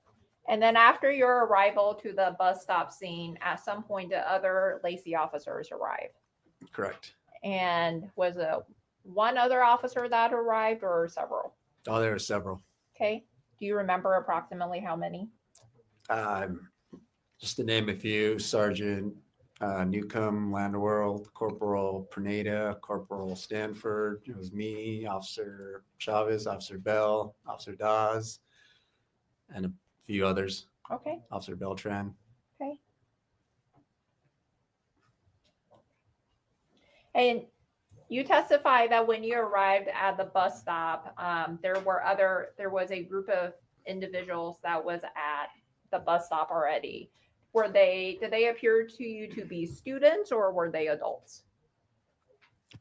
And then after your arrival to the bus stop scene, at some point, the other Lacey officers arrived. Correct. And was it one other officer that arrived or several? Oh, there were several. Okay. Do you remember approximately how many? Just to name a few: Sergeant Newcomb, Landworld, Corporal Perneda, Corporal Stanford. It was me, Officer Chavez, Officer Bell, Officer Dawes, and a few others. Okay. Officer Beltran. Okay. And you testified that when you arrived at the bus stop, there was a group of individuals that was at the bus stop already. Did they appear to you to be students or were they adults?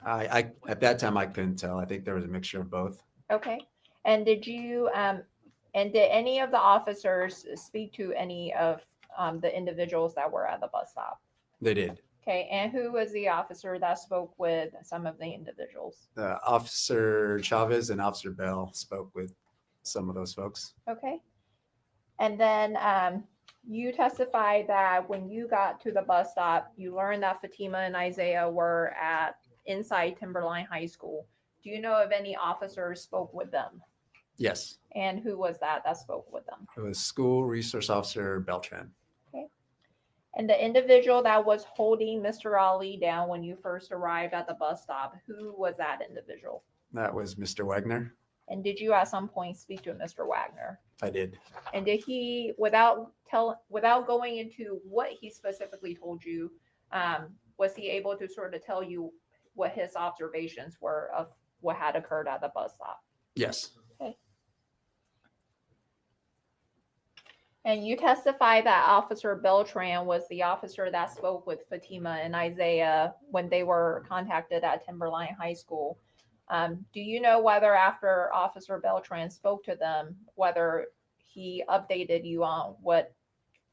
I at that time I couldn't tell. I think there was a mixture of both. Okay. And did any of the officers speak to any of the individuals that were at the bus stop? They did. Okay, and who was the officer that spoke with some of the individuals? Officer Chavez and Officer Bell spoke with some of those folks. Okay. And then you testified that when you got to the bus stop, you learned that Fatima and Isaiah were at inside Timberline High School. Do you know if any officers spoke with them? Yes, And who was that spoke with them? it was School Resource Officer Beltran. Okay. And the individual that was holding Mr. Ali down when you first arrived at the bus stop, who was that individual? That was Mr. Wagner. And did you at some point speak to Mr. Wagner? I did. And did he, without going into what he specifically told you, was he able to sort of tell you what his observations were of what had occurred at the bus stop? Yes. Okay. And you testified that Officer Beltran was the officer that spoke with Fatima and Isaiah when they were contacted at Timberline High School. Do you know whether after Officer Beltran spoke to them, whether he updated you on what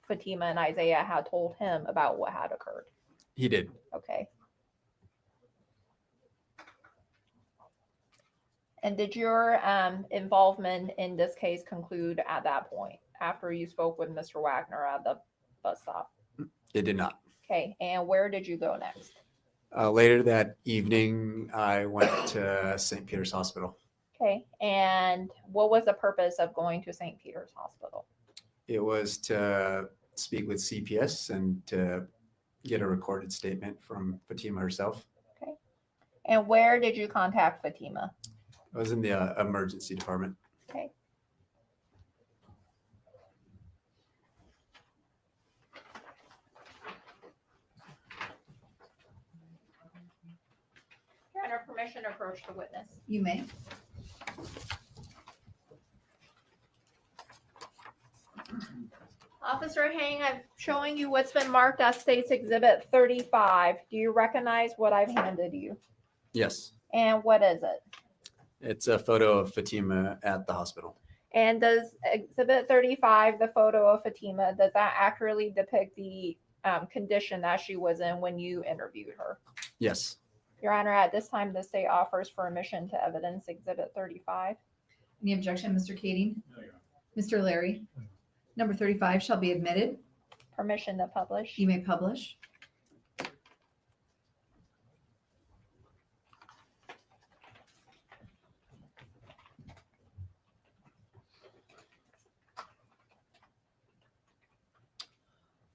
Fatima and Isaiah had told him about what had occurred? He did. Okay. And did your involvement in this case conclude at that point after you spoke with Mr. Wagner at the bus stop? It did not. Okay. And where did you go next? Later that evening, I went to St. Peter's Hospital. Okay. And what was the purpose of going to St. Peter's Hospital? It was to speak with CPS and to get a recorded statement from Fatima herself. Okay. And where did you contact Fatima? I was in the emergency department. Okay. Your Honor, permission to approach the witness. You may. Officer Hang, I'm showing you what's been marked as State's Exhibit 35. Do you recognize what I've handed you? Yes. And what is it? It's a photo of Fatima at the hospital. And does Exhibit 35, the photo of Fatima, does that accurately depict the condition that she was in when you interviewed her? Yes. Your Honor, at this time, the state offers for admission to evidence Exhibit 35. Any objection, Mr. Kading? Mr. Larry? Number 35 shall be admitted. Permission to publish. You may publish.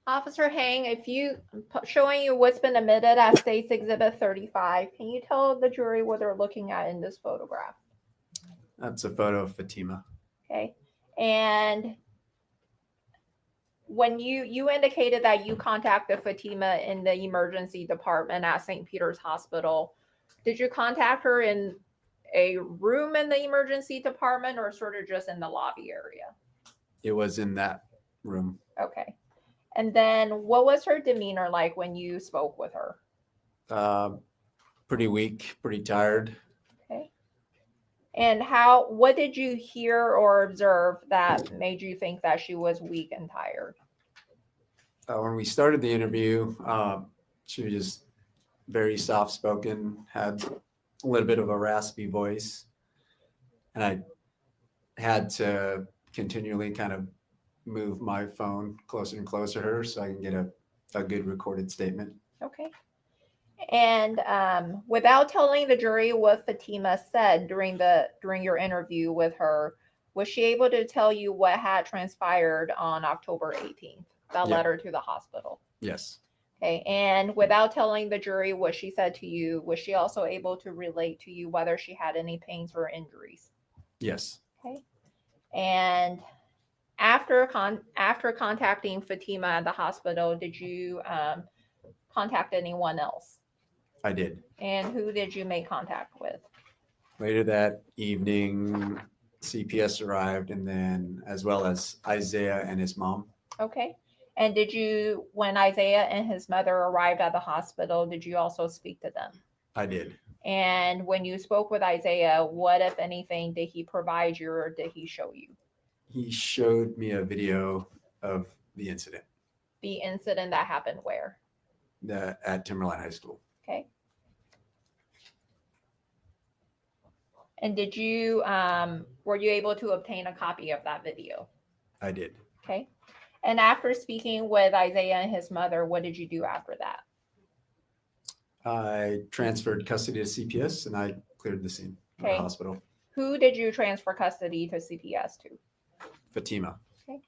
Officer Hang, showing you what's been admitted as State's Exhibit 35, can you tell the jury what they're looking at in this photograph? That's a photo of Fatima. Okay. And when you indicated that you contacted Fatima in the emergency department at St. Peter's Hospital, did you contact her in a room in the emergency department or sort of just in the lobby area? It was in that room. Okay. And then what was her demeanor like when you spoke with her? Pretty weak, pretty tired. Okay. And what did you hear or observe that made you think that she was weak and tired? When we started the interview, she was just very soft spoken, had a little bit of a raspy voice. And I had to continually kind of move my phone closer and closer to her so I can get a good recorded statement. Okay. And without telling the jury what Fatima said during your interview with her, was she able to tell you what had transpired on October 18th, that Yeah. letter to the hospital? Yes. Okay. And without telling the jury what she said to you, was she also able to relate to you whether she had any pains or injuries? Yes. Okay. And after contacting Fatima at the hospital, did you contact anyone else? I did. And who did you make contact with? Later that evening, CPS arrived, and then as well as Isaiah and his mom. Okay. And when Isaiah and his mother arrived at the hospital, did you also speak to them? I did. And when you spoke with Isaiah, what, if anything, did he provide you or did he show you? He showed me a video of the incident. The incident that happened where? At Timberline High School. Okay. And did you, were you able to obtain a copy of that video? I did. Okay. And after speaking with Isaiah and his mother, what did you do after that? I transferred custody to CPS and I cleared the scene of the Okay. hospital. Who did you transfer custody to CPS to? Fatima. Okay.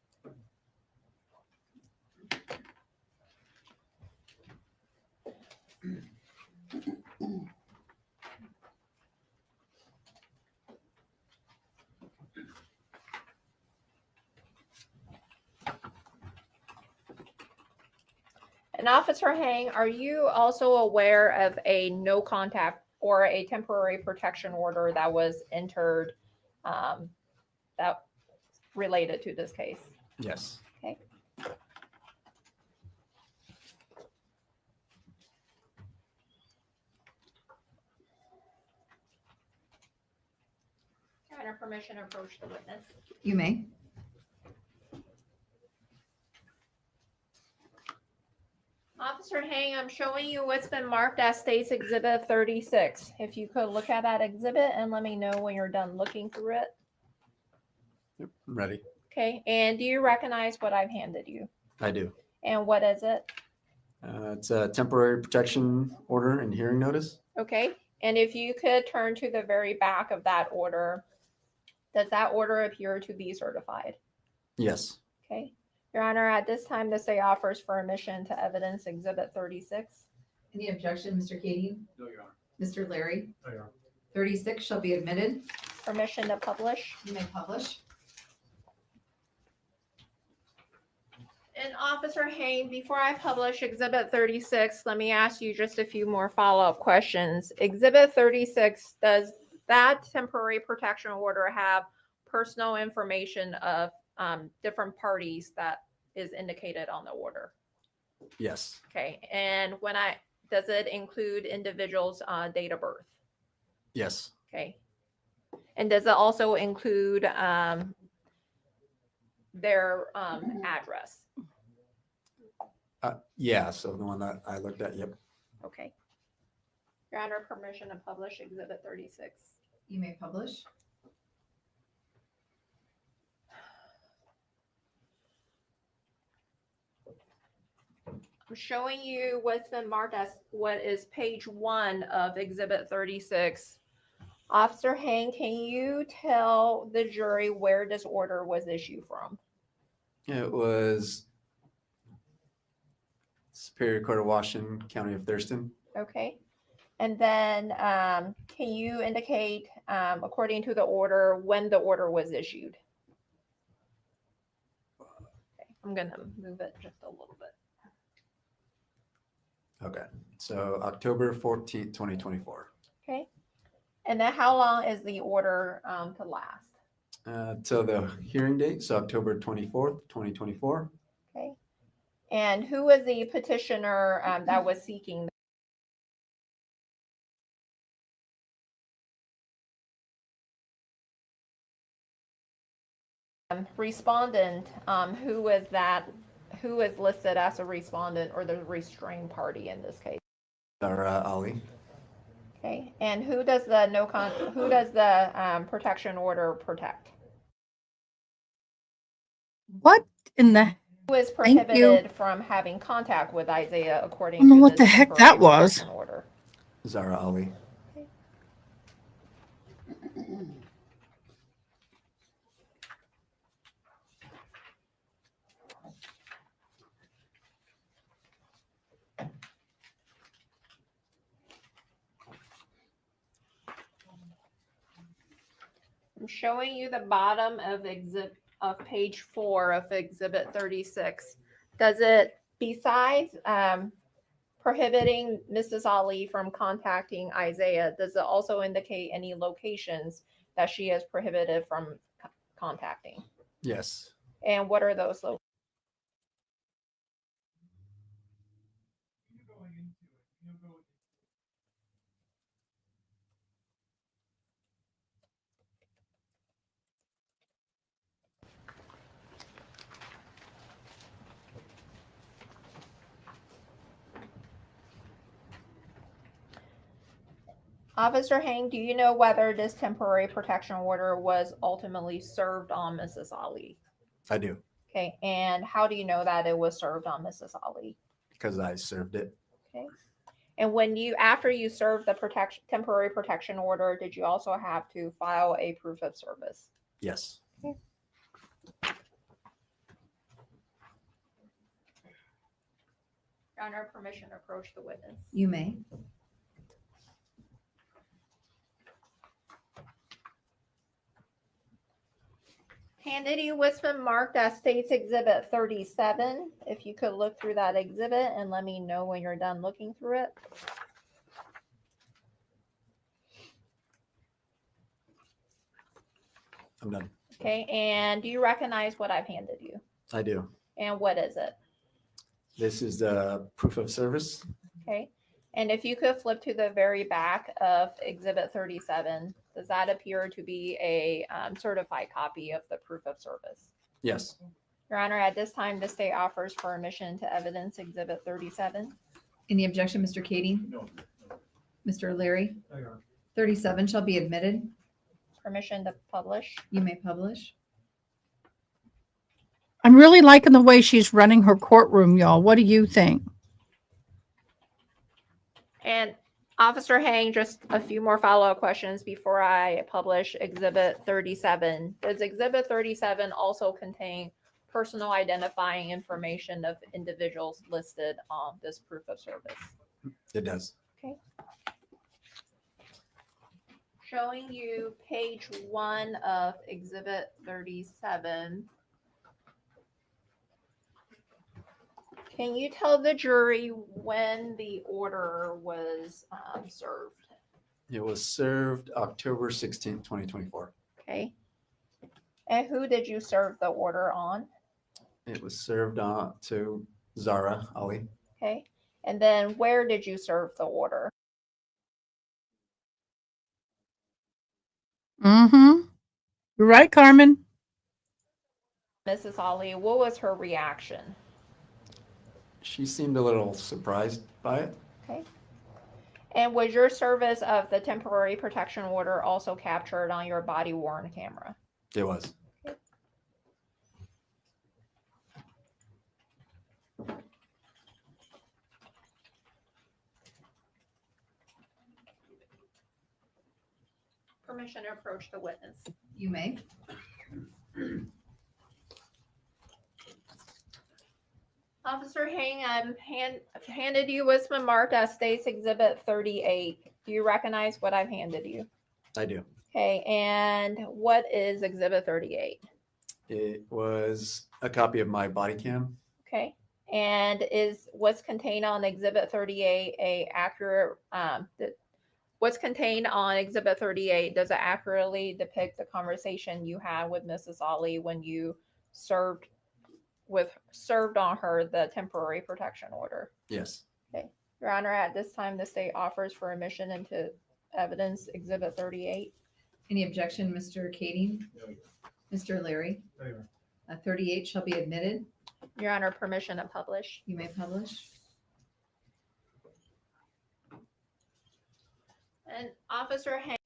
And Officer Hang, are you also aware of a no contact or a temporary protection order that was entered that related to this case? Yes. Okay. Under permission to approach the witness. You may. Officer Hang, I'm showing you what's been marked as State's Exhibit 36. If you could look at that exhibit and let me know when you're done looking through it. Yep. I'm ready. Okay, and do you recognize what I've handed you? I do. And what is it? It's a temporary protection order and hearing notice. Okay, and if you could turn to the very back of that order, does that order appear to be certified? Yes. Okay. Your Honor, at this time, the state offers for admission to evidence Exhibit 36. Any objection, Mr. Kading? No, Your Honor. Mr. Larry? No, Your Honor. 36 shall be admitted. Permission to publish. You may publish. And Officer Hain, before I publish Exhibit 36, let me ask you just a few more follow-up questions. Exhibit 36, does that temporary protection order have personal information of different parties that is indicated on the order? Yes. Okay, and does it include individuals' date of birth? Yes. Okay, and does it also include their address? Yeah. So the one that I looked at. Yep. Okay. Your Honor, permission to publish Exhibit 36. You may publish. I'm showing you what's been marked as what is page 1 of Exhibit 36. Officer Hang, can you tell the jury where this order was issued from? It was Superior Court of Washington, County of Thurston. Okay. And then can you indicate, according to the order, when the order was issued? Okay. I'm going to move it just a little bit. Okay. So October 14th, 2024. Okay. And then how long is the order to last? Till the hearing date, so October 24th, 2024. Okay. And who was the petitioner that was seeking? Respondent, who is that? Who is listed as a respondent or the restrained party in this case? Zahraa Ali. Okay. And who does the protection order protect? What in the? Who is Thank you. prohibited from having contact with Isaiah according I don't know to what this the heck temporary that was. protection order? Zahraa Ali. I'm showing you the bottom of page 4 of Exhibit 36. Does it, besides prohibiting Mrs. Ali from contacting Isaiah, does it also indicate any locations that she is prohibited from contacting? Yes. And what are those locations? Officer Hang, do you know whether this temporary protection order was ultimately served on Mrs. Ali? I do, Okay, and how do you know that it was served on Mrs. Ali? because I served it. Okay. And after you served the temporary protection order, did you also have to file a proof of service? Yes. Okay. Your Honor, permission to approach the witness. You may. Handed you what's been marked as State's Exhibit 37. If you could look through that exhibit and let me know when you're done looking through it. I'm done. Okay, and do you recognize what I've handed you? I do. And what is it? This is the proof of service. Okay, and if you could flip to the very back of Exhibit 37, does that appear to be a certified copy of the proof of service? Yes. Your Honor, at this time, the state offers permission to evidence Exhibit 37. Any objection, Mr. Katie? No. Mr. Leary? No, Your Honor. 37 shall be admitted. Permission to publish. You may publish. I'm really liking the way she's running her courtroom, y'all. What do you think? And Officer Hang, just a few more follow-up questions before I publish Exhibit 37. Does Exhibit 37 also contain personal identifying information of individuals listed on this proof of service? It does. Okay. Showing you page 1 of Exhibit 37. Can you tell the jury when the order was served? It was served October 16th, 2024. Okay. And who did you serve the order on? It was served on to Zahraa Ali. Okay. And then where did you serve the order? Mm-hmm. You're right, Carmen. Mrs. Ali, what was her reaction? She seemed a little surprised by it. Okay. And was your service of the temporary protection order also captured on your body-worn camera? It was. Okay. Permission to approach the witness. You may. Officer Hang, handed you what's been marked as State's Exhibit 38. Do you recognize what I've handed you? I do. Okay, and what is Exhibit 38? It was a copy of my body cam. Okay, and is what's contained on Exhibit 38 a accurate? What's contained on Exhibit 38, does it accurately depict the conversation you had with Mrs. Ali when you served on her the temporary protection order? Yes. Okay, Your Honor, at this time, the state offers for admission into evidence Exhibit 38. Any objection, Mr. Katie? No, Your Mr. Leary? Honor. No, Your Honor. 38 shall be admitted. Your Honor, permission to publish. You may publish. And Officer Hang.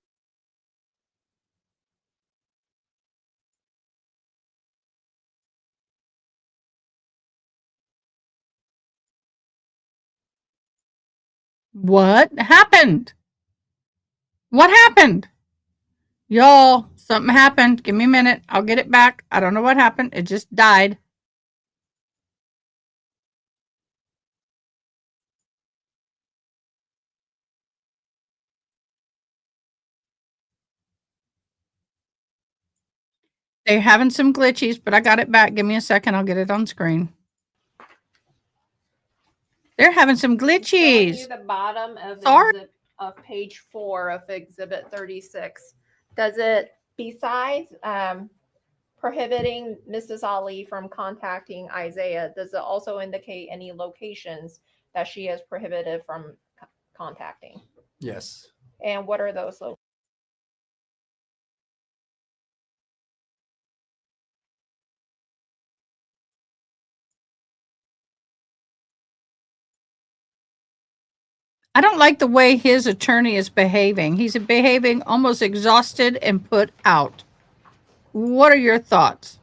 What happened? What happened? Y'all, something happened. Give me a minute. I'll get it back. I don't know what happened. It just died. They're having some glitches, but I got it back. Give me a second. I'll get it on screen. They're having some Showing glitches. you the bottom of Sorry. of page 4 of Exhibit 36. Does it, besides prohibiting Mrs. Ali from contacting Isaiah, does it also indicate any locations that she is prohibited from contacting? Yes. And what are those locations? I don't like the way his attorney is behaving. He's behaving almost exhausted and put out. What are your thoughts?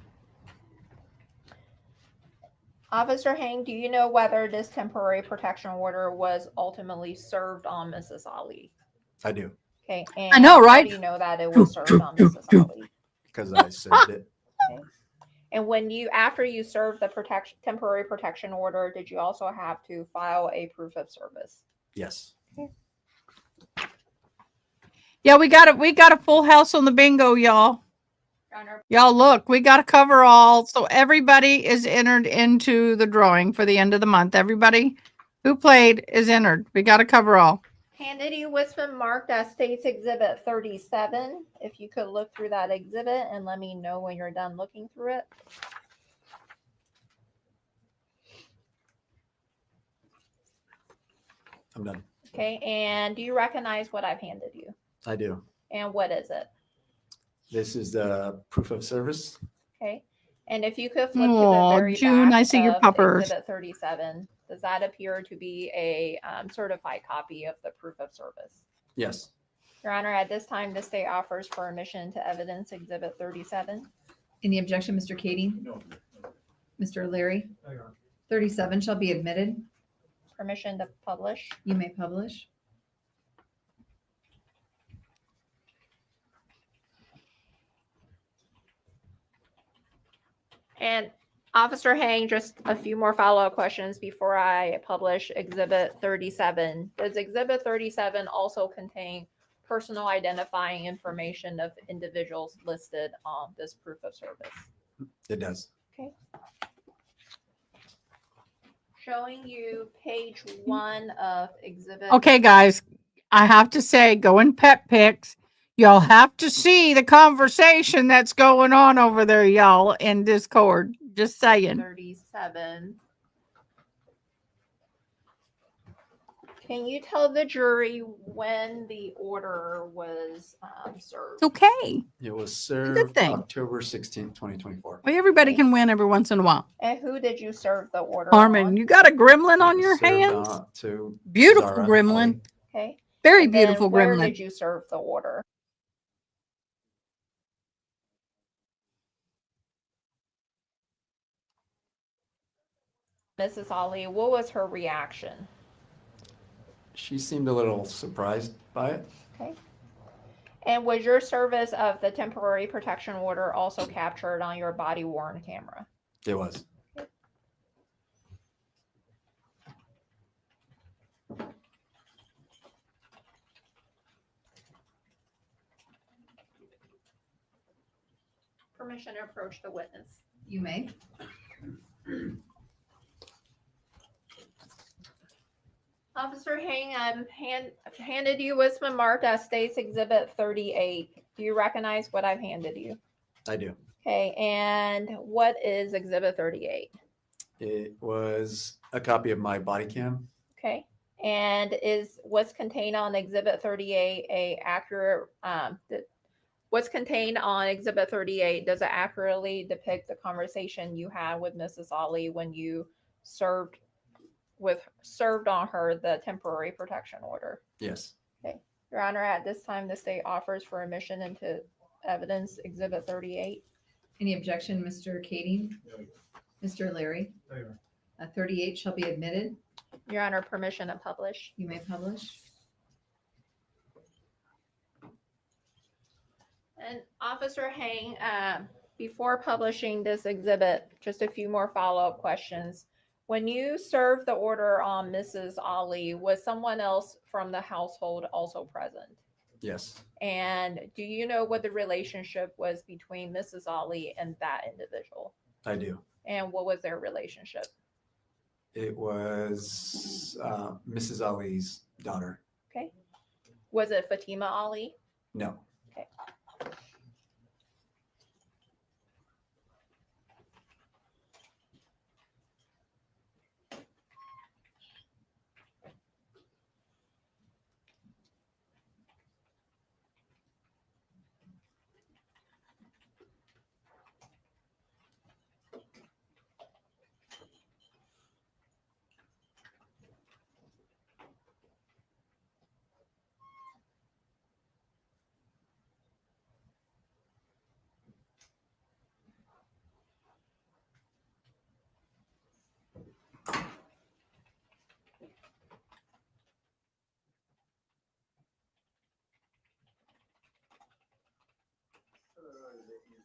Officer Hang, do you know whether this temporary protection order was ultimately served on Mrs. Ali? I do, Okay, and I know, how right? do you know that it was served on Mrs. Ali? because I served it. Okay. And when you, after you served the temporary protection order, did you also have to file a proof of service? Yes. Yeah, we got a full house on the bingo, y'all. Y'all look, we got a cover all. So everybody is entered into the drawing for the end of the month. Everybody who played is entered. We got a cover all. Handed you what's been marked as State's Exhibit 37. If you could look through that exhibit and let me know when you're done looking through it. I'm done. Okay, and do you recognize what I've handed you? I do. And what is it? This is the proof of service. Okay, and if you could flip to the Oh, very June, back I see your of puppers. Exhibit 37, does that appear to be a certified copy of the proof of service? Yes. Your Honor, at this time, the state offers for admission to evidence Exhibit 37. Any objection, Mr. Kading? No. Mr. Leary? 37 shall be admitted. Permission to publish. You may publish. And Officer Hang, just a few more follow-up questions before I publish Exhibit 37. Does Exhibit 37 also contain personal identifying information of individuals listed on this proof of service? It does. Okay. Showing you page 1 of Exhibit. Okay, guys, I have to say, go in pet pics. Y'all have to see the conversation that's going on over there, y'all, in Discord. Just saying. 37. Can you tell the jury when the order was served? It's okay. It was good served thing. October 16th, 2024. Well, everybody can win every once in a while. And who did you serve the order Harmon, on? you got a gremlin It on was your served hands? on to Beautiful Zahraa gremlin. Ali. Okay. Very And then beautiful where gremlin. did you serve the order? Mrs. Ali, what was her reaction? She seemed a little surprised by it. Okay. And was your service of the temporary protection order also captured on your body worn camera? It was. Permission to approach the witness. You may. Officer Hang, handed you what's been marked as State's Exhibit 38. Do you recognize what I've handed you? I do. Okay, and what is Exhibit 38? It was a copy of my body cam. Okay, and is what's contained on Exhibit 38 a accurate? What's contained on Exhibit 38, does it accurately depict the conversation you had with Mrs. Ali when you served on her the temporary protection order? Yes. Okay, Your Honor, at this time, the state offers for admission into evidence Exhibit 38. Any objection, Mr. Kading? Mr. Leary? 38 shall be admitted. Your Honor, permission to publish. You may publish. And Officer Hang, before publishing this exhibit, just a few more follow-up questions. When you served the order on Mrs. Ali, was someone else from the household also present? Yes. And do you know what the relationship was between Mrs. Ali and that individual? I do. And what was their relationship? It was Mrs. Ali's daughter. Okay. Was it Fatima Ali? No. Okay.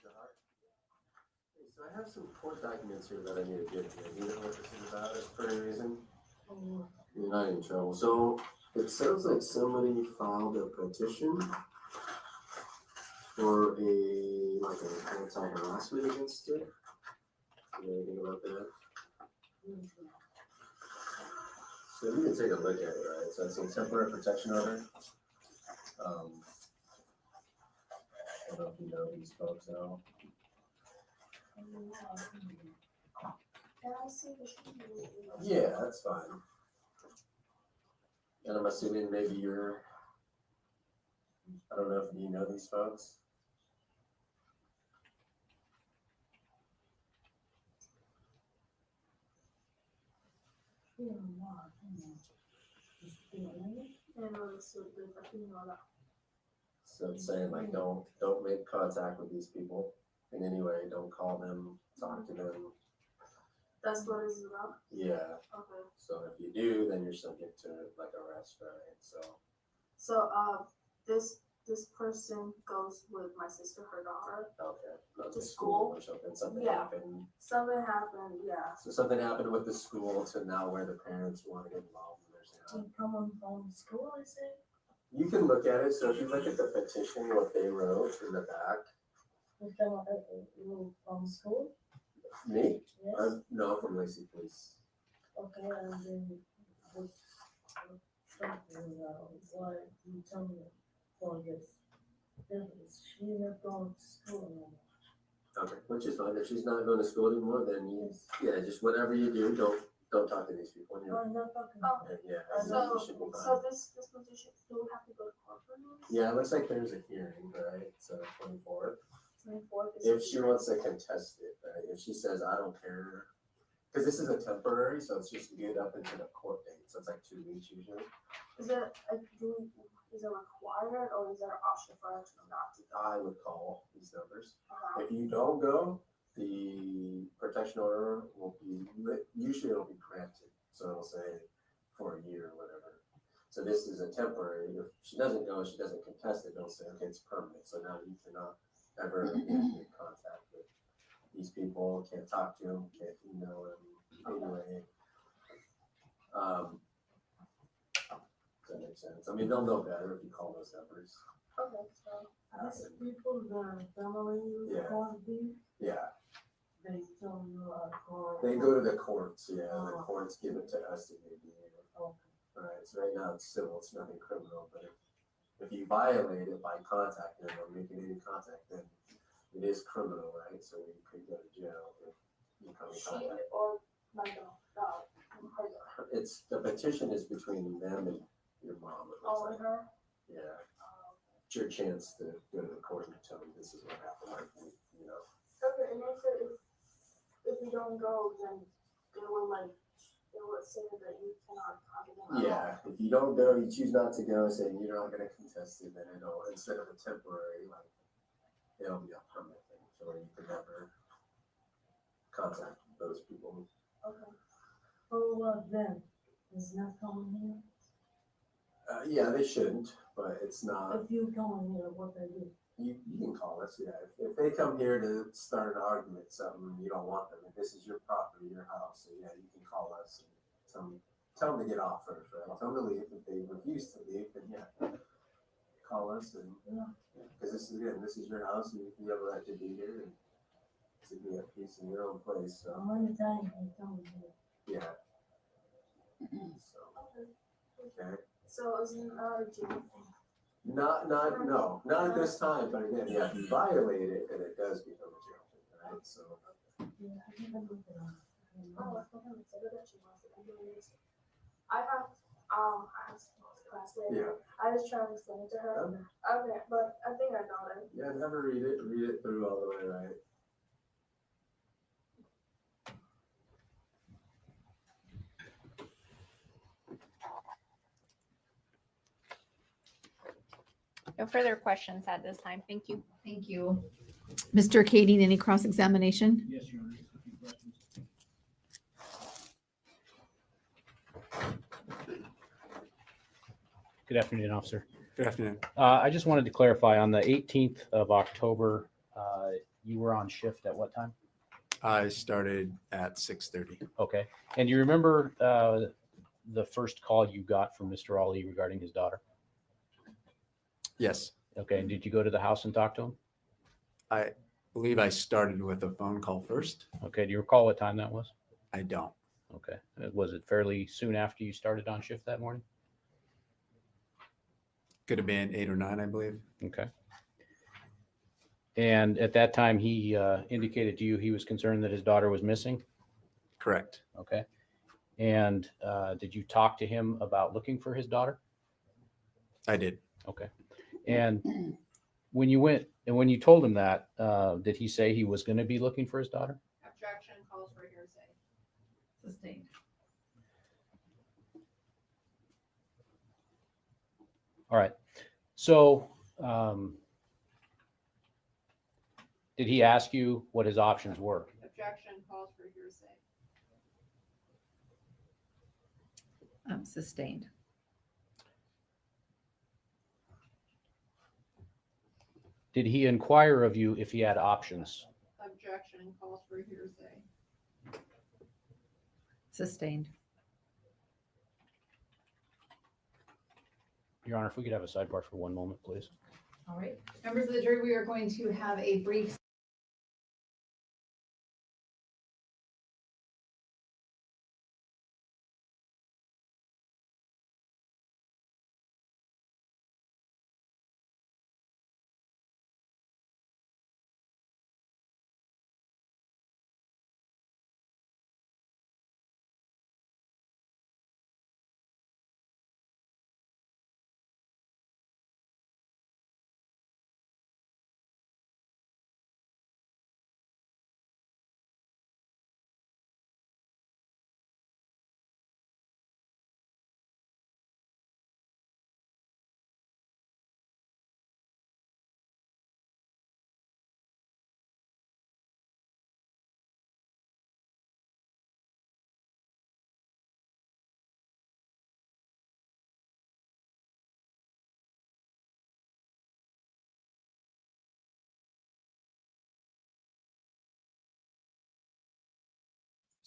So I have some court documents here that I need to give you. You know what this is about for any reason? You're not in trouble. So it sounds like somebody filed a petition for an anti-harassment against it. You know anything about that? So you can take a look at it, right? So it's a temporary protection order. I don't know if you know these folks at all. Yeah, that's fine. And I'm assuming maybe I don't know if you know these folks. So it's saying like don't make contact with these people in any way. Don't call them, talk to them. That's what it's about? Yeah. Okay. So if you do, then you're subject to like arrest, right? So this person goes with my sister, her daughter. Okay. Goes To to school school. or something. Something Yeah. happened. Something happened, yeah. So something happened with the school to now where the parents want to get involved in their Do you come on from school, is it? You can look at it. So if you look at the petition, what they wrote in the back. You come from school? Me? Yes. No, from Lacey Police. Okay, and then why you tell me for this? She not going to school anymore. Okay, which is fine. If she's not going to school anymore, then yeah, just whatever you do, don't talk to these people. I'm not talking. Yeah. So you should be fine. so this position, do we have to go to court for this? Yeah, it looks like there's a hearing, right? So 24th. 24th. If she wants to contest it, right? If she says I don't care, because this is a temporary, so it's just good up into the court date. So it's like 2 weeks usually. Is it required or is there an option for us not to go? I would call these numbers. If you don't go, the protection order will be, usually it'll be granted. So it'll say for a year or whatever. So this is a temporary. If she doesn't go, she doesn't contest it, they'll say, okay, it's permanent. So now you cannot ever make contact with these people, can't talk to them, can't email them anyway. Does that make sense? I mean, they'll know better if you call those numbers. Okay, so these people, the family, Yeah. quantity, Yeah, they tell you call. they go to the courts. Yeah, the courts give it to us to give you. Okay. Right, so right now it's civil, it's nothing criminal, but if you violate it by contacting them or making any contact, then it is criminal, right? So you could go to jail if you come in contact. Or my dog. It's, the petition is between them and your mom. It looks like. Her? Yeah. It's your chance to go to the court and tell them this is what happened, like, you know. Okay, and they said if you don't go, then they will say that you cannot contact them. Yeah, if you don't go, you choose not to go, saying you're not gonna contest it, then it'll, instead of a temporary, like, it'll be a permanent thing, so where you can never contact those people. Okay. Oh, then, it's not coming here? Yeah, they shouldn't, but it's not. If you come here, what they do? You can call us, yeah. If they come here to start an argument, something, you don't want them, if this is your property, your house, so yeah, you can call us and tell them to get off first, right? Tell them to leave. If they refuse to leave, then yeah, call us and, because this is your house and you have a right to be here and to be at peace in your own place, so. How many times they come here? Yeah. So, okay. So it's not a jail thing? Not at this time, but again, yeah, if you violate it, then it does become a jail thing, right? So. Yeah, I think I'm looking at it. Oh, I thought I said that she wants it. I have class later. Yeah. I just try to explain it to her. Okay, but I think I got it. Yeah, never read it through all the way, right? No further questions at this time. Thank you. Thank you. Mr. Kading, any cross-examination? Yes, Your Honor. A few questions. Good afternoon, officer. Good afternoon. I just wanted to clarify on the 18th of October, you were on shift at what time? I started at 6:30. Okay. And you remember the first call you got from Mr. Ali regarding his daughter? Yes. Okay. And did you go to the house and talk to him? I believe I started with a phone call first. Okay. Do you recall what time that was? I don't. Okay. Was it fairly soon after you started on shift that morning? Could have been 8 or 9, I believe. Okay. And at that time, he indicated to you he was concerned that his daughter was missing? Correct. Okay. And did you talk to him about looking for his daughter? I did. Okay. And when you went and when you told him that, did he say he was going to be looking for his daughter? Objection calls for hearsay. Sustained. All right. So did he ask you what his options were? Objection calls for hearsay. Sustained. Did he inquire of you if he had options? Objection calls for hearsay. Sustained. Your Honor, if we could have a sidebar for one moment, please. All right. Members of the jury, we are going to have a brief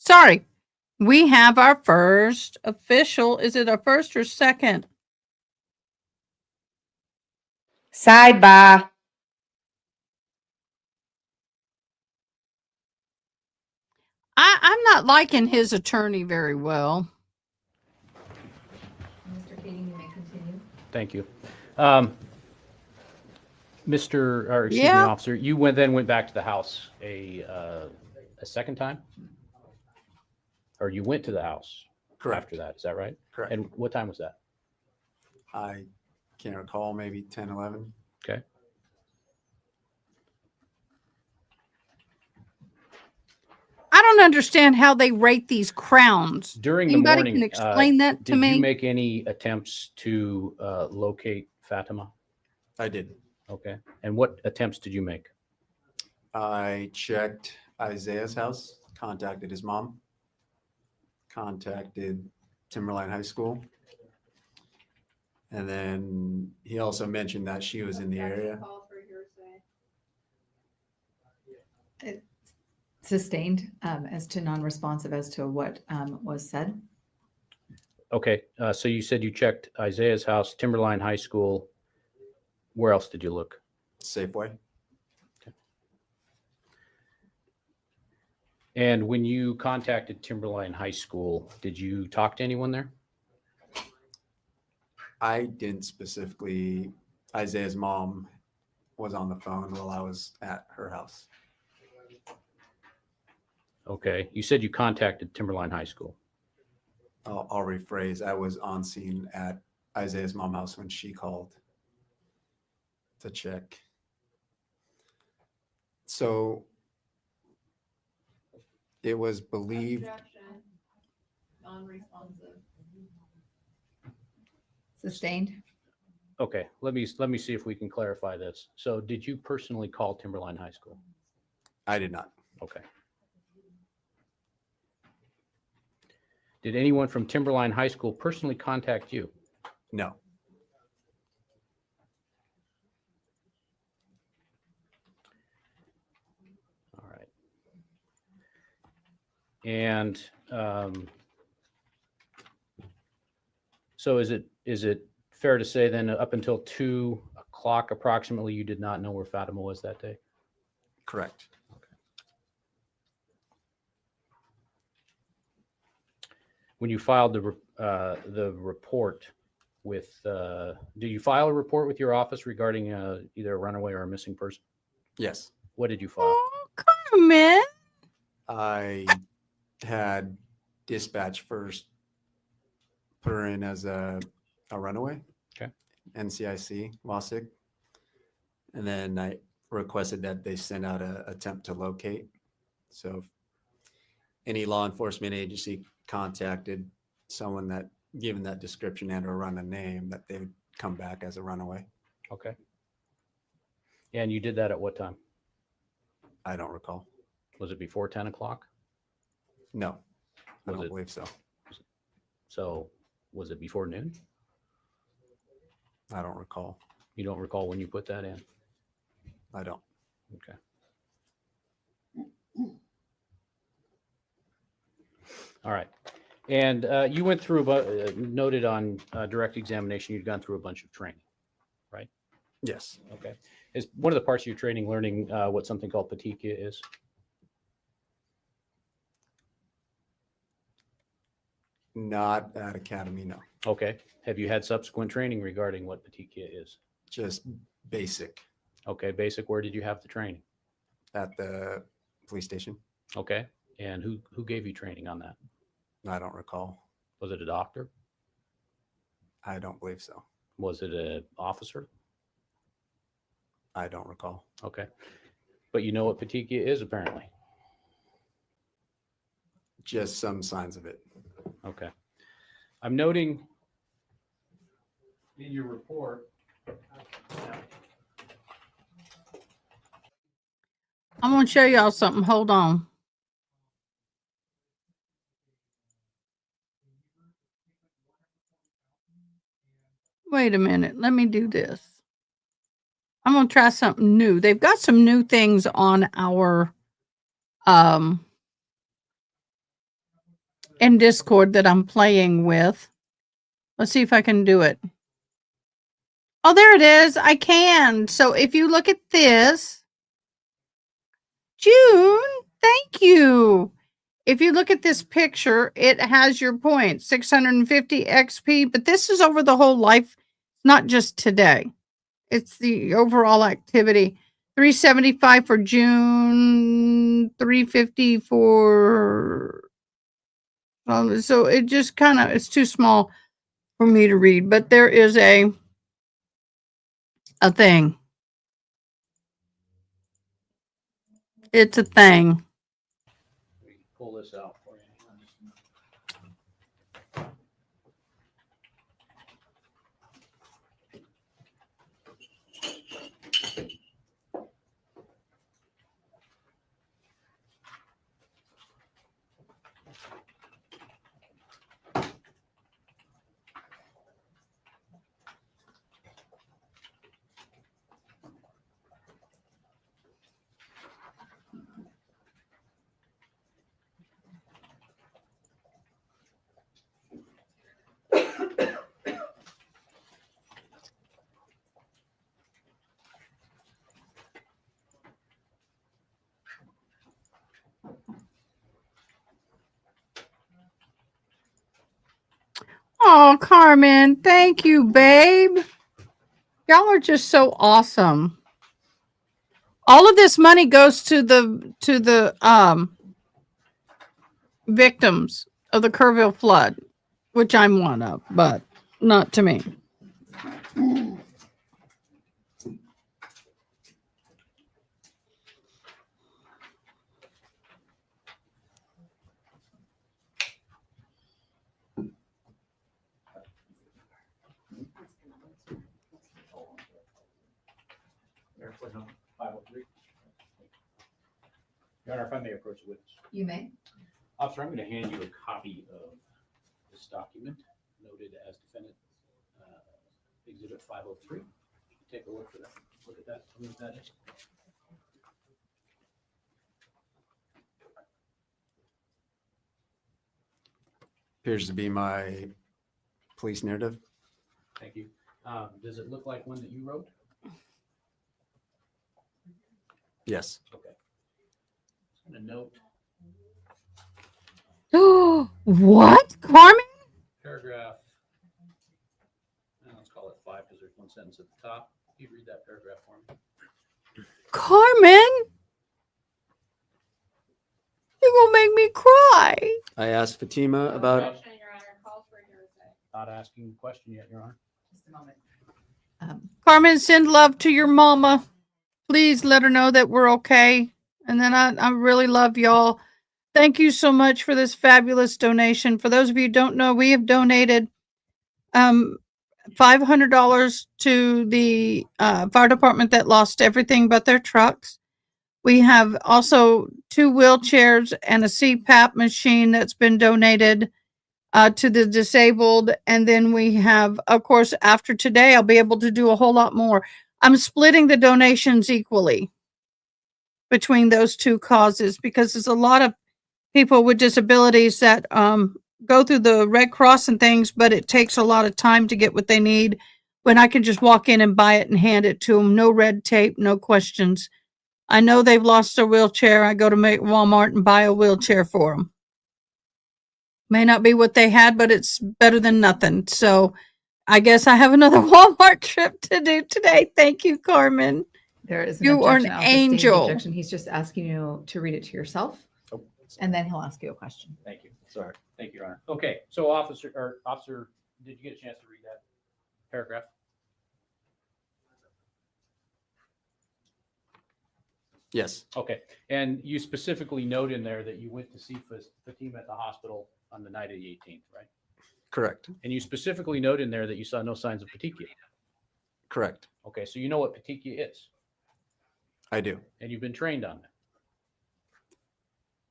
Sorry. We have our first official. Is it our first or second? Sidebar. I'm not liking his attorney very well. Mr. Kading, you may continue. Thank you. Excuse me, Yeah. officer, you went back to the house a second time? Or you went to the house Correct. after that, is that right? Correct. And what time was that? I can't recall, maybe 10, 11. Okay. I don't understand how they rate these crowns. During the Anybody morning, can explain that to did me? you make any attempts to locate Fatima? I did. Okay. And what attempts did you make? I checked Isaiah's house, contacted his mom, contacted Timberline High School. And then he also mentioned that she was in the area. Calls for hearsay. Sustained as to non-responsive as to what was said. Okay. So you said you checked Isaiah's house, Timberline High School. Where else did you look? Safeway. And when you contacted Timberline High School, did you talk to anyone there? I didn't specifically. Isaiah's mom was on the phone while I was at her house. Okay. You said you contacted Timberline High School. I'll rephrase. I was on scene at Isaiah's mom's house when she called to check. So it was believed. Objection. Non-responsive. Sustained. Okay. Let me see if we can clarify this. So did you personally call Timberline High School? I did not. Okay. Did anyone from Timberline High School personally contact you? No. And so is it fair to say then up until 2 o'clock approximately, you did not know where Fatima was that day? Correct. When you filed the report with, do you file a report with your office regarding either a runaway or a missing person? Yes. What did you file? Carmen. I had dispatch first put her in as a runaway. Okay. NCIC, WASIC. And then I requested that they send out an attempt to locate. So if any law enforcement agency contacted someone that given that description and or run a name, that they would come back as a runaway. Okay. And you did that at what time? I don't recall. Was it before 10 o'clock? No, I don't believe so. So was it before noon? I don't recall. You don't recall when you put that in? I don't. Okay. All right. And you went through, noted on direct examination, you'd gone through a bunch of training, right? Yes. Okay. Is one of the parts of your training learning what something called petechia is? Not at Academy, no. Okay. Have you had subsequent training regarding what petechia is? Just basic. Okay. Basic. Where did you have the training? At the police station. Okay. And who gave you training on that? I don't recall. Was it a doctor? I don't believe so. Was it an officer? I don't recall. Okay. But you know what petechia is apparently? Just some signs of it. Okay. I'm noting in your report. I'm going to show y'all something. Hold on. Wait a minute. Let me do this. I'm going to try something new. They've got some new things on our in Discord that I'm playing with. Let's see if I can do it. Oh, there it is. I can. So if you look at this, June, thank you. If you look at this picture, it has your points, 650 XP, but this is over the whole life, not just today. It's the overall activity. 375 for June, 350 for so it just kind of it's too small for me to read, but there is a thing. It's a thing. Pull this out for you. Oh, Carmen, thank you, babe. Y'all are just so awesome. All of this money goes to the victims of the Kerrville flood, which I'm one of, but not to me. Airport number 503. Your Honor, if I may approach the witness. You may. Officer, I'm going to hand you a copy of this document noted as defendant exhibit 503. Take a look for that. Look at that. Tell me what that is. Appears to be my police narrative. Thank you. Does it look like one that you wrote? Yes. Okay. I'm going to note What, Carmen? paragraph, let's call it 5 because there's one sentence at the top. Can you read that paragraph for me? Carmen, you're gonna make me cry. I asked Fatima about. Not asking the question yet, Your Honor. Just a moment. Carmen, send love to your mama. Please let her know that we're okay. And then I really love y'all. Thank you so much for this donation. For those of you who don't know, we have donated $500 to the fire department that lost everything but their trucks. We have also 2 wheelchairs and a CPAP machine that's been donated to the disabled. And then we have, of course, after today, I'll be able to do a whole lot more. I'm splitting the donations equally between those 2 causes because there's a lot of people with disabilities that go through the Red Cross and things, but it takes a lot of time to get what they need when I can just walk in and buy it and hand it to them. No red tape, no questions. I know they've lost their wheelchair. I go to Walmart and buy a wheelchair for them. May not be what they had, but it's better than nothing. So I guess I have another Walmart trip to do today. Thank you, Carmen. There is an You are objection. an I'll sustain the angel. objection. He's just asking you to read it to yourself, and then he'll ask you a question. Thank you. Sorry. Thank you, Your Honor. Okay, so officer, did you get a chance to read that paragraph? Yes. Okay, and you specifically note in there that you went to see Fatima at the hospital on the night of the 18th, right? Correct. And you specifically note in there that you saw no signs of petechia. Correct. Okay, so you know what petechia is, I do. and you've been trained on that.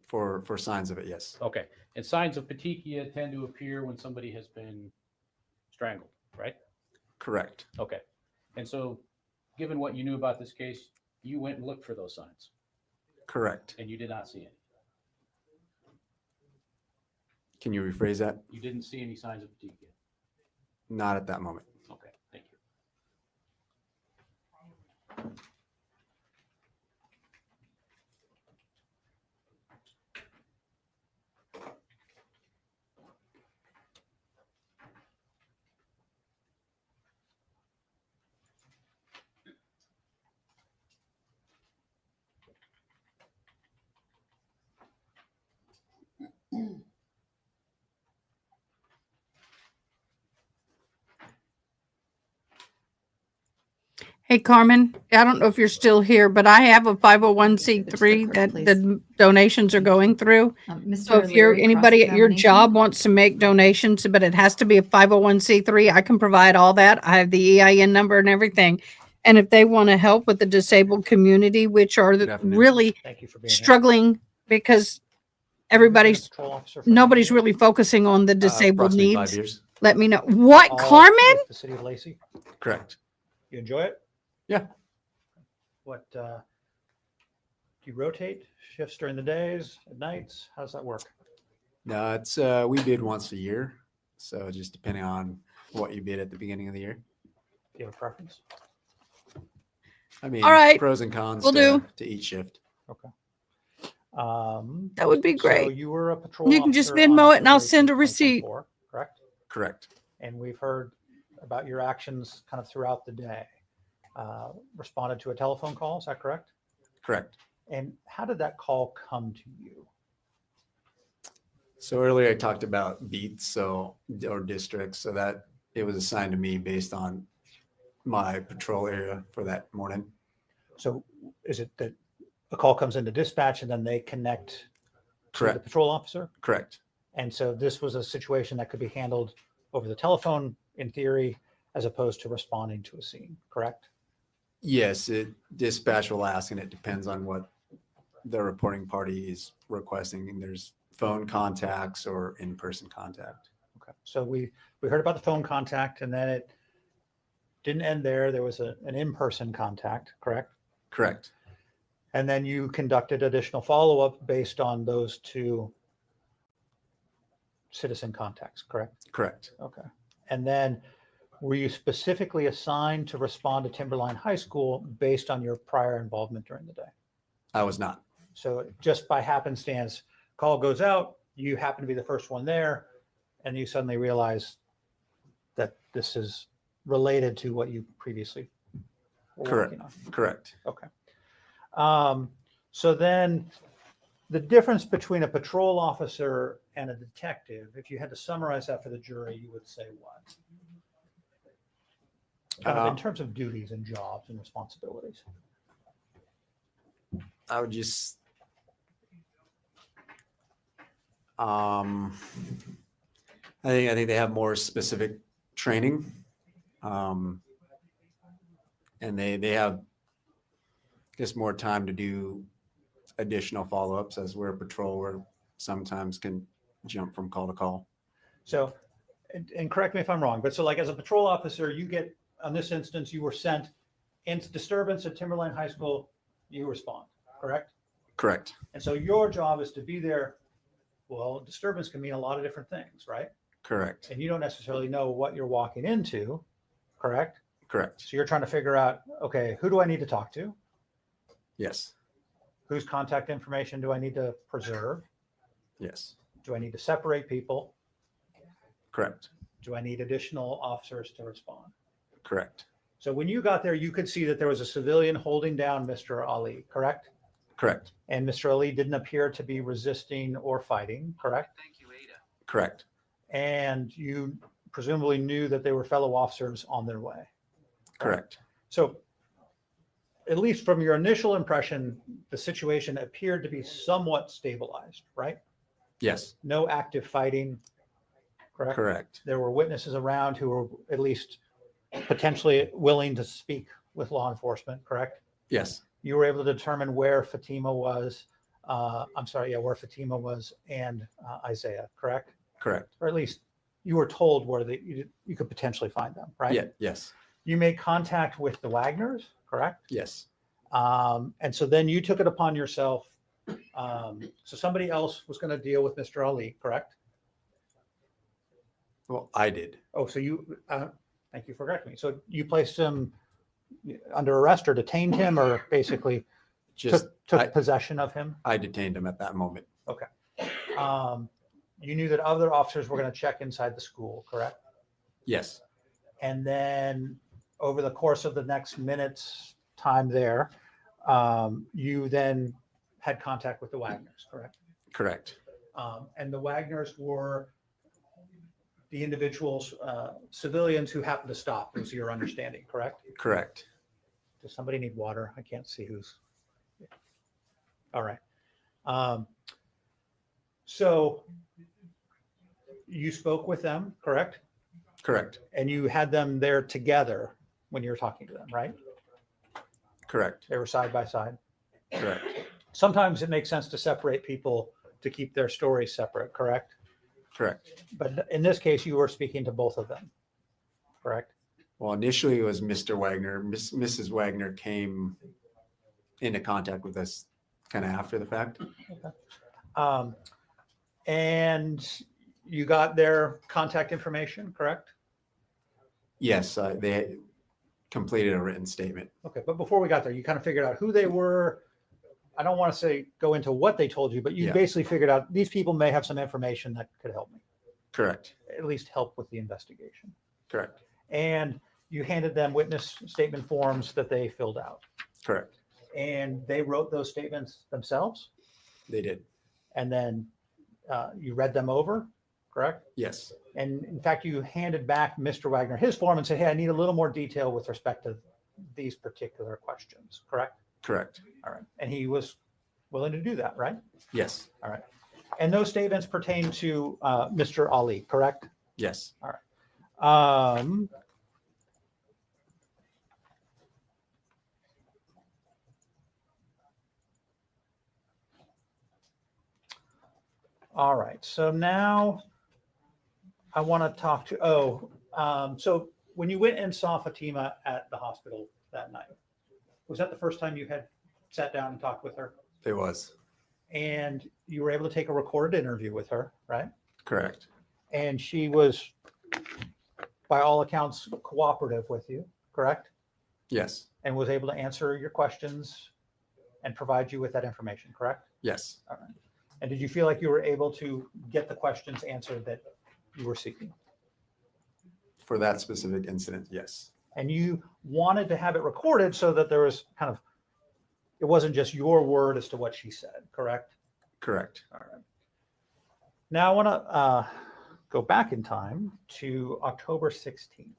For signs of it, yes. Okay, and signs of petechia tend to appear when somebody has been strangled, right? Correct. Okay, and so given what you knew about this case, you went and looked for those signs. Correct. And you did not see any. Can you rephrase that? You didn't see any signs of petechia. Not at that moment. Okay, thank you. Hey, Carmen, I don't know if you're still here, but I have a 501c3 that the donations are going through. So if anybody at your job wants to make donations, but it has to be a 501c3, I can provide all that. I have the EIN number and everything. And if they want to help with the disabled community, which are really struggling because nobody's really focusing on the disabled Approximately needs. 5 years. Let me know. What, All Carmen? with the city of Lacey? Correct. You enjoy it? Yeah. What, do you rotate shifts during the days, at nights? How does that work? No, it's we bid once a year, so just depending on what you bid at the beginning of the year. Do you have a preference? I mean, All right. pros and cons Will do. to each shift. Okay. That would be great. So you were a patrol You can just officer on Venmo it and I'll October send a 18th, receipt. 2024, correct? Correct. And we've heard about your actions kind of throughout the day. Responded to a telephone call, is that correct? Correct. And how did that call come to you? So earlier I talked about beats, or districts, so that it was assigned to me based on my patrol area for that morning. So is it that a call comes into dispatch and then they connect to the Correct. patrol officer? Correct. And so this was a situation that could be handled over the telephone in theory, as opposed to responding to a scene, correct? Yes, dispatch will ask, and it depends on what the reporting party is requesting. And there's phone contacts or in-person contact. Okay. So we heard about the phone contact, and then it didn't end there. There was an in-person contact, correct? Correct. And then you conducted additional follow-up based on those 2 citizen contacts, correct? Correct. Okay. And then were you specifically assigned to respond to Timberline High School based on your prior involvement during the day? I was not. So just by happenstance, call goes out, you happen to be the first one there, and you suddenly realize that this is related to what you previously were Correct. working on. Correct. Okay. So then the difference between a patrol officer and a detective, if you had to summarize that for the jury, you would say what? Kind of in terms of duties and jobs and responsibilities. I would just I think they have more specific training, and they have just more time to do additional follow-ups, as we're a patrol where sometimes can jump from call to call. So, and correct me if I'm wrong, but so like as a patrol officer, you get, on this instance, you were sent into disturbance at Timberline High School, you respond, correct? Correct. And so your job is to be there. Well, disturbance can mean a lot of different things, right? Correct. And you don't necessarily know what you're walking into, correct? Correct. So you're trying to figure out, okay, who do I need to talk to? Yes. Whose contact information do I need to preserve? Yes. Do I need to separate people? Correct. Do I need additional officers to respond? Correct. So when you got there, you could see that there was a civilian holding down Mr. Ali, correct? Correct. And Mr. Ali didn't appear to be resisting or fighting, correct? Correct. And you presumably knew that they were fellow officers on their way. Correct. So at least from your initial impression, the situation appeared to be somewhat stabilized, right? Yes. No active fighting, correct? Correct. There were witnesses around who were at least potentially willing to speak with law enforcement, correct? Yes. You were able to determine where Fatima was, where Fatima was and Isaiah, correct? Correct. Or at least you were told where you could potentially find them, right? Yeah. Yes. You made contact with the Wagners, correct? Yes. And so then you took it upon yourself. So somebody else was going to deal with Mr. Ali, correct? Well, I did. Oh, so you, thank you for correcting me. So you placed him under arrest or detained him or basically Just took possession of him? I detained him at that moment. Okay. You knew that other officers were going to check inside the school, correct? Yes. And then over the course of the next minute's time there, you then had contact with the Wagners, correct? Correct. And the Wagners were the individuals, civilians who happened to stop, is your understanding, correct? Correct. Does somebody need water? I can't see who's. All right. So you spoke with them, correct? Correct. And you had them there together when you were talking to them, right? Correct. They were side by side. Correct. Sometimes it makes sense to separate people to keep their stories separate, correct? Correct. But in this case, you were speaking to both of them, correct? Well, initially it was Mr. Wagner. Mrs. Wagner came into contact with us kind of after the fact. Okay. And you got their contact information, correct? Yes, they completed a written statement. Okay, but before we got there, you kind of figured out who they were. I don't want to say go into what they told you, but you basically figured out these people may have some information that could help me. Correct. At least help with the investigation. Correct. And you handed them witness statement forms that they filled out. Correct. And they wrote those statements themselves? They did. And then you read them over, correct? Yes. And in fact, you handed back Mr. Wagner his form and said, hey, I need a little more detail with respect to these particular questions, correct? Correct. All right. And he was willing to do that, right? Yes. All right. And those statements pertain to Mr. Ali, correct? Yes. All right. All right. So now I want to talk to, so when you went and saw Fatima at the hospital that night, was that the first time you had sat down and talked with her? It was. And you were able to take a recorded interview with her, right? Correct. And she was, by all accounts, cooperative with you, correct? Yes. And was able to answer your questions and provide you with that information, correct? Yes. All right. And did you feel like you were able to get the questions answered that you were seeking? For that specific incident, yes. And you wanted to have it recorded so that there was kind of, it wasn't just your word as to what she said, correct? Correct. All right. Now I want to go back in time to October 16th.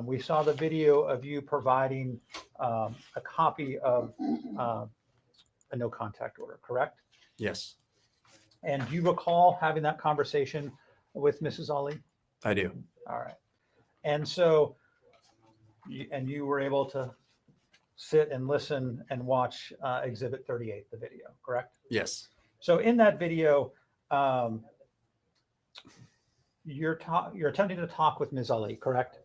We saw the video of you providing a copy of a no contact order, correct? Yes, And do you recall having that conversation with Mrs. Ali? I do. All right. And so, you were able to sit and listen and watch Exhibit 38, the video, correct? Yes. So in that video, you're attempting to talk with Ms. Ali, correct?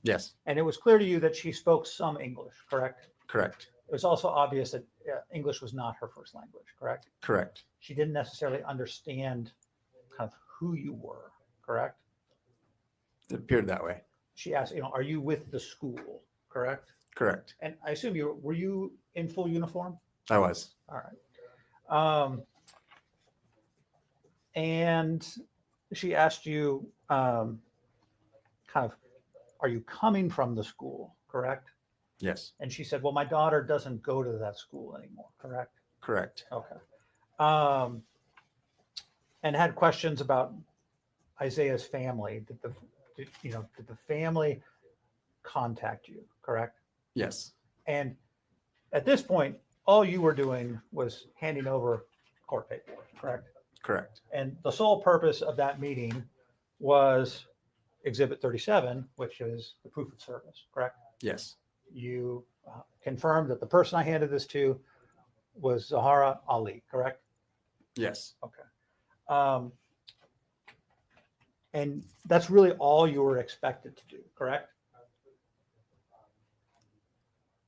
Yes. And it was clear to you that she spoke some English, correct? Correct. It was also obvious that English was not her first language, correct? Correct. She didn't necessarily understand kind of who you were, correct? It appeared that way. She asked, are you with the school, correct? Correct. And I assume were you in full uniform? I was. All right. And she asked you, kind of, are you coming from the school, correct? Yes. And she said, well, my daughter doesn't go to that school anymore, correct? Correct. Okay. And had questions about Isaiah's family. Did the family contact you, correct? Yes. And at this point, all you were doing was handing over court paperwork, correct? Correct. And the sole purpose of that meeting was Exhibit 37, which is the proof of service, correct? Yes. You confirmed that the person I handed this to was Zahraa Ali, correct? Yes. Okay. And that's really all you were expected to do, correct?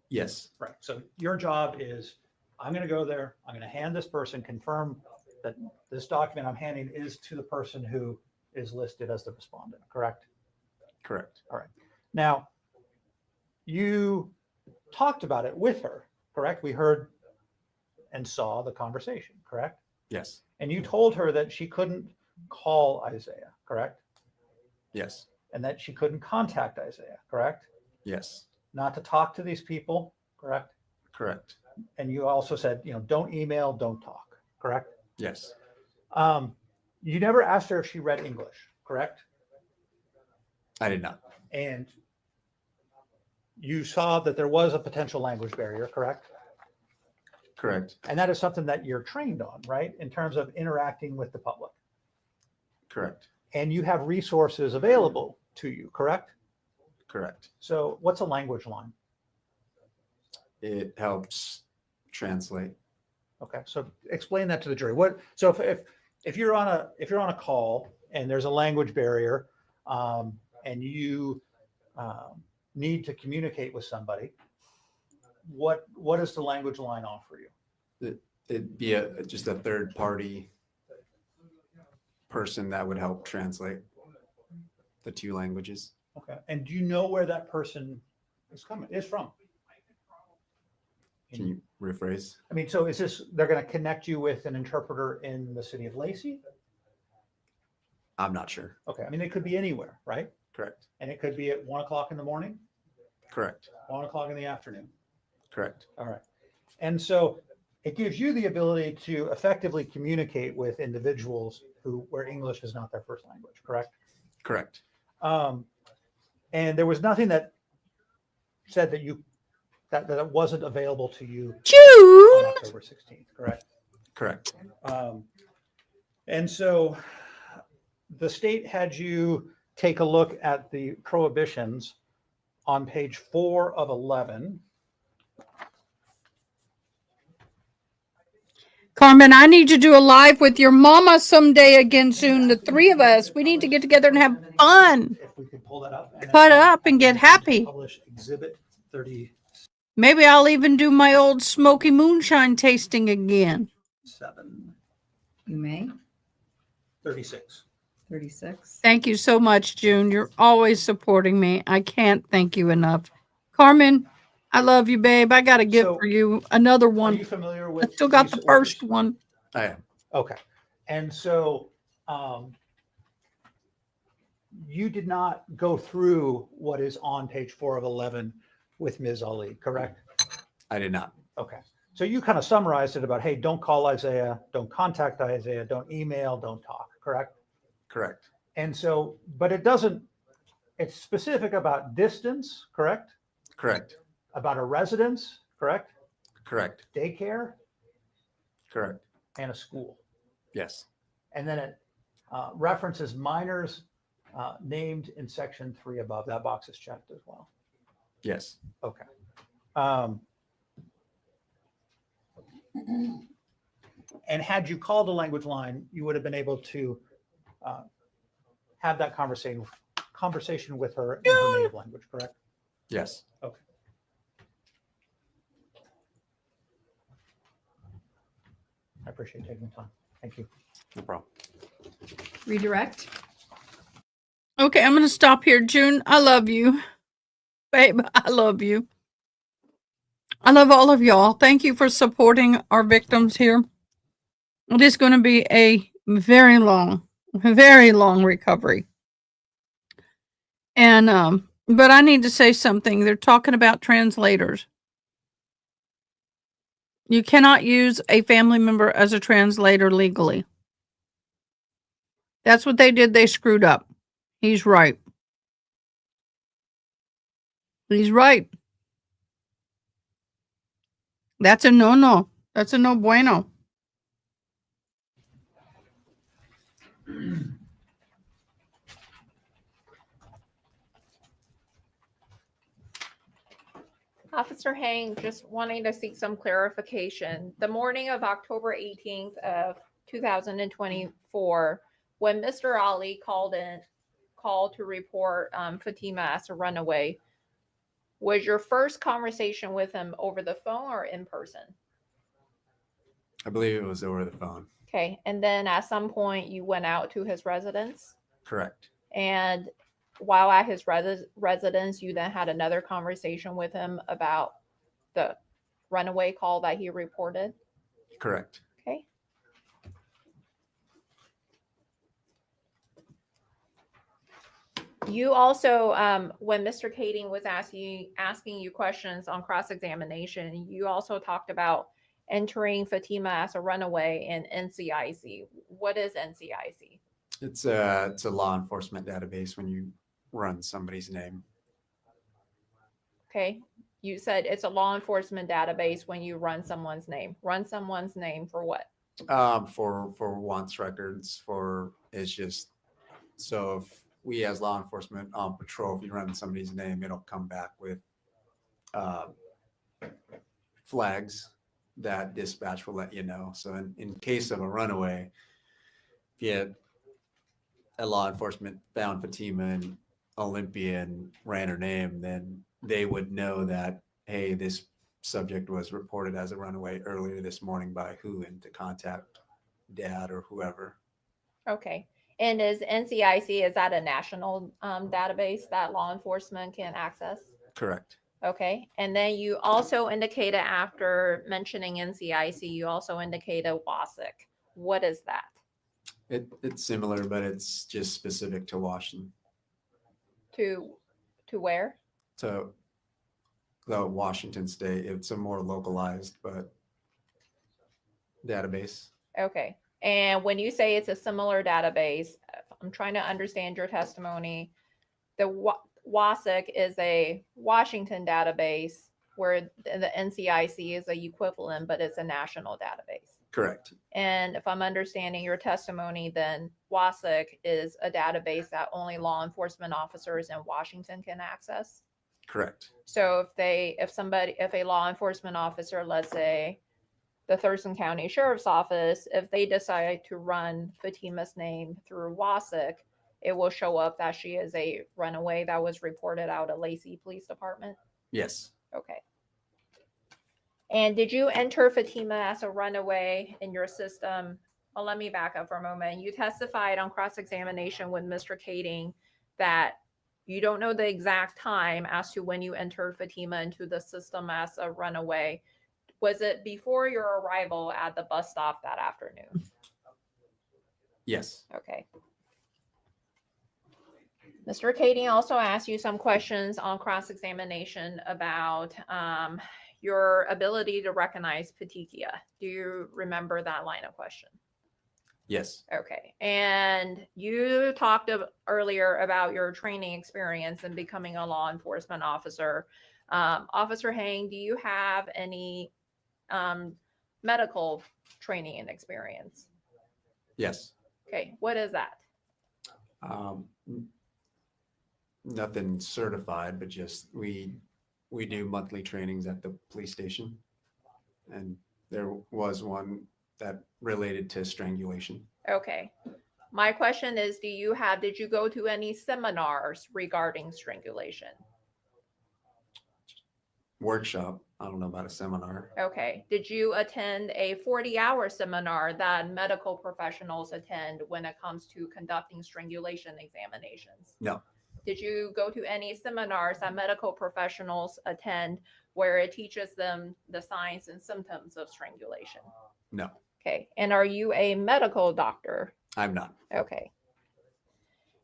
Yes. Right. So your job is, I'm going to go there, I'm going to hand this person, confirm that this document I'm handing is to the person who is listed as the respondent, correct? Correct. All right. Now, you talked about it with her, correct? We heard and saw the conversation, correct? Yes. And you told her that she couldn't call Isaiah, correct? Yes. And that she couldn't contact Isaiah, correct? Yes. Not to talk to these people, correct? Correct. And you also said, don't email, don't talk, correct? Yes. You never asked her if she read English, correct? I did not. And you saw that there was a potential language barrier, correct? Correct. And that is something that you're trained on, right? In terms of interacting with the public. Correct. And you have resources available to you, correct? Correct. So what's a language line? It helps translate. Okay, so explain that to the jury. So if you're on a call and there's a language barrier, and you need to communicate with somebody, what does the language line offer you? It'd be just a third party person that would help translate the two languages. Okay, and do you know where that person is from? Can you rephrase? I mean, so they're going to connect you with an interpreter in the city of Lacey? I'm not sure. Okay, I mean, it could be anywhere, right? Correct. And it could be at 1 o'clock in the morning, Correct. 1 o'clock in the afternoon. Correct. All right. And so it gives you the ability to effectively communicate with individuals where English is not their first language, correct? Correct. And there was nothing that said that that it wasn't available to you June on October 16th, correct? Correct. And so the state had you take a look at the prohibitions on page 4 of 11. Carmen, I need to do a live with your mama someday again soon. The three of us, we need to get together and have fun. If we could pull that up. And Cut up and get happy. Publish Exhibit 37. Maybe I'll even do my old smoky moonshine tasting again. You may. 36. 36. Thank you so much, June. You're always supporting me. I can't thank you enough. Carmen, I love you, babe. I got a gift So, for you. Another Are one. you familiar I with still got these the first orders? one. I am. Okay. And so you did not go through what is on page 4 of 11 with Ms. Ali, correct? I did not. Okay. So you kind of summarized it about, hey, don't call Isaiah, don't contact Isaiah, don't email, don't talk, correct? Correct. And so, but it doesn't, it's specific about distance, correct? Correct. About a residence, correct? Correct. Daycare Correct. and a school. Yes. And then it references minors named in section 3 above. That box is checked as well. Yes. Okay. And had you called a language line, you would have been able to have that conversation with her in her native language, correct? Yes. Okay. I appreciate taking the time. Thank you. No problem. Redirect. Okay, I'm going to stop here. June, I love you. Babe, I love you. I love all of y'all. Thank you for supporting our victims here. It is going to be a very long recovery. And, but I need to say something. They're talking about translators. You cannot use a family member as a translator legally. That's what they did. They screwed up. He's right. He's right. That's a no-no. That's a no bueno. Officer Hang, just wanting to seek some clarification. The morning of October 18th of 2024, when Mr. Ali called to report Fatima as a runaway, was your first conversation with him over the phone or in person? I believe it was over the phone. Okay, and then at some point you went out to his residence, Correct. and while at his residence, you then had another conversation with him about the runaway call that he reported? Correct. Okay. You also, when Mr. Kading was asking you questions on cross-examination, you also talked about entering Fatima as a runaway in NCIC. What is NCIC? It's a law enforcement database when you run somebody's name. Okay. You said it's a law enforcement database when you run someone's name. Run someone's name for what? For wants records, it's just so if we as law enforcement on patrol, if you run somebody's name, it'll come back with flags that dispatch will let you know. So in case of a runaway, if you had a law enforcement found Fatima in Olympia and ran her name, then they would know that, hey, this subject was reported as a runaway earlier this morning by who, and to contact dad or whoever. Okay. And is NCIC, is that a national database that law enforcement can access? Correct. Okay. And then you also indicated, after mentioning NCIC, you also indicated WASIC. What is that? It's similar, but it's just specific to Washington. To where? To the Washington state. It's a more localized but database. Okay. And when you say it's a similar database, I'm trying to understand your testimony. The WASIC is a Washington database, where the NCIC is a equivalent, but it's a national database. Correct. And if I'm understanding your testimony, then WASIC is a database that only law enforcement officers in Washington can access. Correct. So if a law enforcement officer, let's say the Thurston County Sheriff's Office, if they decide to run Fatima's name through WASIC, it will show up that she is a runaway that was reported out of Lacey Police Department. Yes. Okay. And did you enter Fatima as a runaway in your system Well, let me back up for a moment. You testified on cross-examination with Mr. Kading that you don't know the exact time as to when you entered Fatima into the system as a runaway. Was it before your arrival at the bus stop that afternoon? Yes. Okay. Mr. Kading also asked you some questions on cross-examination about your ability to recognize petechia. Do you remember that line of question? Yes. Okay. And you talked earlier about your training experience in becoming a law enforcement officer. Officer Hang, do you have any medical training and experience? Yes. Okay. What is that? Nothing certified, but just we do monthly trainings at the police station, and there was one that related to strangulation. Okay. My question is, did you go to any seminars regarding strangulation? Workshop. I don't know about a seminar. Okay. Did you attend a 40-hour seminar that medical professionals attend when it comes to conducting strangulation examinations? No. Did you go to any seminars that medical professionals attend where it teaches them the signs and symptoms of strangulation? No. Okay. And are you a medical doctor? I'm not. Okay.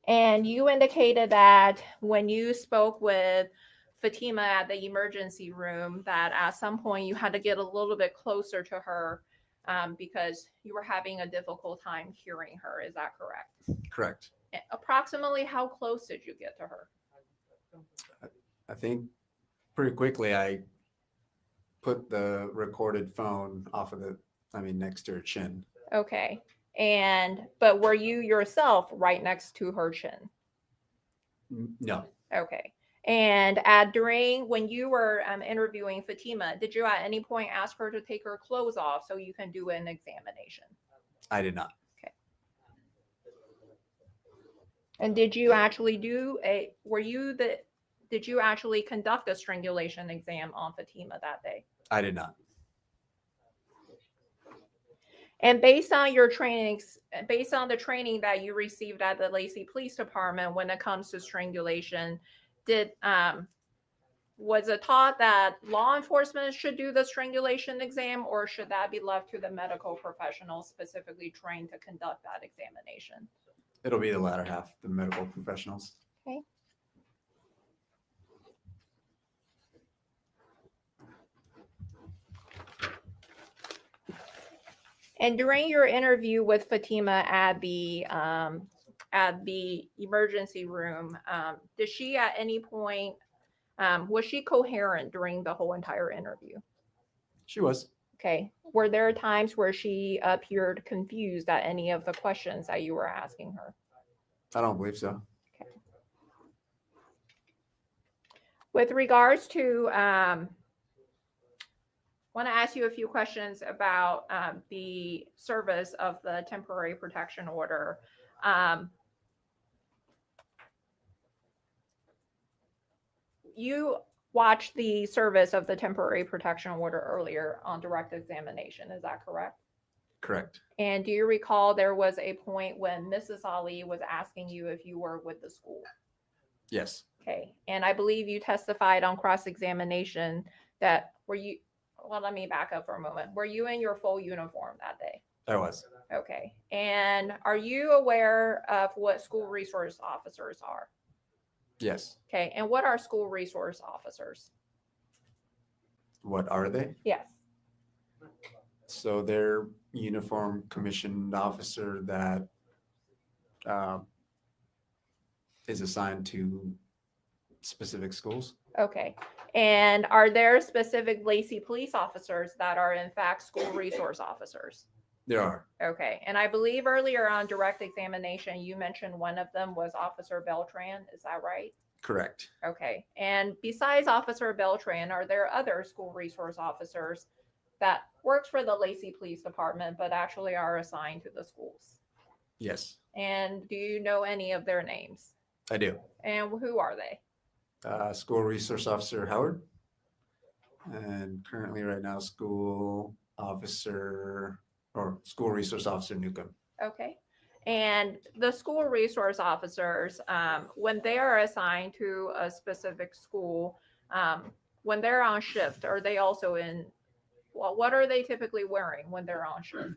And you indicated that when you spoke with Fatima at the emergency room, that at some point you had to get a little bit closer to her because you were having a difficult time hearing her. Is that correct? Correct. Approximately how close did you get to her? I think pretty quickly I put the recorded phone next to her chin. Okay. But were you yourself right next to her chin? No. Okay. And when you were interviewing Fatima, did you at any point ask her to take her clothes off so you can do an examination? I did not. Okay. And did you actually conduct a strangulation exam on Fatima that day? I did not. And based on your trainings, based on the training that you received at the Lacey Police Department when it comes to strangulation, was it taught that law enforcement should do the strangulation exam, or should that be left to the medical professionals specifically trained to conduct that examination? It'll be the latter half, the medical professionals. Okay. And during your interview with Fatima at the emergency room, did she at any point, was she coherent during the whole entire interview? She was. Okay. Were there times where she appeared confused at any of the questions that you were asking her? I don't believe so. Okay. With regards to, I want to ask you a few questions about the service of the temporary protection order. You watched the service of the temporary protection order earlier on direct examination. Is that correct? Correct. And do you recall there was a point when Mrs. Ali was asking you if you were with the school? Yes. Okay. And I believe you testified on cross-examination that let me back up for a moment. Were you in your full uniform that day? I was. Okay. And are you aware of what school resource officers are? Yes. Okay. And what are school resource officers? What are they? Yes. So they're uniform commissioned officer that is assigned to specific schools. Okay. And are there specific Lacey police officers that are in fact school resource officers? There are. Okay. And I believe earlier on direct examination, you mentioned one of them was Officer Beltran. Is that right? Correct. Okay. And besides Officer Beltran, are there other school resource officers that works for the Lacey Police Department, but actually are assigned to the schools? Yes. And do you know any of their names? I do. And who are they? School resource officer Howard, and currently right now school officer or School Resource Officer Newcomb. Okay. And the school resource officers, when they are assigned to a specific school, when they're on shift, are they also in, well, what are they typically wearing when they're on shift?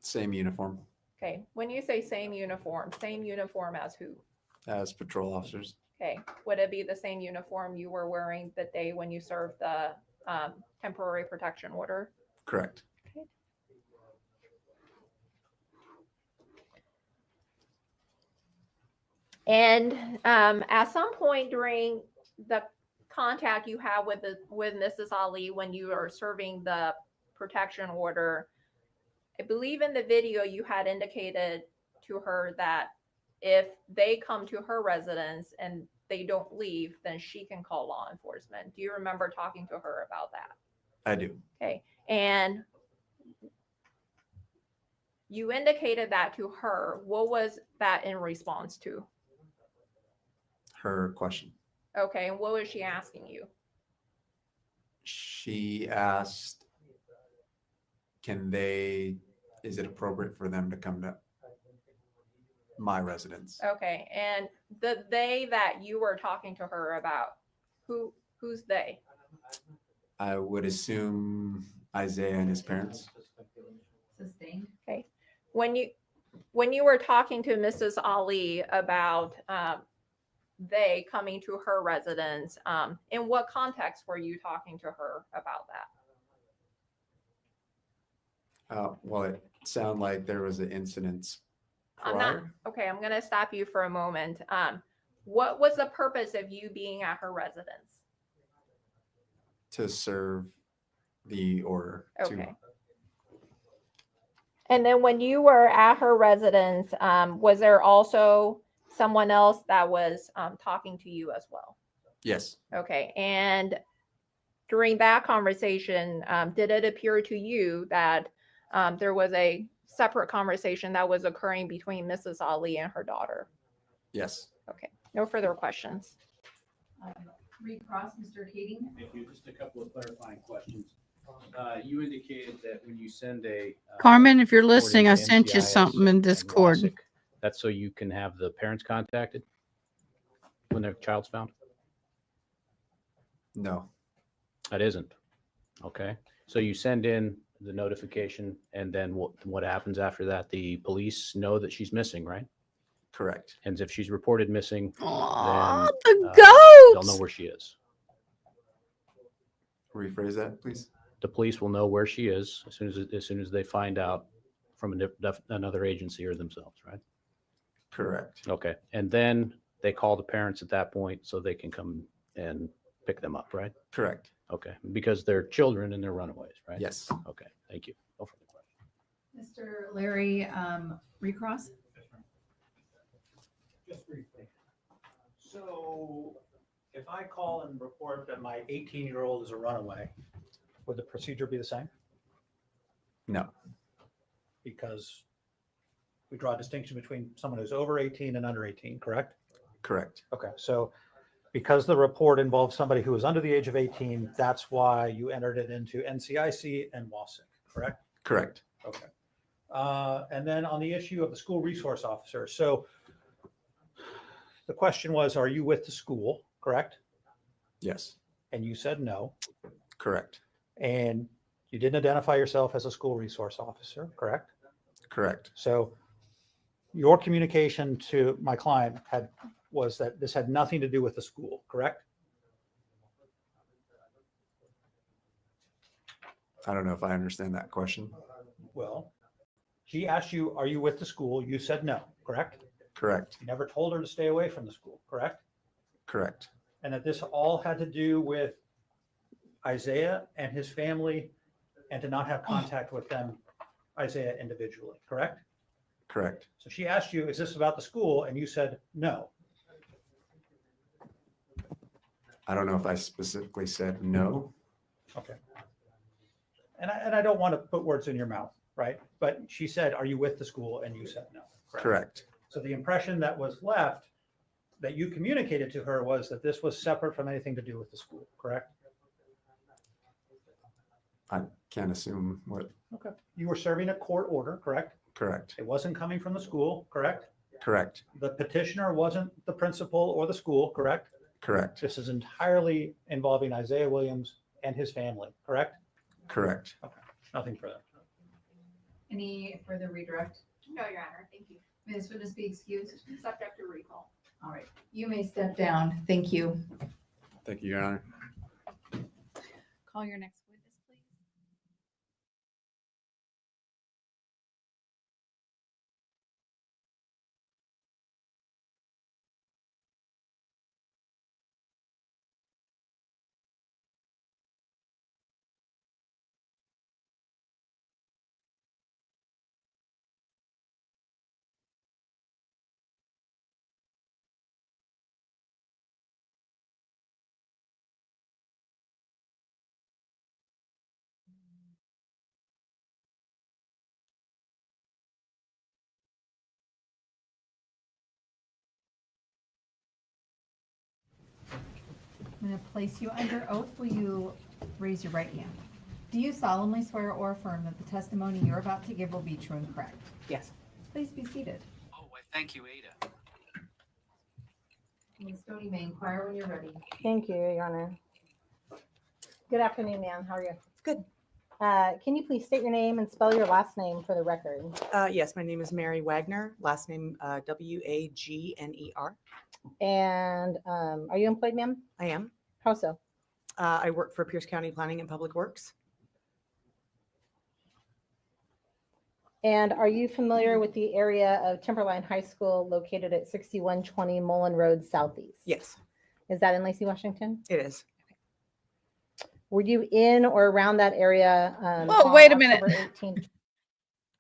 Same uniform Okay. When you say same uniform as who? as patrol officers. Okay. Would it be the same uniform you were wearing the day when you served the temporary protection order? Correct. Okay. And at some point during the contact you have with Mrs. Ali when you are serving the protection order, I believe in the video you had indicated to her that if they come to her residence and they don't leave, then she can call law enforcement. Do you remember talking to her about that? I do. Okay. And you indicated that to her. What was that in response to? Her question. Okay. And what was she asking you? She asked, is it appropriate for them to come to my residence? Okay. And the they that you were talking to her about, who's they? I would assume Isaiah and his parents. Sustained. Okay. When you were talking to Mrs. Ali about they coming to her residence, in what context were you talking to her about that? Well, it sounded like there was an incident prior. I'm going to stop you for a moment. What was the purpose of you being at her residence? To serve the order. Okay. And then when you were at her residence, was there also someone else that was talking to you as well? Yes. Okay. And during that conversation, did it appear to you that there was a separate conversation that was occurring between Mrs. Ali and her daughter? Yes. Okay. No further questions. Recross, Mr. Keating. Thank you. Just a couple of clarifying questions. You indicated that when you send a Carmen, if you're report listening, I into sent you NCIS something in and Discord. WASC, that's so you can have the parents contacted when their child's found? No. That isn't. Okay. So you send in the notification, and then what happens after that? The police know that she's missing, right? Correct. And if she's reported missing, Aw, then the they'll goats! know where she is. Rephrase that, please. The police will know where she is as soon as they find out from another agency or themselves, right? Correct. Okay. And then they call the parents at that point so they can come and pick them up, right? Correct. Okay. Because they're children and they're runaways, right? Yes. Okay. Thank you. No further questions. Mr. Larry Recross. Just briefly. So if I call and report that my 18-year-old is a runaway, would the procedure be the same? No. Because we draw a distinction between someone who's over 18 and under 18, correct? Correct. Okay, so because the report involves somebody who is under the age of 18, that's why you entered it into NCIC and WASC, correct? Correct. Okay. And then on the issue of the school resource officer, so the question was, are you with the school, correct? Yes. And you said no. Correct. And you didn't identify yourself as a school resource officer, correct? Correct. So your communication to my client was that this had nothing to do with the school, correct? I don't know if I understand that question. Well, she asked you, are you with the school? You said no, correct? Correct. You never told her to stay away from the school, correct? Correct. And that this all had to do with Isaiah and his family and to not have contact with them, Isaiah individually, correct? Correct. So she asked you, is this about the school? And you said no. I don't know if I specifically said no. Okay. And I don't want to put words in your mouth, right? But she said, are you with the school? And you said no. Correct. So the impression that was left that you communicated to her was that this was separate from anything to do with the school, correct? I Can't assume what. Okay. You were serving a court order, correct? Correct. It wasn't coming from the school, correct? Correct. The petitioner wasn't the principal or the school, correct? Correct. This is entirely involving Isaiah Williams and his family, correct? Correct. Okay, nothing further. Any further redirect? No, Your Honor, thank you. May this witness be excused? Subject to recall. All right, you may step down. Thank you. Thank you, Your Honor. Call your next witness, please. I'm going to place you under oath. Will you raise your right hand? Do you solemnly swear or affirm that the testimony you're about to give will be true and correct? Yes. Please be seated. Oh, why, thank you, Ada. Ms. Stoney may inquire when you're ready. Thank you, Your Honor. Good afternoon, ma'am. How are you? Good. Can you please state your name and spell your last name for the record? Yes, my name is Mary Wagner, last name Wagner. And are you employed, ma'am? I am. How so? I work for Pierce County Planning and Public Works. And are you familiar with the area of Timberline High School located at 6120 Mullen Road Southeast? Yes. Is that in Lacey, Washington? It is. Were you in or around that area? Oh, on wait a minute. October 18th?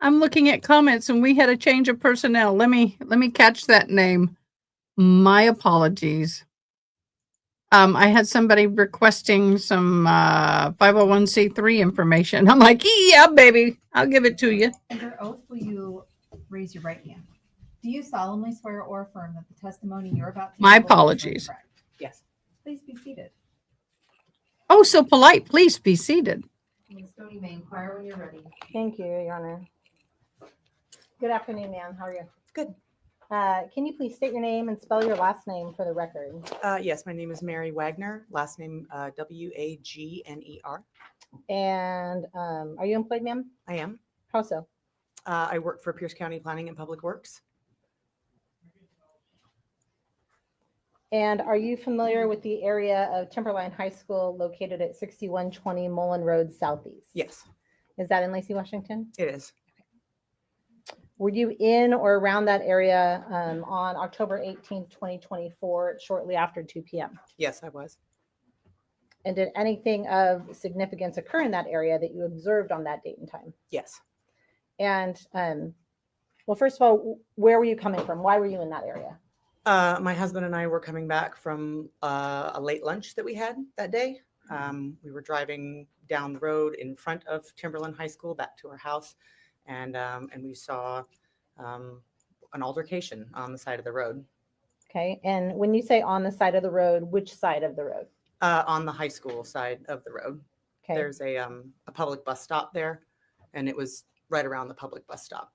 I'm looking at comments and we had a change of personnel. Let me catch that name. My apologies. I had somebody requesting some 501c3 information. I'm like, yeah, baby, I'll give it to you. Under oath, will you raise your right hand? Do you solemnly swear or affirm that the testimony you're about to My give will be true and apologies. correct? Yes. Please be seated. Oh, so polite. Please be seated. Ms. Stoney may inquire when you're ready. Thank you, Your Honor. Good afternoon, ma'am. How are you? Good. Can you please state your name and spell your last name for the record? Yes, my name is Mary Wagner, last name Wagner. And are you employed, ma'am? I am. How so? I work for Pierce County Planning and Public Works. And are you familiar with the area of Timberline High School located at 6120 Mullen Road Southeast? Yes. Is that in Lacey, Washington? It is. Were you in or around that area on October 18th, 2024, shortly after 2 p.m.? Yes, I was. And did anything of significance occur in that area that you observed on that date and time? Yes. And well, first of all, where were you coming from? Why were you in that area? My husband and I were coming back from a late lunch that we had that day. We were driving down the road in front of Timberline High School back to our house, and we saw an altercation on the side of the road. Okay. And when you say on the side of the road, which side of the road? On the high school side of the road. Okay. There's a public bus stop there, and it was right around the public bus stop.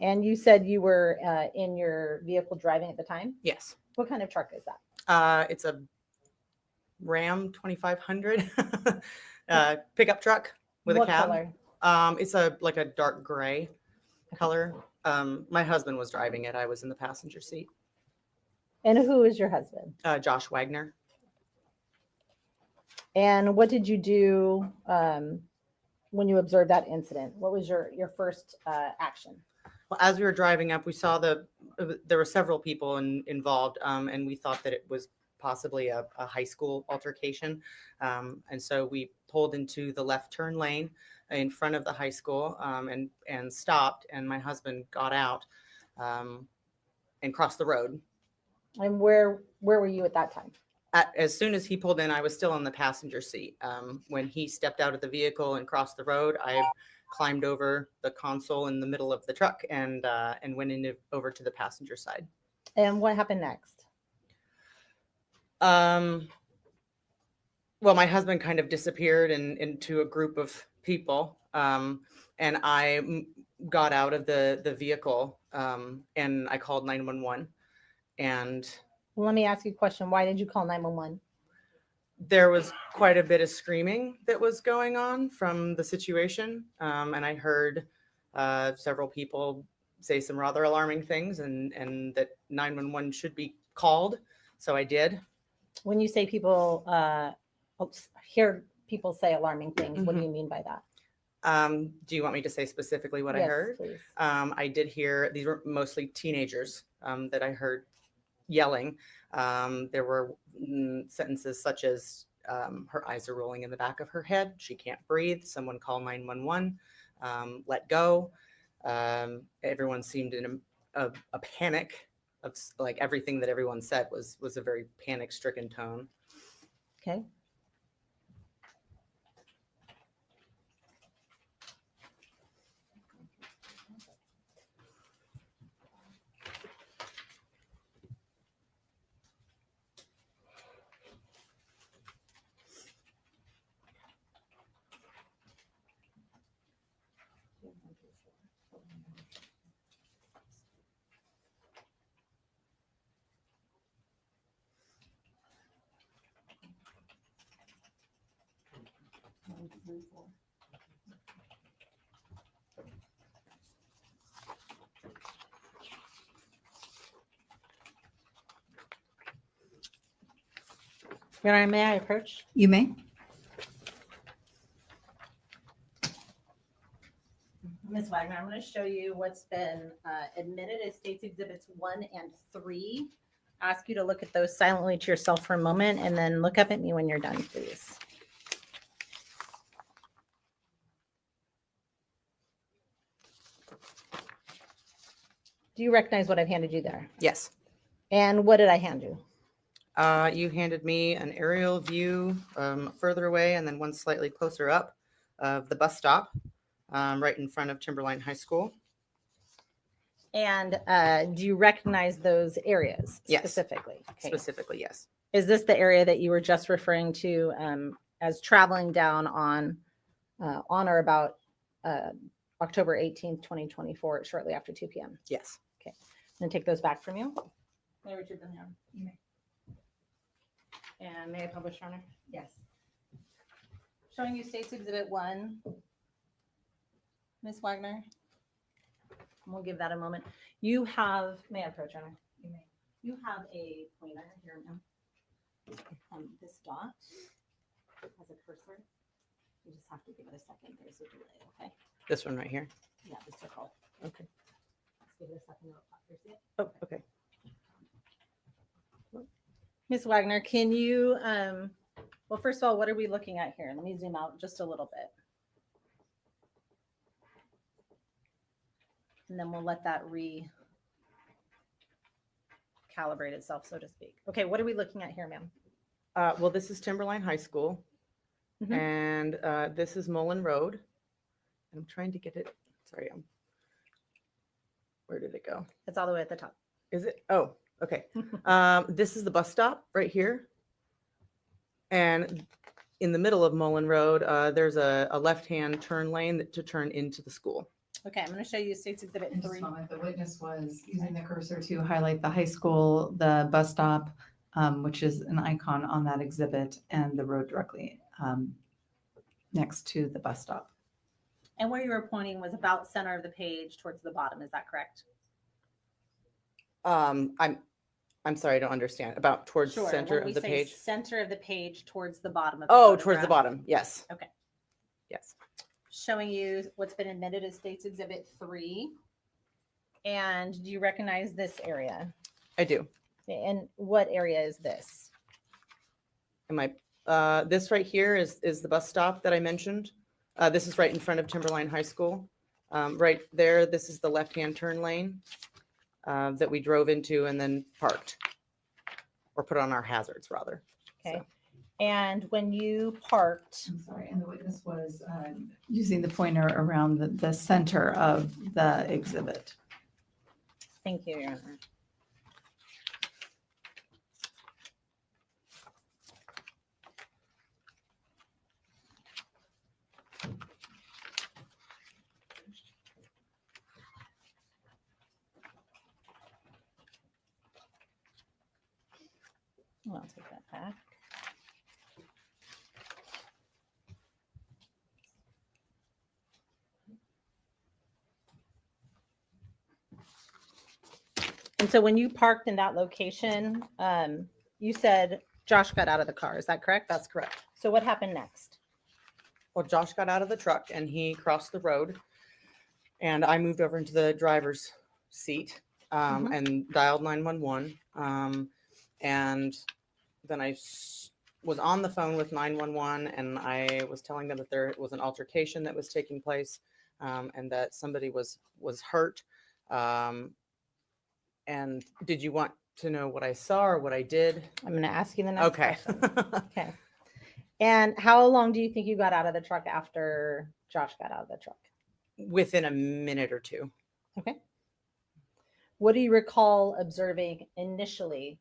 And you said you were in your vehicle driving at the time? Yes. What kind of truck is that? It's a Ram 2500 pickup truck with What a cab. color? It's like a dark gray color. My husband was driving it. I was in the passenger seat. And who is your husband? Josh Wagner. And what did you do when you observed that incident? What was your first action? Well, as we were driving up, we saw there were several people involved, and we thought that it was possibly a high school altercation. And so we pulled into the left turn lane in front of the high school and stopped, and my husband got out and crossed the road. And where were you at that time? As soon as he pulled in, I was still in the passenger seat. When he stepped out of the vehicle and crossed the road, I climbed over the console in the middle of the truck and went over to the passenger side. And what happened next? well, my husband kind of disappeared into a group of people, and I got out of the vehicle, and I called 911. And Well, let me ask you a question. Why did you call 911? there was quite a bit of screaming that was going on from the situation, and I heard several people say some rather alarming things, and that 911 should be called. So I did. When you say people hear people say alarming things, what do Mhm. you mean by that? Do you want me to say specifically what I Yes, heard? please. I did hear, these were mostly teenagers that I heard yelling. There were sentences such as, her eyes are rolling in the back of her head. She can't breathe. Someone call 911. Let go. Everyone seemed in a panic of like everything that everyone said was a very panic stricken tone. Okay. Your Honor, may I approach? You may. Ms. Wagner, I'm going to show you what's been admitted as States Exhibits 1 and 3. Ask you to look at those silently to yourself for a moment and then look up at me when you're done, please. Do you recognize what I've handed you there? Yes. And what did I hand you? You handed me an aerial view further away and then one slightly closer up of the bus stop right in front of Timberline High School. And do you recognize those areas Yes. specifically? Okay. Specifically, yes. Is this the area that you were just referring to as traveling down on or about October 18th, 2024, shortly after 2 p.m.? Yes. Okay. I'm going to take those back from you. May I retrieve them now? You may. And may I publish, Your Honor? Yes. Showing you States Exhibit 1. Ms. Wagner. We'll give that a moment. You have, may I approach, Your Honor? You may. You have a pointer here, ma'am. This dot has a cursor. You just have to give it a second. There's a delay, okay? This one right here. Yeah, the circle. Okay. Let's give it a second. See it? Oh, okay. Ms. Wagner, can you, well, first of all, what are we looking at here? Let me zoom out just a little bit. And then we'll let that recalibrate itself, so to speak. Okay, what are we looking at here, ma'am? Well, this is Timberline High School, and this is Mullen Road. I'm trying to get it. Sorry, where did it go? It's all the way at the top. Is it? Oh, okay. This is the bus stop right here. And in the middle of Mullen Road, there's a left-hand turn lane to turn into the school. Okay, I'm going to show you States Exhibit 3. The witness was using the cursor to highlight the high school, the bus stop, which is an icon on that exhibit, and the road directly next to the bus stop. And where you were pointing was about center of the page towards the bottom. Is that correct? I'm sorry, I don't understand. About towards Sure. center When we of the say page. center of the page towards the bottom of the Oh, towards the photograph. bottom. Yes. Okay. Yes. Showing you what's been admitted as States Exhibit 3. And do you recognize this area? I do. And what area is this? Am I? This right here is the bus stop that I mentioned. This is right in front of Timberline High School. Right there, this is the left-hand turn lane that we drove into and then parked, or put on our hazards rather. Okay. So. And when you parked, I'm sorry, and the witness was using the pointer around the center of the exhibit. Thank you, Your Honor. I'll take that back. And so when you parked in that location, you said Josh got out of the car. Is that correct? That's correct. So what happened next? Well, Josh got out of the truck and he crossed the road, and I moved over into the driver's seat and dialed 911. And then I was on the phone with 911, and I was telling them that there was an altercation that was taking place, and that somebody was hurt. And did you want to know what I saw or what I did? I'm going to ask you the next Okay. question. Okay. And how long do you think you got out of the truck after Josh got out of the truck? Within a minute or two. Okay. What do you recall observing initially,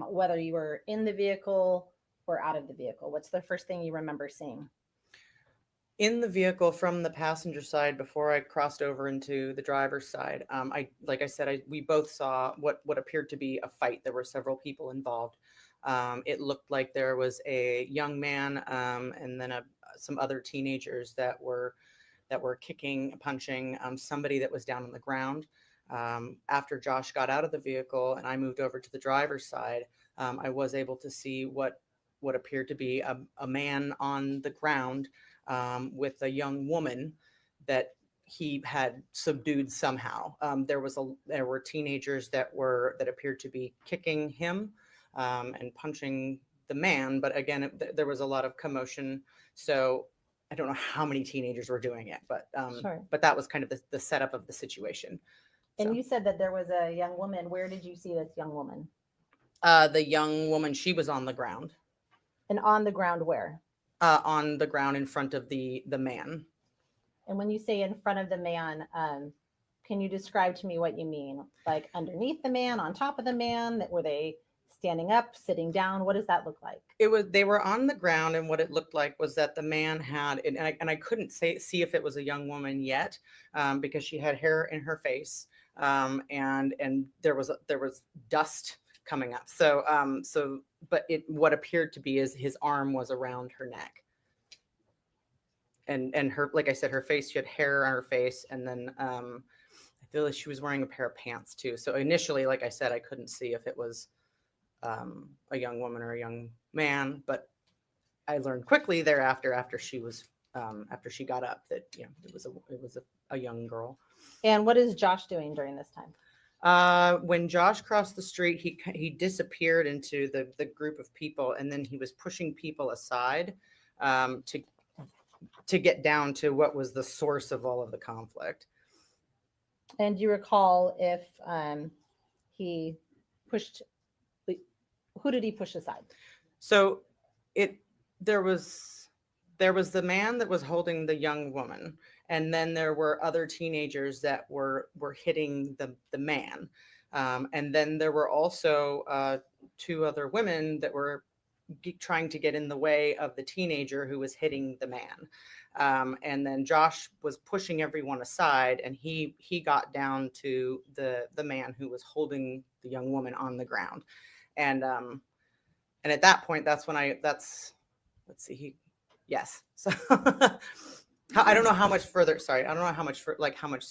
whether you were in the vehicle or out of the vehicle? What's the first thing you remember seeing? In the vehicle from the passenger side, before I crossed over into the driver's side, like I said, we both saw what appeared to be a fight. There were several people involved. It looked like there was a young man and then some other teenagers that were kicking, punching somebody that was down on the ground. After Josh got out of the vehicle and I moved over to the driver's side, I was able to see what appeared to be a man on the ground with a young woman that he had subdued somehow. There were teenagers that appeared to be kicking him and punching the man, but again, there was a lot of commotion. So I don't know how many teenagers were doing it, but Sure. but that was kind of the setup of the situation. And you said that there was a young woman. Where did you see this young woman? The young woman, she was on the ground. And on the ground where? On the ground in front of the man. And when you say in front of the man, can you describe to me what you mean? Like underneath the man, on top of the man? Were they standing up, sitting down? What does that look like? They were on the ground, and what it looked like was that the man had, and I couldn't see if it was a young woman yet, because she had hair in her face, and there was dust coming up. So but what appeared to be is his arm was around her neck, and her, like I said, her face, she had hair on her face, and then I feel like she was wearing a pair of pants too. So initially, like I said, I couldn't see if it was a young woman or a young man, but I learned quickly thereafter, after she got up, that it was a young girl. And what is Josh doing during this time? When Josh crossed the street, he disappeared into the group of people, and then he was pushing people aside to get down to what was the source of all of the conflict. And do you recall if he pushed? Who did he push aside? So there was the man that was holding the young woman, and then there were other teenagers that were hitting the man, and then there were also two other women that were trying to get in the way of the teenager who was hitting the man, and then Josh was pushing everyone aside, and he got down to the man who was holding the young woman on the ground. And at that point, that's when let's see, So I don't know how much further, sorry, I don't know how much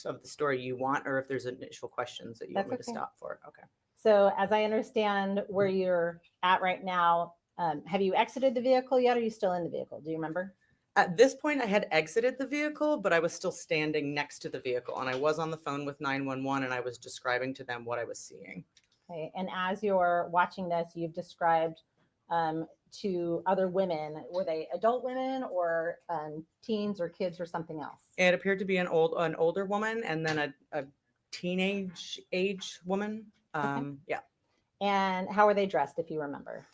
of the story you want, or if there's initial questions that you want me to stop for. Okay. So as I understand where you're at right now, have you exited the vehicle yet? Or are you still in the vehicle? Do you remember? At this point, I had exited the vehicle, but I was still standing next to the vehicle, and I was on the phone with 911, and I was describing to them what I was seeing. Okay. And as you're watching this, you've described to other women. Were they adult women or teens or kids or something else? It appeared to be an older woman, and then a teenage age woman. Okay. Yeah. And how were they dressed, if you remember?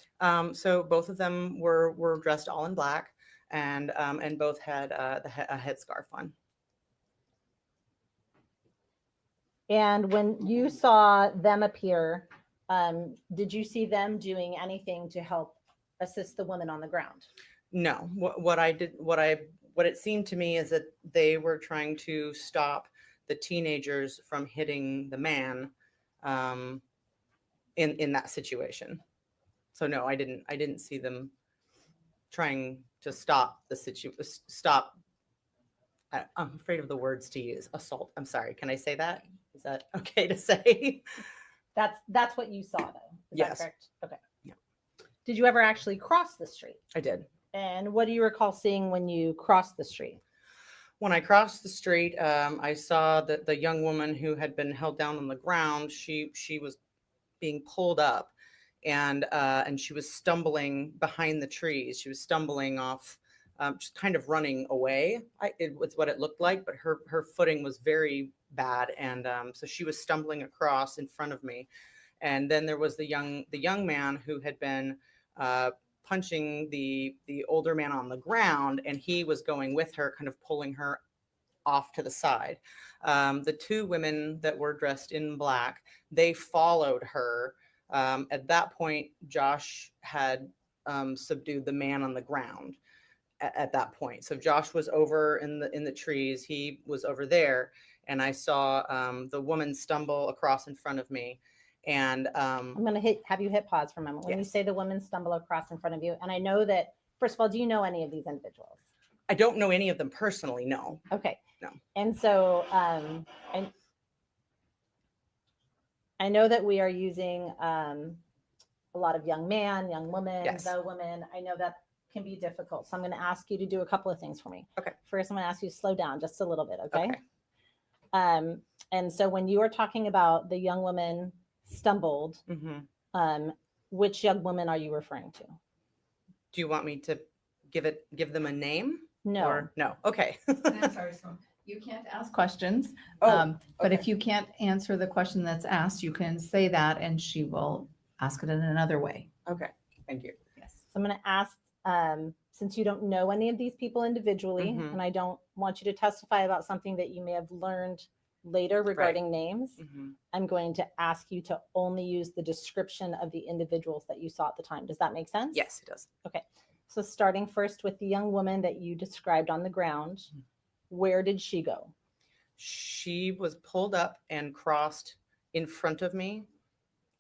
So both of them were dressed all in black, and both had a headscarf on. And when you saw them appear, did you see them doing anything to help assist the woman on the ground? No. What it seemed to me is that they were trying to stop the teenagers from hitting the man in that situation. So no, I didn't see them trying to stop the situation. Stop. I'm afraid of the words to use. Assault. I'm sorry. Can I say that? Is that okay to say? That's what you saw, though. Is Yes. that correct? Okay. Yeah. Did you ever actually cross the street? I did. And what do you recall seeing when you crossed the street? When I crossed the street, I saw that the young woman who had been held down on the ground, she was being pulled up, and she was stumbling behind the trees. She was stumbling off, just kind of running away. It was what it looked like, but her footing was very bad, and so she was stumbling across in front of me. And then there was the young man who had been punching the older man on the ground, and he was going with her, kind of pulling her off to the side. The two women that were dressed in black, they followed her. At that point, Josh had subdued the man on the ground at that point. So Josh was over in the trees. He was over there, and I saw the woman stumble across in front of me. And I'm going to have you hit pause for a moment. When you Yes. say the woman stumble across in front of you, and I know that, first of all, do you know any of these individuals? I don't know any of them personally, no. Okay. No. And so I know that we are using a lot of young man, young woman, Yes. the woman. I know that can be difficult. So I'm going to ask you to do a couple of things for me. Okay. First, I'm going to ask you to slow down just a little bit. Okay. Okay. And so when you are talking about the young woman stumbled, which young woman are you referring to? Do you want me to give them a name? No. Or no. Okay. I'm sorry, so you can't ask questions. Oh, But okay. if you can't answer the question that's asked, you can say that and she will ask it in another way. Okay. Thank you. Yes. So I'm going to ask, since you don't know any of these people individually, Mhm. and I don't want you to testify about something that you may have learned later regarding names, I'm going to ask you to only use the description of the individuals that you saw at the time. Does that make sense? Yes, it does. Okay. So starting first with the young woman that you described on the ground, where did she go? She was pulled up and crossed in front of me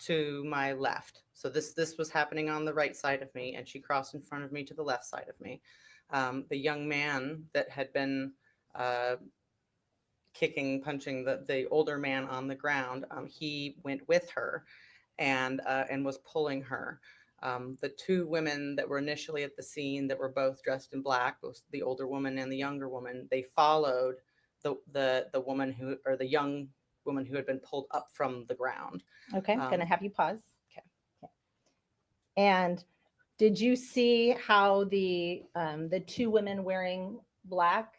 to my left. So this was happening on the right side of me, and she crossed in front of me to the left side of me. The young man that had been punching the older man on the ground, he went with her and was pulling her. The two women that were initially at the scene that were both dressed in black, both the older woman and the younger woman, they followed the woman who, or the young woman who had been pulled up from the ground. Okay, I'm going to have you pause. Okay. And did you see how the two women wearing black,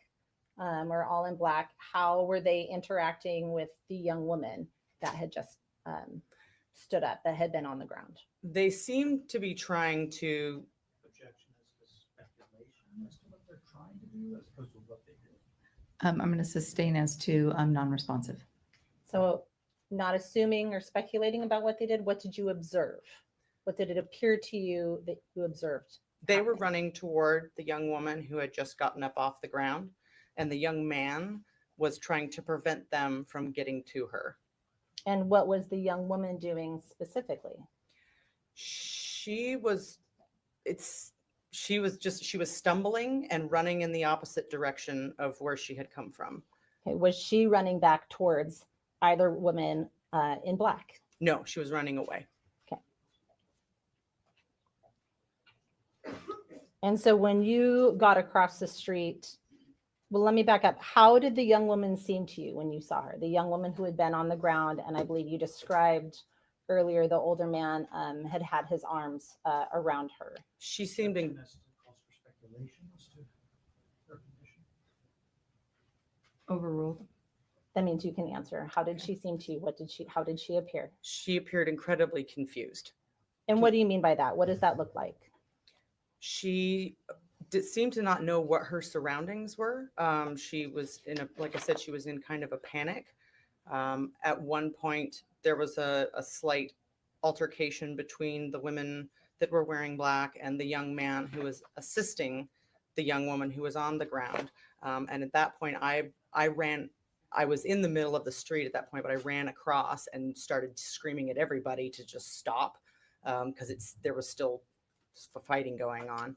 or all in black, how were they interacting with the young woman that had just stood up, that had been on the ground? They seemed to be trying to. Objection is to speculation as to what they're trying to do as opposed to what they did. I'm going to sustain as to non-responsive. So not assuming or speculating about what they did, what did you observe? What did it appear to you that you observed? They were running toward the young woman who had just gotten up off the ground, and the young man was trying to prevent them from getting to her. And what was the young woman doing specifically? She was stumbling and running in the opposite direction of where she had come from. Okay, was she running back towards either woman in black? No, she was running away. Okay. And so when you got across the street, well, let me back up. How did the young woman seem to you when you saw her? The young woman who had been on the ground, and I believe you described earlier the older man had had his arms around her. She seemed in. Overruled. That means you can answer. How did she seem to you? How did she appear? She appeared incredibly confused. And what do you mean by that? What does that look like? She seemed to not know what her surroundings were. She was like I said, she was in kind of a panic. At one point, there was a slight altercation between the women that were wearing black and the young man who was assisting the young woman who was on the ground. And at that point, I ran. I was in the middle of the street at that point, but I ran across and started screaming at everybody to just stop. because there was still fighting going on.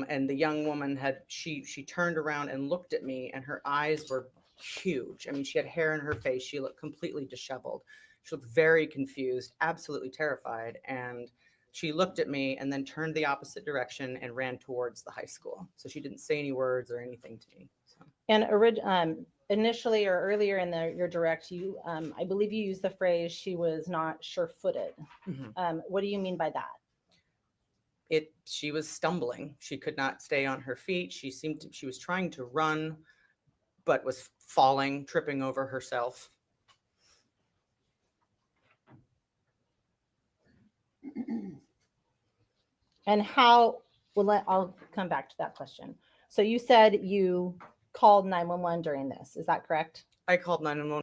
And the young woman she turned around and looked at me, and her eyes were huge. I mean, she had hair in her face. She looked completely disheveled. She looked very confused, absolutely terrified. And she looked at me and then turned the opposite direction and ran towards the high school. So she didn't say any words or anything to me. So. And initially or earlier in your direct, you, I believe you used the phrase, she was not sure-footed. Mm-hmm. What do you mean by that? She was stumbling. She could not stay on her feet. She was trying to run, but was falling, tripping over herself. And how, I'll come back to that question. So you said you called 911 during this. Is that correct? I called 911.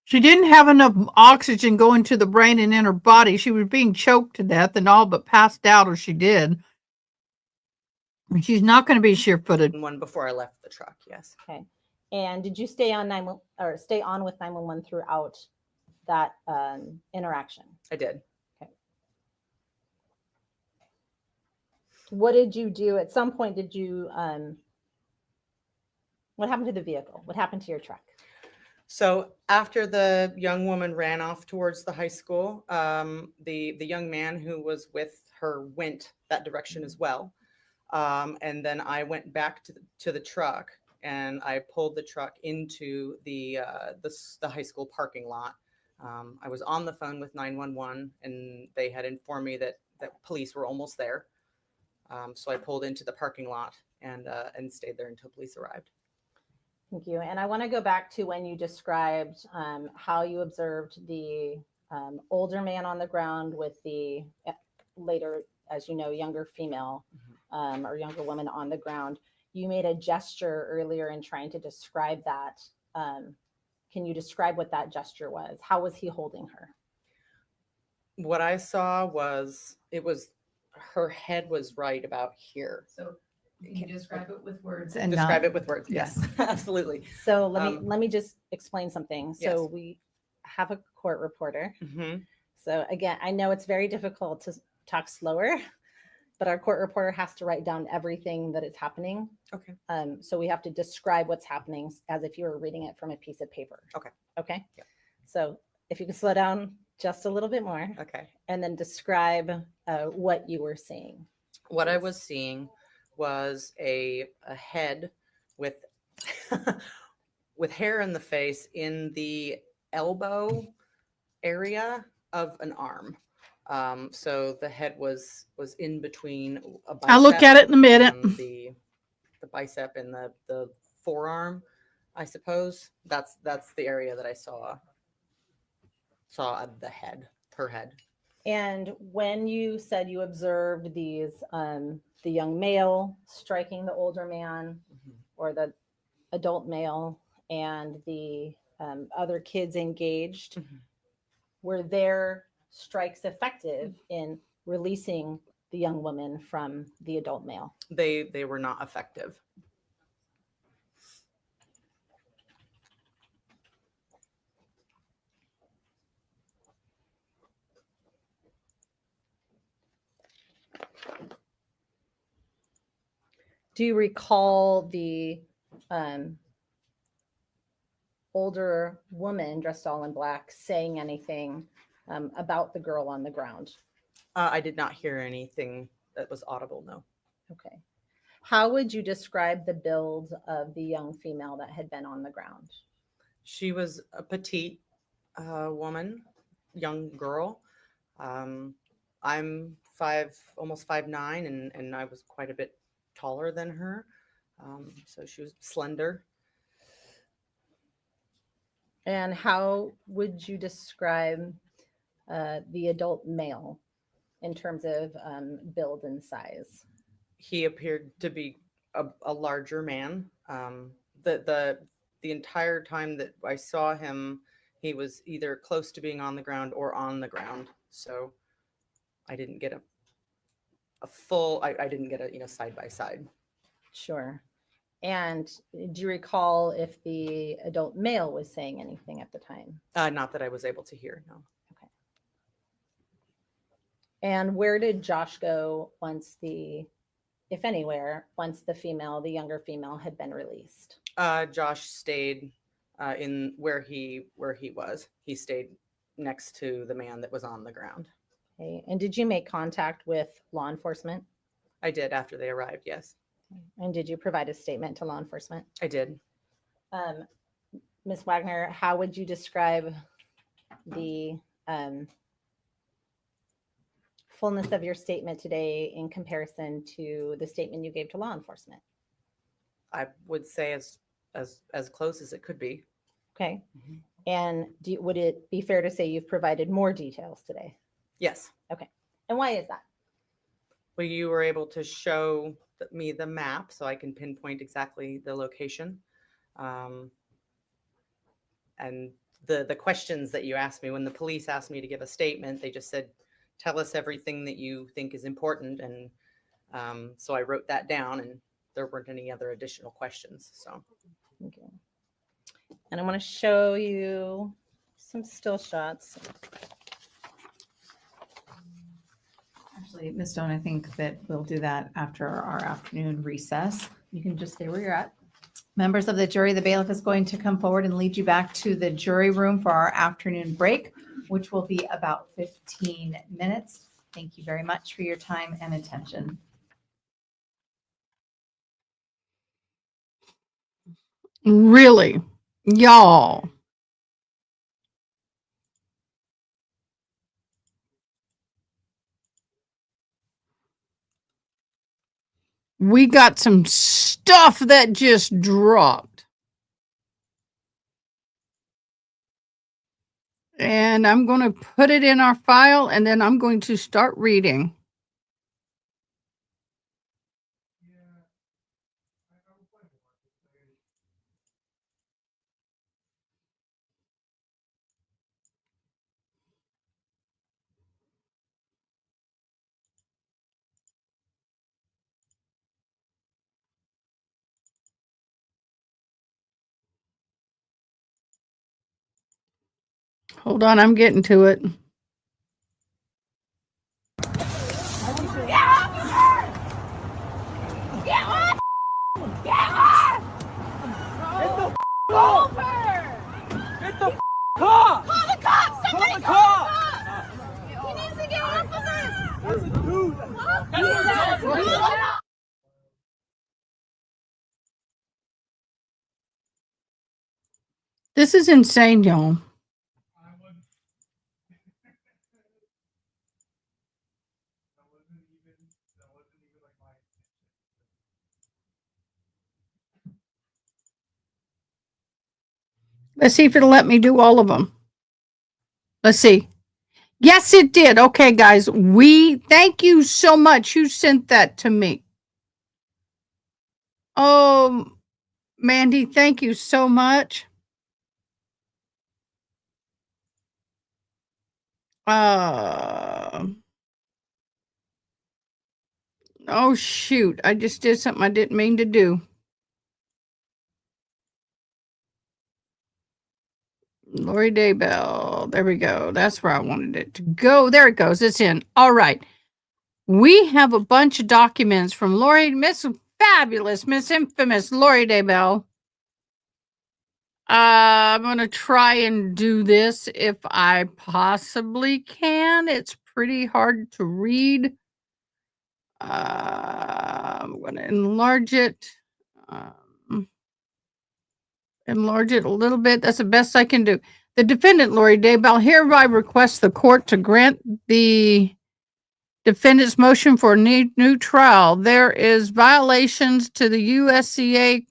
She didn't have enough oxygen going to the brain and in her body. She was being choked to death and all but passed out, or she did. And she's not going to be sure-footed. One before I left the truck, yes. Okay. And did you stay on with 911 throughout that interaction? I did. Okay. What did you do? At some point, did you, what happened to the vehicle? What happened to your truck? So after the young woman ran off towards the high school, the young man who was with her went that direction as well. And then I went back to the truck, and I pulled the truck into the high school parking lot. I was on the phone with 911, and they had informed me that police were almost there. So I pulled into the parking lot and stayed there until police arrived. Thank you. And I want to go back to when you described how you observed the older man on the ground with the later, as you know, younger female or younger woman on the ground. You made a gesture earlier in trying to describe that. Can you describe what that gesture was? How was he holding her? What I saw was her head was right about here. So can you describe it with words? And describe it with words. Yes, absolutely. So let me just explain something. So Yes. we have a court reporter. Mm-hmm. So again, I know it's very difficult to talk slower, but our court reporter has to write down everything that is happening. Okay. So we have to describe what's happening as if you were reading it from a piece of paper. Okay. Okay. Yeah. So if you can slow down just a little bit more. Okay. And then describe what you were seeing. What I was seeing was a head with with hair in the face in the elbow area of an arm. So the head was in between a bicep. I'll look at it in a minute. and the bicep and the forearm, I suppose. That's the area that I saw the head, her head. And when you said you observed these, the young male striking the older man, or the adult male, and the other kids engaged, were their strikes effective in releasing the young woman from the adult male? They were not effective. Do you recall the older woman dressed all in black saying anything about the girl on the ground? I did not hear anything that was audible, no. Okay. How would you describe the build of the young female that had been on the ground? She was a petite woman, young girl. I'm almost 5'9", and I was quite a bit taller than her. So she was slender. And how would you describe the adult male in terms of build and size? He appeared to be a larger man. The entire time that I saw him, he was either close to being on the ground or on the ground. So I didn't get a full, I didn't get a, side by side. Sure. And do you recall if the adult male was saying anything at the time? Not that I was able to hear, no. And where did Josh go once if anywhere, once the younger female had been released? Josh stayed in where he was. He stayed next to the man that was on the ground. Okay. And did you make contact with law enforcement? I did after they arrived, yes. And did you provide a statement to law enforcement? I did. Ms. Wagner, how would you describe the fullness of your statement today in comparison to the statement you gave to law enforcement? I would say as close as it could be. Okay. And would it be fair to say you've provided more details today? Yes. Okay. And why is that? Well, you were able to show me the map so I can pinpoint exactly the location. And the questions that you asked me, when the police asked me to give a statement, they just said, tell us everything that you think is important. And so I wrote that down, and there weren't any other additional questions. So. Okay. And I want to show you some still shots. Actually, Ms. Stone, I think that we'll do that after our afternoon recess. You can just stay where you're at. Members of the jury, the bailiff is going to come forward and lead you back to the jury room for our afternoon break, which will be about 15 minutes. Thank you very much for your time and attention. Really, y'all. We got some stuff that just dropped. And I'm going to put it in our file, and then I'm going to start reading. Hold on, I'm getting to it. This is insane, y'all. Let's see if it'll let me do all of them. Let's see. Yes, it did. Okay, guys. Thank you so much. You sent that to me. Oh, Mandy, thank you so much. Oh, shoot. I just did something I didn't mean to do. Lori Daybell. There we go. That's where I wanted it to go. There it goes. It's in. All right. We have a bunch of documents from Lori, Miss Fabulous, Miss Infamous Lori Daybell. I'm going to try and do this if I possibly can. It's pretty hard to read. I'm going to enlarge it. Enlarge it a little bit. That's the best I can do. The defendant, Lori Daybell, hereby requests the court to grant the defendant's motion for a new trial. There is violations to the USCA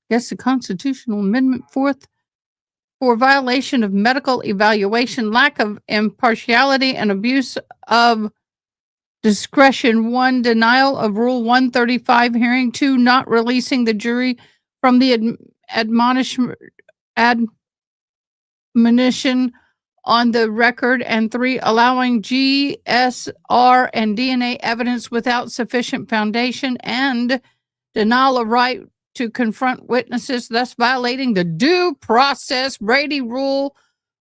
the constitutional amendment for violation of medical evaluation, lack of impartiality, and abuse of discretion. 1, denial of Rule 135 hearing. 2, not releasing the jury from the admonition on the record. And 3, allowing GSR and DNA evidence without sufficient foundation, and denial of right to confront witnesses, thus violating the due process Brady Rule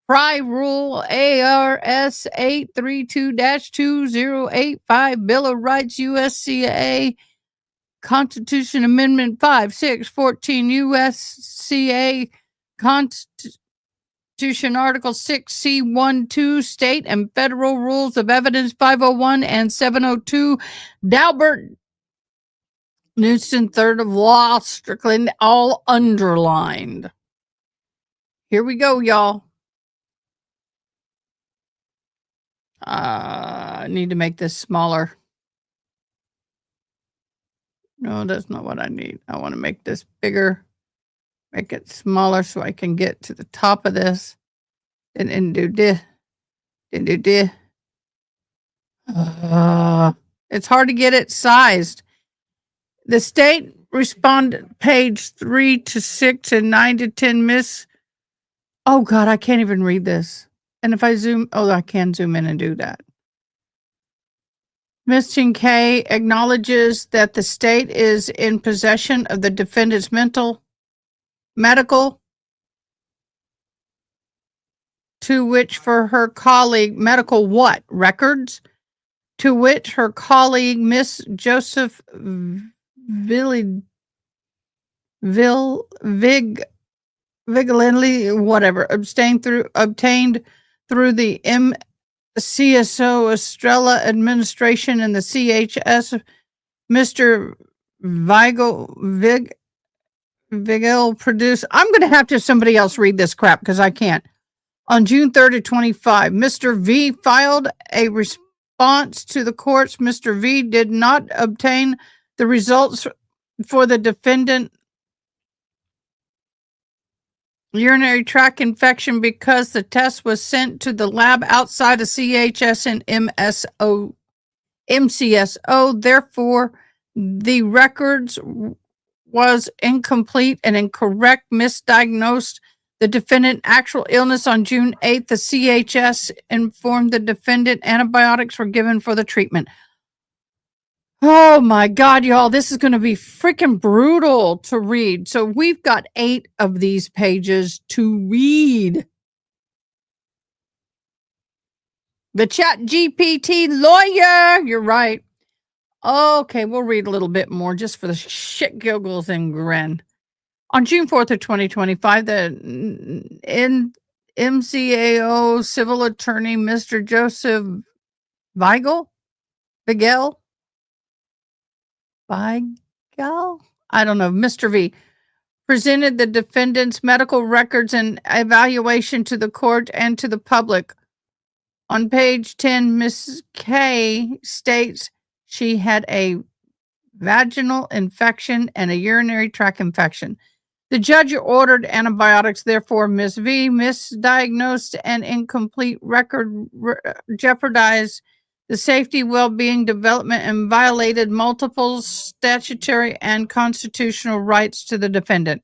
Pry Rule ARS 832-2085, Bill of Rights, USCA, Constitution Amendment 5, 6, 14, USCA, Constitution Article 6C1, 2, State and Federal Rules of Evidence 501 and 702, Dalbert Newson, third of law, Strickland, all underlined. Here we go, y'all. I need to make this smaller. No, that's not what I need. I want to make this bigger, make it smaller so I can get to the top of this. And do this. And do this. It's hard to get it sized. The state responded page 3 to 6 and 9 to 10 miss. Oh God, I can't even read this. And if I zoom, I can zoom in and do that. Ms. K acknowledges that the state is in possession of the defendant's medical, to which for her colleague, medical what? Records? To which her colleague, Miss Joseph Vigilanti, whatever, obtained through the CSO Estrella administration and the CHS, Mr. Vigil produced. I'm going to have somebody else read this crap because I can't. On June 3rd, 25, Mr. V filed a response to the courts. Mr. V did not obtain the results for the defendant urinary tract infection because the test was sent to the lab outside of CHS and MCSO. Therefore, the records was incomplete and incorrect, misdiagnosed the defendant actual illness. On June 8th, the CHS informed the defendant antibiotics were given for the treatment. Oh my God, y'all, this is going to be freaking brutal to read. So we've got 8 of these pages to read. The Chat GPT lawyer, you're right. Okay, we'll read a little bit more just for the shit giggles and grin. On June 4th of 2025, the MCAO civil attorney, Mr. Joseph Vigil? I don't know, Mr. V, presented the defendant's medical records and evaluation to the court and to the public. On page 10, Ms. K states she had a vaginal infection and a urinary tract infection. The judge ordered antibiotics. Therefore, Ms. V misdiagnosed and incomplete record jeopardized the safety, well-being, development, and violated multiple statutory and constitutional rights to the defendant.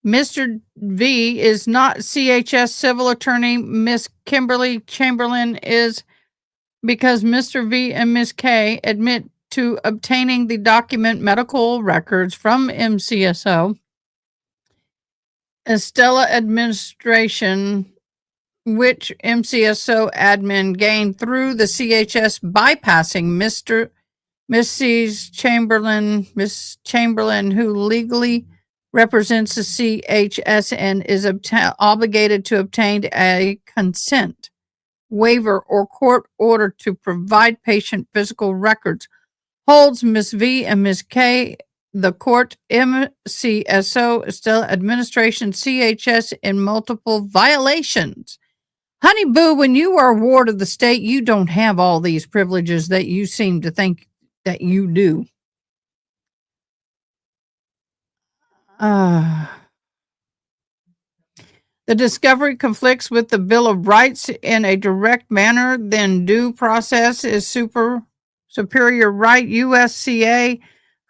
Mr. V is not CHS civil attorney. Miss Kimberly Chamberlain is, because Mr. V and Miss K admit to obtaining the document medical records from MCSO, Estella administration, which MCSO admin gained through the CHS bypassing Miss Chamberlain, who legally represents the CHS and is obligated to obtain a consent waiver or court order to provide patient physical records, holds Miss V and Miss K, the court, MCSO, Estella administration, CHS in multiple violations. Honey boo, when you are a ward of the state, you don't have all these privileges that you seem to think that you do. The discovery conflicts with the Bill of Rights in a direct manner, then due process is superior right. USCA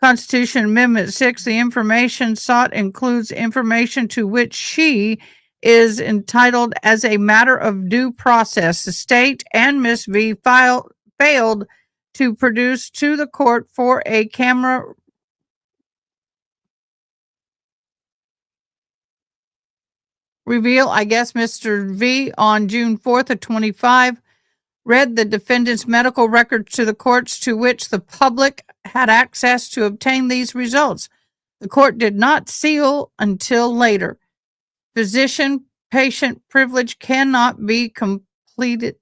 Constitution Amendment 6, the information sought includes information to which she is entitled as a matter of due process. The state and Ms. V failed to produce to the court for a camera reveal, I guess, Mr. V on June 4th of 25 read the defendant's medical records to the courts to which the public had access to obtain these results. The court did not seal until later. Physician-patient privilege cannot be completed.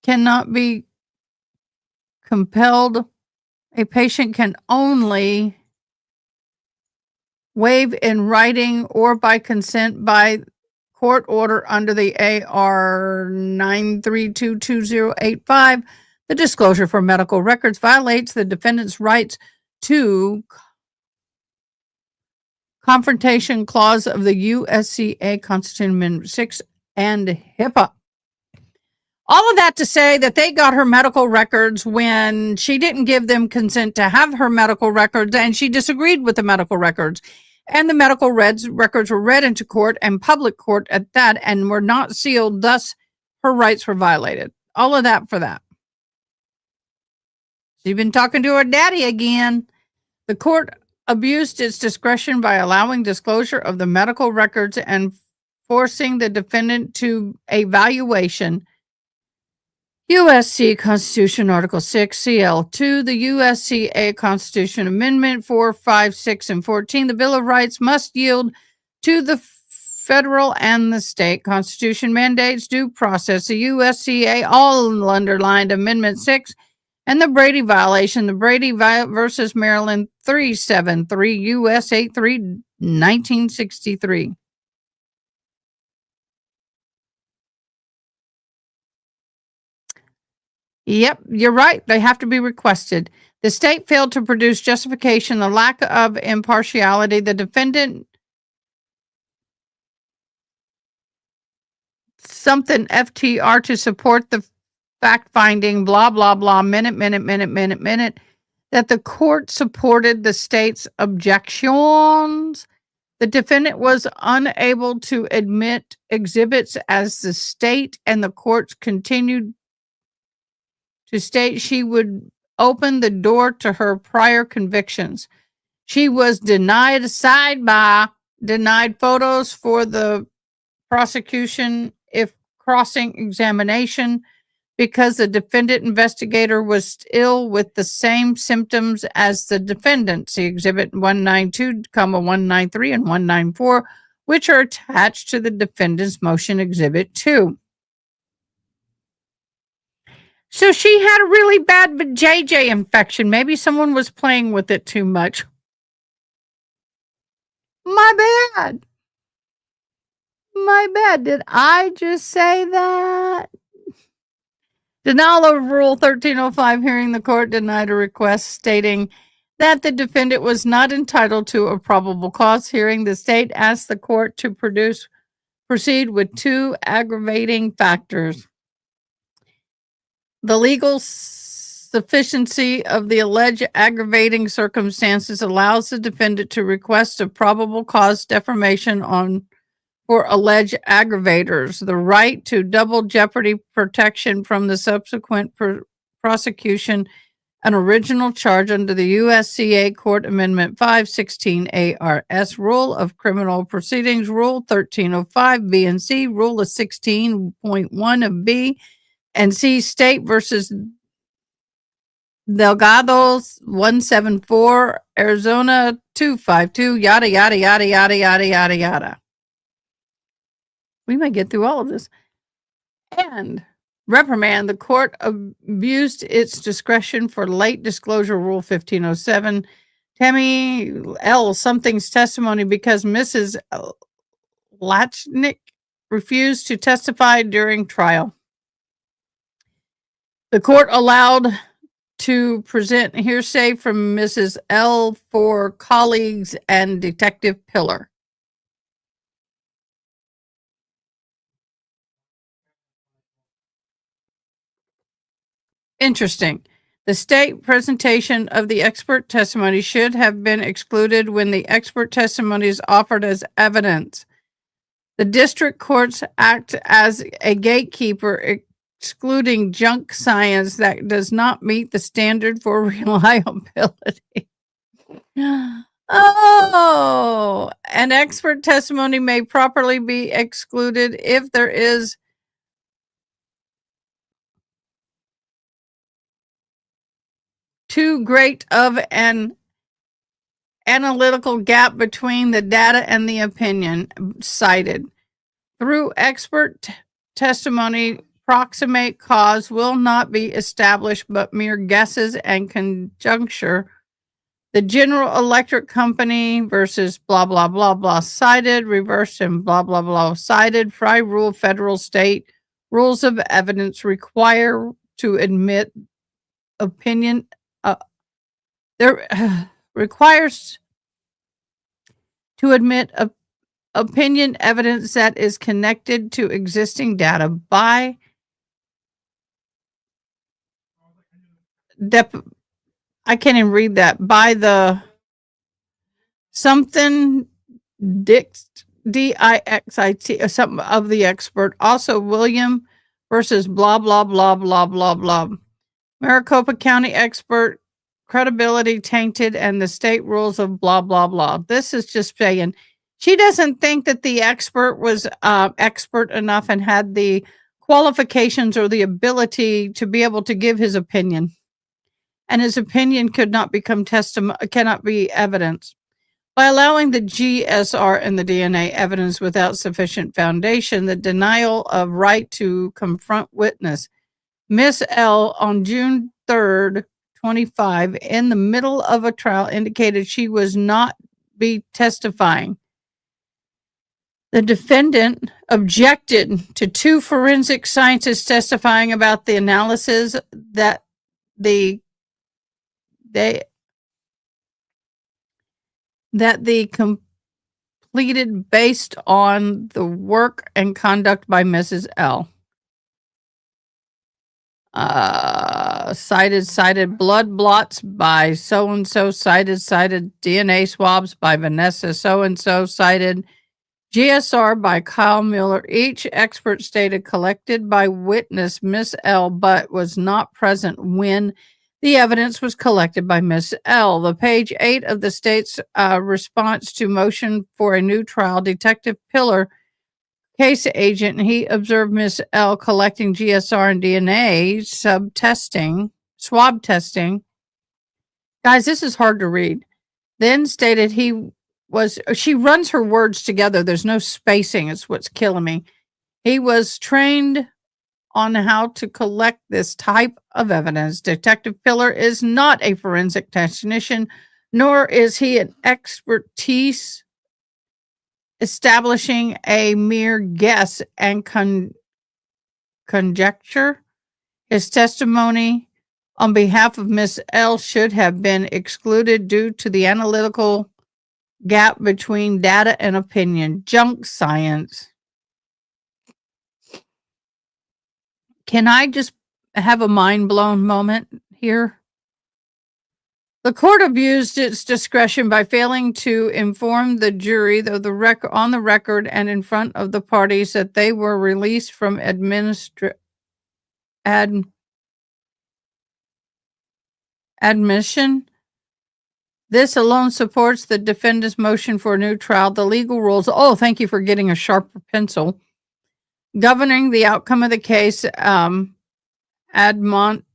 Cannot be compelled. A patient can only waive in writing or by consent by court order under the AR 9322085. The disclosure for medical records violates the defendant's rights to confrontation clause of the USCA Constitution Amendment 6 and HIPAA. All of that to say that they got her medical records when she didn't give them consent to have her medical records, and she disagreed with the medical records. And the medical records were read into court and public court at that and were not sealed. Thus, her rights were violated. All of that for that. She's been talking to her daddy again. The court abused its discretion by allowing disclosure of the medical records and forcing the defendant to evaluation. USC Constitution Article 6, CL2, the USCA Constitution Amendment 4, 5, 6, and 14. The Bill of Rights must yield to the federal and the state constitution mandates due process. The USCA all underlined Amendment 6 and the Brady violation, the Brady versus Maryland 373 U.S. 83, 1963. Yep, you're right. They have to be requested. The state failed to produce justification, the lack of impartiality. The defendant, something FTR to support the fact finding, blah, blah, blah, minute, that the court supported the state's objections. The defendant was unable to admit exhibits as the state and the courts continued to state she would open the door to her prior convictions. She was denied denied photos for the prosecution if crossing examination because the defendant investigator was ill with the same symptoms as the defendant. See Exhibit 192, 193, and 194, which are attached to the defendant's motion Exhibit 2. So she had a really bad JJ infection. Maybe someone was playing with it too much. My bad. My bad. Did I just say that? Denial of Rule 1305 hearing. The court denied a request stating that the defendant was not entitled to a probable cause hearing. The state asked the court to proceed with two aggravating factors. The legal sufficiency of the alleged aggravating circumstances allows the defendant to request a probable cause defamation for alleged aggravators. The right to double jeopardy protection from the subsequent prosecution, an original charge under the USCA Court Amendment 516 ARS Rule of Criminal Proceedings, Rule 1305 B and C, Rule of 16.1 of B, and C State versus Delgados 174, Arizona 252, yada, yada, yada, yada, yada, yada, yada. We may get through all of this. And reprimand, the court abused its discretion for late disclosure Rule 1507. Tammy L. something's testimony because Mrs. Lachnick refused to testify during trial. The court allowed to present hearsay from Mrs. L. for colleagues and Detective Pillar. Interesting. The state presentation of the expert testimony should have been excluded when the expert testimony is offered as evidence. The district courts act as a gatekeeper, excluding junk science that does not meet the standard for reliability. Oh, an expert testimony may properly be excluded if there is too great of an analytical gap between the data and the opinion cited. Through expert testimony, proximate cause will not be established, but mere guesses and conjecture. The General Electric Company versus blah, blah, blah, blah, cited, reversed, and blah, blah, blah, cited. Fry rule, federal, state rules of evidence require to admit opinion. There requires to admit opinion evidence that is connected to existing data by I can't even read that. By the something Dixit or something of the expert. Also, William versus blah, blah, blah, blah, blah, blah. Maricopa County expert, credibility tainted, and the state rules of blah, blah, blah. This is just saying she doesn't think that the expert was expert enough and had the qualifications or the ability to be able to give his opinion. And his opinion could not become cannot be evidence. By allowing the GSR and the DNA evidence without sufficient foundation, the denial of right to confront witness. Miss L on June 3rd, 25, in the middle of a trial, indicated she was not be testifying. The defendant objected to two forensic scientists testifying about the analysis that the completed based on the work and conduct by Mrs. L. Cited blood blots by so-and-so, cited DNA swabs by Vanessa so-and-so, cited GSR by Kyle Mueller. Each expert stated collected by witness Miss L, but was not present when the evidence was collected by Miss L. The page 8 of the state's response to motion for a new trial, Detective Pillar, case agent, he observed Miss L collecting GSR and DNA swab testing. Guys, this is hard to read. Then stated she runs her words together. There's no spacing. It's what's killing me. He was trained on how to collect this type of evidence. Detective Pillar is not a forensic technician, nor is he an expertise establishing a mere guess and conjecture. His testimony on behalf of Miss L should have been excluded due to the analytical gap between data and opinion. Junk science. Can I just have a mind blown moment here? The court abused its discretion by failing to inform the jury, though on the record and in front of the parties, that they were released from admission. This alone supports the defendant's motion for a new trial. The legal rules. Oh, thank you for getting a sharper pencil. Governing the outcome of the case, admission,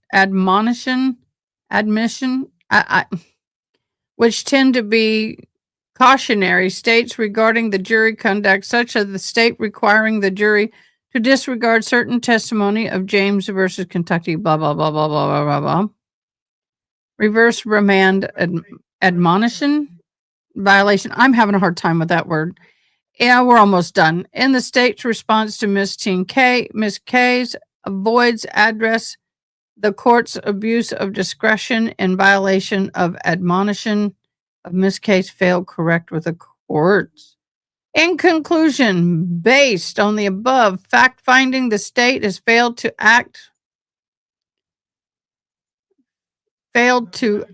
which tend to be cautionary states regarding the jury conduct, such as the state requiring the jury to disregard certain testimony of James versus Kentucky, blah, blah, blah, blah, blah, blah, blah, blah. Reverse remand admonition violation. I'm having a hard time with that word. Yeah, we're almost done. In the state's response to Miss K's avoids address the court's abuse of discretion in violation of admonition of Miss K's failed correct with the courts. In conclusion, based on the above fact finding, the state has failed to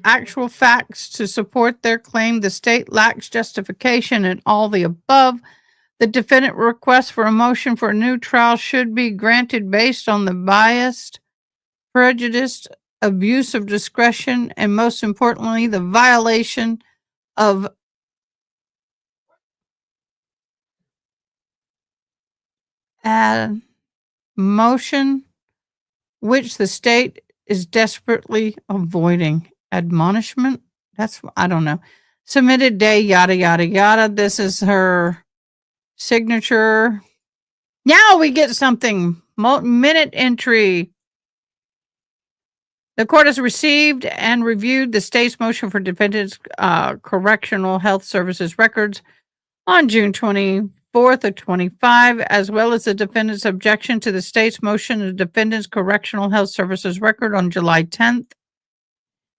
actual facts to support their claim. The state lacks justification in all the above. The defendant request for a motion for a new trial should be granted based on the biased, prejudiced, abuse of discretion, and most importantly, the violation of a motion which the state is desperately avoiding. Admonishment? That's, I don't know. Submitted day, yada, yada, yada. This is her signature. Now we get something. Minute entry. The court has received and reviewed the state's motion for defendant's correctional health services records on June 24th of 25, as well as the defendant's objection to the state's motion of the defendant's correctional health services record on July 10th.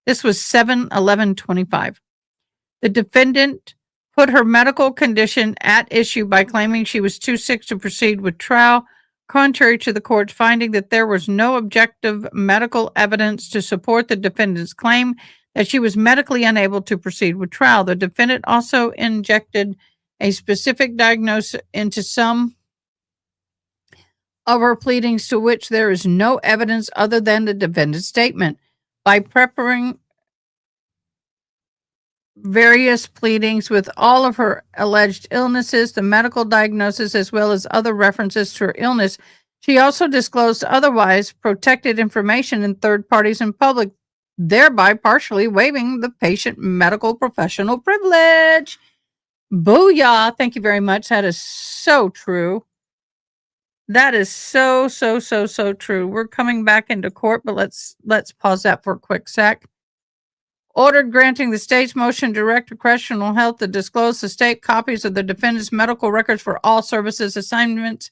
This was 7/11/25. The defendant put her medical condition at issue by claiming she was too sick to proceed with trial, contrary to the court's finding that there was no objective medical evidence to support the defendant's claim that she was medically unable to proceed with trial. The defendant also injected a specific diagnosis into some of her pleadings to which there is no evidence other than the defendant's statement. By preparing various pleadings with all of her alleged illnesses, the medical diagnosis, as well as other references to her illness, she also disclosed otherwise protected information in third parties and public, thereby partially waiving the patient medical professional privilege. Booyah. Thank you very much. That is so true. That is so true. We're coming back into court, but let's pause that for a quick sec. Ordered granting the state's motion to direct correctional health to disclose the state copies of the defendant's medical records for all services, assignments,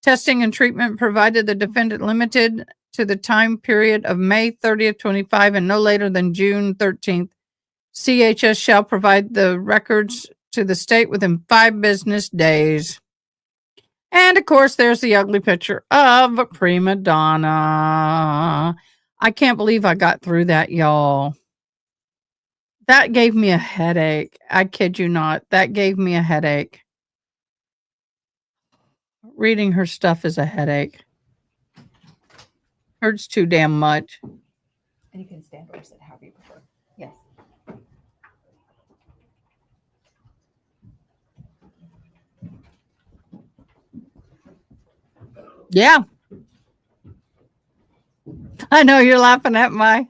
testing, and treatment, provided the defendant limited to the time period of May 30th, 25, and no later than June 13th. CHS shall provide the records to the state within 5 business days. And of course, there's the ugly picture of a prima donna. I can't believe I got through that, y'all. That gave me a headache. I kid you not. That gave me a headache. Reading her stuff is a headache. Hurts too damn much. And you can stand or sit, however you prefer. Yes. Yeah. I know you're laughing at my.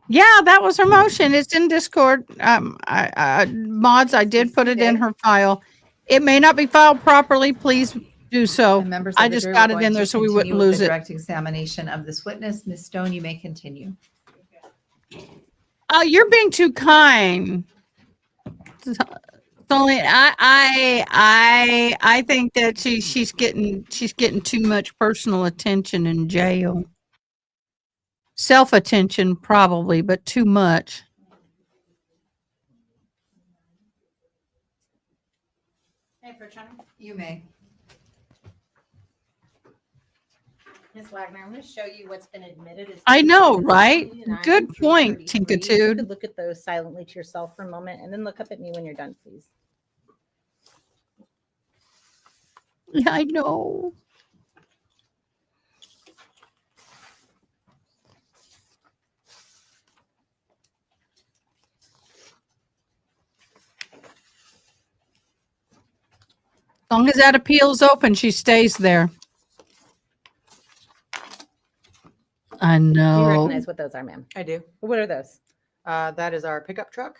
Yeah, that was her motion. It's in Discord. Mods, I did put it in her file. It may not be filed properly. Please do so. Members I of the just jury, got we're it going in there to so we wouldn't continue with lose the it. direct examination of this witness. Ms. Stone, you may continue. Oh, you're being too kind. Only I think that she's getting too much personal attention in jail. Self-attention probably, but too much. You may. Ms. Wagner, I'm going to show you what's been admitted. As I know, Exhibits right? 29 Good through point, 33. You Tinkitude. could look at those silently to yourself for a moment and then look up at me when you're done, please. Yeah, I know. As long as that appeal's open, she stays there. I Do you know. recognize what those are, ma'am? I do. What are those? That is our pickup truck.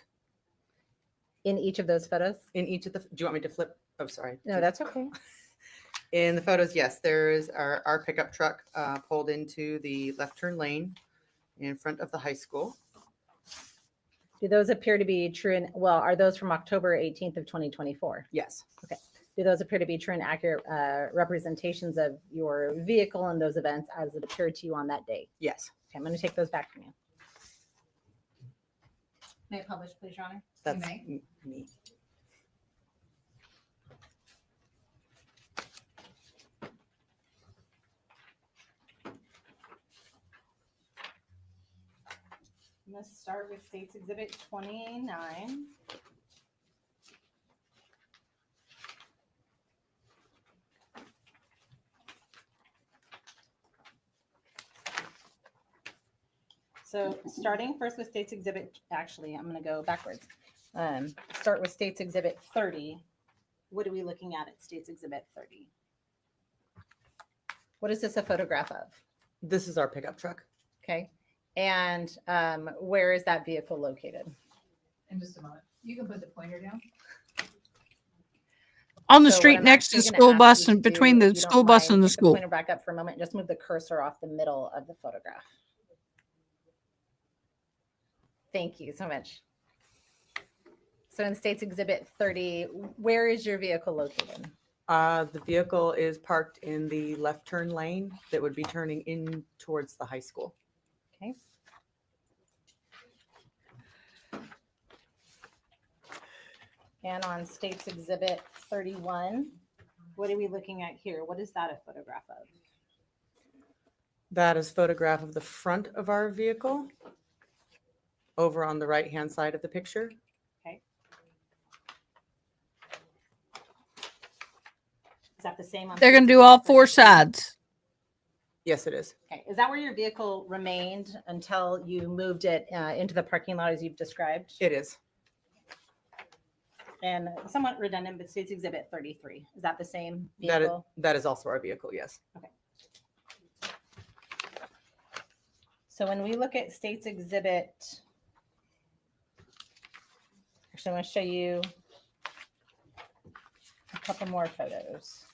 In each of those photos? In each of the, do you want me to flip? Oh, sorry. No, that's okay. In the photos, yes, there's our pickup truck pulled into the left turn lane in front of the high school. Do those appear to be true? And well, are those from October 18th of 2024? Yes. Okay. Do those appear to be true and accurate representations of your vehicle and those events as it appeared to you on that day? Yes. Okay, I'm going to take those back from you. May I publish, please, Your Honor? That's You may. me. Let's start with State's Exhibit 29. So starting first with State's Exhibit, actually, I'm going to go backwards. Start with State's Exhibit 30. What are we looking at State's Exhibit 30? What is this a photograph of? This is our pickup truck. Okay. And where is that vehicle located? In just a moment. You can put the pointer down. On the So what street I'm next to the actually gonna school ask bus you and to between do, the if you don't school bus mind, and the pick school. pointer back up for a moment. Just move the cursor off the middle of the photograph. Thank you so much. So in State's Exhibit 30, where is your vehicle located? The vehicle is parked in the left turn lane that would be turning in towards the high school. Okay. And on State's Exhibit 31, what are we looking at here? What is that a photograph of? That is photograph of the front of our vehicle over on the right-hand side of the picture. Okay. Is that the same on? They're going to State's do all Exhibit 4 32? sides. Yes, it is. Okay. Is that where your vehicle remained until you moved it into the parking lot as you've described? It is. And somewhat redundant, but State's Exhibit 33. Is that the same That is, vehicle? that is also our vehicle, yes. Okay. So when we look at State's Exhibit, actually, I want to show you a couple more photos.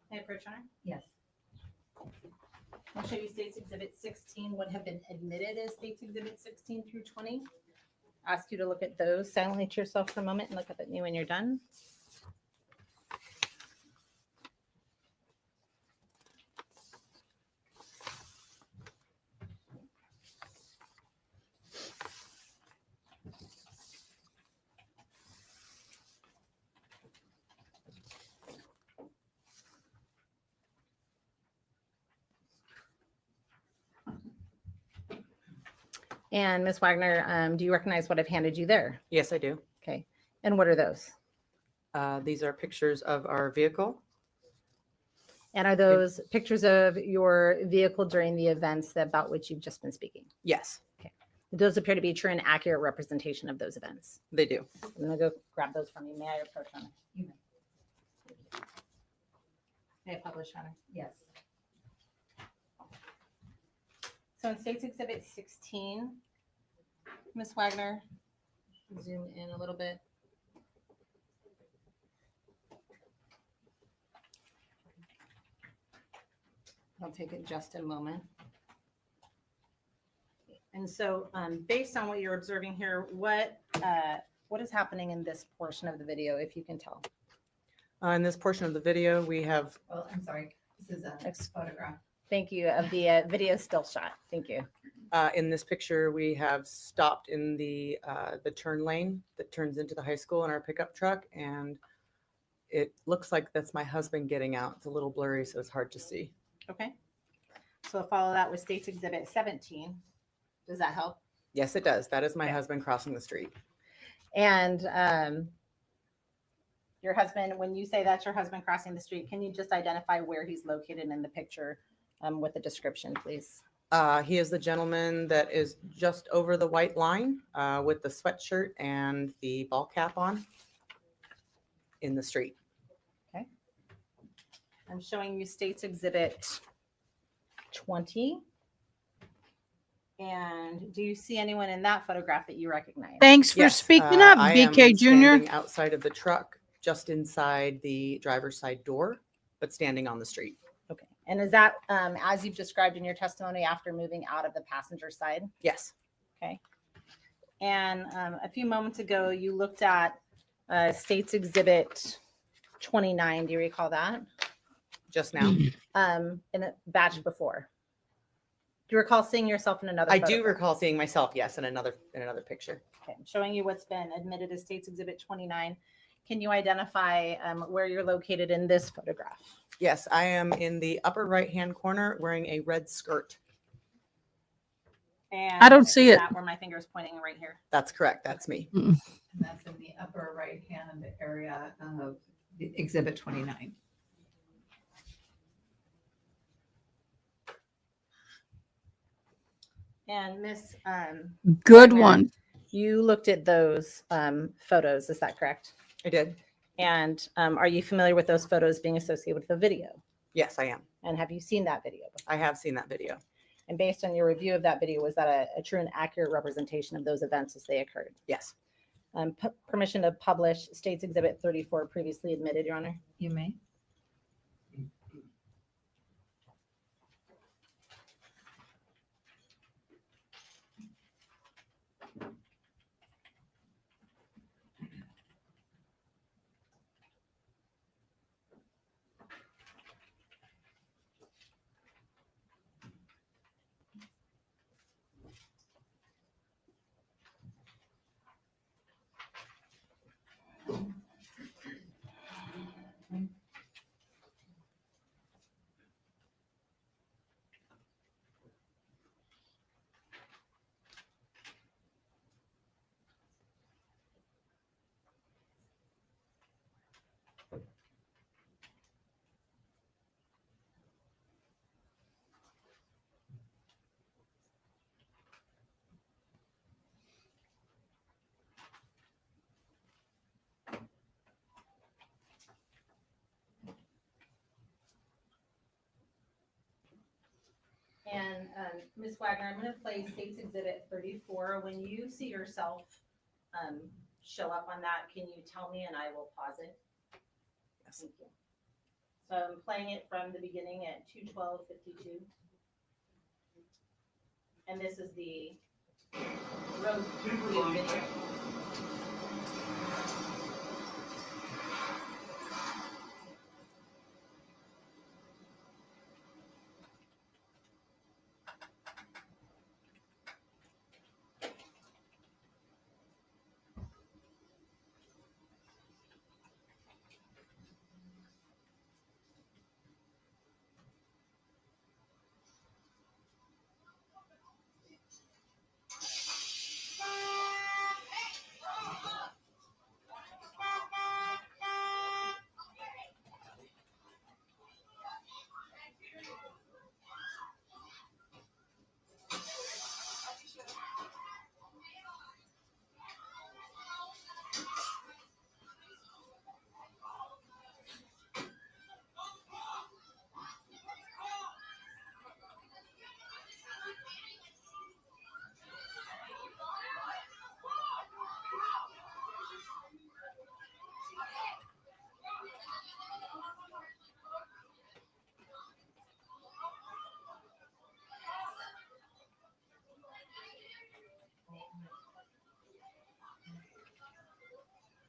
Hey, approach on. Yes. I'll show you State's Exhibit 16 would have been admitted as State's Exhibit 16 through 20. Ask you to look at those silently to yourself for a moment and look up at me when you're done. And Ms. Wagner, do you recognize what I've handed you there? Yes, I do. Okay. And what are those? These are pictures of our vehicle. And are those pictures of your vehicle during the events about which you've just been speaking? Yes, Okay. Those appear to be true and accurate representation of those events. they do. I'm going to go grab those from you. May I approach on it? You may. May I publish on it? Yes. So in State's Exhibit 16, Ms. Wagner, zoom in a little bit. I'll take it just a moment. And so based on what you're observing here, what is happening in this portion of the video, if you can tell? In this portion of the video, we have Well, I'm sorry. This is a photograph. Thank you, of the video still shot. Thank you. in this picture, we have stopped in the turn lane that turns into the high school in our pickup truck, and it looks like that's my husband getting out. It's a little blurry, so it's hard to see. Okay. So follow that with State's Exhibit 17. Does that help? Yes, it does. That is my Okay. husband crossing the street. And your husband, when you say that's your husband crossing the street, can you just identify where he's located in the picture with a description, please? He is the gentleman that is just over the white line with the sweatshirt and the ball cap on in the street. Okay. I'm showing you State's Exhibit 20. And do you see anyone in that photograph that you recognize? Thanks for speaking up, I am BK Jr. standing outside of the truck, just inside the driver's side door, but standing on the street. Okay. And is that, as you've described in your testimony, after moving out of the passenger side? Yes. Okay. And a few moments ago, you looked at State's Exhibit 29. Do you recall that? Just now. In a batch before. Do you recall seeing yourself in another I do photograph? recall seeing myself, yes, in another picture. Okay. I'm showing you what's been admitted as State's Exhibit 29. Can you identify where you're located in this photograph? Yes, I am in the upper right-hand corner wearing a red skirt. And I don't see is it. that where my finger is pointing right here? That's correct. That's me. Mm-mm. And that's in the upper right-hand area of the Exhibit 29. And Miss Good Wagner, one. you looked at those photos, is that correct? I did. And are you familiar with those photos being associated with the video? Yes, I am. And have you seen that video before? I have seen that video. And based on your review of that video, was that a true and accurate representation of those events as they occurred? Yes. Permission to publish State's Exhibit 34 previously admitted, Your Honor? You may. And Ms. Wagner, I'm going to play State's Exhibit 34. When you see yourself show up on that, can you tell me and I will pause it? Yes. Thank you. So I'm playing it from the beginning at 2:12:52. And this is the road view video.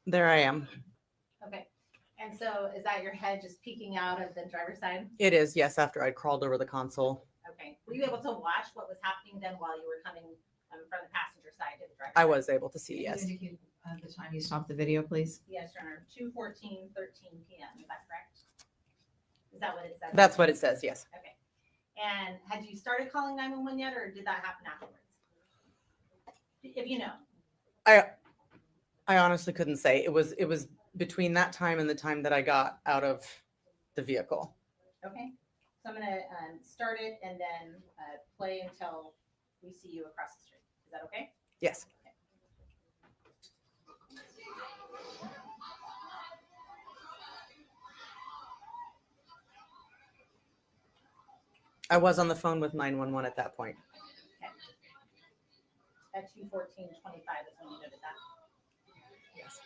There I am. Okay. And so is that your head just peeking out of the driver's side? It is, yes, after I crawled over the console. Okay. Were you able to watch what was happening then while you were coming from the passenger side to the driver's I side? was able to see, Can you yes. indicate, the time you stopped the video, please? Yes, Your Honor. 2:14:13 p.m. Is that correct? Is that what it says? That's what it says, yes. Okay. And had you started calling 911 yet, or did that happen afterwards? If you know. I honestly couldn't say. It was between that time and the time that I got out of the vehicle. Okay. So I'm going to start it and then play until we see you across the street. Is that okay? Yes. I was on the phone with 911 at that point. Okay. At 2:14:25 is when you noted that. Yes.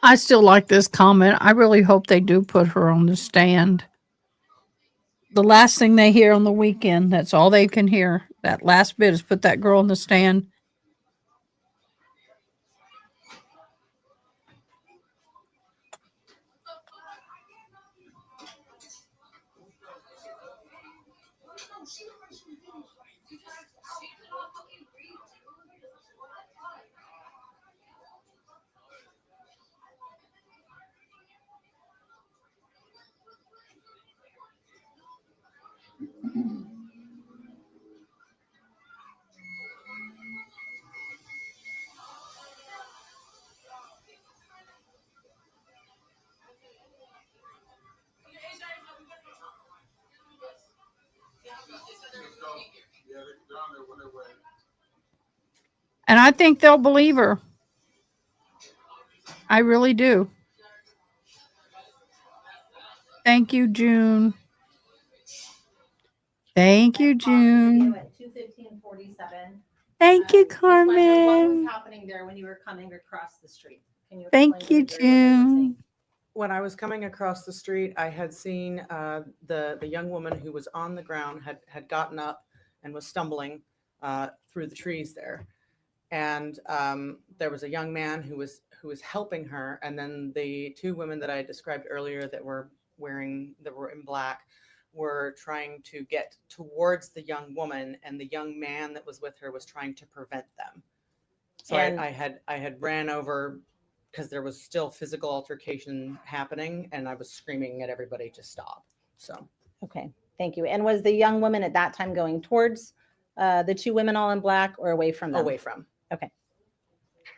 I still like this comment. I really hope they do put her on the stand. The last thing they hear on the weekend, that's all they can hear. That last bit is put that girl on the stand. And I think they'll believe her. I really do. Thank you, June. Thank you, June. At 2:15:47. Thank you, Ms. Wagner, what was Carmen. happening there when you were coming across the street? Can you Thank explain you, to the jury what they were June. saying? When I was coming across the street, I had seen the young woman who was on the ground had gotten up and was stumbling through the trees there, and there was a young man who was helping her, and then the two women that I described earlier that were in black were trying to get towards the young woman, and the young man that was with her was trying to prevent them. So And- I had ran over because there was still physical altercation happening, and I was screaming at everybody to stop. So Okay, thank you. And was the young woman at that time going towards the two women all in black or away from them? away from. Okay.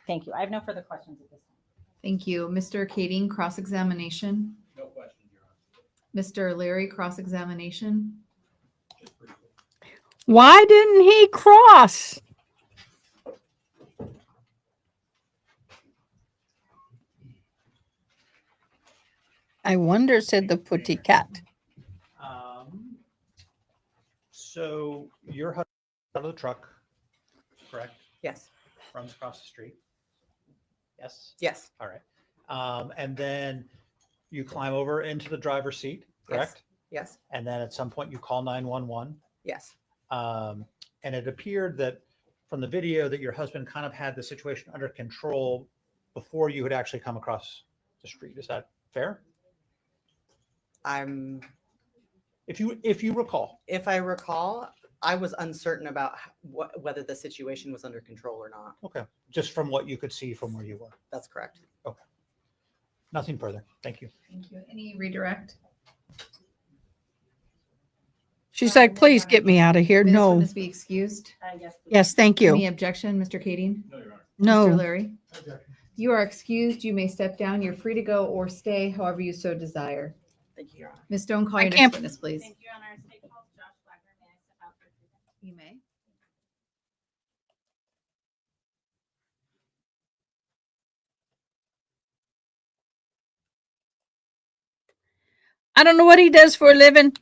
Thank you. I have no further questions at this time. Thank you. Mr. Kading, cross-examination. No question, Your Honor. Mr. Leary, cross-examination. Why didn't he cross? I wonder, said the putty cat. So your husband out of the truck, correct? Yes. Runs across the street. Yes. Yes. All right. And then you climb over into the driver's seat, correct? Yes. And then at some point you call 911. Yes. And it appeared that from the video that your husband kind of had the situation under control before you had actually come across the street. Is that fair? If you recall. If I recall, I was uncertain about whether the situation was under control or not. Okay. Just from what you could see from where you were. That's correct. Okay. Nothing further. Thank you. Thank you. Any redirect? She's like, please get me out of here. May this No. witness be excused? Yes, please. Yes, thank Any you. objection, Mr. Kading? No, Your Honor. No. Mr. Leary? You are excused. You may step down. You're free to go or stay, however you so desire. Thank you, Your Honor. Ms. Stone, call I your can't- next witness, please. Thank you, Your Honor. State House Josh Wagner, may I step out for a few minutes? You may. I don't know what he does for a living.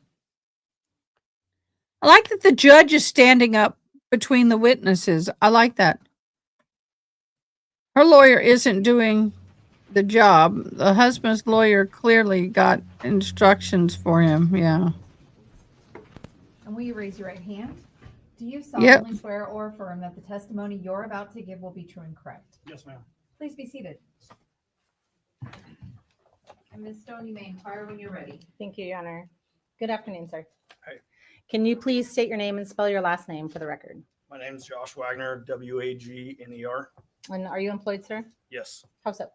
I like that the judge is standing up between the witnesses. I like that. Her lawyer isn't doing the job. The husband's lawyer clearly got instructions for him. Yeah. And will you raise your right hand? Do you Yep. solemnly swear or affirm that the testimony you're about to give will be true and correct? Yes, ma'am. Please be seated. And Ms. Stone, you may inquire when you're ready. Thank you, Your Honor. Good afternoon, sir. Hi. Can you please state your name and spell your last name for the record? My name is Josh Wagner, Wagner. And are you employed, sir? Yes. How so?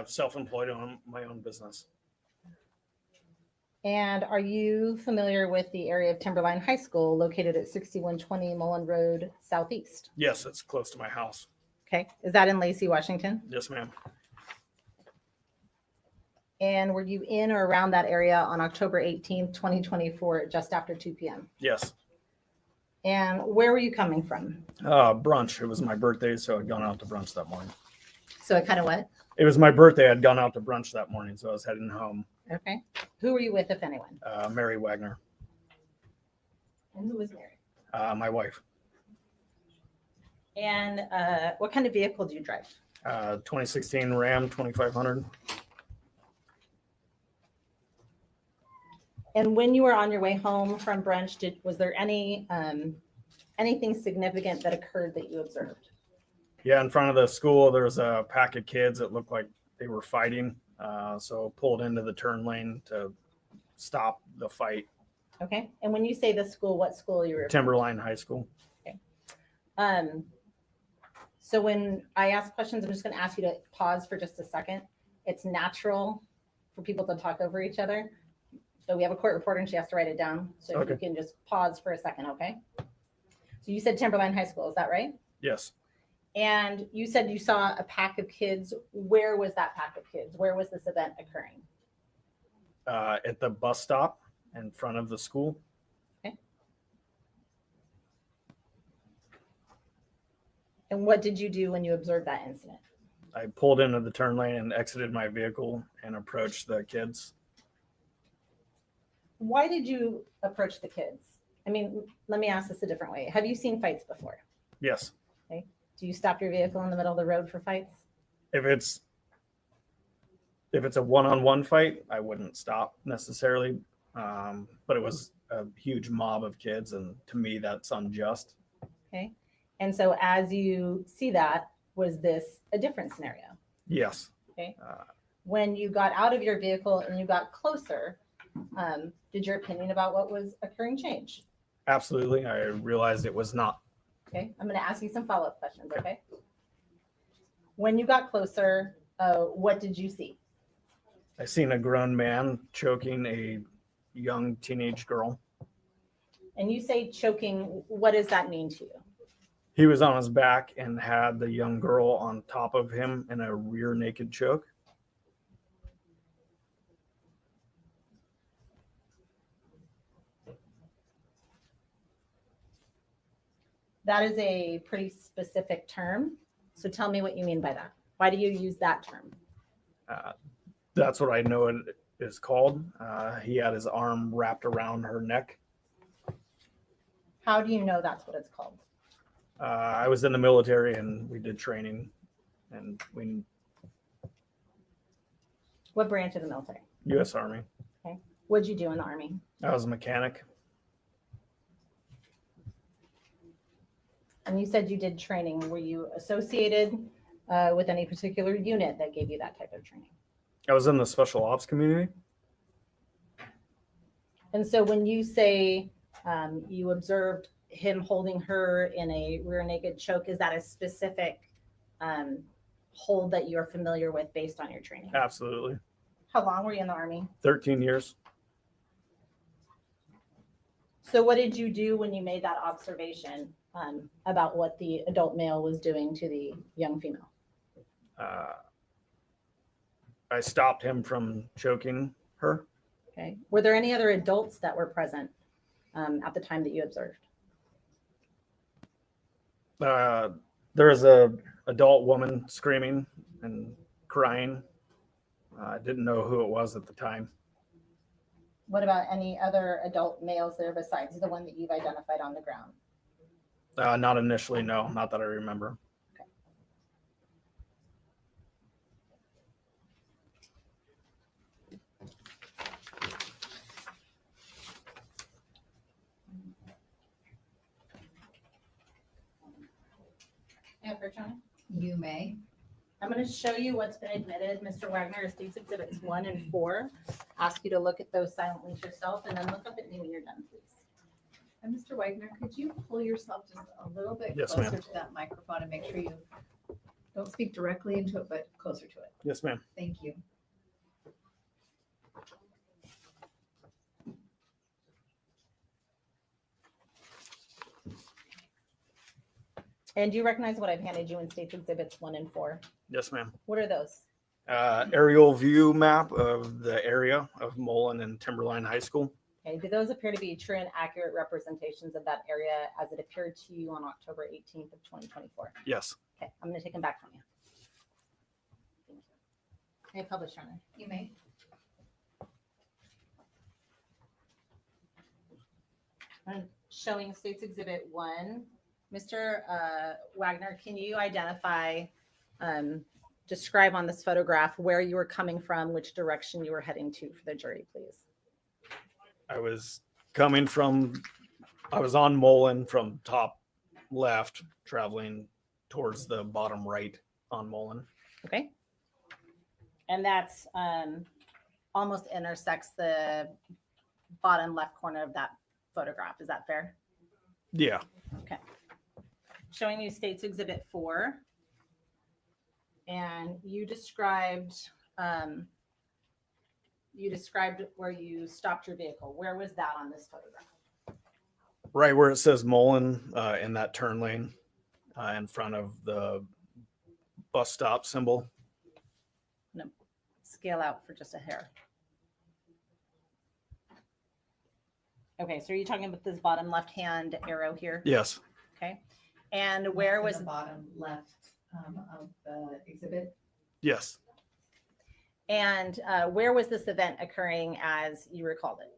Self-employed on my own business. And are you familiar with the area of Timberline High School located at 6120 Mullen Road Southeast? Yes, it's close to my house. Okay. Is that in Lacey, Washington? Yes, ma'am. And were you in or around that area on October 18th, 2024, just after 2 p.m.? Yes. And where were you coming from? Brunch. It was my birthday, so I'd gone out to brunch that morning. So it kind of what? It was my birthday. I'd gone out to brunch that morning, so I was heading home. Okay. Who were you with, if anyone? Mary Wagner, And who was married? my wife. And what kind of vehicle do you drive? 2016 Ram 2500. And when you were on your way home from brunch, was there any anything significant that occurred that you observed? Yeah, in front of the school, there was a pack of kids that looked like they were fighting. So pulled into the turn lane to stop the fight. Okay. And when you say the school, what school are you referring to? Timberline High School. Okay. So when I ask questions, I'm just going to ask you to pause for just a second. It's natural for people to talk over each other. So we have a court reporter and she has to write it down. So if you can just pause for a second, okay? So you said Timberline High School, is that right? Yes. And you said you saw a pack of kids. Where was that pack of kids? Where was this event occurring? At the bus stop in front of the school. Okay. And what did you do when you observed that incident? I pulled into the turn lane and exited my vehicle and approached the kids. Why did you approach the kids? I mean, let me ask this a different way. Have you seen fights before? Yes. Okay. Do you stop your vehicle in the middle of the road for fights? If it's a one-on-one fight, I wouldn't stop necessarily. But it was a huge mob of kids, and to me, that's unjust. Okay. And so as you see that, was this a different scenario? Yes. Okay. When you got out of your vehicle and you got closer, did your opinion about what was occurring change? Absolutely. I realized it was not. Okay. I'm going to ask you some follow-up questions. Okay. When you got closer, what did you see? I seen a grown man choking a young teenage girl. And you say choking, what does that mean to you? He was on his back and had the young girl on top of him in a rear naked choke. That is a pretty specific term. So tell me what you mean by that. Why do you use that term? That's what I know it is called. He had his arm wrapped around her neck. How do you know that's what it's called? I was in the military and we did training, and we What branch of the military? U.S. Army. Okay. What'd you do in the Army? I was a mechanic. And you said you did training. Were you associated with any particular unit that gave you that type of training? I was in the special ops community. And so when you say you observed him holding her in a rear naked choke, is that a specific hold that you're familiar with based on your training? Absolutely. How long were you in the Army? 13 years. So what did you do when you made that observation about what the adult male was doing to the young female? I stopped him from choking her. Okay. Were there any other adults that were present at the time that you observed? There was a adult woman screaming and crying. I didn't know who it was at the time. What about any other adult males there besides the one that you've identified on the ground? Not initially, no, not that I remember. You may. I'm going to show you what's been admitted. Mr. Wagner, States Exhibits 1 and 4. Ask you to look at those silently yourself and then look up at me when you're done, please. And Mr. Wagner, could you pull yourself just a little bit Yes, closer ma'am. to that microphone and make sure you don't speak directly into it, but closer to it? Yes, ma'am. Thank you. And do you recognize what I've handed you in States Exhibits 1 and 4? Yes, ma'am. What are those? Aerial view map of the area of Mullen and Timberline High School. Okay, do those appear to be true and accurate representations of that area as it appeared to you on October 18th of 2024? Yes. Okay, I'm going to take them back from you. Thank you. May I publish, Runner? You may. I'm showing States Exhibit 1. Mr. Wagner, can you identify, describe on this photograph where you were coming from, which direction you were heading to for the jury, please? I was on Mullen from top left, traveling towards the bottom right on Mullen. Okay. And that's almost intersects the bottom left corner of that photograph. Is that fair? Yeah. Okay. Showing you States Exhibit 4. And you described where you stopped your vehicle. Where was that on this photograph? Right where it says Mullen in that turn lane in front of the bus stop symbol. No, scale out for just a hair. Okay, so are you talking about this bottom left-hand arrow here? Yes. Okay. And where was the bottom left of the exhibit? Yes. and where was this event occurring as you recalled it?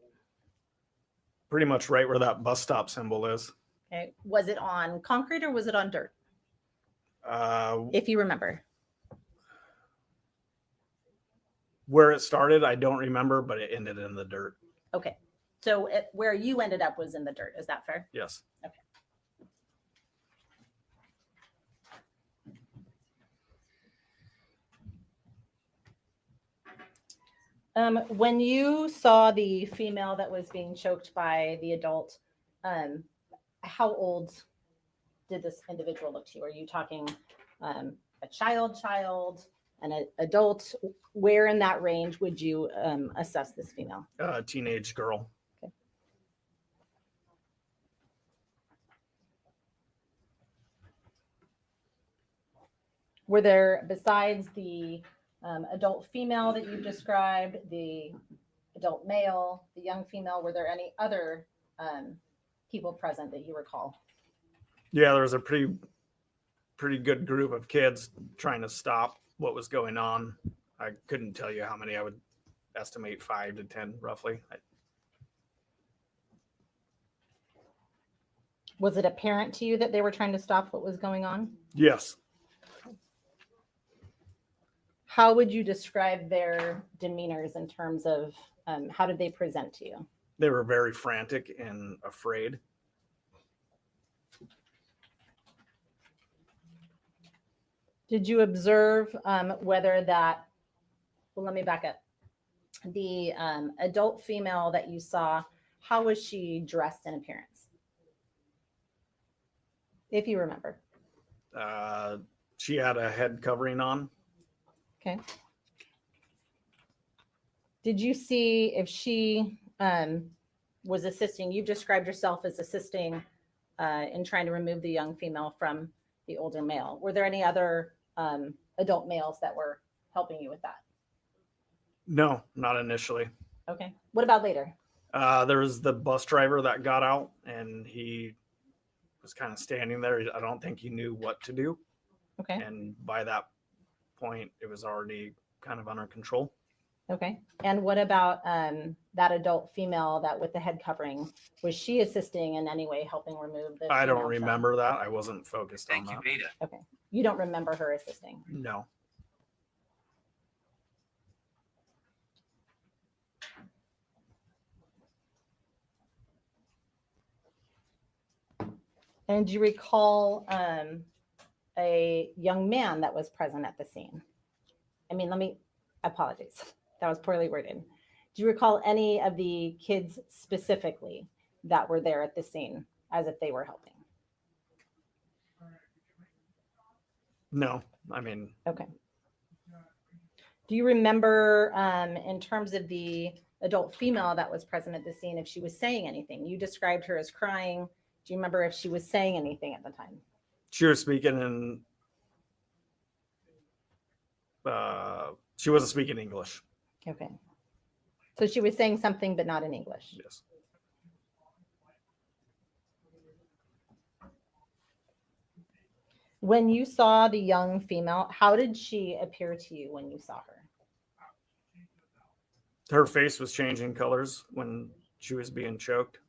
Pretty much right where that bus stop symbol is. Okay. Was it on concrete or was it on dirt? Uh, If you remember. where it started, I don't remember, but it ended in the dirt. Okay. So where you ended up was in the dirt. Is that fair? Yes. Okay. When you saw the female that was being choked by the adult, how old did this individual look to you? Are you talking a child, an adult? Where in that range would you assess this female? Teenage girl. Okay. Were there, besides the adult female that you described, the adult male, the young female, were there any other people present that you recall? Yeah, there was a pretty good group of kids trying to stop what was going on. I couldn't tell you how many. I would estimate 5 to 10 roughly. Was it apparent to you that they were trying to stop what was going on? Yes. How would you describe their demeanors in terms of how did they present to you? They were very frantic and afraid. Did you observe whether that, well, let me back up. The adult female that you saw, how was she dressed in appearance? If you remember. She had a head covering on. Okay. Did you see if she was assisting? You've described yourself as assisting in trying to remove the young female from the older male. Were there any other adult males that were helping you with that? No, not initially. Okay. What about later? There was the bus driver that got out and he was kind of standing there. I don't think he knew what to do. Okay. And by that point, it was already kind of under control. Okay. And what about that adult female that with the head covering? Was she assisting in any way, helping remove the? I don't female remember that. I wasn't focused on that. Okay. You don't remember her assisting? No. And do you recall a young man that was present at the scene? I mean, apologies. That was poorly worded. Do you recall any of the kids specifically that were there at the scene as if they were helping? No, I mean. Okay. Do you remember in terms of the adult female that was present at the scene, if she was saying anything? You described her as crying. Do you remember if she was saying anything at the time? She was speaking in, she wasn't speaking English. Okay. So she was saying something, but not in English. Yes. When you saw the young female, how did she appear to you when you saw her? Her face was changing colors when she was being choked.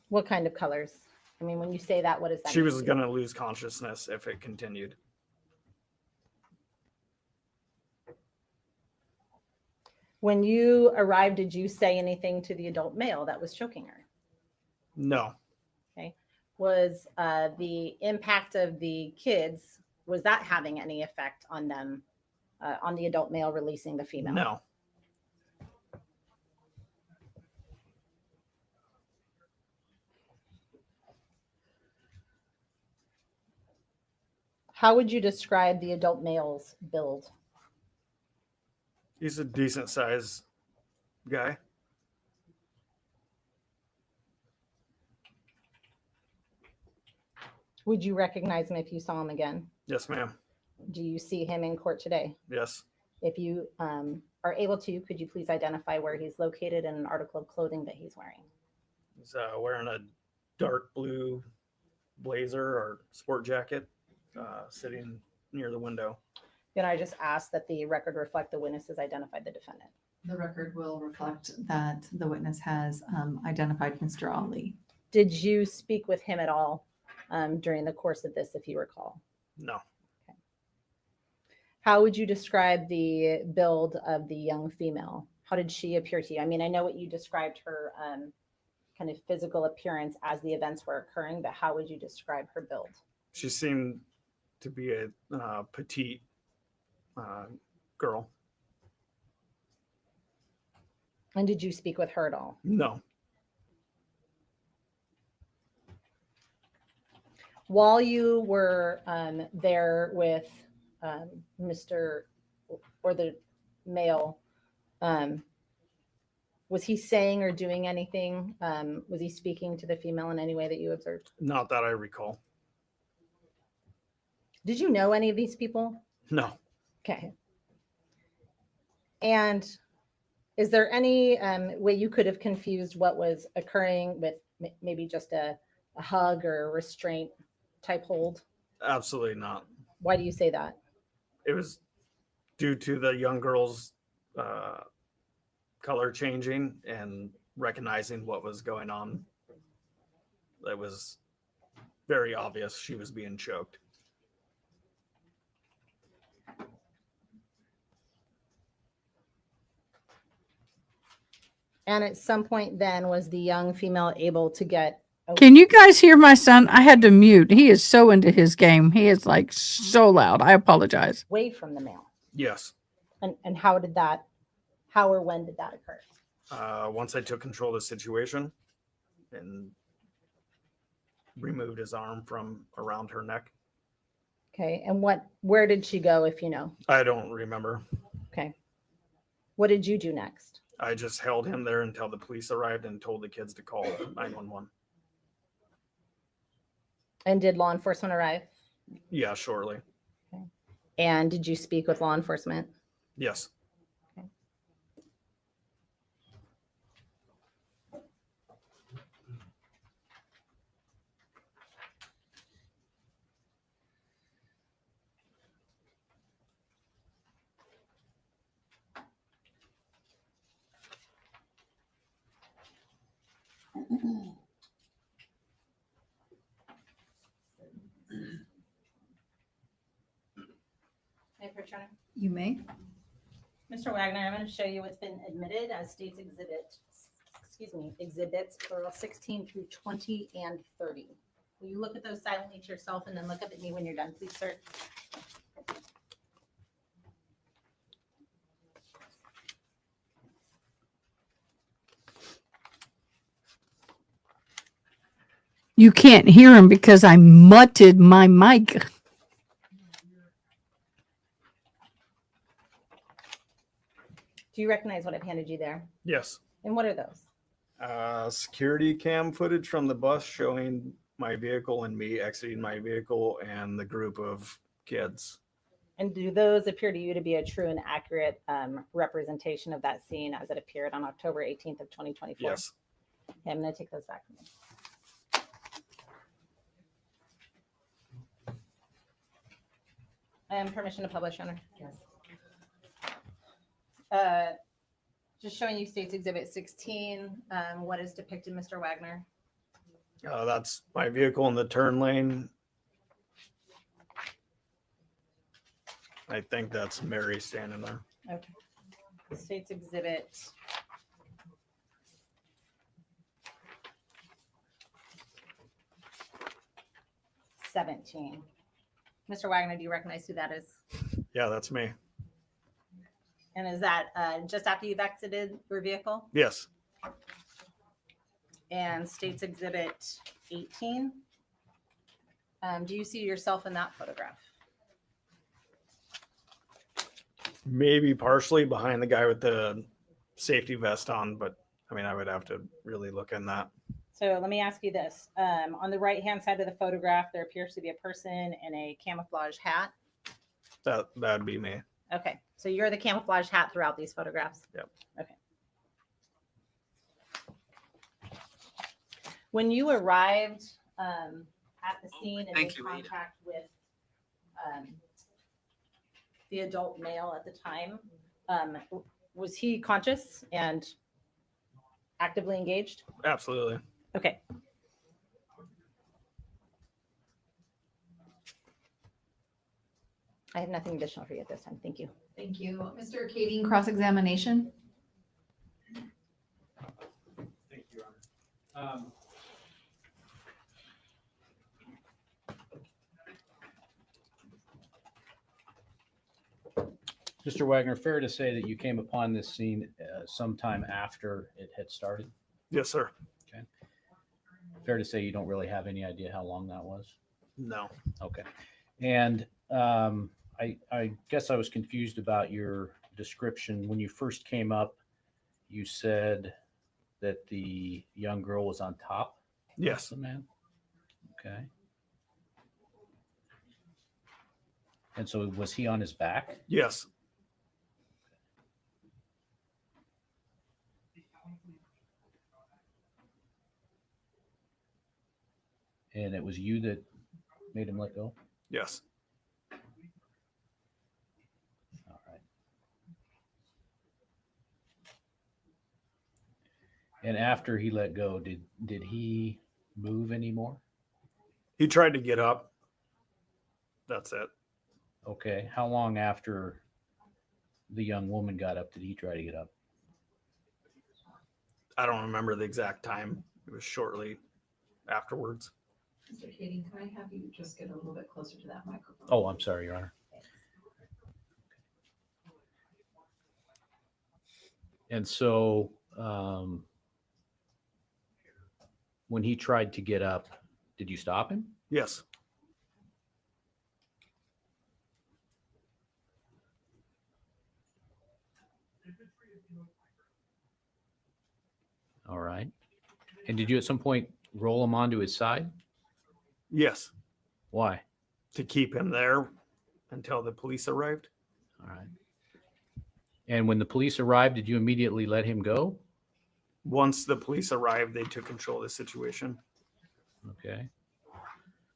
What kind of colors? I mean, when you say that, what does that She mean? was going to lose consciousness if it continued. When you arrived, did you say anything to the adult male that was choking her? No. Okay. Was the impact of the kids, was that having any effect on them, on the adult male releasing the female? No. How would you describe the adult male's build? He's a decent sized guy. Would you recognize him if you saw him again? Yes, ma'am. Do you see him in court today? Yes. If you are able to, could you please identify where he's located and an article of clothing that he's wearing? He's wearing a dark blue blazer or sport jacket sitting near the window. Then I just ask that the record reflect the witnesses identified the defendant. The record will reflect that the witness has identified Mr. Ali. Did you speak with him at all during the course of this, if you recall? No. Okay. How would you describe the build of the young female? How did she appear to you? I mean, I know what you described her kind of physical appearance as the events were occurring, but how would you describe her build? She seemed to be a petite girl. And did you speak with her at all? No. While you were there with Mr. or the male, was he saying or doing anything? Was he speaking to the female in any way that you observed? Not that I recall. Did you know any of these people? No. Okay. And is there any way you could have confused what was occurring with maybe just a hug or a restraint type hold? Absolutely not. Why do you say that? It was due to the young girl's color changing and recognizing what was going on. It was very obvious she was being choked. And at some point then was the young female able to get Can you guys hear my son? I had to mute. He is so into his game. He is like so loud. I apologize. away from the male? Yes. And how did that, how or when did that occur? Once I took control of the situation and removed his arm from around her neck. Okay. And where did she go, if you know? I don't remember. Okay. What did you do next? I just held him there until the police arrived and told the kids to call 911. And did law enforcement arrive? Yeah, shortly. And did you speak with law enforcement? Yes. You may. Mr. Wagner, I'm going to show you what's been admitted as state's exhibits plural 16 through 20 and 30. Will you look at those silently to yourself and then look up at me when you're done, please, sir? You can't hear him because I mutted my mic. Do you recognize what I've handed you there? Yes. And what are those? Security cam footage from the bus showing my vehicle and me exiting my vehicle and the group of kids. And do those appear to you to be a true and accurate representation of that scene as it appeared on October 18th of 2024? Yes. Okay, I'm going to take those back from you. And permission to publish, Your Honor? Yes. Just showing you State's Exhibit 16. What is depicted, Mr. Wagner? That's my vehicle in the turn lane. I think that's Mary standing there. Okay. State's Exhibit 17. Mr. Wagner, do you recognize who that is? Yeah, that's me. And is that just after you've exited your vehicle? Yes. And State's Exhibit 18. Do you see yourself in that photograph? Maybe partially behind the guy with the safety vest on, but I mean, I would have to really look in that. So let me ask you this. On the right-hand side of the photograph, there appears to be a person in a camouflage hat. That'd be me. Okay, so you're the camouflage hat throughout these photographs? Yep. Okay. When you arrived at the scene and thank made you, Ada. contact with the adult male at the time, was he conscious and actively engaged? Absolutely. Okay. I have nothing additional for you at this time. Thank you. Thank you. Mr. Kading, cross-examination. Thank you, Your Honor. Mr. Wagner, fair to say that you came upon this scene sometime after it had started? Yes, sir. Okay. Fair to say you don't really have any idea how long that was? No. Okay. And I guess I was confused about your description. When you first came up, you said that the young girl was on top Yes. of the man? Okay. And so was he on his back? Yes. And it was you that made him let go? Yes. All right. And after he let go, did he move anymore? He tried to get up. That's it. Okay. How long after the young woman got up did he try to get up? I don't remember the exact time. It was shortly afterwards. Mr. Kading, can I have you just get a little bit closer to that microphone? Oh, I'm sorry, Your Honor. And so when he tried to get up, did you stop him? Yes. All right. And did you at some point roll him onto his side? Yes. Why? To keep him there until the police arrived. All right. And when the police arrived, did you immediately let him go? Once the police arrived, they took control of the situation. Okay.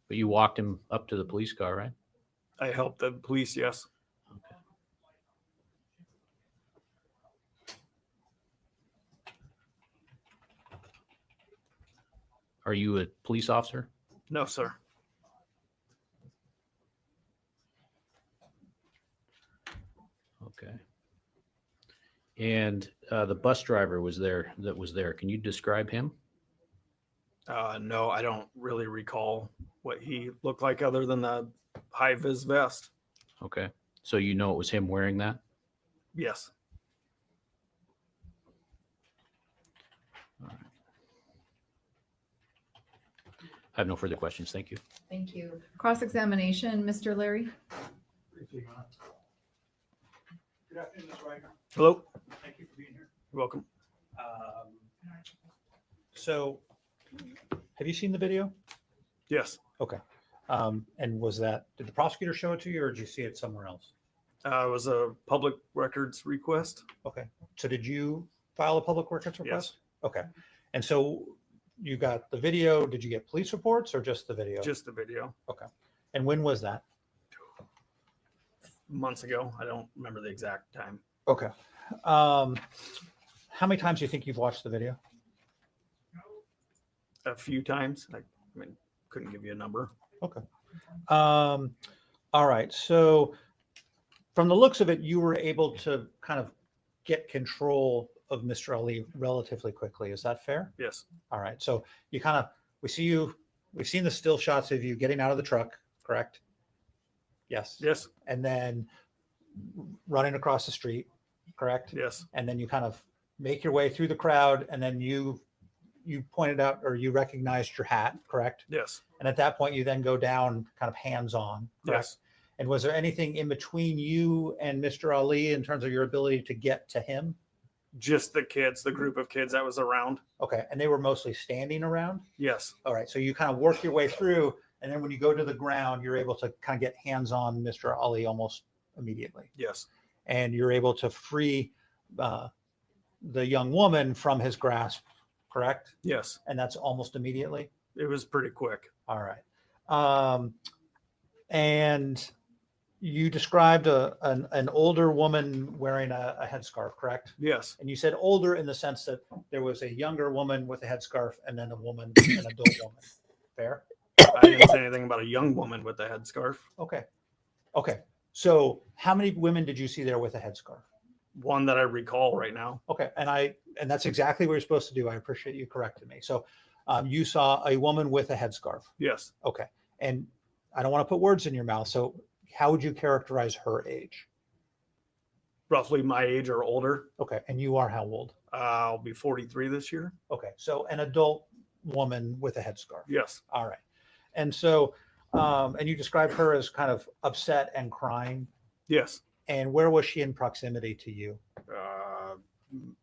But you walked him up to the police car, right? I helped the police, yes. Okay. Are you a police officer? No, sir. Okay. And the bus driver was there. Can you describe him? No, I don't really recall what he looked like other than the high vis vest. Okay. So you know it was him wearing that? Yes. All right. I have no further questions. Thank you. Thank you. Cross-examination, Mr. Larry. Good afternoon, Mr. Wagner. Hello. Thank you for being here. You're welcome. So, have you seen the video? Yes. Okay. And did the prosecutor show it to you or did you see it somewhere else? It was a public records request. Okay. So did you file a public records request? Yes. Okay. And so you got the video. Did you get police reports or just the video? Just the video. Okay. And when was that? Months ago. I don't remember the exact time. Okay. How many times do you think you've watched the video? A few times. I mean, couldn't give you a number. Okay. All right. So from the looks of it, you were able to kind of get control of Mr. Ali relatively quickly. Is that fair? Yes. All right. So we've seen the still shots of you getting out of the truck, correct? Yes. Yes. And then running across the street, correct? Yes. And then you kind of make your way through the crowd and then you pointed out or you recognized your hat, correct? Yes. And at that point, you then go down kind of hands-on, correct? Yes. And was there anything in between you and Mr. Ali in terms of your ability to get to him? Just the kids, the group of kids that was around. Okay. And they were mostly standing around? Yes. All right. So you kind of work your way through, and then when you go to the ground, you're able to kind of get hands-on Mr. Ali almost immediately. Yes. And you're able to free the young woman from his grasp correct? Yes. And that's almost immediately? It was pretty quick. All right. And you described an older woman wearing a headscarf, correct? Yes. And you said older in the sense that there was a younger woman with a headscarf and then a woman, an adult woman. Fair? I didn't say anything about a young woman with a headscarf. Okay. Okay. So how many women did you see there with a headscarf? One that I recall right now. Okay. And that's exactly what you're supposed to do. I appreciate you correcting me. So you saw a woman with a headscarf. Yes. Okay. And I don't want to put words in your mouth. So how would you characterize her age? Roughly my age or older. Okay. And you are how old? I'll be 43 this year. Okay. So an adult woman with a headscarf. Yes. All right. And so, and you described her as kind of upset and crying. Yes. And where was she in proximity to you?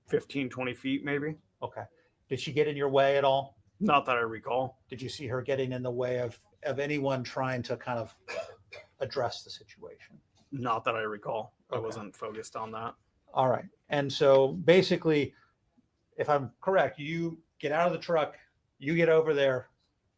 15, 20 feet maybe. Okay. Did she get in your way at all? Not that I recall. Did you see her getting in the way of anyone trying to kind of address the situation? Not that I recall. I Okay. wasn't focused on that. All right. And so basically, if I'm correct, you get out of the truck, you get over there,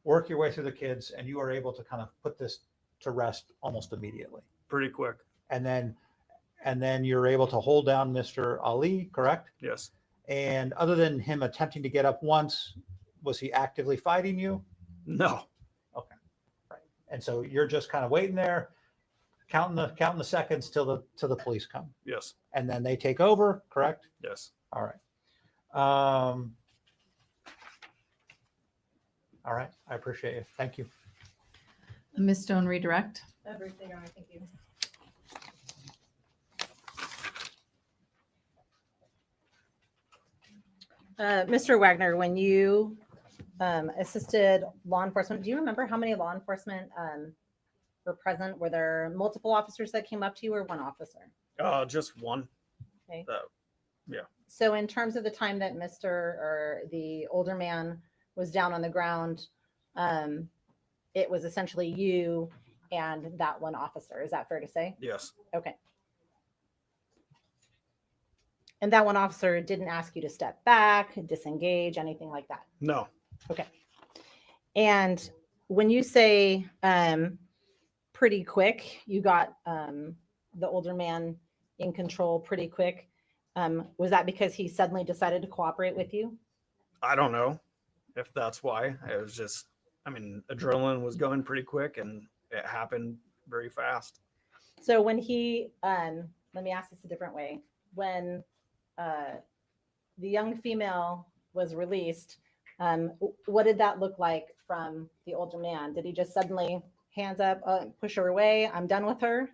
work your way through the kids, and you are able to kind of put this to rest almost immediately. Pretty quick. And then you're able to hold down Mr. Ali, correct? Yes. And other than him attempting to get up once, was he actively fighting you? No. Okay. Right. And so you're just kind of waiting there, counting the seconds till the police come. Yes. And then they take over, correct? Yes. All right. All right. I appreciate you. Thank you. Ms. Stone, redirect. Everything, Your Honor, thank you. Mr. Wagner, when you assisted law enforcement, do you remember how many law enforcement were present? Were there multiple officers that came up to you or one officer? Just one. Okay. Yeah. So in terms of the time that the older man was down on the ground, it was essentially you and that one officer. Is that fair to say? Yes. Okay. And that one officer didn't ask you to step back, disengage, anything like that? No. Okay. And when you say pretty quick, you got the older man in control pretty quick. Was that because he suddenly decided to cooperate with you? I don't know if that's why. It was just, adrenaline was going pretty quick and it happened very fast. So when he, let me ask this a different way. When the young female was released, what did that look like from the older man? Did he just suddenly hands up, push her away, I'm done with her,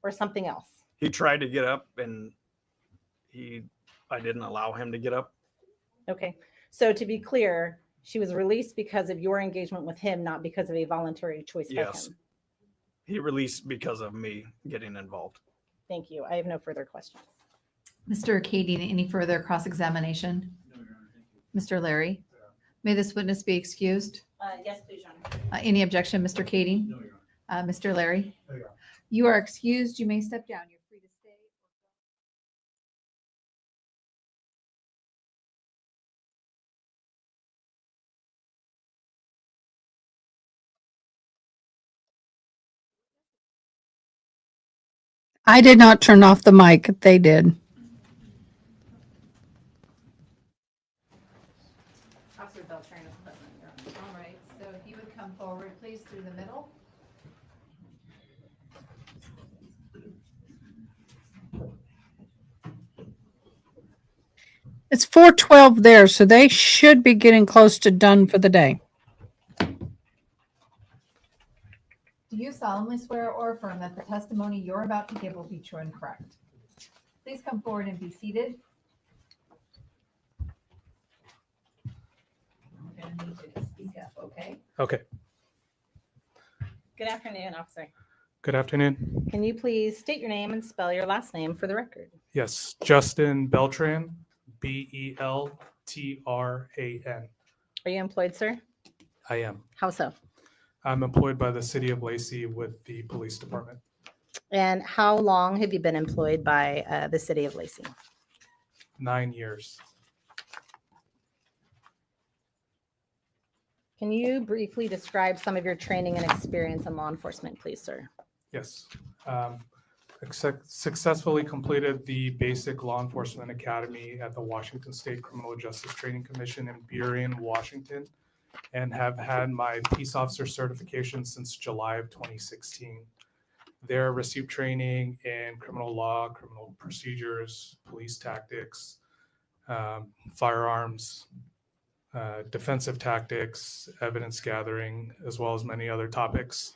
or something else? He tried to get up and I didn't allow him to get up. Okay. So to be clear, she was released because of your engagement with him, not because of a voluntary choice by Yes. him. He released because of me getting involved. Thank you. I have no further questions. Mr. Kading, any further cross-examination? No, Your Honor. Thank you. Mr. Larry? May this witness be excused? Yes, please, Your Honor. Any objection, Mr. Kading? No, Your Honor. Mr. Larry? No, Your Honor. You are excused. You may step down. You're free to stay. I did not turn off the mic. They did. Officer Beltran is present. All right, so if you would come forward, please, through the middle. It's 4:12 there, so they should be getting close to done for the day. Do you solemnly swear or affirm that the testimony you're about to give will be true and correct? Please come forward and be seated. I'm going to need you to speak up, okay? Okay. Good afternoon, officer. Good afternoon. Can you please state your name and spell your last name for the record? Yes, Justin Beltran, Beltran. Are you employed, sir? I am. How so? I'm employed by the city of Lacey with the police department. And how long have you been employed by the city of Lacey? 9 years. Can you briefly describe some of your training and experience in law enforcement, please, sir? Yes. Successfully completed the basic law enforcement academy at the Washington State Criminal Justice Training Commission in Burien, Washington, and have had my peace officer certification since July of 2016. There, received training in criminal law, criminal procedures, police tactics, firearms, defensive tactics, evidence gathering, as well as many other topics.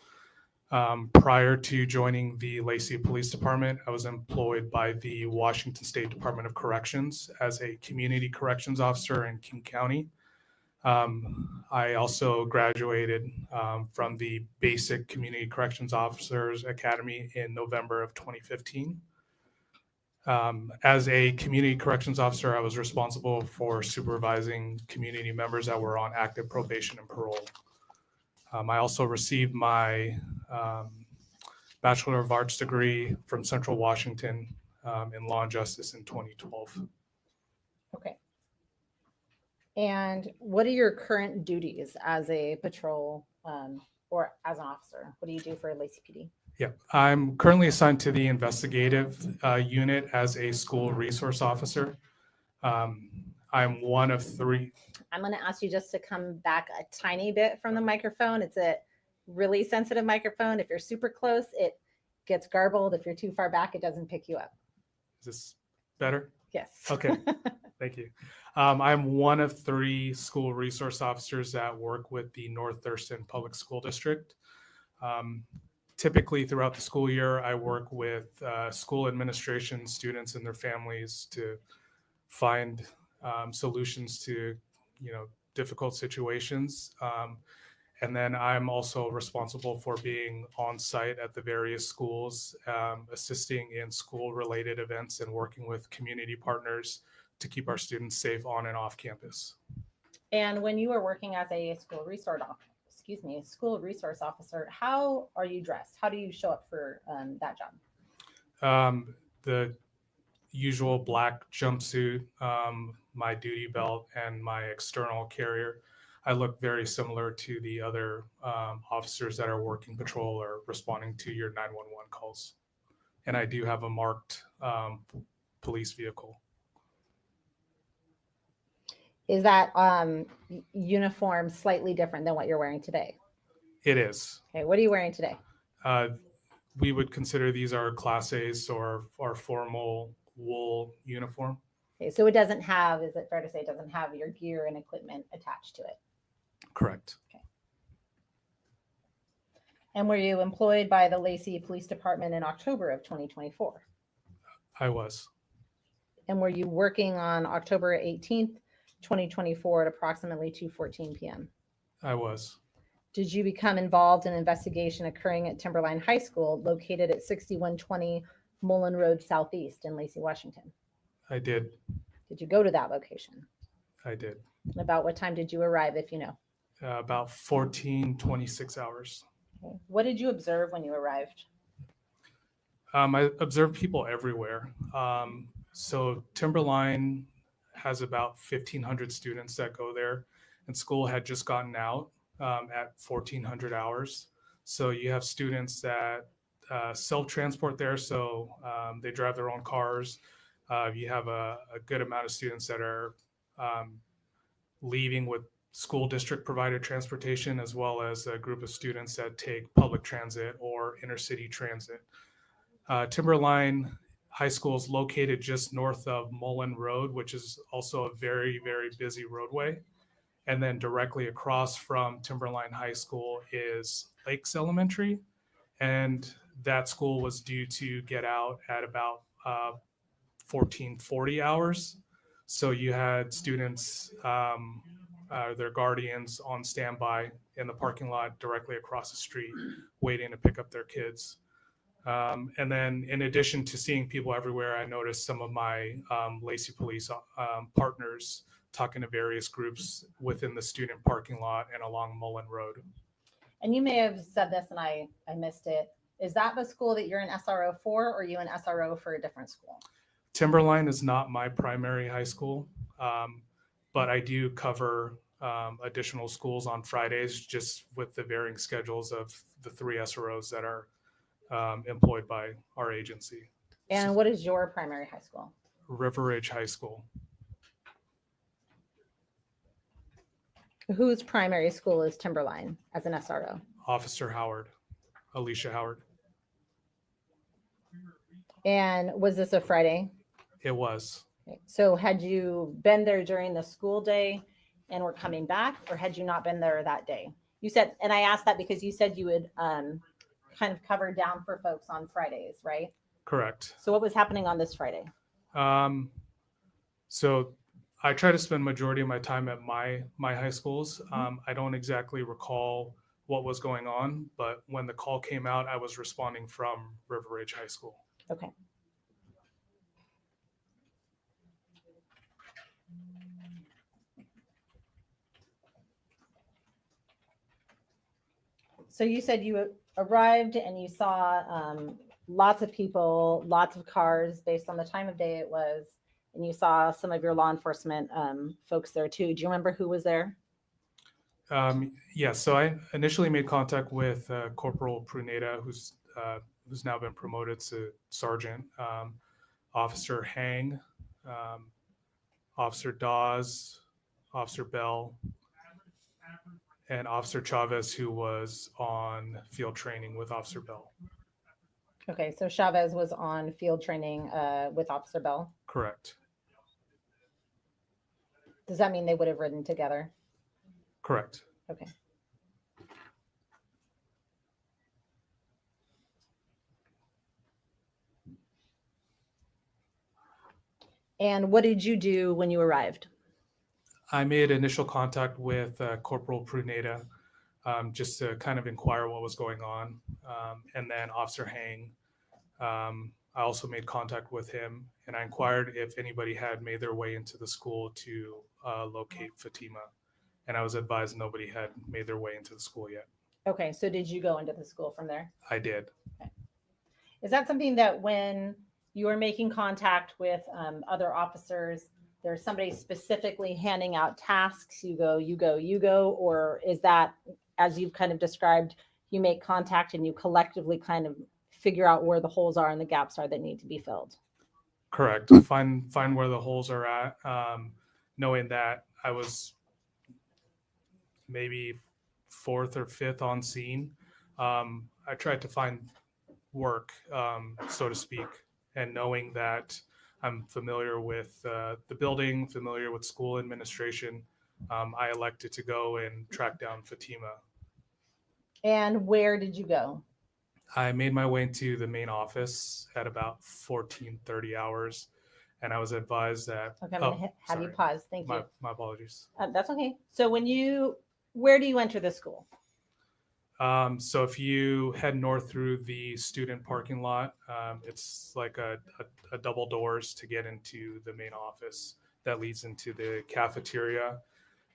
Prior to joining the Lacey Police Department, I was employed by the Washington State Department of Corrections as a community corrections officer in King County. I also graduated from the Basic Community Corrections Officers Academy in November of 2015. As a community corrections officer, I was responsible for supervising community members that were on active probation and parole. I also received my Bachelor of Arts degree from Central Washington in Law and Justice in 2012. Okay. And what are your current duties as a patrol or as an officer? What do you do for Lacey PD? Yeah, I'm currently assigned to the investigative unit as a school resource officer. I'm one of three. I'm going to ask you just to come back a tiny bit from the microphone. It's a really sensitive microphone. If you're super close, it gets garbled. If you're too far back, it doesn't pick you up. Is this better? Yes. Okay, thank you. I'm one of three school resource officers that work with the North Thurston Public School District. Typically throughout the school year, I work with school administration, students and their families to find solutions to, difficult situations. And then I'm also responsible for being on site at the various schools, assisting in school-related events and working with community partners to keep our students safe on and off campus. And when you are working as a school resource officer, how are you dressed? How do you show up for that job? The usual black jumpsuit, my duty belt, and my external carrier. I look very similar to the other officers that are working patrol or responding to your 911 calls. And I do have a marked police vehicle. Is that uniform slightly different than what you're wearing today? It is. Okay, what are you wearing today? We would consider these our Class A's or our formal wool uniform. Okay, so it doesn't have, is it fair to say it doesn't have your gear and equipment attached to it? Correct. Okay. And were you employed by the Lacey Police Department in October of 2024? I was. And were you working on October 18th, 2024 at approximately 2:14 p.m.? I was. Did you become involved in an investigation occurring at Timberline High School located at 6120 Mullen Road Southeast in Lacey, Washington? I did. Did you go to that location? I did. And about what time did you arrive, if you know? About 26 hours. Okay. What did you observe when you arrived? I observed people everywhere. So Timberline has about 1,500 students that go there, and school had just gotten out at 1,400 hours. So you have students that self-transport there, so they drive their own cars. You have a good amount of students that are leaving with school district provided transportation, as well as a group of students that take public transit or intercity transit. Timberline High School is located just north of Mullen Road, which is also a very, very busy roadway. And then directly across from Timberline High School is Lakes Elementary. And that school was due to get out at about 1440 hours. So you had students, their guardians on standby in the parking lot directly across the street, waiting to pick up their kids. And then in addition to seeing people everywhere, I noticed some of my Lacey Police partners talking to various groups within the student parking lot and along Mullen Road. And you may have said this and I missed it. Is that the school that you're an SRO for, or are you an SRO for a different school? Timberline is not my primary high school, but I do cover additional schools on Fridays, just with the varying schedules of the 3 SROs that are employed by our agency. And what is your primary high school? River Ridge High School. Whose primary school is Timberline as an SRO? Officer Howard, Alicia Howard. And was this a Friday? It was. Okay. So had you been there during the school day and were coming back, or had you not been there that day? You said, and I asked that because you said you would kind of cover down for folks on Fridays, right? Correct. So what was happening on this Friday? So I try to spend majority of my time at my high schools. I don't exactly recall what was going on, but when the call came out, I was responding from River Ridge High School. Okay. So you said you arrived and you saw lots of people, lots of cars based on the time of day it was, and you saw some of your law enforcement folks there too. Do you remember who was there? Yes. So I initially made contact with Corporal Pruneda, who's now been promoted to sergeant, Officer Hang, Officer Dawes, Officer Bell, and Officer Chavez, who was on field training with Officer Bell. Okay, so Chavez was on field training with Officer Bell. Correct. Does that mean they would have ridden together? Correct. Okay. And what did you do when you arrived? I made initial contact with Corporal Pruneda just to kind of inquire what was going on. And then Officer Hang, I also made contact with him and I inquired if anybody had made their way into the school to locate Fatima. And I was advised nobody had made their way into the school yet. Okay, so did you go into the school from there? I did. Okay. Is that something that when you are making contact with other officers, there's somebody specifically handing out tasks, you go, or is that, as you've kind of described, you make contact and you collectively kind of figure out where the holes are and the gaps are that need to be filled? Correct. Find where the holes are at, knowing that I was maybe 4th or 5th on scene. I tried to find work, so to speak, and knowing that I'm familiar with the building, familiar with school administration, I elected to go and track down Fatima. And where did you go? I made my way into the main office at about 14:30 hours, and I was advised that. Okay, I'm gonna have you pause. Thank you. My apologies. That's okay. So where do you enter the school? So if you head north through the student parking lot, it's like a double doors to get into the main office that leads into the cafeteria.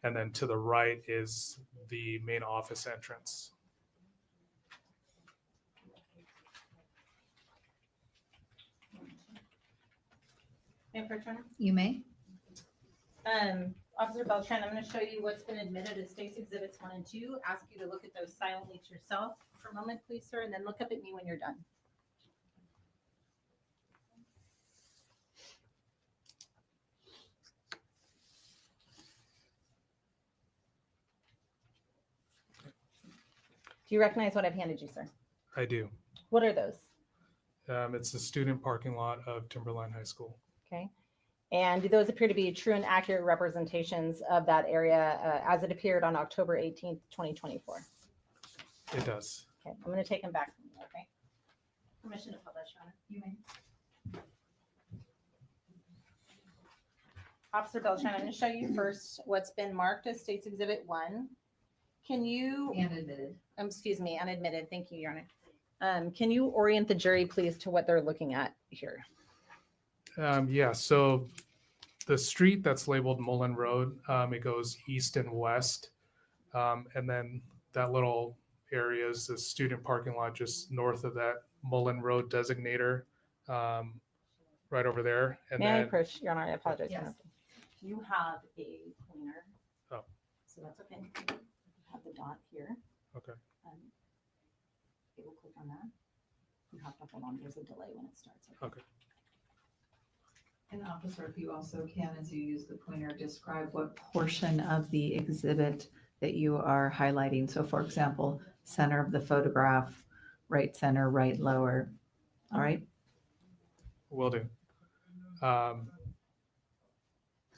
And then to the right is the main office entrance. You may. Officer Beltran, I'm going to show you what's been admitted as State's Exhibits 1 and 2. Ask you to look at those silently to yourself for a moment, please, sir, and then look up at me when you're done. Do you recognize what I've handed you, sir? I do. What are those? It's the student parking lot of Timberline High School. Okay. And do those appear to be true and accurate representations of that area as it appeared on October 18th, 2024? It does. Okay, I'm going to take them back from you, okay? Permission to publish, Your Honor. You may. Officer Beltran, I'm going to show you first what's been marked as State's Exhibit 1. Can you... And admitted. Excuse me, unadmitted. Thank you, Your Honor. Can you orient the jury, please, to what they're looking at here? Yeah, so the street that's labeled Mullen Road, it goes east and west. And then that little area is the student parking lot just north of that Mullen Road designator, right over there. And May I then, approach, Your Honor? I apologize. Yes. Do you have a pointer? Oh. so that's okay. Have the dot here. Okay. Okay, we'll click on that. You have to hold on. There's a delay when it starts. Okay. And officer, if you also can, as you use the pointer, describe what portion of the exhibit that you are highlighting. So for example, center of the photograph, right center, right lower. All right. Will do.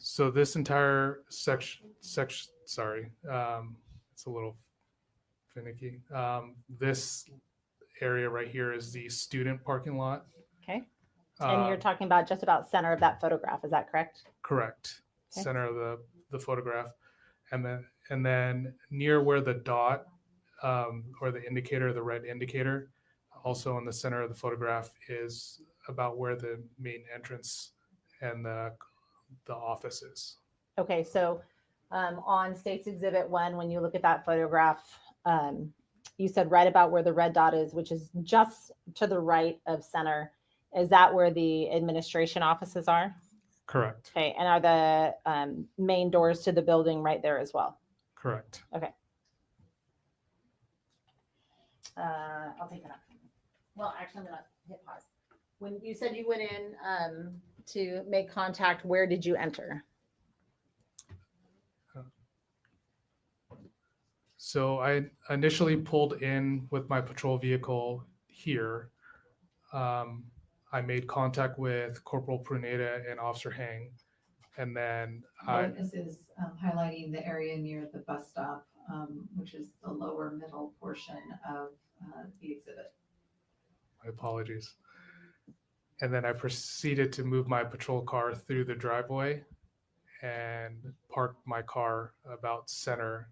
So this entire section, sorry, it's a little finicky. This area right here is the student parking lot. Okay. And you're talking about just about center of that photograph. Is that correct? Correct. Okay. Center of the photograph. And then near where the dot or the indicator, the red indicator, also in the center of the photograph is about where the main entrance and the office is. Okay, so on State's Exhibit 1, when you look at that photograph, you said right about where the red dot is, which is just to the right of center. Is that where the administration offices are? Correct. Okay, and are the main doors to the building right there as well? Correct. Okay. I'll take it up. Well, actually, I'm gonna hit pause. When you said you went in to make contact, where did you enter? So I initially pulled in with my patrol vehicle here. I made contact with Corporal Pruneda and Officer Hang, and then This is highlighting the area near the bus stop, which is the lower middle portion of the exhibit. My apologies. And then I proceeded to move my patrol car through the driveway and park my car about center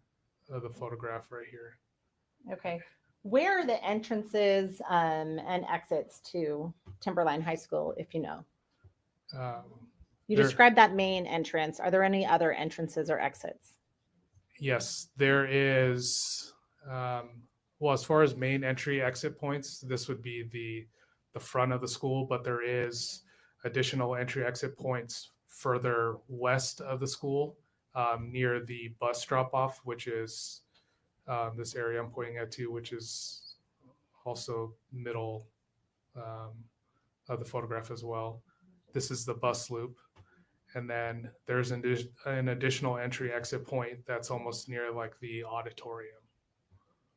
of the photograph right here. Okay. Where are the entrances and exits to Timberline High School, if you know? You There- described that main entrance. Are there any other entrances or exits? Yes, there is. Well, as far as main entry exit points, this would be the front of the school, but there is additional entry exit points further west of the school near the bus drop off, which is this area I'm pointing at to, which is also middle of the photograph as well. This is the bus loop. And then there's an additional entry exit point that's almost near like the auditorium.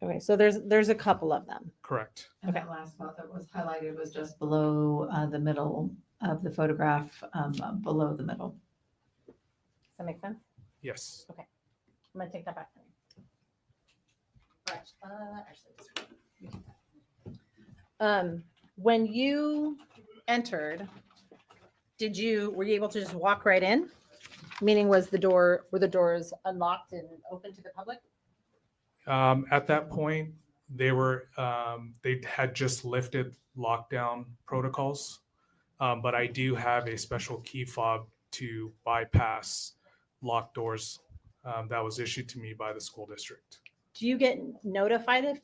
Okay, so there's a couple of them. Correct. And that last spot that was highlighted was just below the middle of the photograph, below the middle. Does that make sense? Yes. Okay. I'm gonna take that back from you. All right. Actually, when you entered, were you able to just walk right in? Meaning were the doors unlocked and open to the public? At that point, they had just lifted lockdown protocols, but I do have a special key fob to bypass locked doors that was issued to me by the school district. Do you get notified if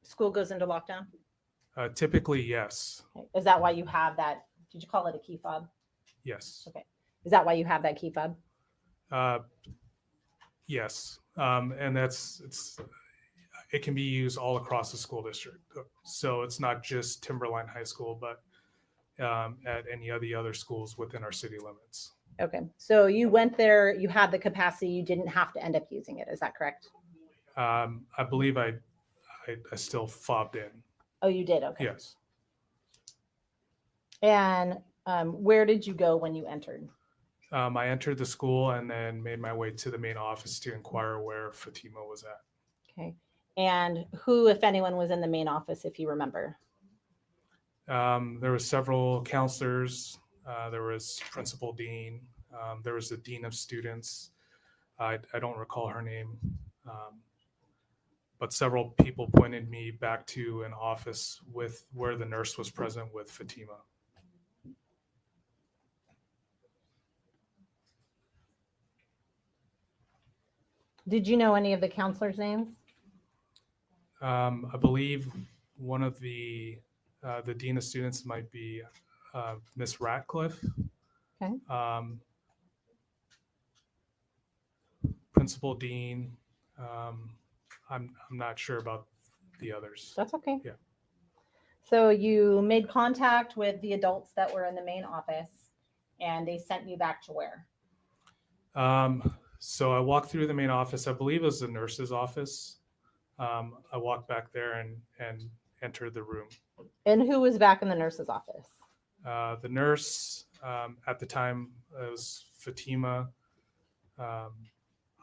school goes into lockdown? Typically, yes. Okay. Is that why you have that? Did you call it a key fob? Yes. Okay. Is that why you have that key fob? Yes. And it can be used all across the school district. So it's not just Timberline High School, but at any of the other schools within our city limits. Okay. So you went there, you had the capacity, you didn't have to end up using it. Is that correct? I believe I still fobbed in. Oh, you did? Okay. Yes. And where did you go when you entered? I entered the school and then made my way to the main office to inquire where Fatima was at. Okay. And who, if anyone, was in the main office, if you remember? There were several counselors. There was Principal Dean. There was the Dean of Students. I don't recall her name. But several people pointed me back to an office where the nurse was present with Fatima. Did you know any of the counselors' names? I believe one of the Dean of Students might be Miss Ratcliffe. Okay. Principal Dean. I'm not sure about the others. That's okay. Yeah. So you made contact with the adults that were in the main office, and they sent you back to where? So I walked through the main office. I believe it was the nurse's office. I walked back there and entered the room. And who was back in the nurse's office? The nurse at the time, it was Fatima,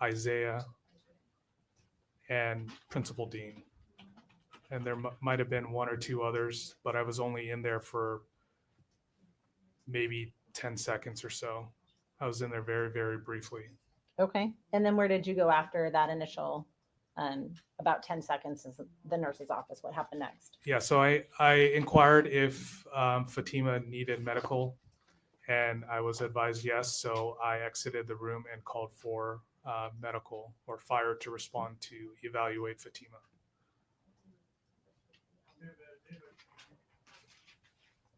Isaiah, and Principal Dean. And there might have been one or two others, but I was only in there for maybe 10 seconds or so. I was in there very, very briefly. Okay. And then where did you go after that initial about 10 seconds is the nurse's office? What happened next? Yeah, so I inquired if Fatima needed medical, and I was advised yes. So I exited the room and called for medical or fire to respond to evaluate Fatima.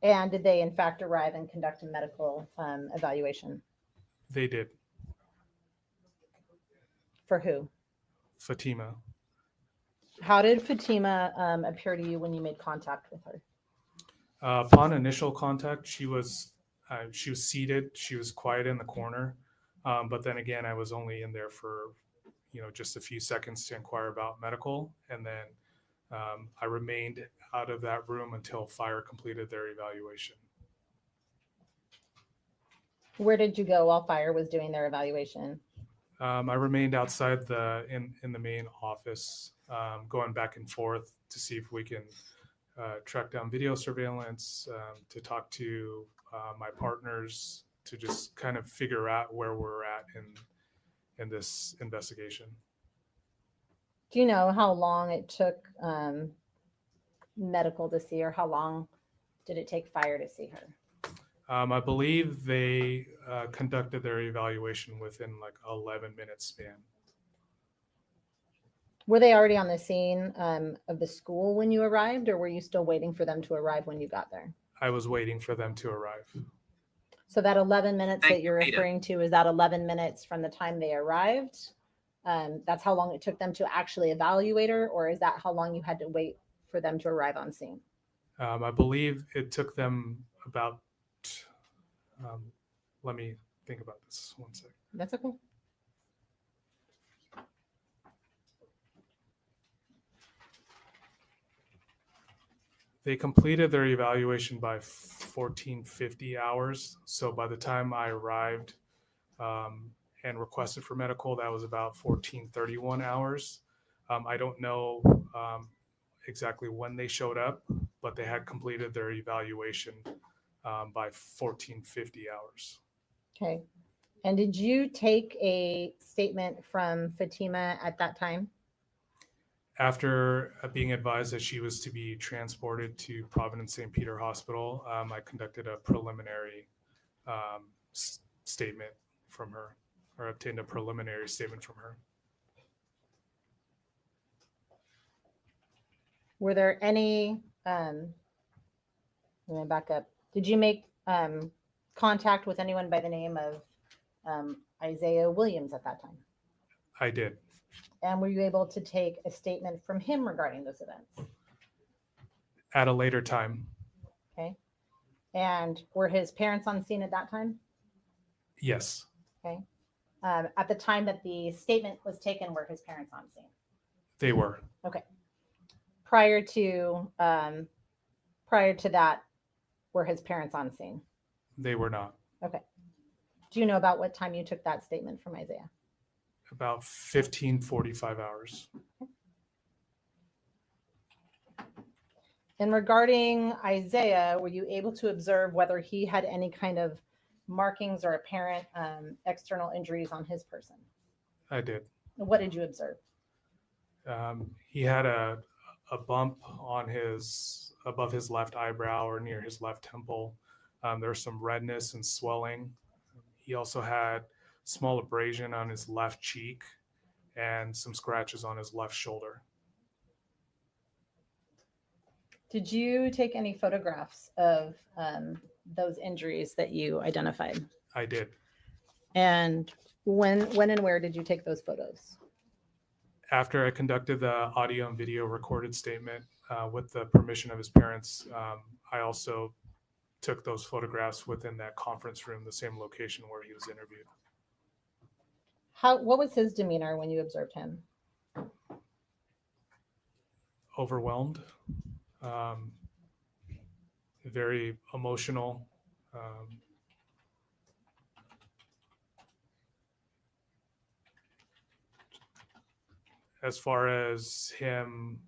And did they in fact arrive and conduct a medical evaluation? They did. For who? Fatima. How did Fatima appear to you when you made contact with her? Upon initial contact, she was seated. She was quiet in the corner. But then again, I was only in there for, just a few seconds to inquire about medical. And then I remained out of that room until fire completed their evaluation. Where did you go while fire was doing their evaluation? I remained outside in the main office, going back and forth to see if we can track down video surveillance, to talk to my partners, to just kind of figure out where we're at in this investigation. Do you know how long it took medical to see her? How long did it take fire to see her? I believe they conducted their evaluation within like 11-minute span. Were they already on the scene of the school when you arrived, or were you still waiting for them to arrive when you got there? I was waiting for them to arrive. So that 11 minutes Thank that you're you, Peter. referring to, is that 11 minutes from the time they arrived? That's how long it took them to actually evaluate her, or is that how long you had to wait for them to arrive on scene? I believe it took them about, let me think about this 1 second. That's okay. They completed their evaluation by 1450 hours. So by the time I arrived and requested for medical, that was about 1431 hours. I don't know exactly when they showed up, but they had completed their evaluation by 1450 hours. Okay. And did you take a statement from Fatima at that time? After being advised that she was to be transported to Providence St. Peter Hospital, I conducted a preliminary statement from her, or obtained a preliminary statement from her. Were there any, let me back up. Did you make contact with anyone by the name of Isaiah Williams at that time? I did. And were you able to take a statement from him regarding those events? At a later time, Okay. And were his parents on scene at that time? yes, Okay. At the time that the statement was taken, were his parents on scene? they were. Okay. Prior to that, were his parents on scene? They were not. Okay. Do you know about what time you took that statement from Isaiah? About 1545 hours. And regarding Isaiah, were you able to observe whether he had any kind of markings or apparent external injuries on his person? I did. What did you observe? He had a bump on above his left eyebrow or near his left temple. There was some redness and swelling. He also had small abrasion on his left cheek and some scratches on his left shoulder. Did you take any photographs of those injuries that you identified? I did. And when and where did you take those photos? After I conducted the audio and video recorded statement with the permission of his parents, I also took those photographs within that conference room, the same location where he was interviewed. What was his demeanor when you observed him? Overwhelmed, very emotional. As far as him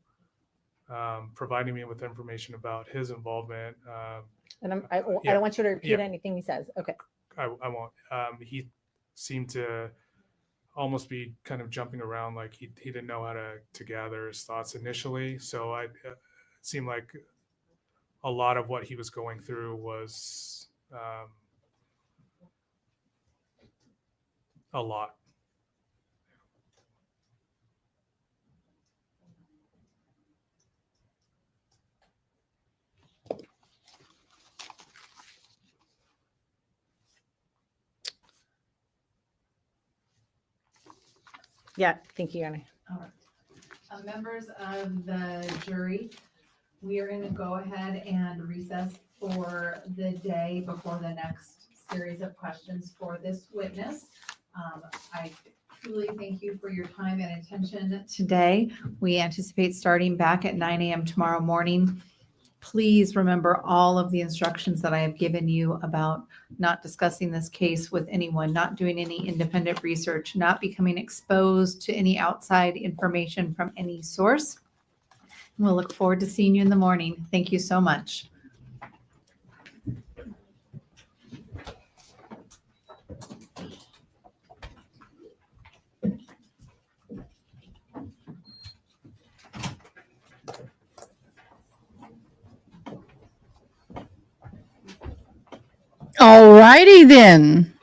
providing me with information about his involvement. And I don't want you to repeat Yeah. anything he says. Okay. I won't. He seemed to almost be kind of jumping around, like he didn't know how to gather his thoughts initially. So it seemed like a lot of what he was going through was a lot. Yeah, thank you, Annie. All right. Members of the jury, we are going to go ahead and recess for the day before the next series of questions for this witness. I truly thank you for your time and attention today. We anticipate starting back at 9 a.m. tomorrow morning. Please remember all of the instructions that I have given you about not discussing this case with anyone, not doing any independent research, not becoming exposed to any outside information from any source. We'll look forward to seeing you in the morning. Thank you so much. All righty then.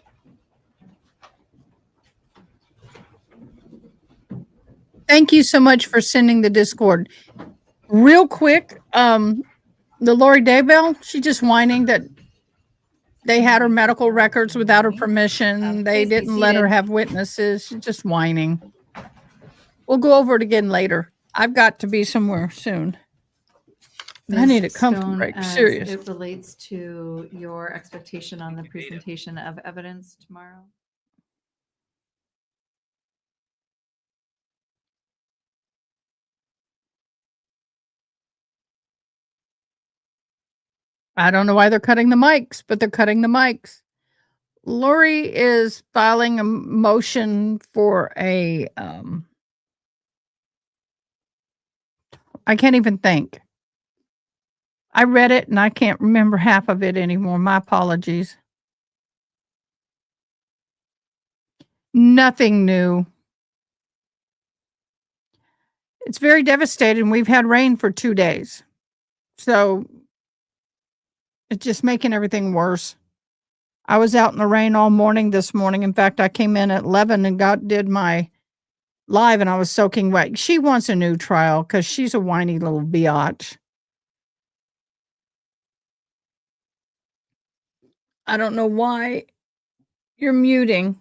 Thank you so much for sending the Discord. Real quick, the Lori Daybell, she just whining that they had her medical records without her permission. They please be didn't let her seated. have witnesses. She's just whining. We'll go over it again later. I've got to be somewhere soon. I need a comfort Stone, break. as Serious. It relates to your expectation on the presentation of evidence tomorrow. I don't know why they're cutting the mics, but they're cutting the mics. Lori is filing a motion for a, I can't even think. I read it and I can't remember half of it anymore. My apologies. Nothing new. It's very devastating. We've had rain for 2 days. So it's just making everything worse. I was out in the rain all morning this morning. In fact, I came in at 11 and did my live and I was soaking wet. She wants a new trial because she's a whiny little biatch. I don't know why you're muting.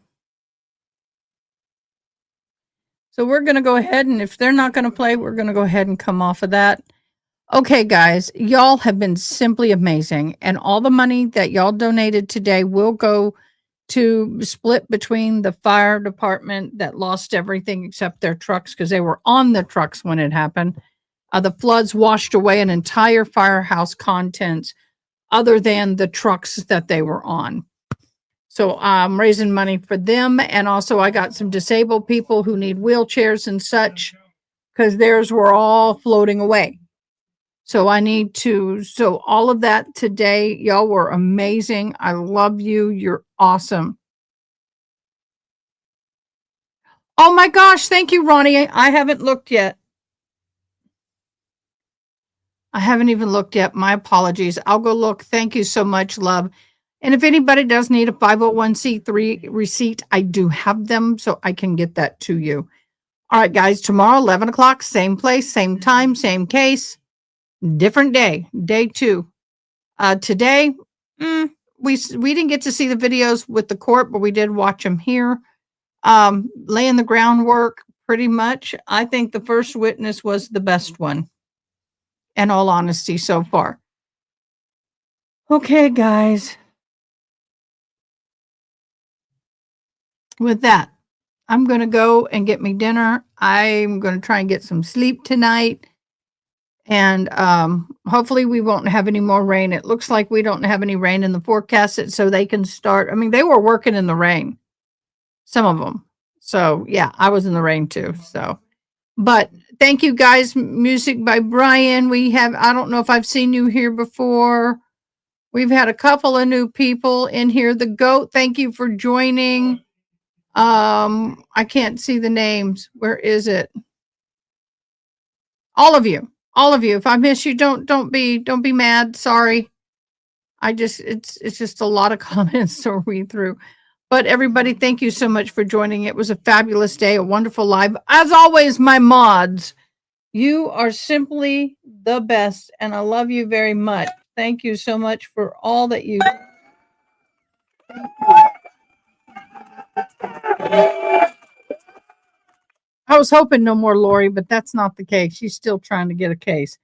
So we're going to go ahead and if they're not going to play, we're going to go ahead and come off of that. Okay, guys, y'all have been simply amazing. And all the money that y'all donated today will go to split between the fire department that lost everything except their trucks because they were on the trucks when it happened. The floods washed away an entire firehouse contents other than the trucks that they were on. So I'm raising money for them. And also I got some disabled people who need wheelchairs and such because theirs were all floating away. So so all of that today, y'all were amazing. I love you. You're awesome. Oh my gosh. Thank you, Ronnie. I haven't looked yet. I haven't even looked yet. My apologies. I'll go look. Thank you so much, love. And if anybody does need a 501c3 receipt, I do have them, so I can get that to you. All right, guys, tomorrow, 11 o'clock, same place, same time, same case, different day, day 2. Today, we didn't get to see the videos with the court, but we did watch them here. Laying the groundwork pretty much. I think the first witness was the best one, in all honesty, so far. Okay, guys. With that, I'm going to go and get me dinner. I'm going to try and get some sleep tonight. And hopefully we won't have any more rain. It looks like we don't have any rain in the forecast, so they can start. I mean, they were working in the rain, some of them. So, yeah, I was in the rain too. So, but thank you guys. Music by Brian. I don't know if I've seen you here before. We've had a couple of new people in here. The GOAT, thank you for joining. I can't see the names. Where is it? All of you. If I miss you, don't be mad. Sorry. It's just a lot of comments to read through. But everybody, thank you so much for joining. It was a fabulous day, a wonderful live. As always, my mods, you are simply the best, and I love you very much. Thank you so much for all that you do. I was hoping no more Lori, but that's not the case. She's still trying to get a case.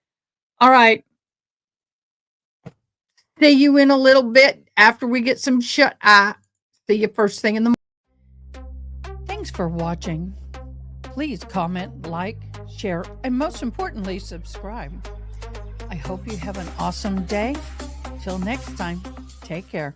All right. See you in a little bit after we get some shut eye. See you first thing in the morning. Thanks for watching. Please comment, like, share, and most importantly, subscribe. I hope you have an awesome day. Till next time, take care.